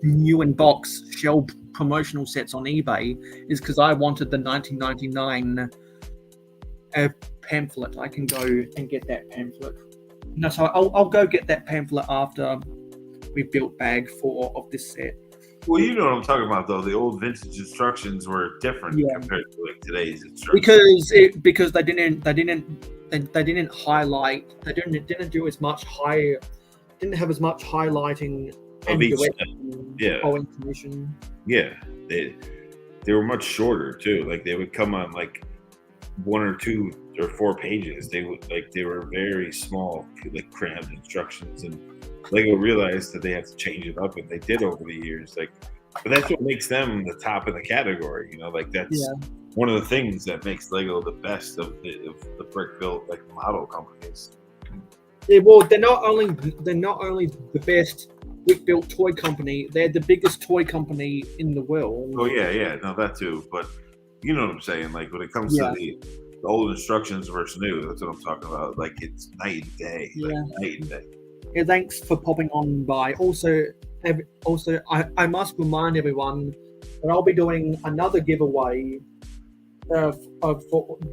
Speaker 10: new in box shell promotional sets on eBay, is because I wanted the 1999 pamphlet. I can go and get that pamphlet. No, so I'll go get that pamphlet after we built bag 4 of this set.
Speaker 11: Well, you know what I'm talking about, though. The old vintage instructions were different compared to like today's instructions.
Speaker 10: Because they didn't highlight. They didn't do as much didn't have as much highlighting and direction or information.
Speaker 11: Yeah, they were much shorter too. Like they would come on like 1 or 2 or 4 pages. They were very small, like crammed instructions, and Lego realized that they have to change it up, and they did over the years. Like, but that's what makes them the top of the category. You know, like that's one of the things that makes Lego the best of the brick built like model companies.
Speaker 10: Yeah, well, they're not only the best brick built toy company. They're the biggest toy company in the world.
Speaker 11: Oh yeah, no, that too. But you know what I'm saying? Like when it comes to the old instructions versus new, that's what I'm talking about. Like it's night and day.
Speaker 10: Yeah.
Speaker 11: Like, night and day.
Speaker 10: Yeah, thanks for popping on by. Also, I must remind everyone and I'll be doing another giveaway for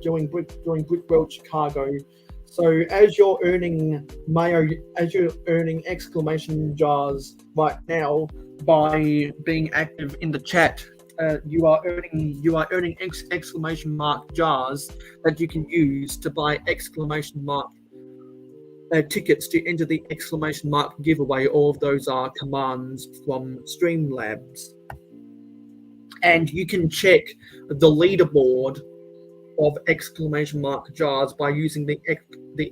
Speaker 10: during Brickworld Chicago. So as you're earning exclamation jars right now by being active in the chat, you are earning exclamation mark jars that you can use to buy exclamation mark tickets to enter the exclamation mark giveaway. All of those are commands from Streamlabs, and you can check the leaderboard of exclamation mark jars by using the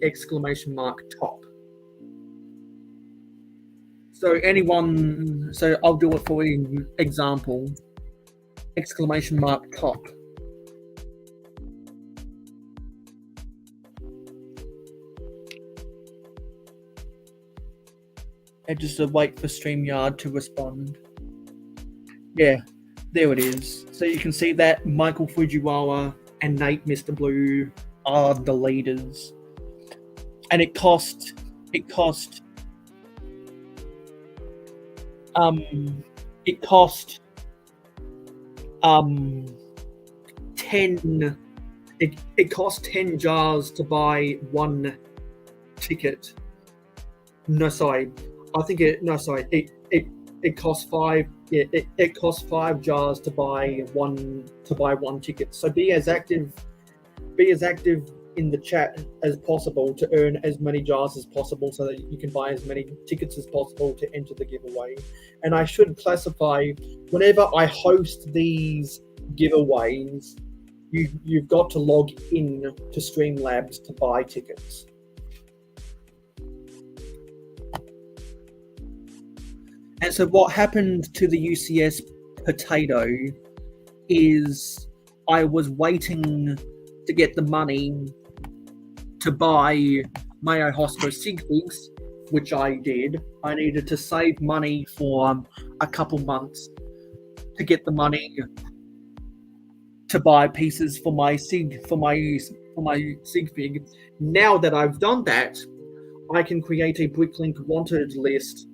Speaker 10: exclamation mark top. So I'll do it for example. Exclamation mark top. And just wait for StreamYard to respond. Yeah, there it is. So you can see that Michael Fujiwara and Nate Mr. Blue are the leaders. And it cost 10 jars to buy one ticket. It costs 5. Yeah, it costs 5 jars to buy one ticket. So be as active in the chat as possible to earn as many jars as possible, so that you can buy as many tickets as possible to enter the giveaway. And I should classify, whenever I host these giveaways, you've got to log in to Streamlabs to buy tickets. And so what happened to the UCS potato is I was waiting to get the money to buy mayohosko sig figs, which I did. I needed to save money for a couple months to get the money to buy pieces for my sig fig. Now that I've done that, I can create a Bricklink wanted list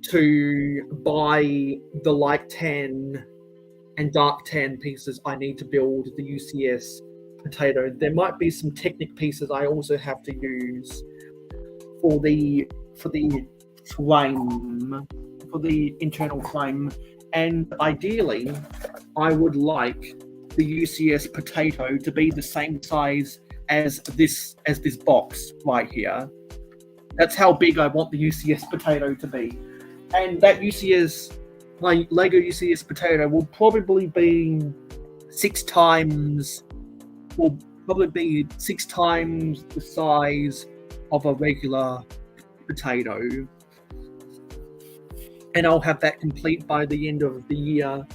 Speaker 10: to buy the light tan and dark tan pieces I need to build the UCS potato. There might be some Technic pieces I also have to use for the frame, for the internal frame, and ideally I would like the UCS potato to be the same size as this box right here. That's how big I want the UCS potato to be. And that my Lego UCS potato will probably be 6 times the size of a regular potato. And I'll have that complete by the end of the year,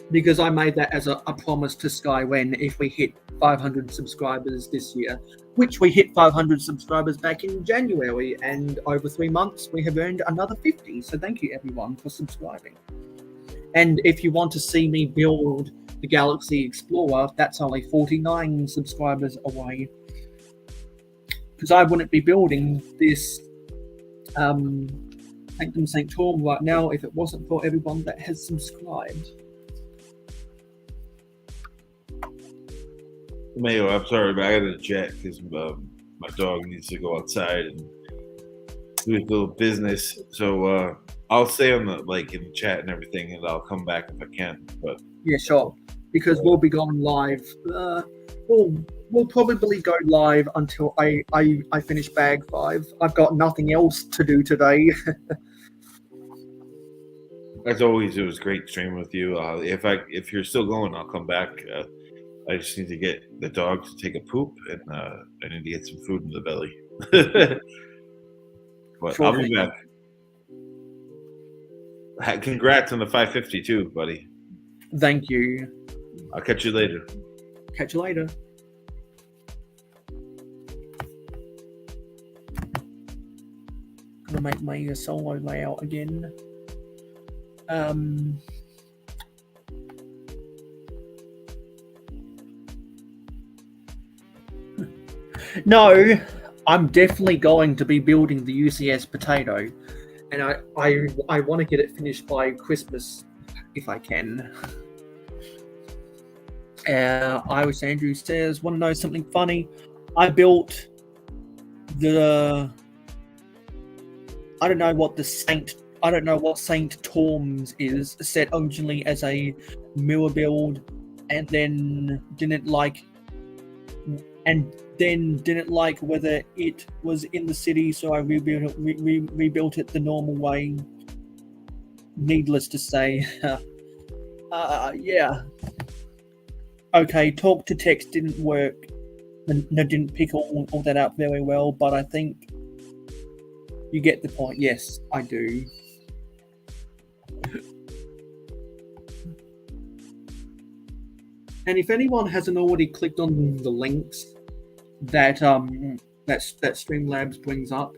Speaker 10: because I made that as a promise to Skywen if we hit 500 subscribers this year, which we hit 500 subscribers back in January, and over 3 months we have earned another 50. So thank you everyone for subscribing. And if you want to see me build the Galaxy Explorer, that's only 49 subscribers away, because I wouldn't be building this Sanctum Sanctorum right now if it wasn't for everyone that has subscribed.
Speaker 11: Mayo, I'm sorry, but I got to jet because my dog needs to go outside and do his little business. So I'll stay on the in the chat and everything, and I'll come back if I can. But
Speaker 10: yeah, sure. Because we'll be going live. We'll probably go live until I finish bag 5. I've got nothing else to do today.
Speaker 11: as always, it was great streaming with you. If you're still going, I'll come back. I just need to get the dog to take a poop, and I need to get some food in the belly. But sure, I'll be back. Congrats on the 550 too, buddy.
Speaker 10: Thank you.
Speaker 11: I'll catch you later.
Speaker 10: Catch you later. Gonna make my solo layout again. No, I'm definitely going to be building the UCS potato, and I want to get it finished by Christmas. if I can. Irish Andrew says, "Want to know something funny? I built the. I don't know what Saint Torms is, set originally as a mirror build, and then didn't like whether it was in the city, so I rebuilt it the normal way. Needless to say, yeah. Okay, talk to text didn't work. No, didn't pick all that up very well, but I think you get the point. Yes, I do. And if anyone hasn't already clicked on the links that Streamlabs brings up,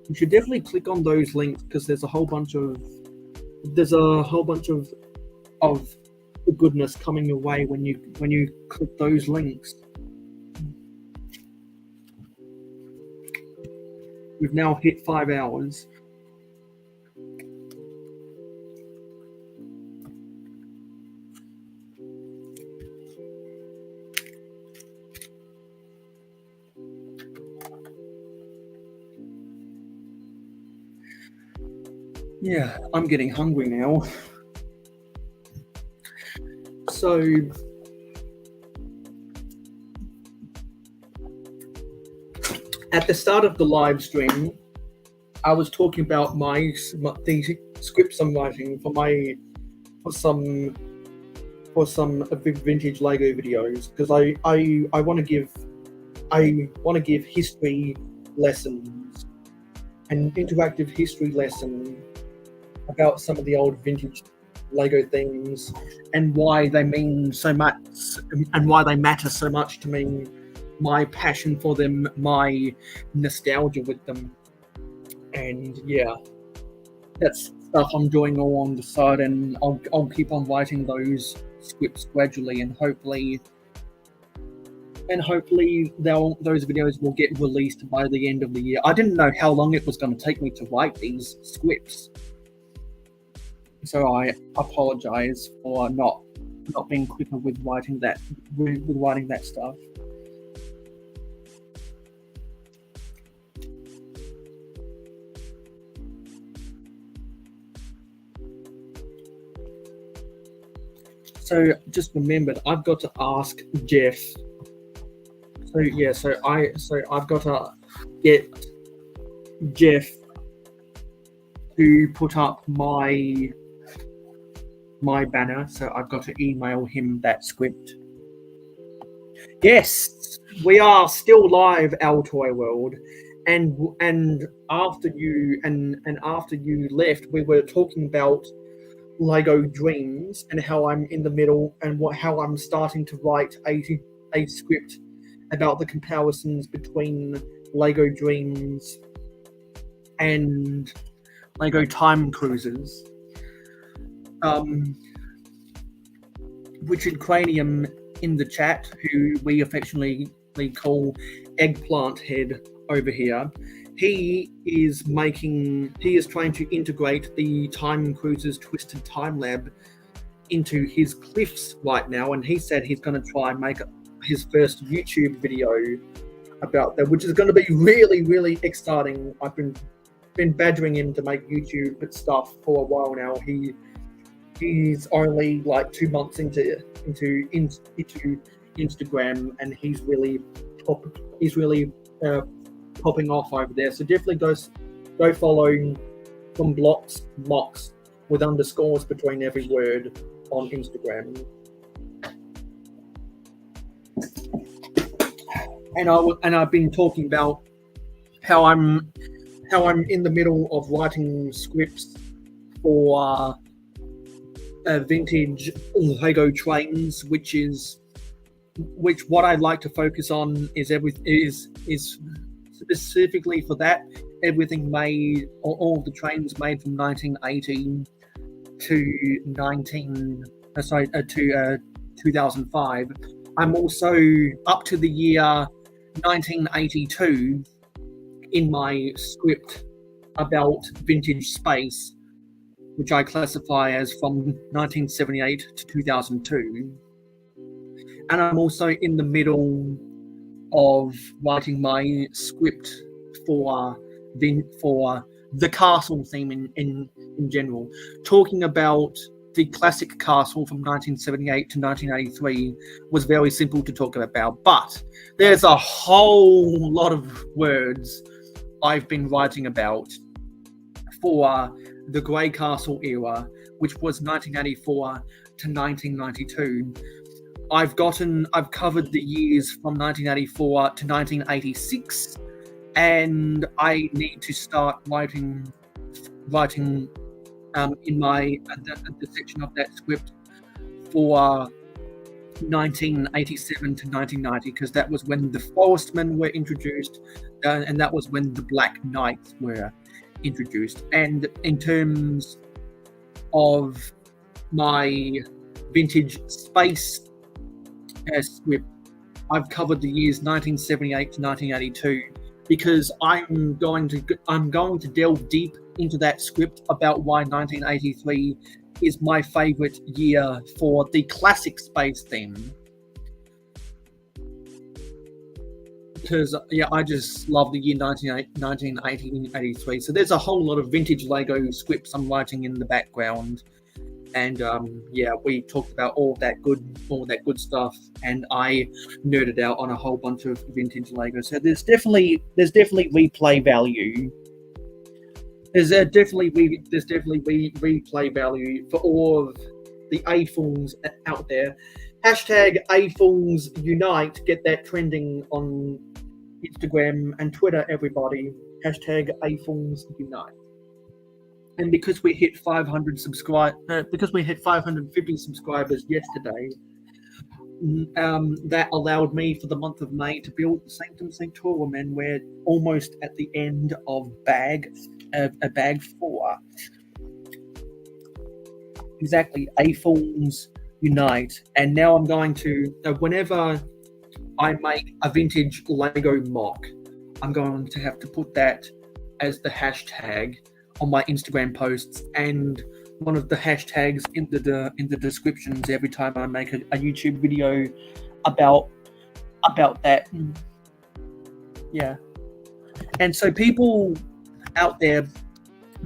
Speaker 10: you should definitely click on those links, because there's a whole bunch of goodness coming your way when you click those links. We've now hit 5 hours. Yeah, I'm getting hungry now. So, at the start of the live stream, I was talking about the scripts I'm writing for some vintage Lego videos, because I want to give history lessons, an interactive history lesson about some of the old vintage Lego things and why they mean so much and why they matter so much to me, my passion for them, my nostalgia with them. And yeah, that's stuff I'm doing all on the side, and I'll keep on writing those scripts gradually, and hopefully those videos will get released by the end of the year. I didn't know how long it was going to take me to write these scripts, so I apologize for not being quicker with writing that stuff. So just remembered, I've got to ask Jeff. So yeah, I've got to get Jeff to put up my banner. So I've got to email him that script. Yes, we are still live, Our Toy World, and after you left, we were talking about Lego Dreams and how I'm in the middle, and how I'm starting to write a script about the comparisons between Lego Dreams and Lego Time Cruisers. Richard Cranium in the chat, who we affectionately call Eggplant Head over here, he is trying to integrate the Time Cruisers Twisted Time Lab into his Cliffs right now, and he said he's going to try and make his first YouTube video about that, which is going to be really, really exciting. I've been badgering him to make YouTube stuff for a while now. He's only like 2 months into Instagram, and he's really popping off over there. So definitely go follow from blocks mocks with underscores between every word on Instagram. And I've been talking about how I'm in the middle of writing scripts for vintage Lego trains, which what I'd like to focus on is specifically for that, everything made, all the trains made from 1918 to 2005. I'm also up to the year 1982 in my script about vintage space, which I classify as from 1978 to 2002. And I'm also in the middle of writing my script for the castle theme in general, talking about the classic castle from 1978 to 1983 was very simple to talk about, but there's a whole lot of words I've been writing about for the Grey Castle era, which was 1984 to 1992. I've covered the years from 1984 to 1986, and I need to start writing in the section of that script for 1987 to 1990, because that was when the Forestmen were introduced, and that was when the Black Knights were introduced. And in terms of my vintage space script, I've covered the years 1978 to 1982, because I'm going to delve deep into that script about why 1983 is my favorite year for the classic space theme. Because I just love the year 1983. So there's a whole lot of vintage Lego scripts I'm writing in the background, and we talked about all that good stuff, and I nerded out on a whole bunch of vintage Lego. So there's definitely replay value. There's definitely replay value for all of the AFOLs out there. Hashtag AFOLs Unite. Get that trending on Instagram and Twitter, everybody. Hashtag AFOLs Unite. And because we hit 550 subscribers yesterday, that allowed me for the month of May to build the Sanctum Sanctorum, and we're almost at the end of bag 4. Exactly, AFOLs Unite. And now I'm going to, whenever I make a vintage Lego mock, I'm going to have to put that as the hashtag on my Instagram posts, and one of the hashtags in the descriptions every time I make a YouTube video about that. Yeah. And so people out there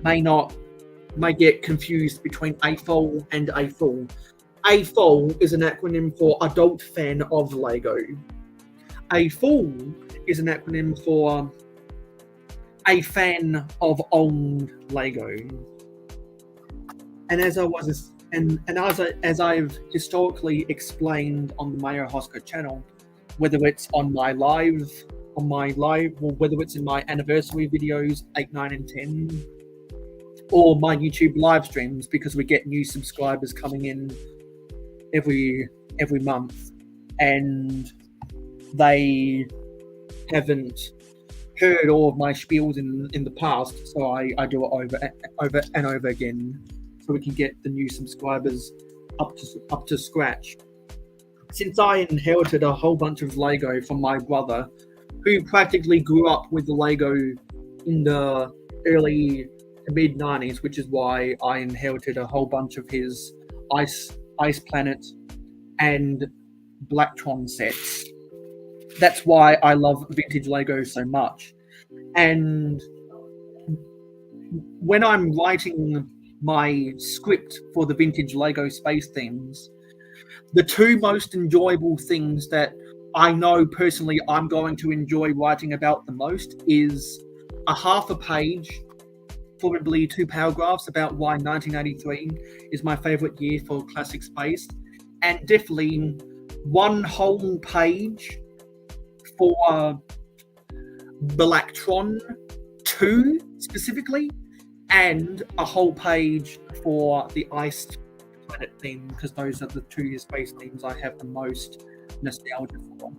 Speaker 10: may get confused between AFOL and AFOL. AFOL is an acronym for Adult Fan of Lego. AFOL is an acronym for A Fan of Old Lego. And as I've historically explained on the mayohosko channel, whether it's on my live, or whether it's in my anniversary videos 8, 9, and 10, or my YouTube live streams, because we get new subscribers coming in every month, and they haven't heard all of my spiels in the past, so I do it over and over again, so we can get the new subscribers up to scratch. Since I inherited a whole bunch of Lego from my brother, who practically grew up with the Lego in the early to mid 90s, which is why I inherited a whole bunch of his Ice Planet and Blacktron sets. That's why I love vintage Lego so much. And when I'm writing my script for the vintage Lego space themes, the two most enjoyable things that I know personally I'm going to enjoy writing about the most is a half a page, probably 2 paragraphs, about why 1983 is my favorite year for classic space, and definitely one whole page for Blacktron 2 specifically, and a whole page for the Ice Planet theme, because those are the 2 space themes I have the most nostalgia for.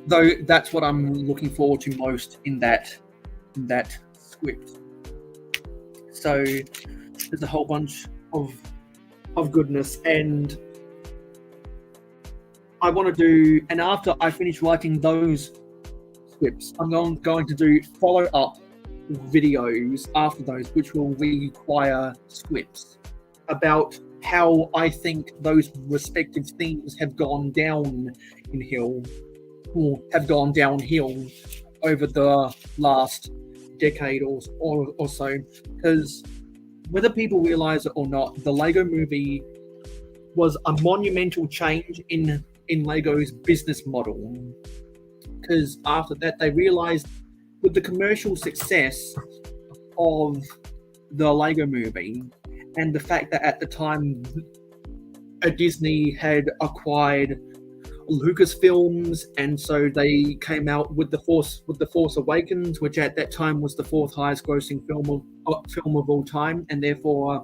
Speaker 10: Though that's what I'm looking forward to most in that script. So there's a whole bunch of goodness, and I want to do, and after I finish writing those scripts, I'm going to do follow up videos after those, which will require scripts about how I think those respective themes have gone downhill over the last decade or so. Because whether people realize it or not, the Lego Movie was a monumental change in Lego's business model. Because after that, they realized with the commercial success of the Lego Movie and the fact that at the time Disney had acquired Lucasfilms, and so they came out with the Force Awakens, which at that time was the fourth highest grossing film of all time, and therefore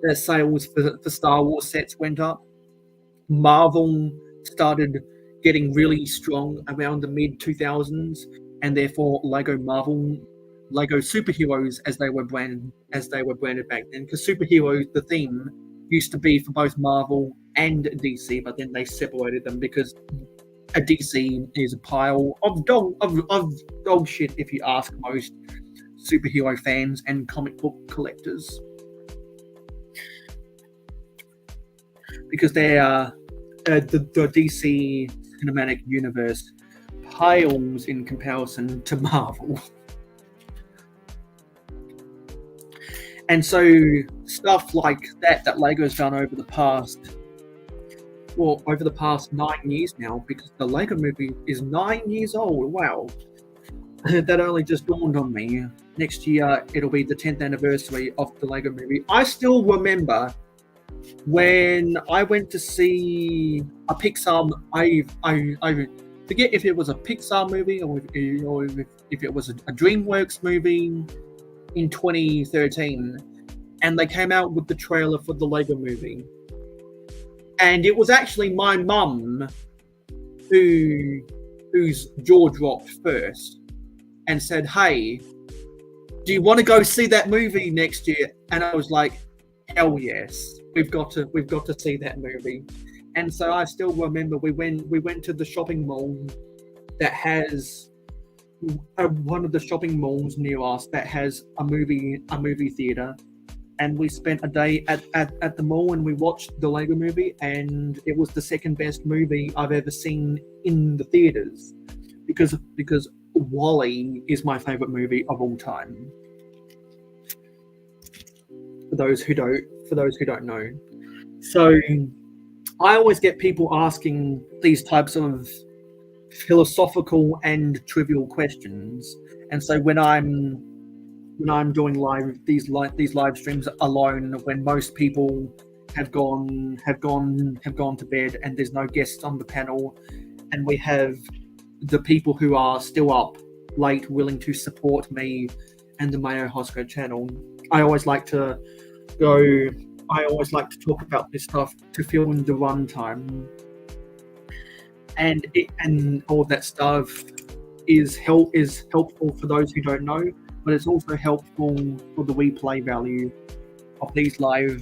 Speaker 10: their sales for Star Wars sets went up. Marvel started getting really strong around the mid 2000s, and therefore Lego superheroes, as they were branded back then, because superheroes, the theme used to be for both Marvel and DC, but then they separated them because a DC is a pile of dog shit, if you ask most superhero fans and comic book collectors, because they are the DC cinematic universe pales in comparison to Marvel. And so stuff like that Lego's done over the past 9 years now, because the Lego Movie is 9 years old. Wow. That only just dawned on me. Next year, it'll be the 10th anniversary of the Lego Movie. I still remember when I went to see a Pixar, I forget if it was a Pixar movie or if it was a DreamWorks movie in 2013, and they came out with the trailer for the Lego Movie. And it was actually my mum whose jaw dropped first and said, "Hey, do you want to go see that movie next year?" And I was like, "Hell yes, we've got to see that movie." And so I still remember we went to the shopping mall that has one of the shopping malls near us that has a movie theater, and we spent a day at the mall and we watched the Lego Movie, and it was the second best movie I've ever seen in the theaters, because WALL-E is my favorite movie of all time. For those who don't know, so I always get people asking these types of philosophical and trivial questions, and so when I'm doing these live streams alone, when most people have gone to bed and there's no guests on the panel, and we have the people who are still up late willing to support me and the mayohosko channel, I always like to talk about this stuff to fill in the runtime, and all that stuff is helpful for those who don't know, but it's also helpful for the replay value of these live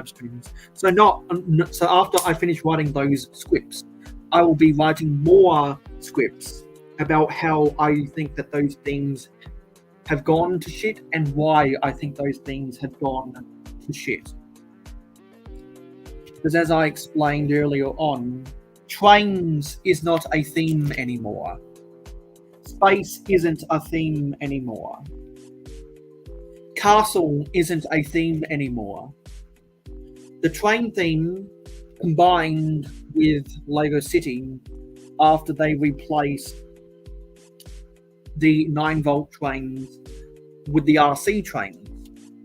Speaker 10: streams. So after I finish writing those scripts, I will be writing more scripts about how I think that those themes have gone to shit and why I think those themes have gone to shit. Because as I explained earlier on, trains is not a theme anymore. Space isn't a theme anymore. Castle isn't a theme anymore. The train theme combined with Lego City after they replaced the 9-volt trains with the RC trains.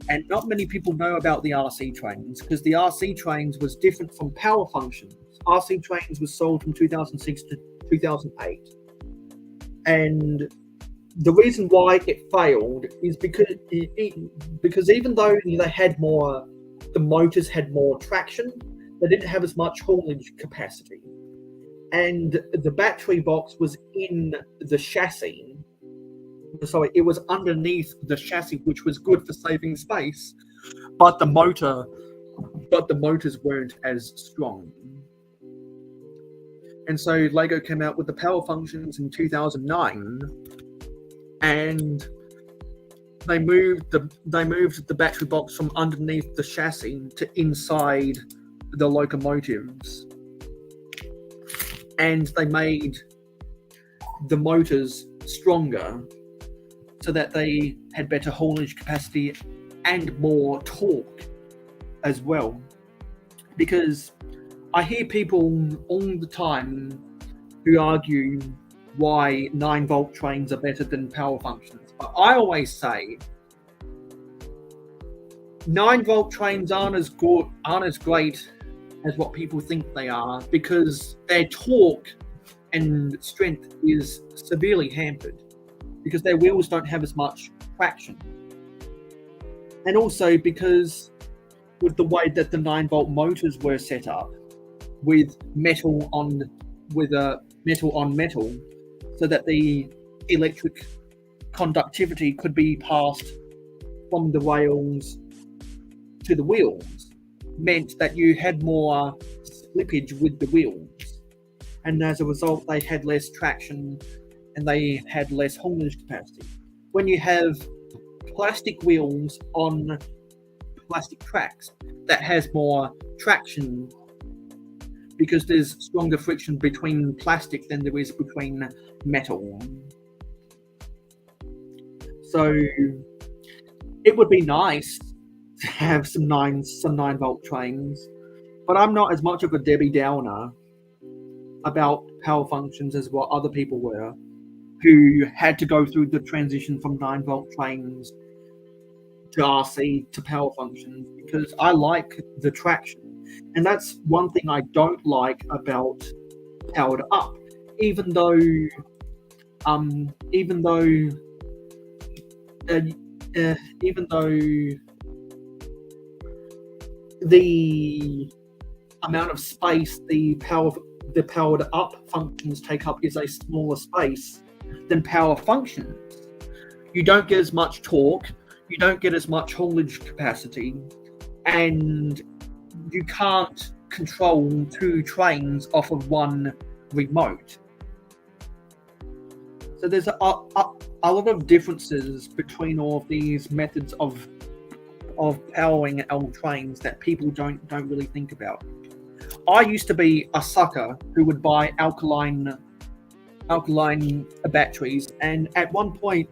Speaker 10: And not many people know about the RC trains, because the RC trains was different from power functions. RC trains was sold from 2006 to 2008. And the reason why it failed is because even though the motors had more traction, they didn't have as much haulage capacity. And the battery box was in the chassis. So it was underneath the chassis, which was good for saving space, but the motors weren't as strong. And so Lego came out with the power functions in 2009, and they moved the battery box from underneath the chassis to inside the locomotives, and they made the motors stronger so that they had better haulage capacity and more torque as well. Because I hear people all the time who argue why 9-volt trains are better than power functions. But I always say 9-volt trains aren't as great as what people think they are, because their torque and strength is severely hampered because their wheels don't have as much traction. And also because with the way that the 9-volt motors were set up, with metal on metal, so that the electric conductivity could be passed from the rails to the wheels, meant that you had more slippage with the wheels, and as a result they had less traction and they had less haulage capacity. When you have plastic wheels on plastic tracks, that has more traction because there's stronger friction between plastic than there is between metal. So it would be nice to have some 9-volt trains, but I'm not as much of a Debbie Downer about power functions as what other people were, who had to go through the transition from 9-volt trains to RC to power functions, because I like the traction. And that's one thing I don't like about powered up, even though the amount of space the powered up functions take up is a smaller space than power functions. You don't get as much torque, you don't get as much haulage capacity, and you can't control 2 trains off of one remote. So there's a lot of differences between all of these methods of powering our trains that people don't really think about. I used to be a sucker who would buy alkaline batteries, and at one point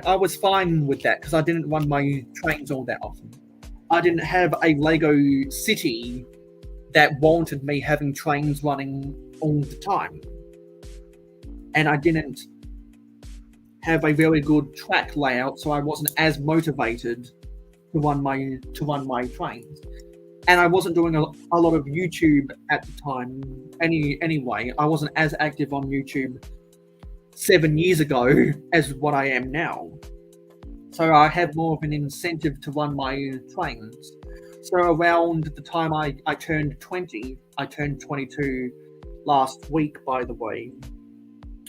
Speaker 10: I was fine with that because I didn't run my trains all that often. I didn't have a Lego city that warranted me having trains running all the time, and I didn't have a very good track layout, so I wasn't as motivated to run my trains. And I wasn't doing a lot of YouTube at the time. Anyway, I wasn't as active on YouTube 7 years ago as what I am now. So I had more of an incentive to run my trains. So around the time I turned 20, I turned 22 last week, by the way,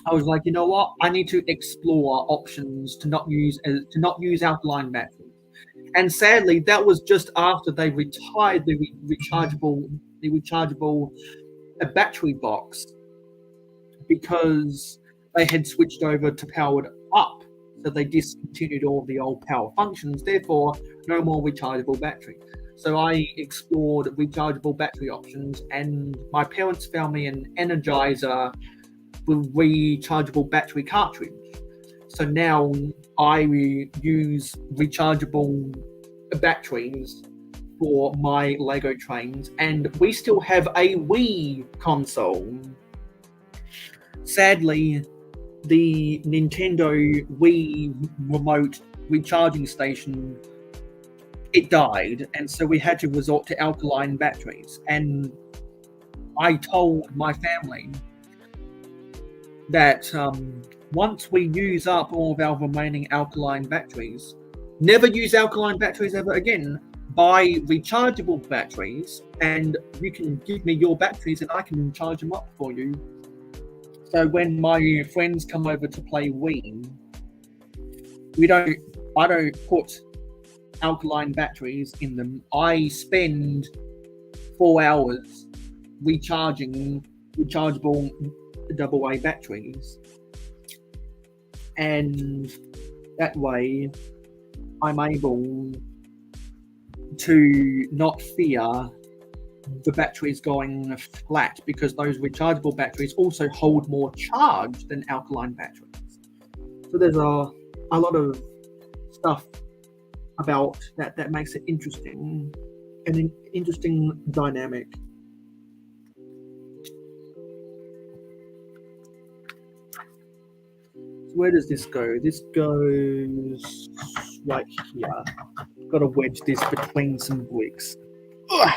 Speaker 10: I was like, you know what? I need to explore options to not use alkaline batteries. And sadly, that was just after they retired the rechargeable battery box, because they had switched over to powered up. So they discontinued all the old power functions, therefore no more rechargeable battery. So I explored rechargeable battery options, and my parents found me an Energizer with rechargeable battery cartridge. So now I use rechargeable batteries for my Lego trains, and we still have a Wii console. Sadly, the Nintendo Wii remote recharging station, it died, and so we had to resort to alkaline batteries. And I told my family that once we use up all of our remaining alkaline batteries, never use alkaline batteries ever again. Buy rechargeable batteries, and you can give me your batteries and I can charge them up for you. So when my friends come over to play Wii, I don't put alkaline batteries in them. I spend 4 hours recharging rechargeable AA batteries. and that way I'm able to not fear the batteries going flat, because those rechargeable batteries also hold more charge than alkaline batteries. So there's a lot of stuff about that makes it interesting, an interesting dynamic. So where does this go? This goes right here. Got to wedge this between some bricks. Ugh.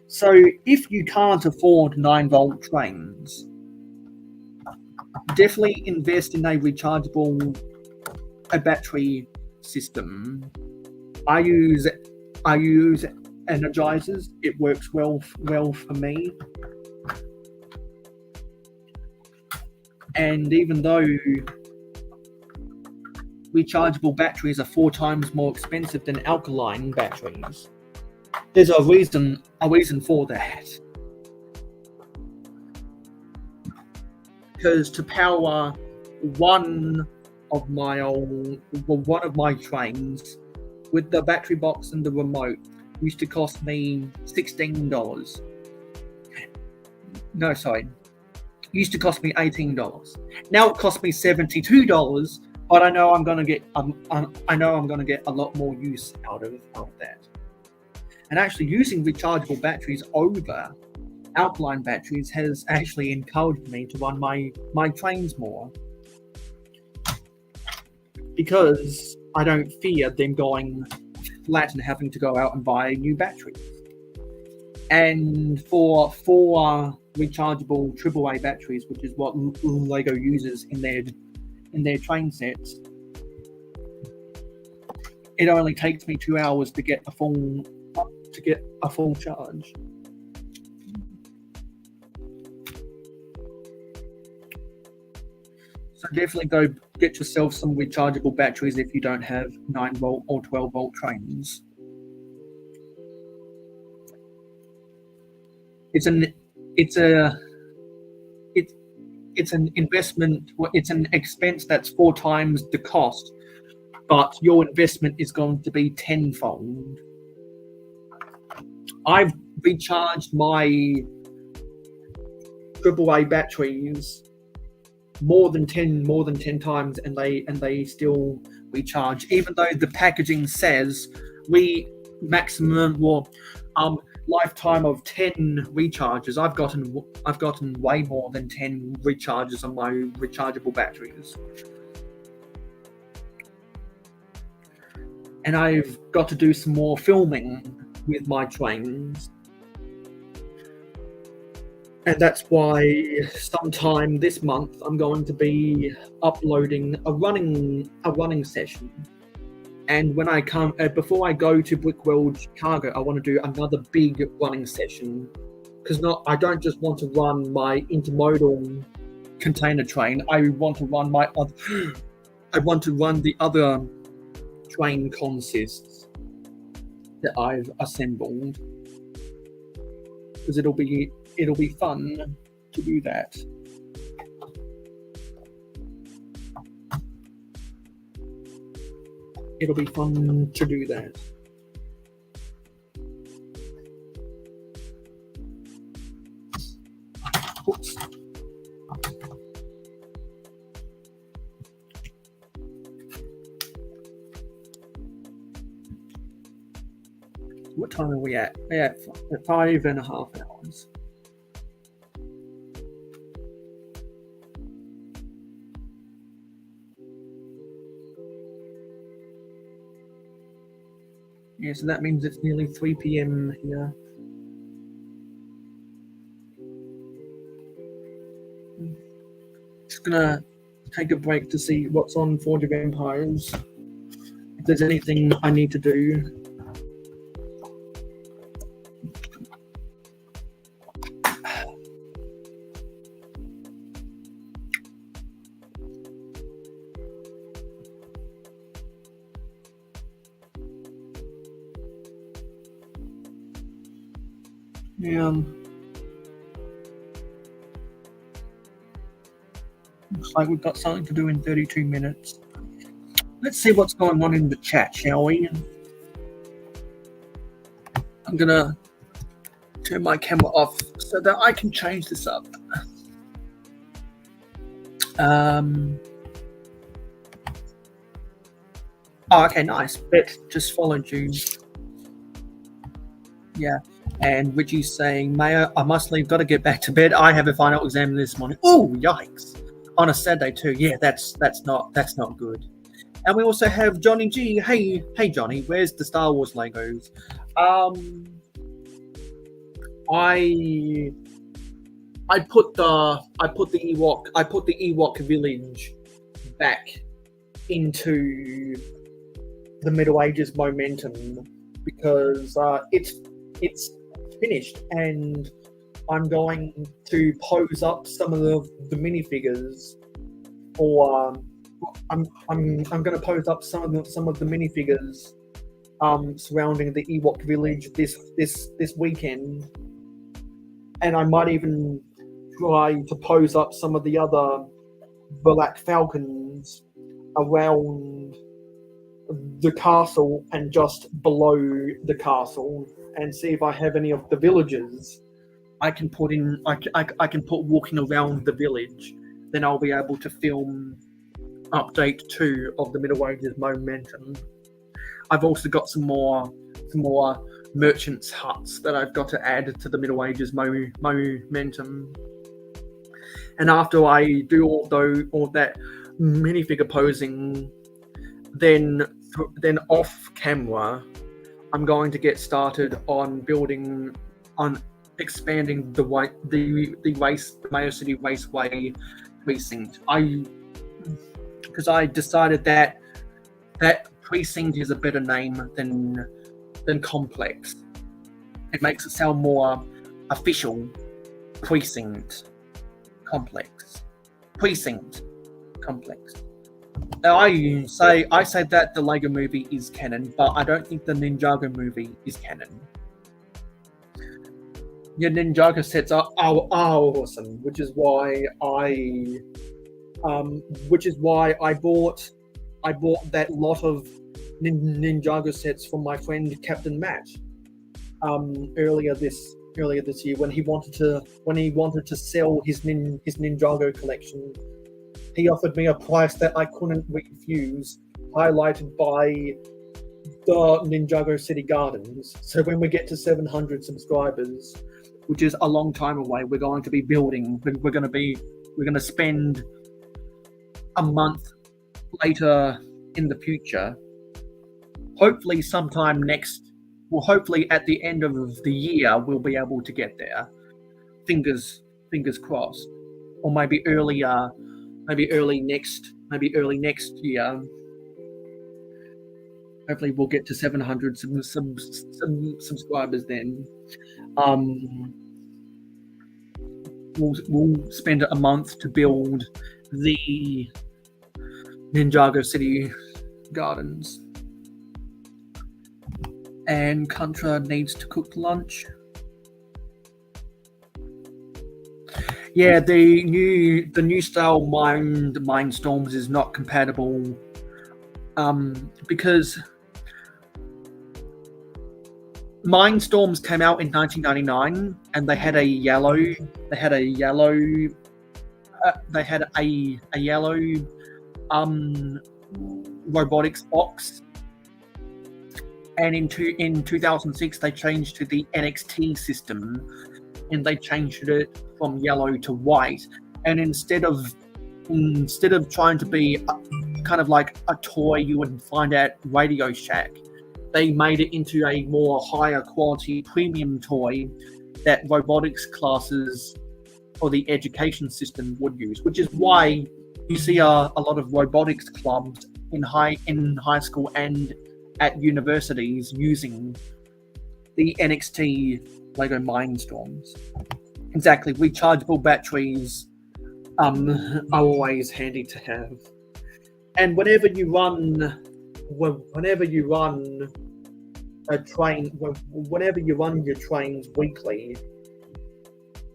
Speaker 10: So if you can't afford 9-volt trains, definitely invest in a rechargeable battery system. I use energizers. It works well for me. And even though rechargeable batteries are 4 times more expensive than alkaline batteries, there's a reason for that. Because to power one of my trains with the battery box and the remote used to cost me $16. No, sorry. Used to cost me $18. Now it costs me $72, but I know I'm gonna get a lot more use out of that. And actually using rechargeable batteries over alkaline batteries has actually encouraged me to run my trains more, because I don't fear them going flat and having to go out and buy new batteries. And for 4 rechargeable AAA batteries, which is what Lego uses in their train sets, it only takes me 2 hours to get a full charge. So definitely go get yourself some rechargeable batteries if you don't have 9-volt or 12-volt trains. It's an investment. It's an expense that's 4 times the cost, but your investment is going to be tenfold. I've recharged my AAA batteries more than 10 times, and they still recharge, even though the packaging says maximum lifetime of 10 recharges. I've gotten way more than 10 recharges on my rechargeable batteries. And I've got to do some more filming with my trains. And that's why sometime this month I'm going to be uploading a running session. And when I come, before I go to Brickworld Chicago, I want to do another big running session, because I don't just want to run my intermodal container train. I want to run the other train consists that I've assembled, because it'll be fun to do that. It'll be fun to do that. Oops. What time are we at? We're at 5.5 hours. Yeah, so that means it's nearly 3 p.m. here. Just gonna take a break to see what's on Forge of Empires. If there's anything I need to do. Yeah. looks like we've got something to do in 32 minutes. Let's see what's going on in the chat, shall we? I'm gonna turn my camera off so that I can change this up. Oh, okay, nice. Bet just followed you. Yeah. And Richie's saying, Mayo, I must leave, gotta get back to bed. I have a final exam this morning. Oh, yikes. On a Saturday too. Yeah, that's not good. And we also have Johnny G. Hey Johnny, where's the Star Wars Legos? I put the Ewok village back into the Middle Ages momentum because it's finished, and I'm going to pose up some of the minifigures for I'm going to pose up some of the minifigures surrounding the Ewok village this weekend, and I might even try to pose up some of the other Black Falcons around the castle and just below the castle, and see if I have any of the villagers I can put in. I can put walking around the village. Then I'll be able to film update 2 of the Middle Ages momentum. I've also got some more merchants' huts that I've got to add to the Middle Ages momentum. And after I do all that minifigure posing, then off camera, I'm going to get started on expanding the Mayo City Raceway precinct. Because I decided that precinct is a better name than complex. It makes it sound more official. Precinct complex. I say that the Lego movie is canon, but I don't think the Ninjago movie is canon. Yeah, Ninjago sets are awesome, which is why I bought that lot of Ninjago sets from my friend Captain Matt earlier this year when he wanted to sell his Ninjago collection. He offered me a price that I couldn't refuse, highlighted by the Ninjago City Gardens. So when we get to 700 subscribers, which is a long time away, we're going to be building. We're going to spend a month later in the future. Hopefully hopefully at the end of the year, we'll be able to get there. Fingers crossed. Or maybe early next year. Hopefully we'll get to 700 subscribers then. We'll spend a month to build the Ninjago City Gardens. And Contra needs to cook lunch. Yeah, the new style Mindstorms is not compatible because Mindstorms came out in 1999 and they had a yellow robotics box, and in 2006 they changed to the NXT system, and they changed it from yellow to white. And instead of trying to be kind of like a toy you would find at Radio Shack, they made it into a more higher quality premium toy that robotics classes or the education system would use, which is why you see a lot of robotics clubs in high school and at universities using the NXT Lego Mindstorms. Exactly, rechargeable batteries are always handy to have. And whenever you run a train, whenever you run your trains weekly,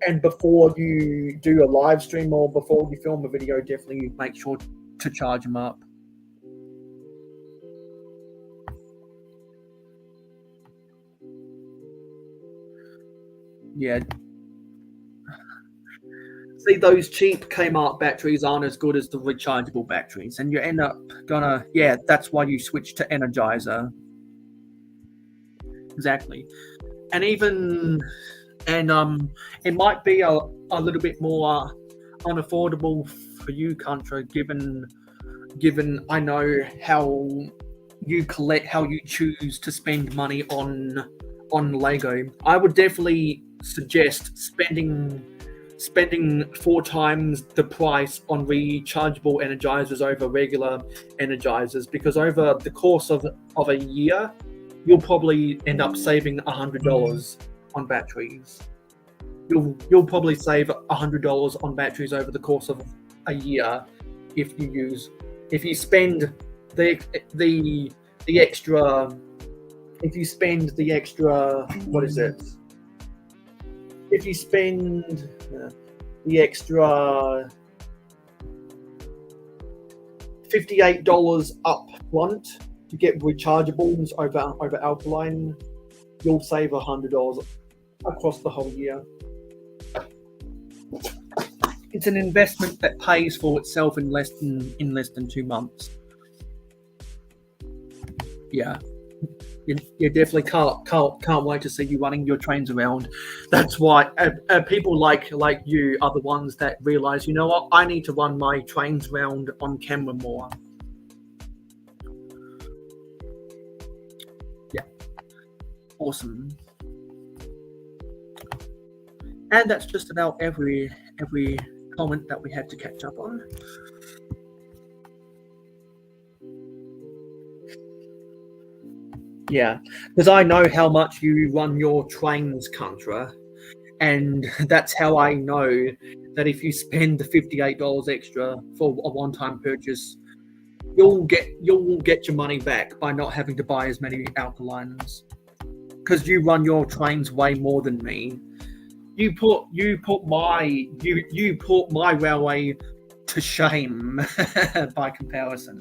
Speaker 10: and before you do a live stream or before you film a video, definitely make sure to charge them up. Yeah. See, those cheap Kmart batteries aren't as good as the rechargeable batteries, and you end up gonna, yeah, that's why you switch to Energizer. Exactly. And even, and it might be a little bit more unaffordable for you, Contra, given I know how you choose to spend money on Lego. I would definitely suggest spending 4 times the price on rechargeable energizers over regular energizers, because over the course of a year, you'll probably end up saving $100 on batteries. You'll probably save $100 on batteries over the course of a year if you spend the extra. If you spend the extra, what is it? If you spend the extra $58 up front to get rechargeables over alkaline, you'll save $100 across the whole year. It's an investment that pays for itself in less than 2 months. Yeah. You definitely can't wait to see you running your trains around. That's why people like you are the ones that realize, you know what, I need to run my trains around on camera more. Yeah, awesome. And that's just about every comment that we had to catch up on. Yeah, because I know how much you run your trains, Contra, and that's how I know that if you spend the $58 extra for a one-time purchase, you'll get your money back by not having to buy as many alkalines. Because you run your trains way more than me. You put my railway to shame by comparison.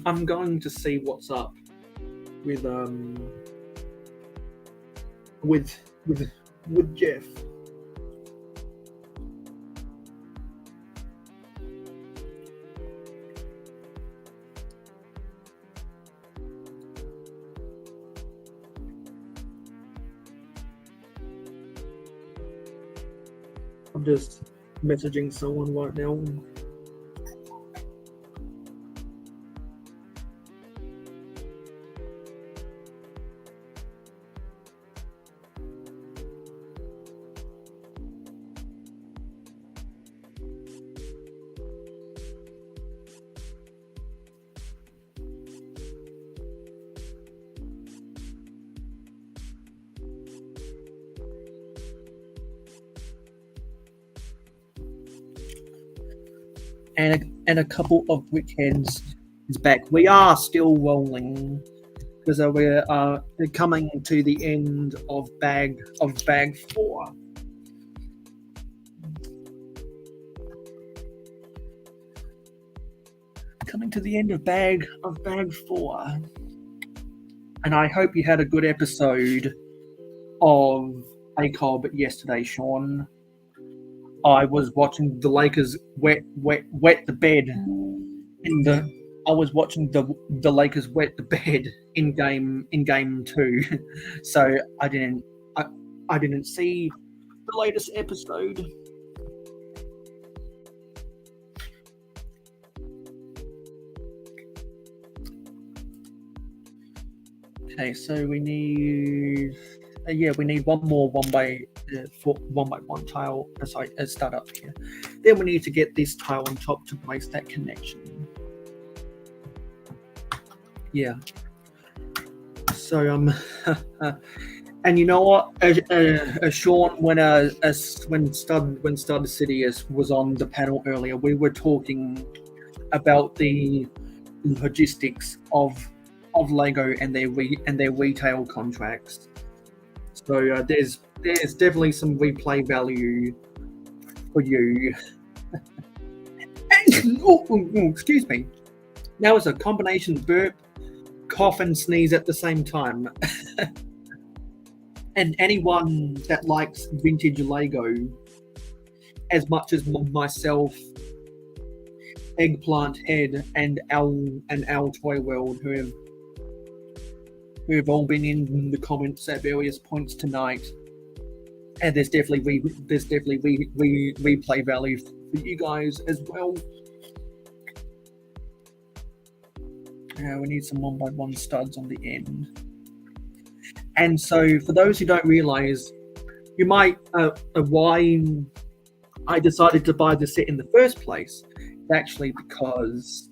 Speaker 10: I'm going to see what's up with Jeff. I'm just messaging someone right now. And a couple of weekends is back. We are still rolling because we're coming to the end of bag 4. Coming to the end of bag 4, and I hope you had a good episode of ACOB yesterday, Sean. I was watching the Lakers wet the bed I was watching the Lakers wet the bed in game 2, so I didn't see the latest episode. Okay, so we need one more one by one tile as startup here. Then we need to get this tile on top to place that connection. Yeah. So and you know what, Sean, when Starter City was on the panel earlier, we were talking about the logistics of Lego and their retail contracts. So there's definitely some replay value for you. Excuse me. That was a combination burp, cough, and sneeze at the same time. And anyone that likes vintage Lego as much as myself, Eggplant Head, and Owl Toy World, who have all been in the comments at various points tonight, and there's definitely replay value for you guys as well. We need some 1x1 studs on the end. And so, for those who don't realize, you might why I decided to buy this set in the first place. Actually, because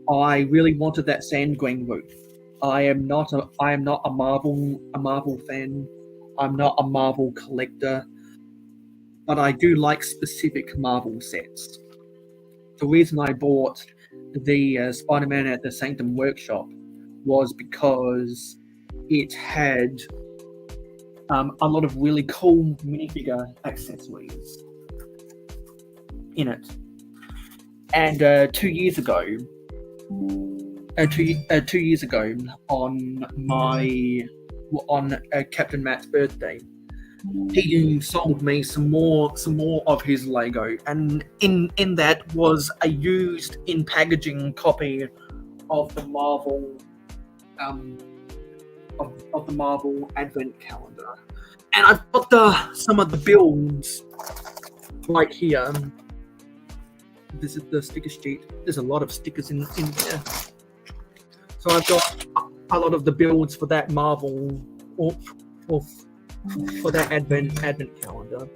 Speaker 10: I really wanted that sand green roof. I am not a Marvel fan. I'm not a Marvel collector, but I do like specific Marvel sets. The reason I bought the Spider-Man at the Sanctum Workshop was because it had a lot of really cool minifigure accessories in it. And 2 years ago, on Captain Matt's birthday, he sold me some more of his Lego, and in that was a used in packaging copy of the Marvel of the Marvel Advent Calendar, and I've got some of the builds right here. This is the sticker sheet. There's a lot of stickers in there. So I've got a lot of the builds for that Marvel or for that Advent calendar.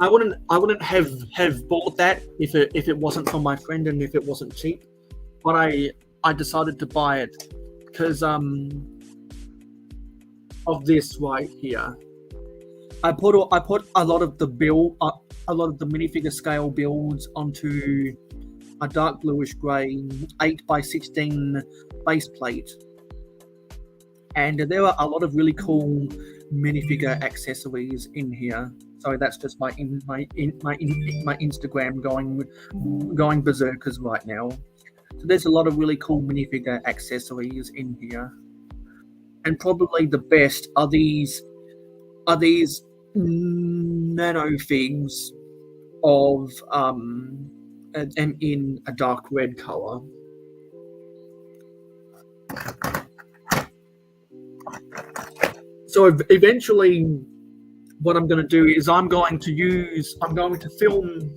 Speaker 10: I wouldn't have bought that if it wasn't for my friend and if it wasn't cheap. But I decided to buy it because of this right here. I put a lot of the minifigure scale builds onto a dark bluish grey 8x16 base plate, and there are a lot of really cool minifigure accessories in here. So that's just my Instagram going berserkers right now. So there's a lot of really cool minifigure accessories in here, and probably the best are these nano figs of and in a dark red color. So eventually what I'm going to do is I'm going to film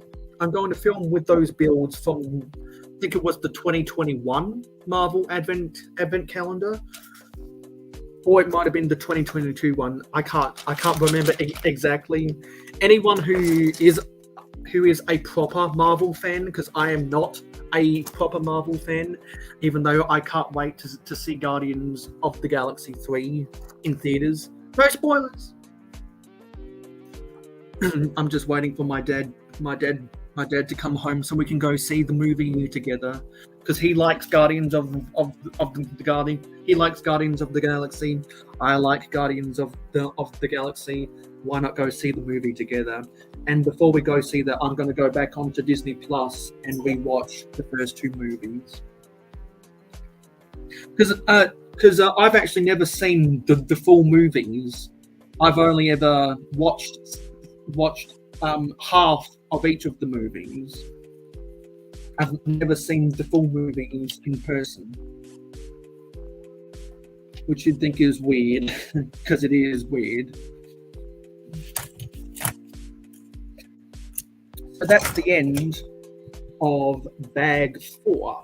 Speaker 10: with those builds from, I think it was the 2021 Marvel Advent Calendar, or it might have been the 2022 one. I can't remember exactly. Anyone who is a proper Marvel fan, because I am not a proper Marvel fan, even though I can't wait to see Guardians of the Galaxy 3 in theaters. No spoilers. I'm just waiting for my dad to come home so we can go see the movie together, because he likes Guardians of the Guardian. He likes Guardians of the Galaxy. I like Guardians of the Galaxy. Why not go see the movie together? And before we go see that, I'm going to go back onto Disney Plus and rewatch the first two movies, because I've actually never seen the full movies. I've only ever watched half of each of the movies. I've never seen the full movies in person, which you'd think is weird, because it is weird. So that's the end of bag 4.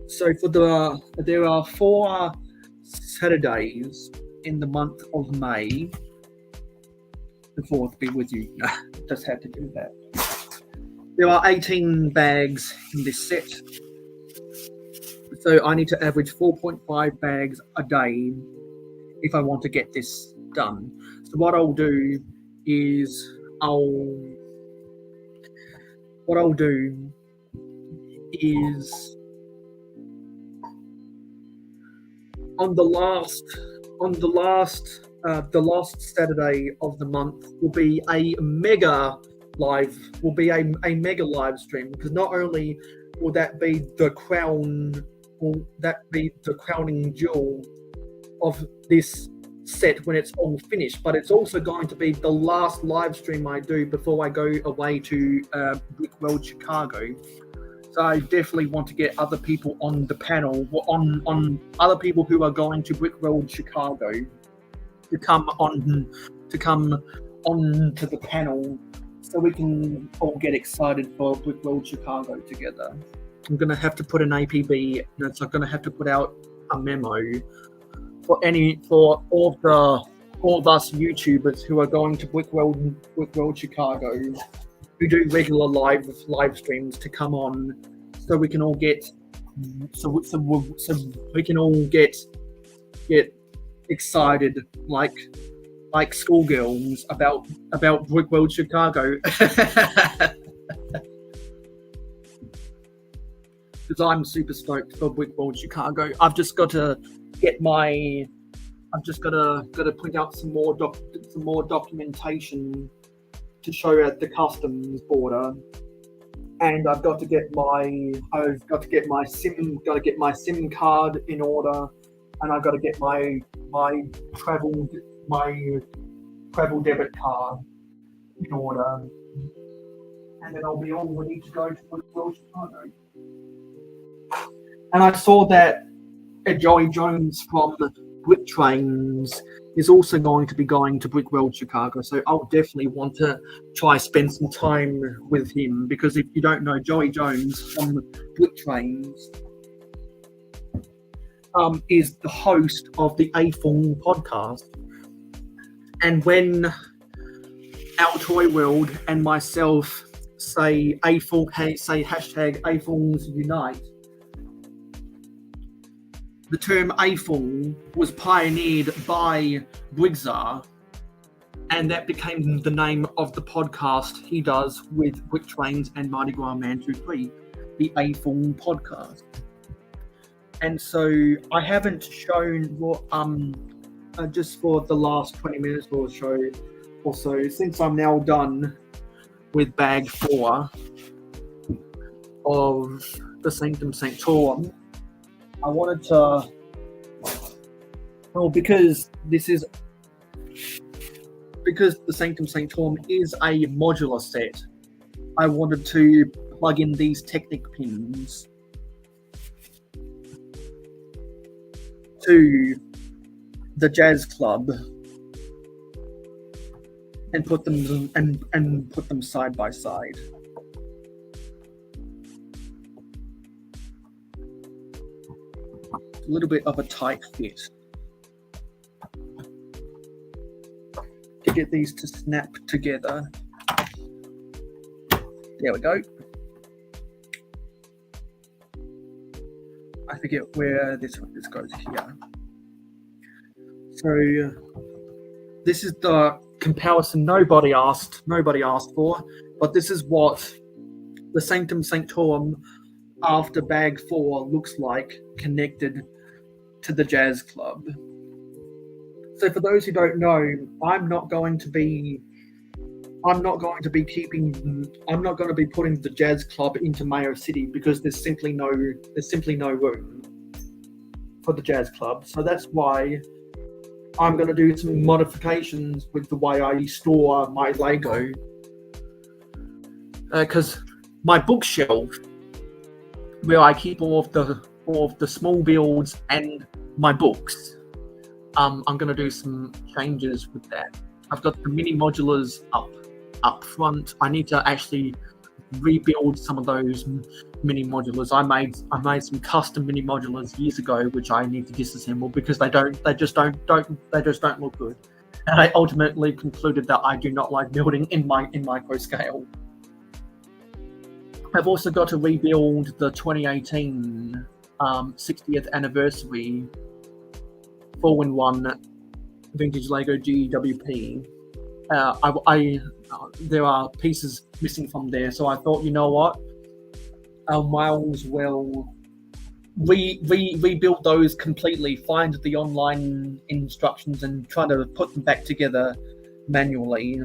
Speaker 10: So there are 4 Saturdays in the month of May. The 4th be with you. Just had to do that. There are 18 bags in this set, so I need to average 4.5 bags a day if I want to get this done. So what I'll do is on the last Saturday of the month will be a mega live stream, because not only will that be the crowning jewel of this set when it's all finished, but it's also going to be the last live stream I do before I go away to Brick World Chicago. So I definitely want to get other people on the panel, on other people who are going to Brick World Chicago, to come on to the panel, so we can all get excited for Brick World Chicago together. I'm gonna have to put an APB, and so I'm gonna have to put out a memo for all of us YouTubers who are going to Brick World Chicago, who do regular live streams, to come on, so we can all get excited like schoolgirls about Brick World Chicago. Because I'm super stoked for Brick World Chicago. I've just got to print out some more documentation to show at the customs border, and I've got to get my SIM card in order, and I've got to get my travel debit card in order, and then I'll be all ready to go to Brick World Chicago. And I saw that Joey Jones from Brick Trains is also going to be going to Brick World Chicago, so I'll definitely want to try spend some time with him, because if you don't know, Joey Jones from Brick Trains is the host of the A-Fong podcast. And when our Toy World and myself say hashtag A-Fongs Unite, the term A-Fong was pioneered by Brigzar, and that became the name of the podcast he does with Brick Trains and Mardi Gras Man 2-3, the A-Fong podcast. And so I haven't shown what just for the last 20 minutes or so, since I'm now done with bag 4 of the Sanctum Sanctorum, I wanted to, because the Sanctum Sanctorum is a modular set, I wanted to plug in these Technic pins to the Jazz Club and put them side by side. A little bit of a tight fit to get these to snap together. There we go. I forget where this goes here. So this is the comparison nobody asked for, but this is what the Sanctum Sanctorum after bag 4 looks like connected to the Jazz Club. So for those who don't know, I'm not going to be putting the Jazz Club into Mayo City, because there's simply no room for the Jazz Club. So that's why I'm going to do some modifications with the way I store my Lego, because my bookshelf, where I keep all of the small builds and my books, I'm going to do some changes with that. I've got the mini modulars up front. I need to actually rebuild some of those mini modulars. I made some custom mini modulars years ago, which I need to disassemble because they just don't look good. And I ultimately concluded that I do not like building in micro scale. I've also got to rebuild the 2018 60th anniversary 4-in-1 vintage Lego GWP. There are pieces missing from there, so I thought, you know what? Miles will rebuild those completely, find the online instructions and try to put them back together manually.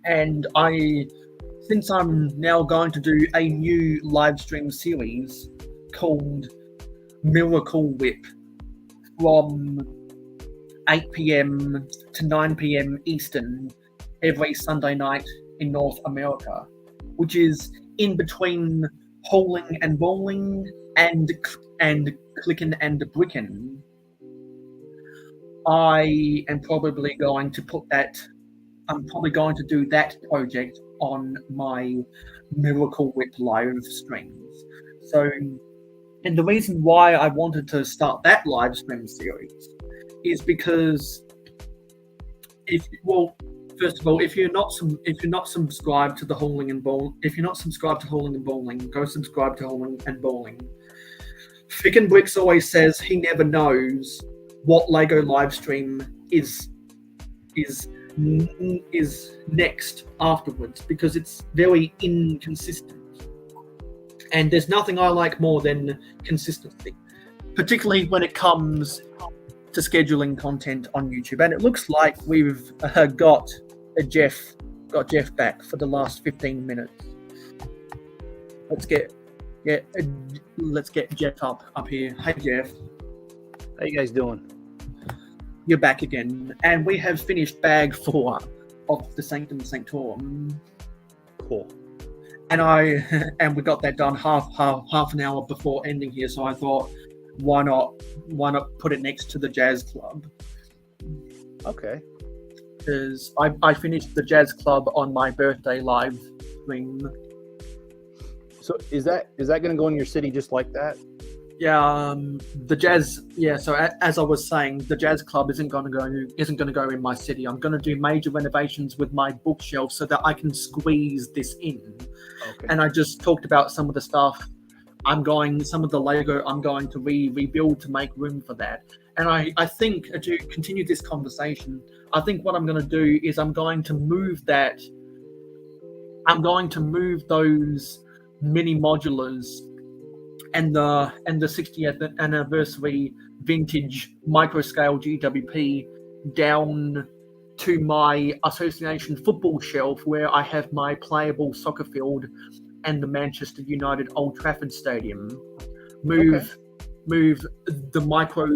Speaker 10: And since I'm now going to do a new live stream series called Miracle Whip from 8 p.m. to 9 p.m. Eastern every Sunday night in North America, which is in between hauling and bowling and clicking and bricking. I'm probably going to do that project on my Miracle Whip live streams. So, and the reason why I wanted to start that live stream series is because first of all, if you're not subscribed to the Hauling and Bowling, go subscribe to Hauling and Bowling. Fick and Bricks always says he never knows what Lego livestream is next afterwards because it's very inconsistent. And there's nothing I like more than consistency, particularly when it comes to scheduling content on YouTube. And it looks like we've got Jeff back for the last 15 minutes. Let's get Jeff up here. Hey Jeff,
Speaker 1: how you guys doing?
Speaker 10: You're back again, and we have finished bag 4 of the Sanctum Sanctorum.
Speaker 1: Cool.
Speaker 10: And we got that done half an hour before ending here. So I thought, why not put it next to the Jazz Club?
Speaker 1: Okay.
Speaker 10: Because I finished the Jazz Club on my birthday live stream.
Speaker 1: So is that going to go in your city just like that?
Speaker 10: Yeah, the Jazz. Yeah, so as I was saying, the Jazz Club isn't going to go in my city. I'm going to do major renovations with my bookshelf so that I can squeeze this in. Okay. And I just talked about some of the stuff. Some of the Lego I'm going to rebuild to make room for that. And I think to continue this conversation, I think what I'm going to do is I'm going to move those mini modulars and the 60th anniversary vintage microscale GWP down to my association football shelf where I have my playable soccer field and the Manchester United Old Trafford Stadium. Move the micro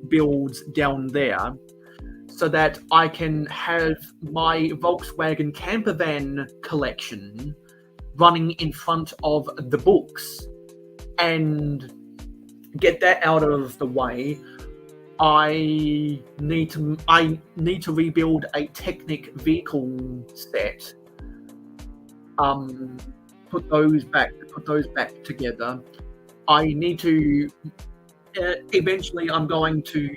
Speaker 10: builds down there so that I can have my Volkswagen camper van collection running in front of the books and get that out of the way. I need to rebuild a Technic vehicle set. Put those back together. I need to eventually. I'm going to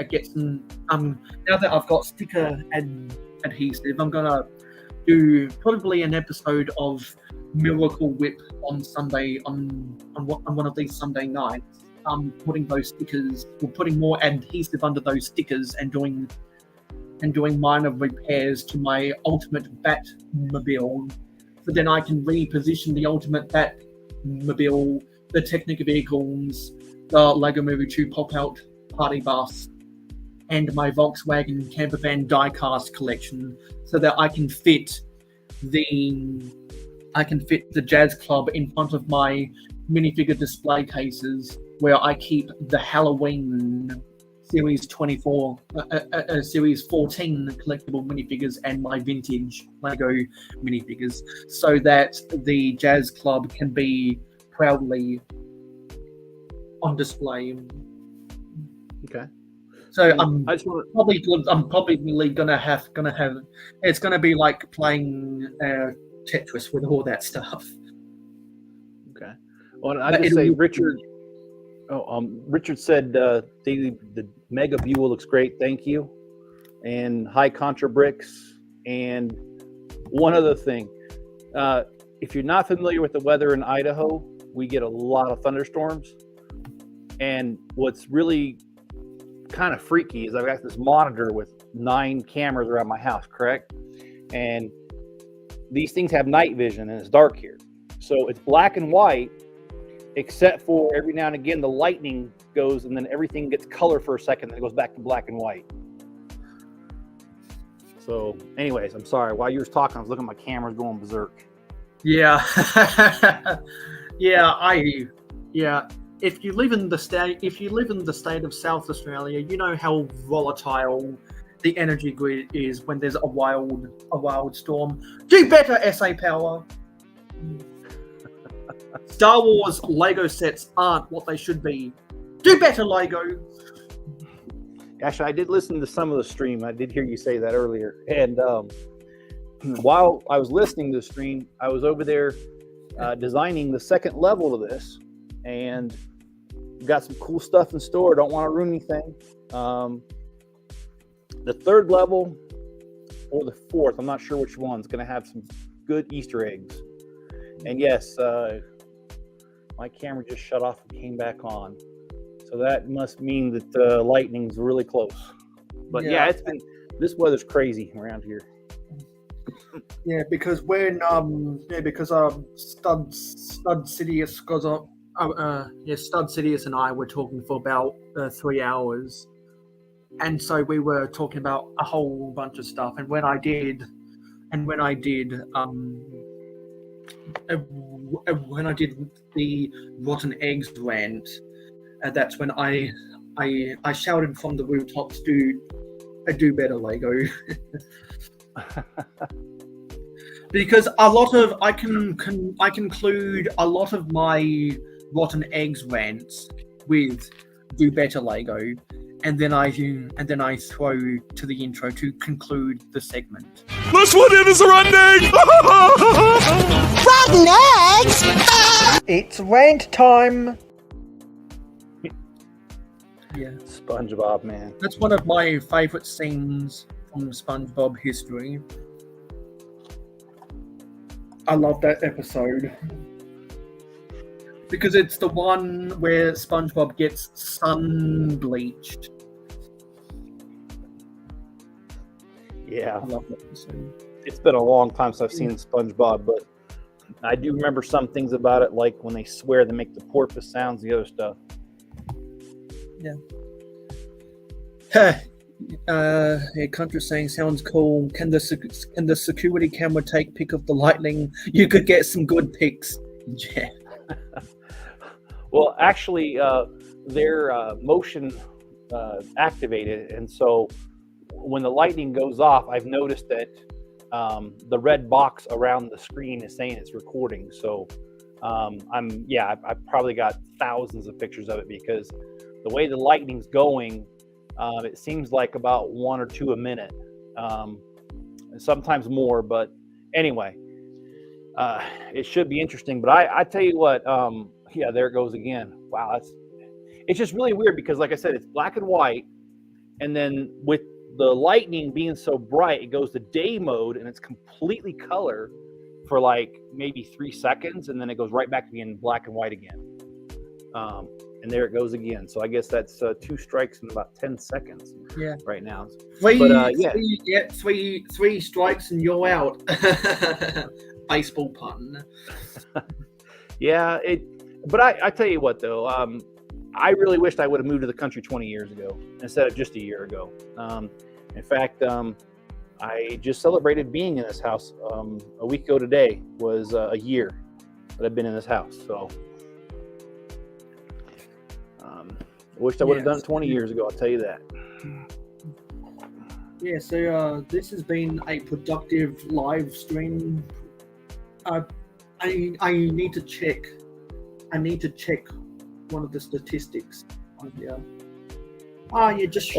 Speaker 10: get some. Now that I've got sticker and adhesive, I'm gonna do probably an episode of Miracle Whip on Sunday on one of these Sunday nights. Putting those stickers, or putting more adhesive under those stickers, and doing minor repairs to my Ultimate Batmobile. So then I can reposition the Ultimate Batmobile, the Technic vehicles, the Lego Movie 2 pop-out party bus, and my Volkswagen camper van diecast collection, so that I can fit the Jazz Club in front of my minifigure display cases, where I keep the Halloween Series 24, Series 14 collectible minifigures and my vintage Lego minifigures, so that the Jazz Club can be proudly on display.
Speaker 1: Okay.
Speaker 10: So I'm probably gonna have. It's gonna be like playing Tetris with all that stuff.
Speaker 1: Okay. Well, I just say Richard. Richard said the Mega Buell looks great. Thank you. And hi Contra Bricks. And one other thing, if you're not familiar with the weather in Idaho, we get a lot of thunderstorms. And what's really kind of freaky is I've got this monitor with 9 cameras around my house, correct? And these things have night vision and it's dark here. So it's black and white, except for every now and again the lightning goes and then everything gets color for a second, then it goes back to black and white. So anyways, I'm sorry. While you were talking, I was looking at my cameras going berserk.
Speaker 10: Yeah. Yeah. If you live in the state of South Australia, you know how volatile the energy grid is when there's a wild storm. Do better, SA Power. Star Wars Lego sets aren't what they should be. Do better, Lego.
Speaker 1: Actually, I did listen to some of the stream. I did hear you say that earlier. And while I was listening to the stream, I was over there designing the second level of this, and got some cool stuff in store. Don't want to ruin anything. The third level or the fourth, I'm not sure which one's going to have some good Easter eggs. And yes, my camera just shut off and came back on. So that must mean that the lightning's really close. But yeah, this weather's crazy around here.
Speaker 10: Yeah, because Stud Sidious Stud Sidious and I were talking for about 3 hours, and so we were talking about a whole bunch of stuff. And when I did the rotten eggs rant, that's when I shouted from the rooftops, do better, Lego. Because I can conclude a lot of my rotten eggs rants with do better, Lego, and then I throw to the intro to conclude the segment.
Speaker 6: This one is a running!
Speaker 9: Rotten eggs! It's rant time!
Speaker 10: Yeah,
Speaker 1: SpongeBob, man.
Speaker 10: That's one of my favorite scenes from SpongeBob history. I love that episode because it's the one where SpongeBob gets sun bleached.
Speaker 1: Yeah,
Speaker 10: I love that episode.
Speaker 1: It's been a long time since I've seen SpongeBob, but I do remember some things about it, like when they swear they make the porpoise sounds, the other stuff.
Speaker 10: Yeah. Contra saying sounds cool. Can the security camera take pic of the lightning? You could get some good pics. Yeah.
Speaker 1: Well, actually, they're motion activated, and so when the lightning goes off, I've noticed that the red box around the screen is saying it's recording. So I've probably got thousands of pictures of it, because the way the lightning's going, it seems like about 1 or 2 a minute, sometimes more. But anyway, it should be interesting. But I tell you what, there it goes again. Wow, it's just really weird because, like I said, it's black and white, and then with the lightning being so bright, it goes to day mode and it's completely color for like maybe 3 seconds, and then it goes right back to being black and white again. And there it goes again. So I guess that's 2 strikes in about 10 seconds.
Speaker 10: Yeah.
Speaker 1: Right now.
Speaker 10: Three strikes and you're out. Baseball pun.
Speaker 1: Yeah. But I tell you what though, I really wished I would have moved to the country 20 years ago instead of just a year ago. In fact, I just celebrated being in this house. A week ago today was a year that I've been in this house. So. I wished I would have done it 20 years ago, I'll tell you that.
Speaker 10: Yeah, so this has been a productive live stream. I need to check. I need to check one of the statistics on here. Just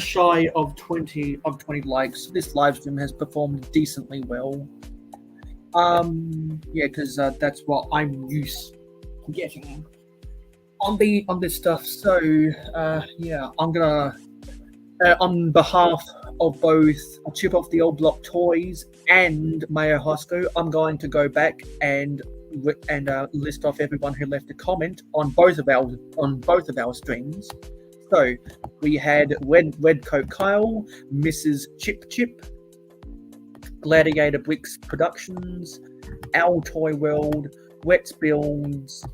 Speaker 10: shy of 20 likes. This live stream has performed decently well. Because that's what I'm used to getting on this stuff. So I'm gonna on behalf of both Chip Off the Old Block Toys and mayohosko, I'm going to go back and list off everyone who left a comment on both of our streams. So we had Red Coat Kyle, Mrs. Chip, Gladiator Bricks Productions, Owl Toy World, Wets Builds,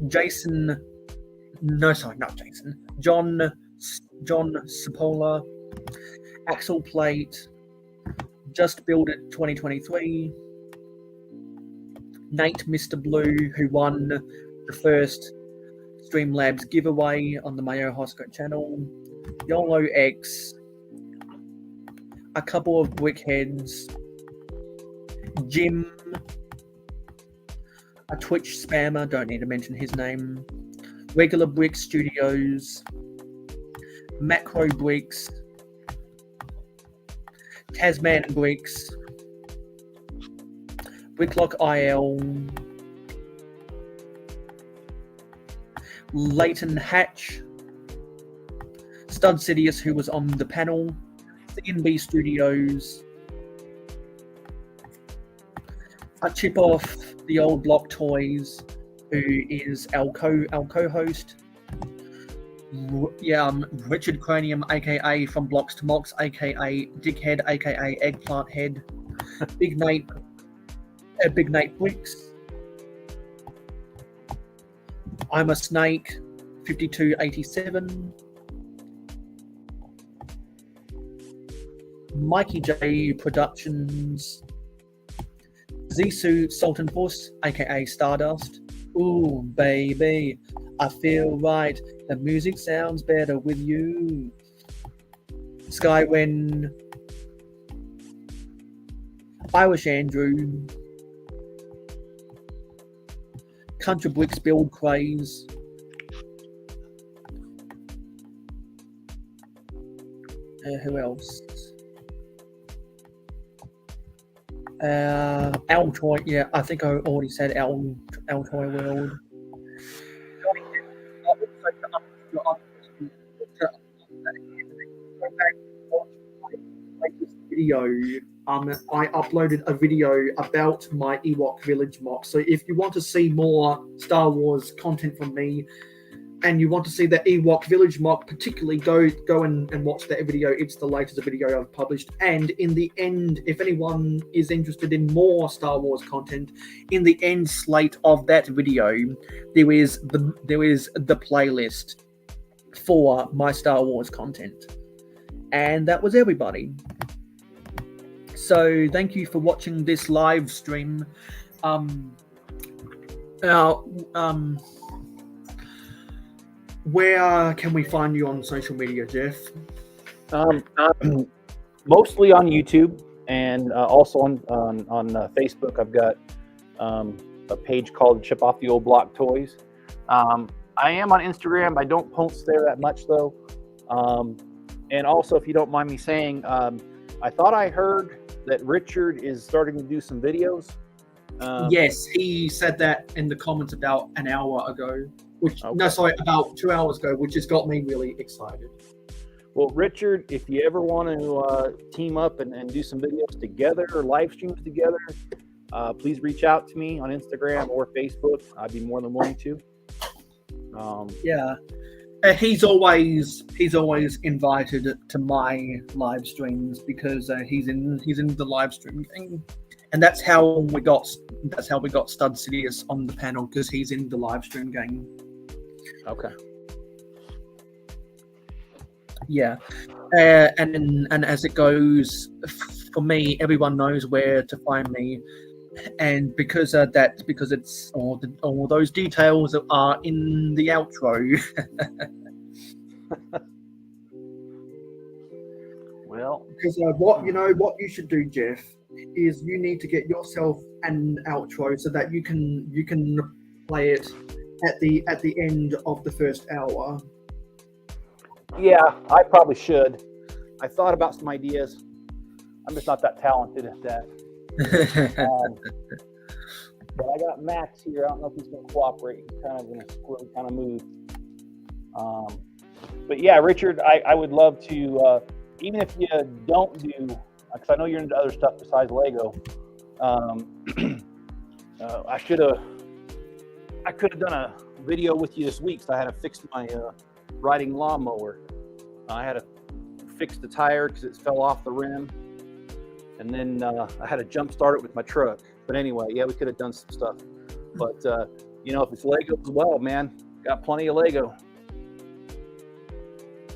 Speaker 10: John Sapola, Axel Plate, Just Build It 2023, Nate Mr. Blue, who won the first Streamlabs giveaway on the mayohosko channel, YOLO X, a couple of Brickheads, Jim, a Twitch spammer, don't need to mention his name, Regular Brick Studios, Macro Bricks, Tasman Bricks, Bricklock IL, Leighton Hatch, Stud Sidious, who was on the panel, CNB Studios, a chip off the old Block Toys, who is our co-host. Richard Cranium, aka from Blocks to Mocks, aka Dickhead, aka Eggplant Head, Big Nate Bricks, I'm a Snake, 5287, Mikey J Productions, Zissou Sultan Force, aka Stardust. Ooh, baby, I feel right. The music sounds better with you. Skywen, Irish Andrew, Country Bricks Build Craze, who else? Owl Toy, yeah, I think I already said Owl Toy World. Video. I uploaded a video about my Ewok Village mock. So if you want to see more Star Wars content from me, and you want to see the Ewok Village mock, particularly go and watch that video. It's the latest video I've published. And in the end, if anyone is interested in more Star Wars content, in the end slate of that video, there is the playlist for my Star Wars content. And that was everybody. So thank you for watching this live stream. Where can we find you on social media, Jeff?
Speaker 1: Mostly on YouTube and also on Facebook. I've got a page called Chip Off the Old Block Toys. I am on Instagram. I don't post there that much though. And also, if you don't mind me saying, I thought I heard that Richard is starting to do some videos.
Speaker 10: Yes, he said that in the comments about an hour ago. About 2 hours ago, which has got me really excited.
Speaker 1: Well, Richard, if you ever want to team up and do some videos together or live streams together, please reach out to me on Instagram or Facebook. I'd be more than willing to.
Speaker 10: He's always invited to my live streams because he's in the live stream thing, and that's how we got Stud Sidious on the panel, because he's in the live stream gang.
Speaker 1: Okay.
Speaker 10: Yeah, and as it goes, for me, everyone knows where to find me, and because it's all those details are in the outro.
Speaker 1: Well,
Speaker 10: because what you should do, Jeff, is you need to get yourself an outro so that you can play it at the end of the first hour.
Speaker 1: Yeah, I probably should. I thought about some ideas. I'm just not that talented at that. But I got Max here. I don't know if he's going to cooperate. He's kind of in a squirrely kind of mood. But yeah, Richard, I would love to, even if you don't do, because I know you're into other stuff besides Lego. I could have done a video with you this week, so I had to fix my riding lawnmower. I had to fix the tire because it fell off the rim. and then I had to jump start it with my truck. But anyway, yeah, we could have done some stuff. But if it's Lego as well, man, got plenty of Lego.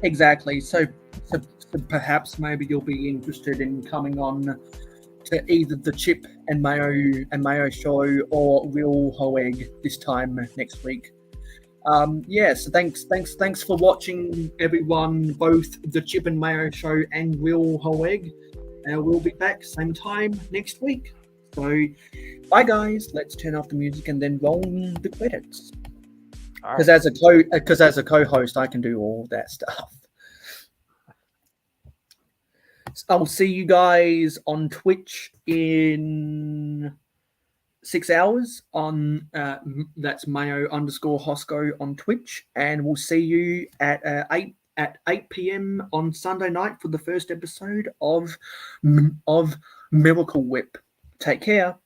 Speaker 10: Exactly. So perhaps maybe you'll be interested in coming on to either the Chip and Mayo show or Real Hoeg this time next week. So thanks for watching, everyone, both the Chip and Mayo show and Real Hoeg. We'll be back same time next week. So bye guys, let's turn off the music and then roll the credits. Because as a co-host, I can do all that stuff. I'll see you guys on Twitch in 6 hours. On that's mayo_hosko on Twitch, and we'll see you at 8 p.m. on Sunday night for the first episode of Miracle Whip. Take care.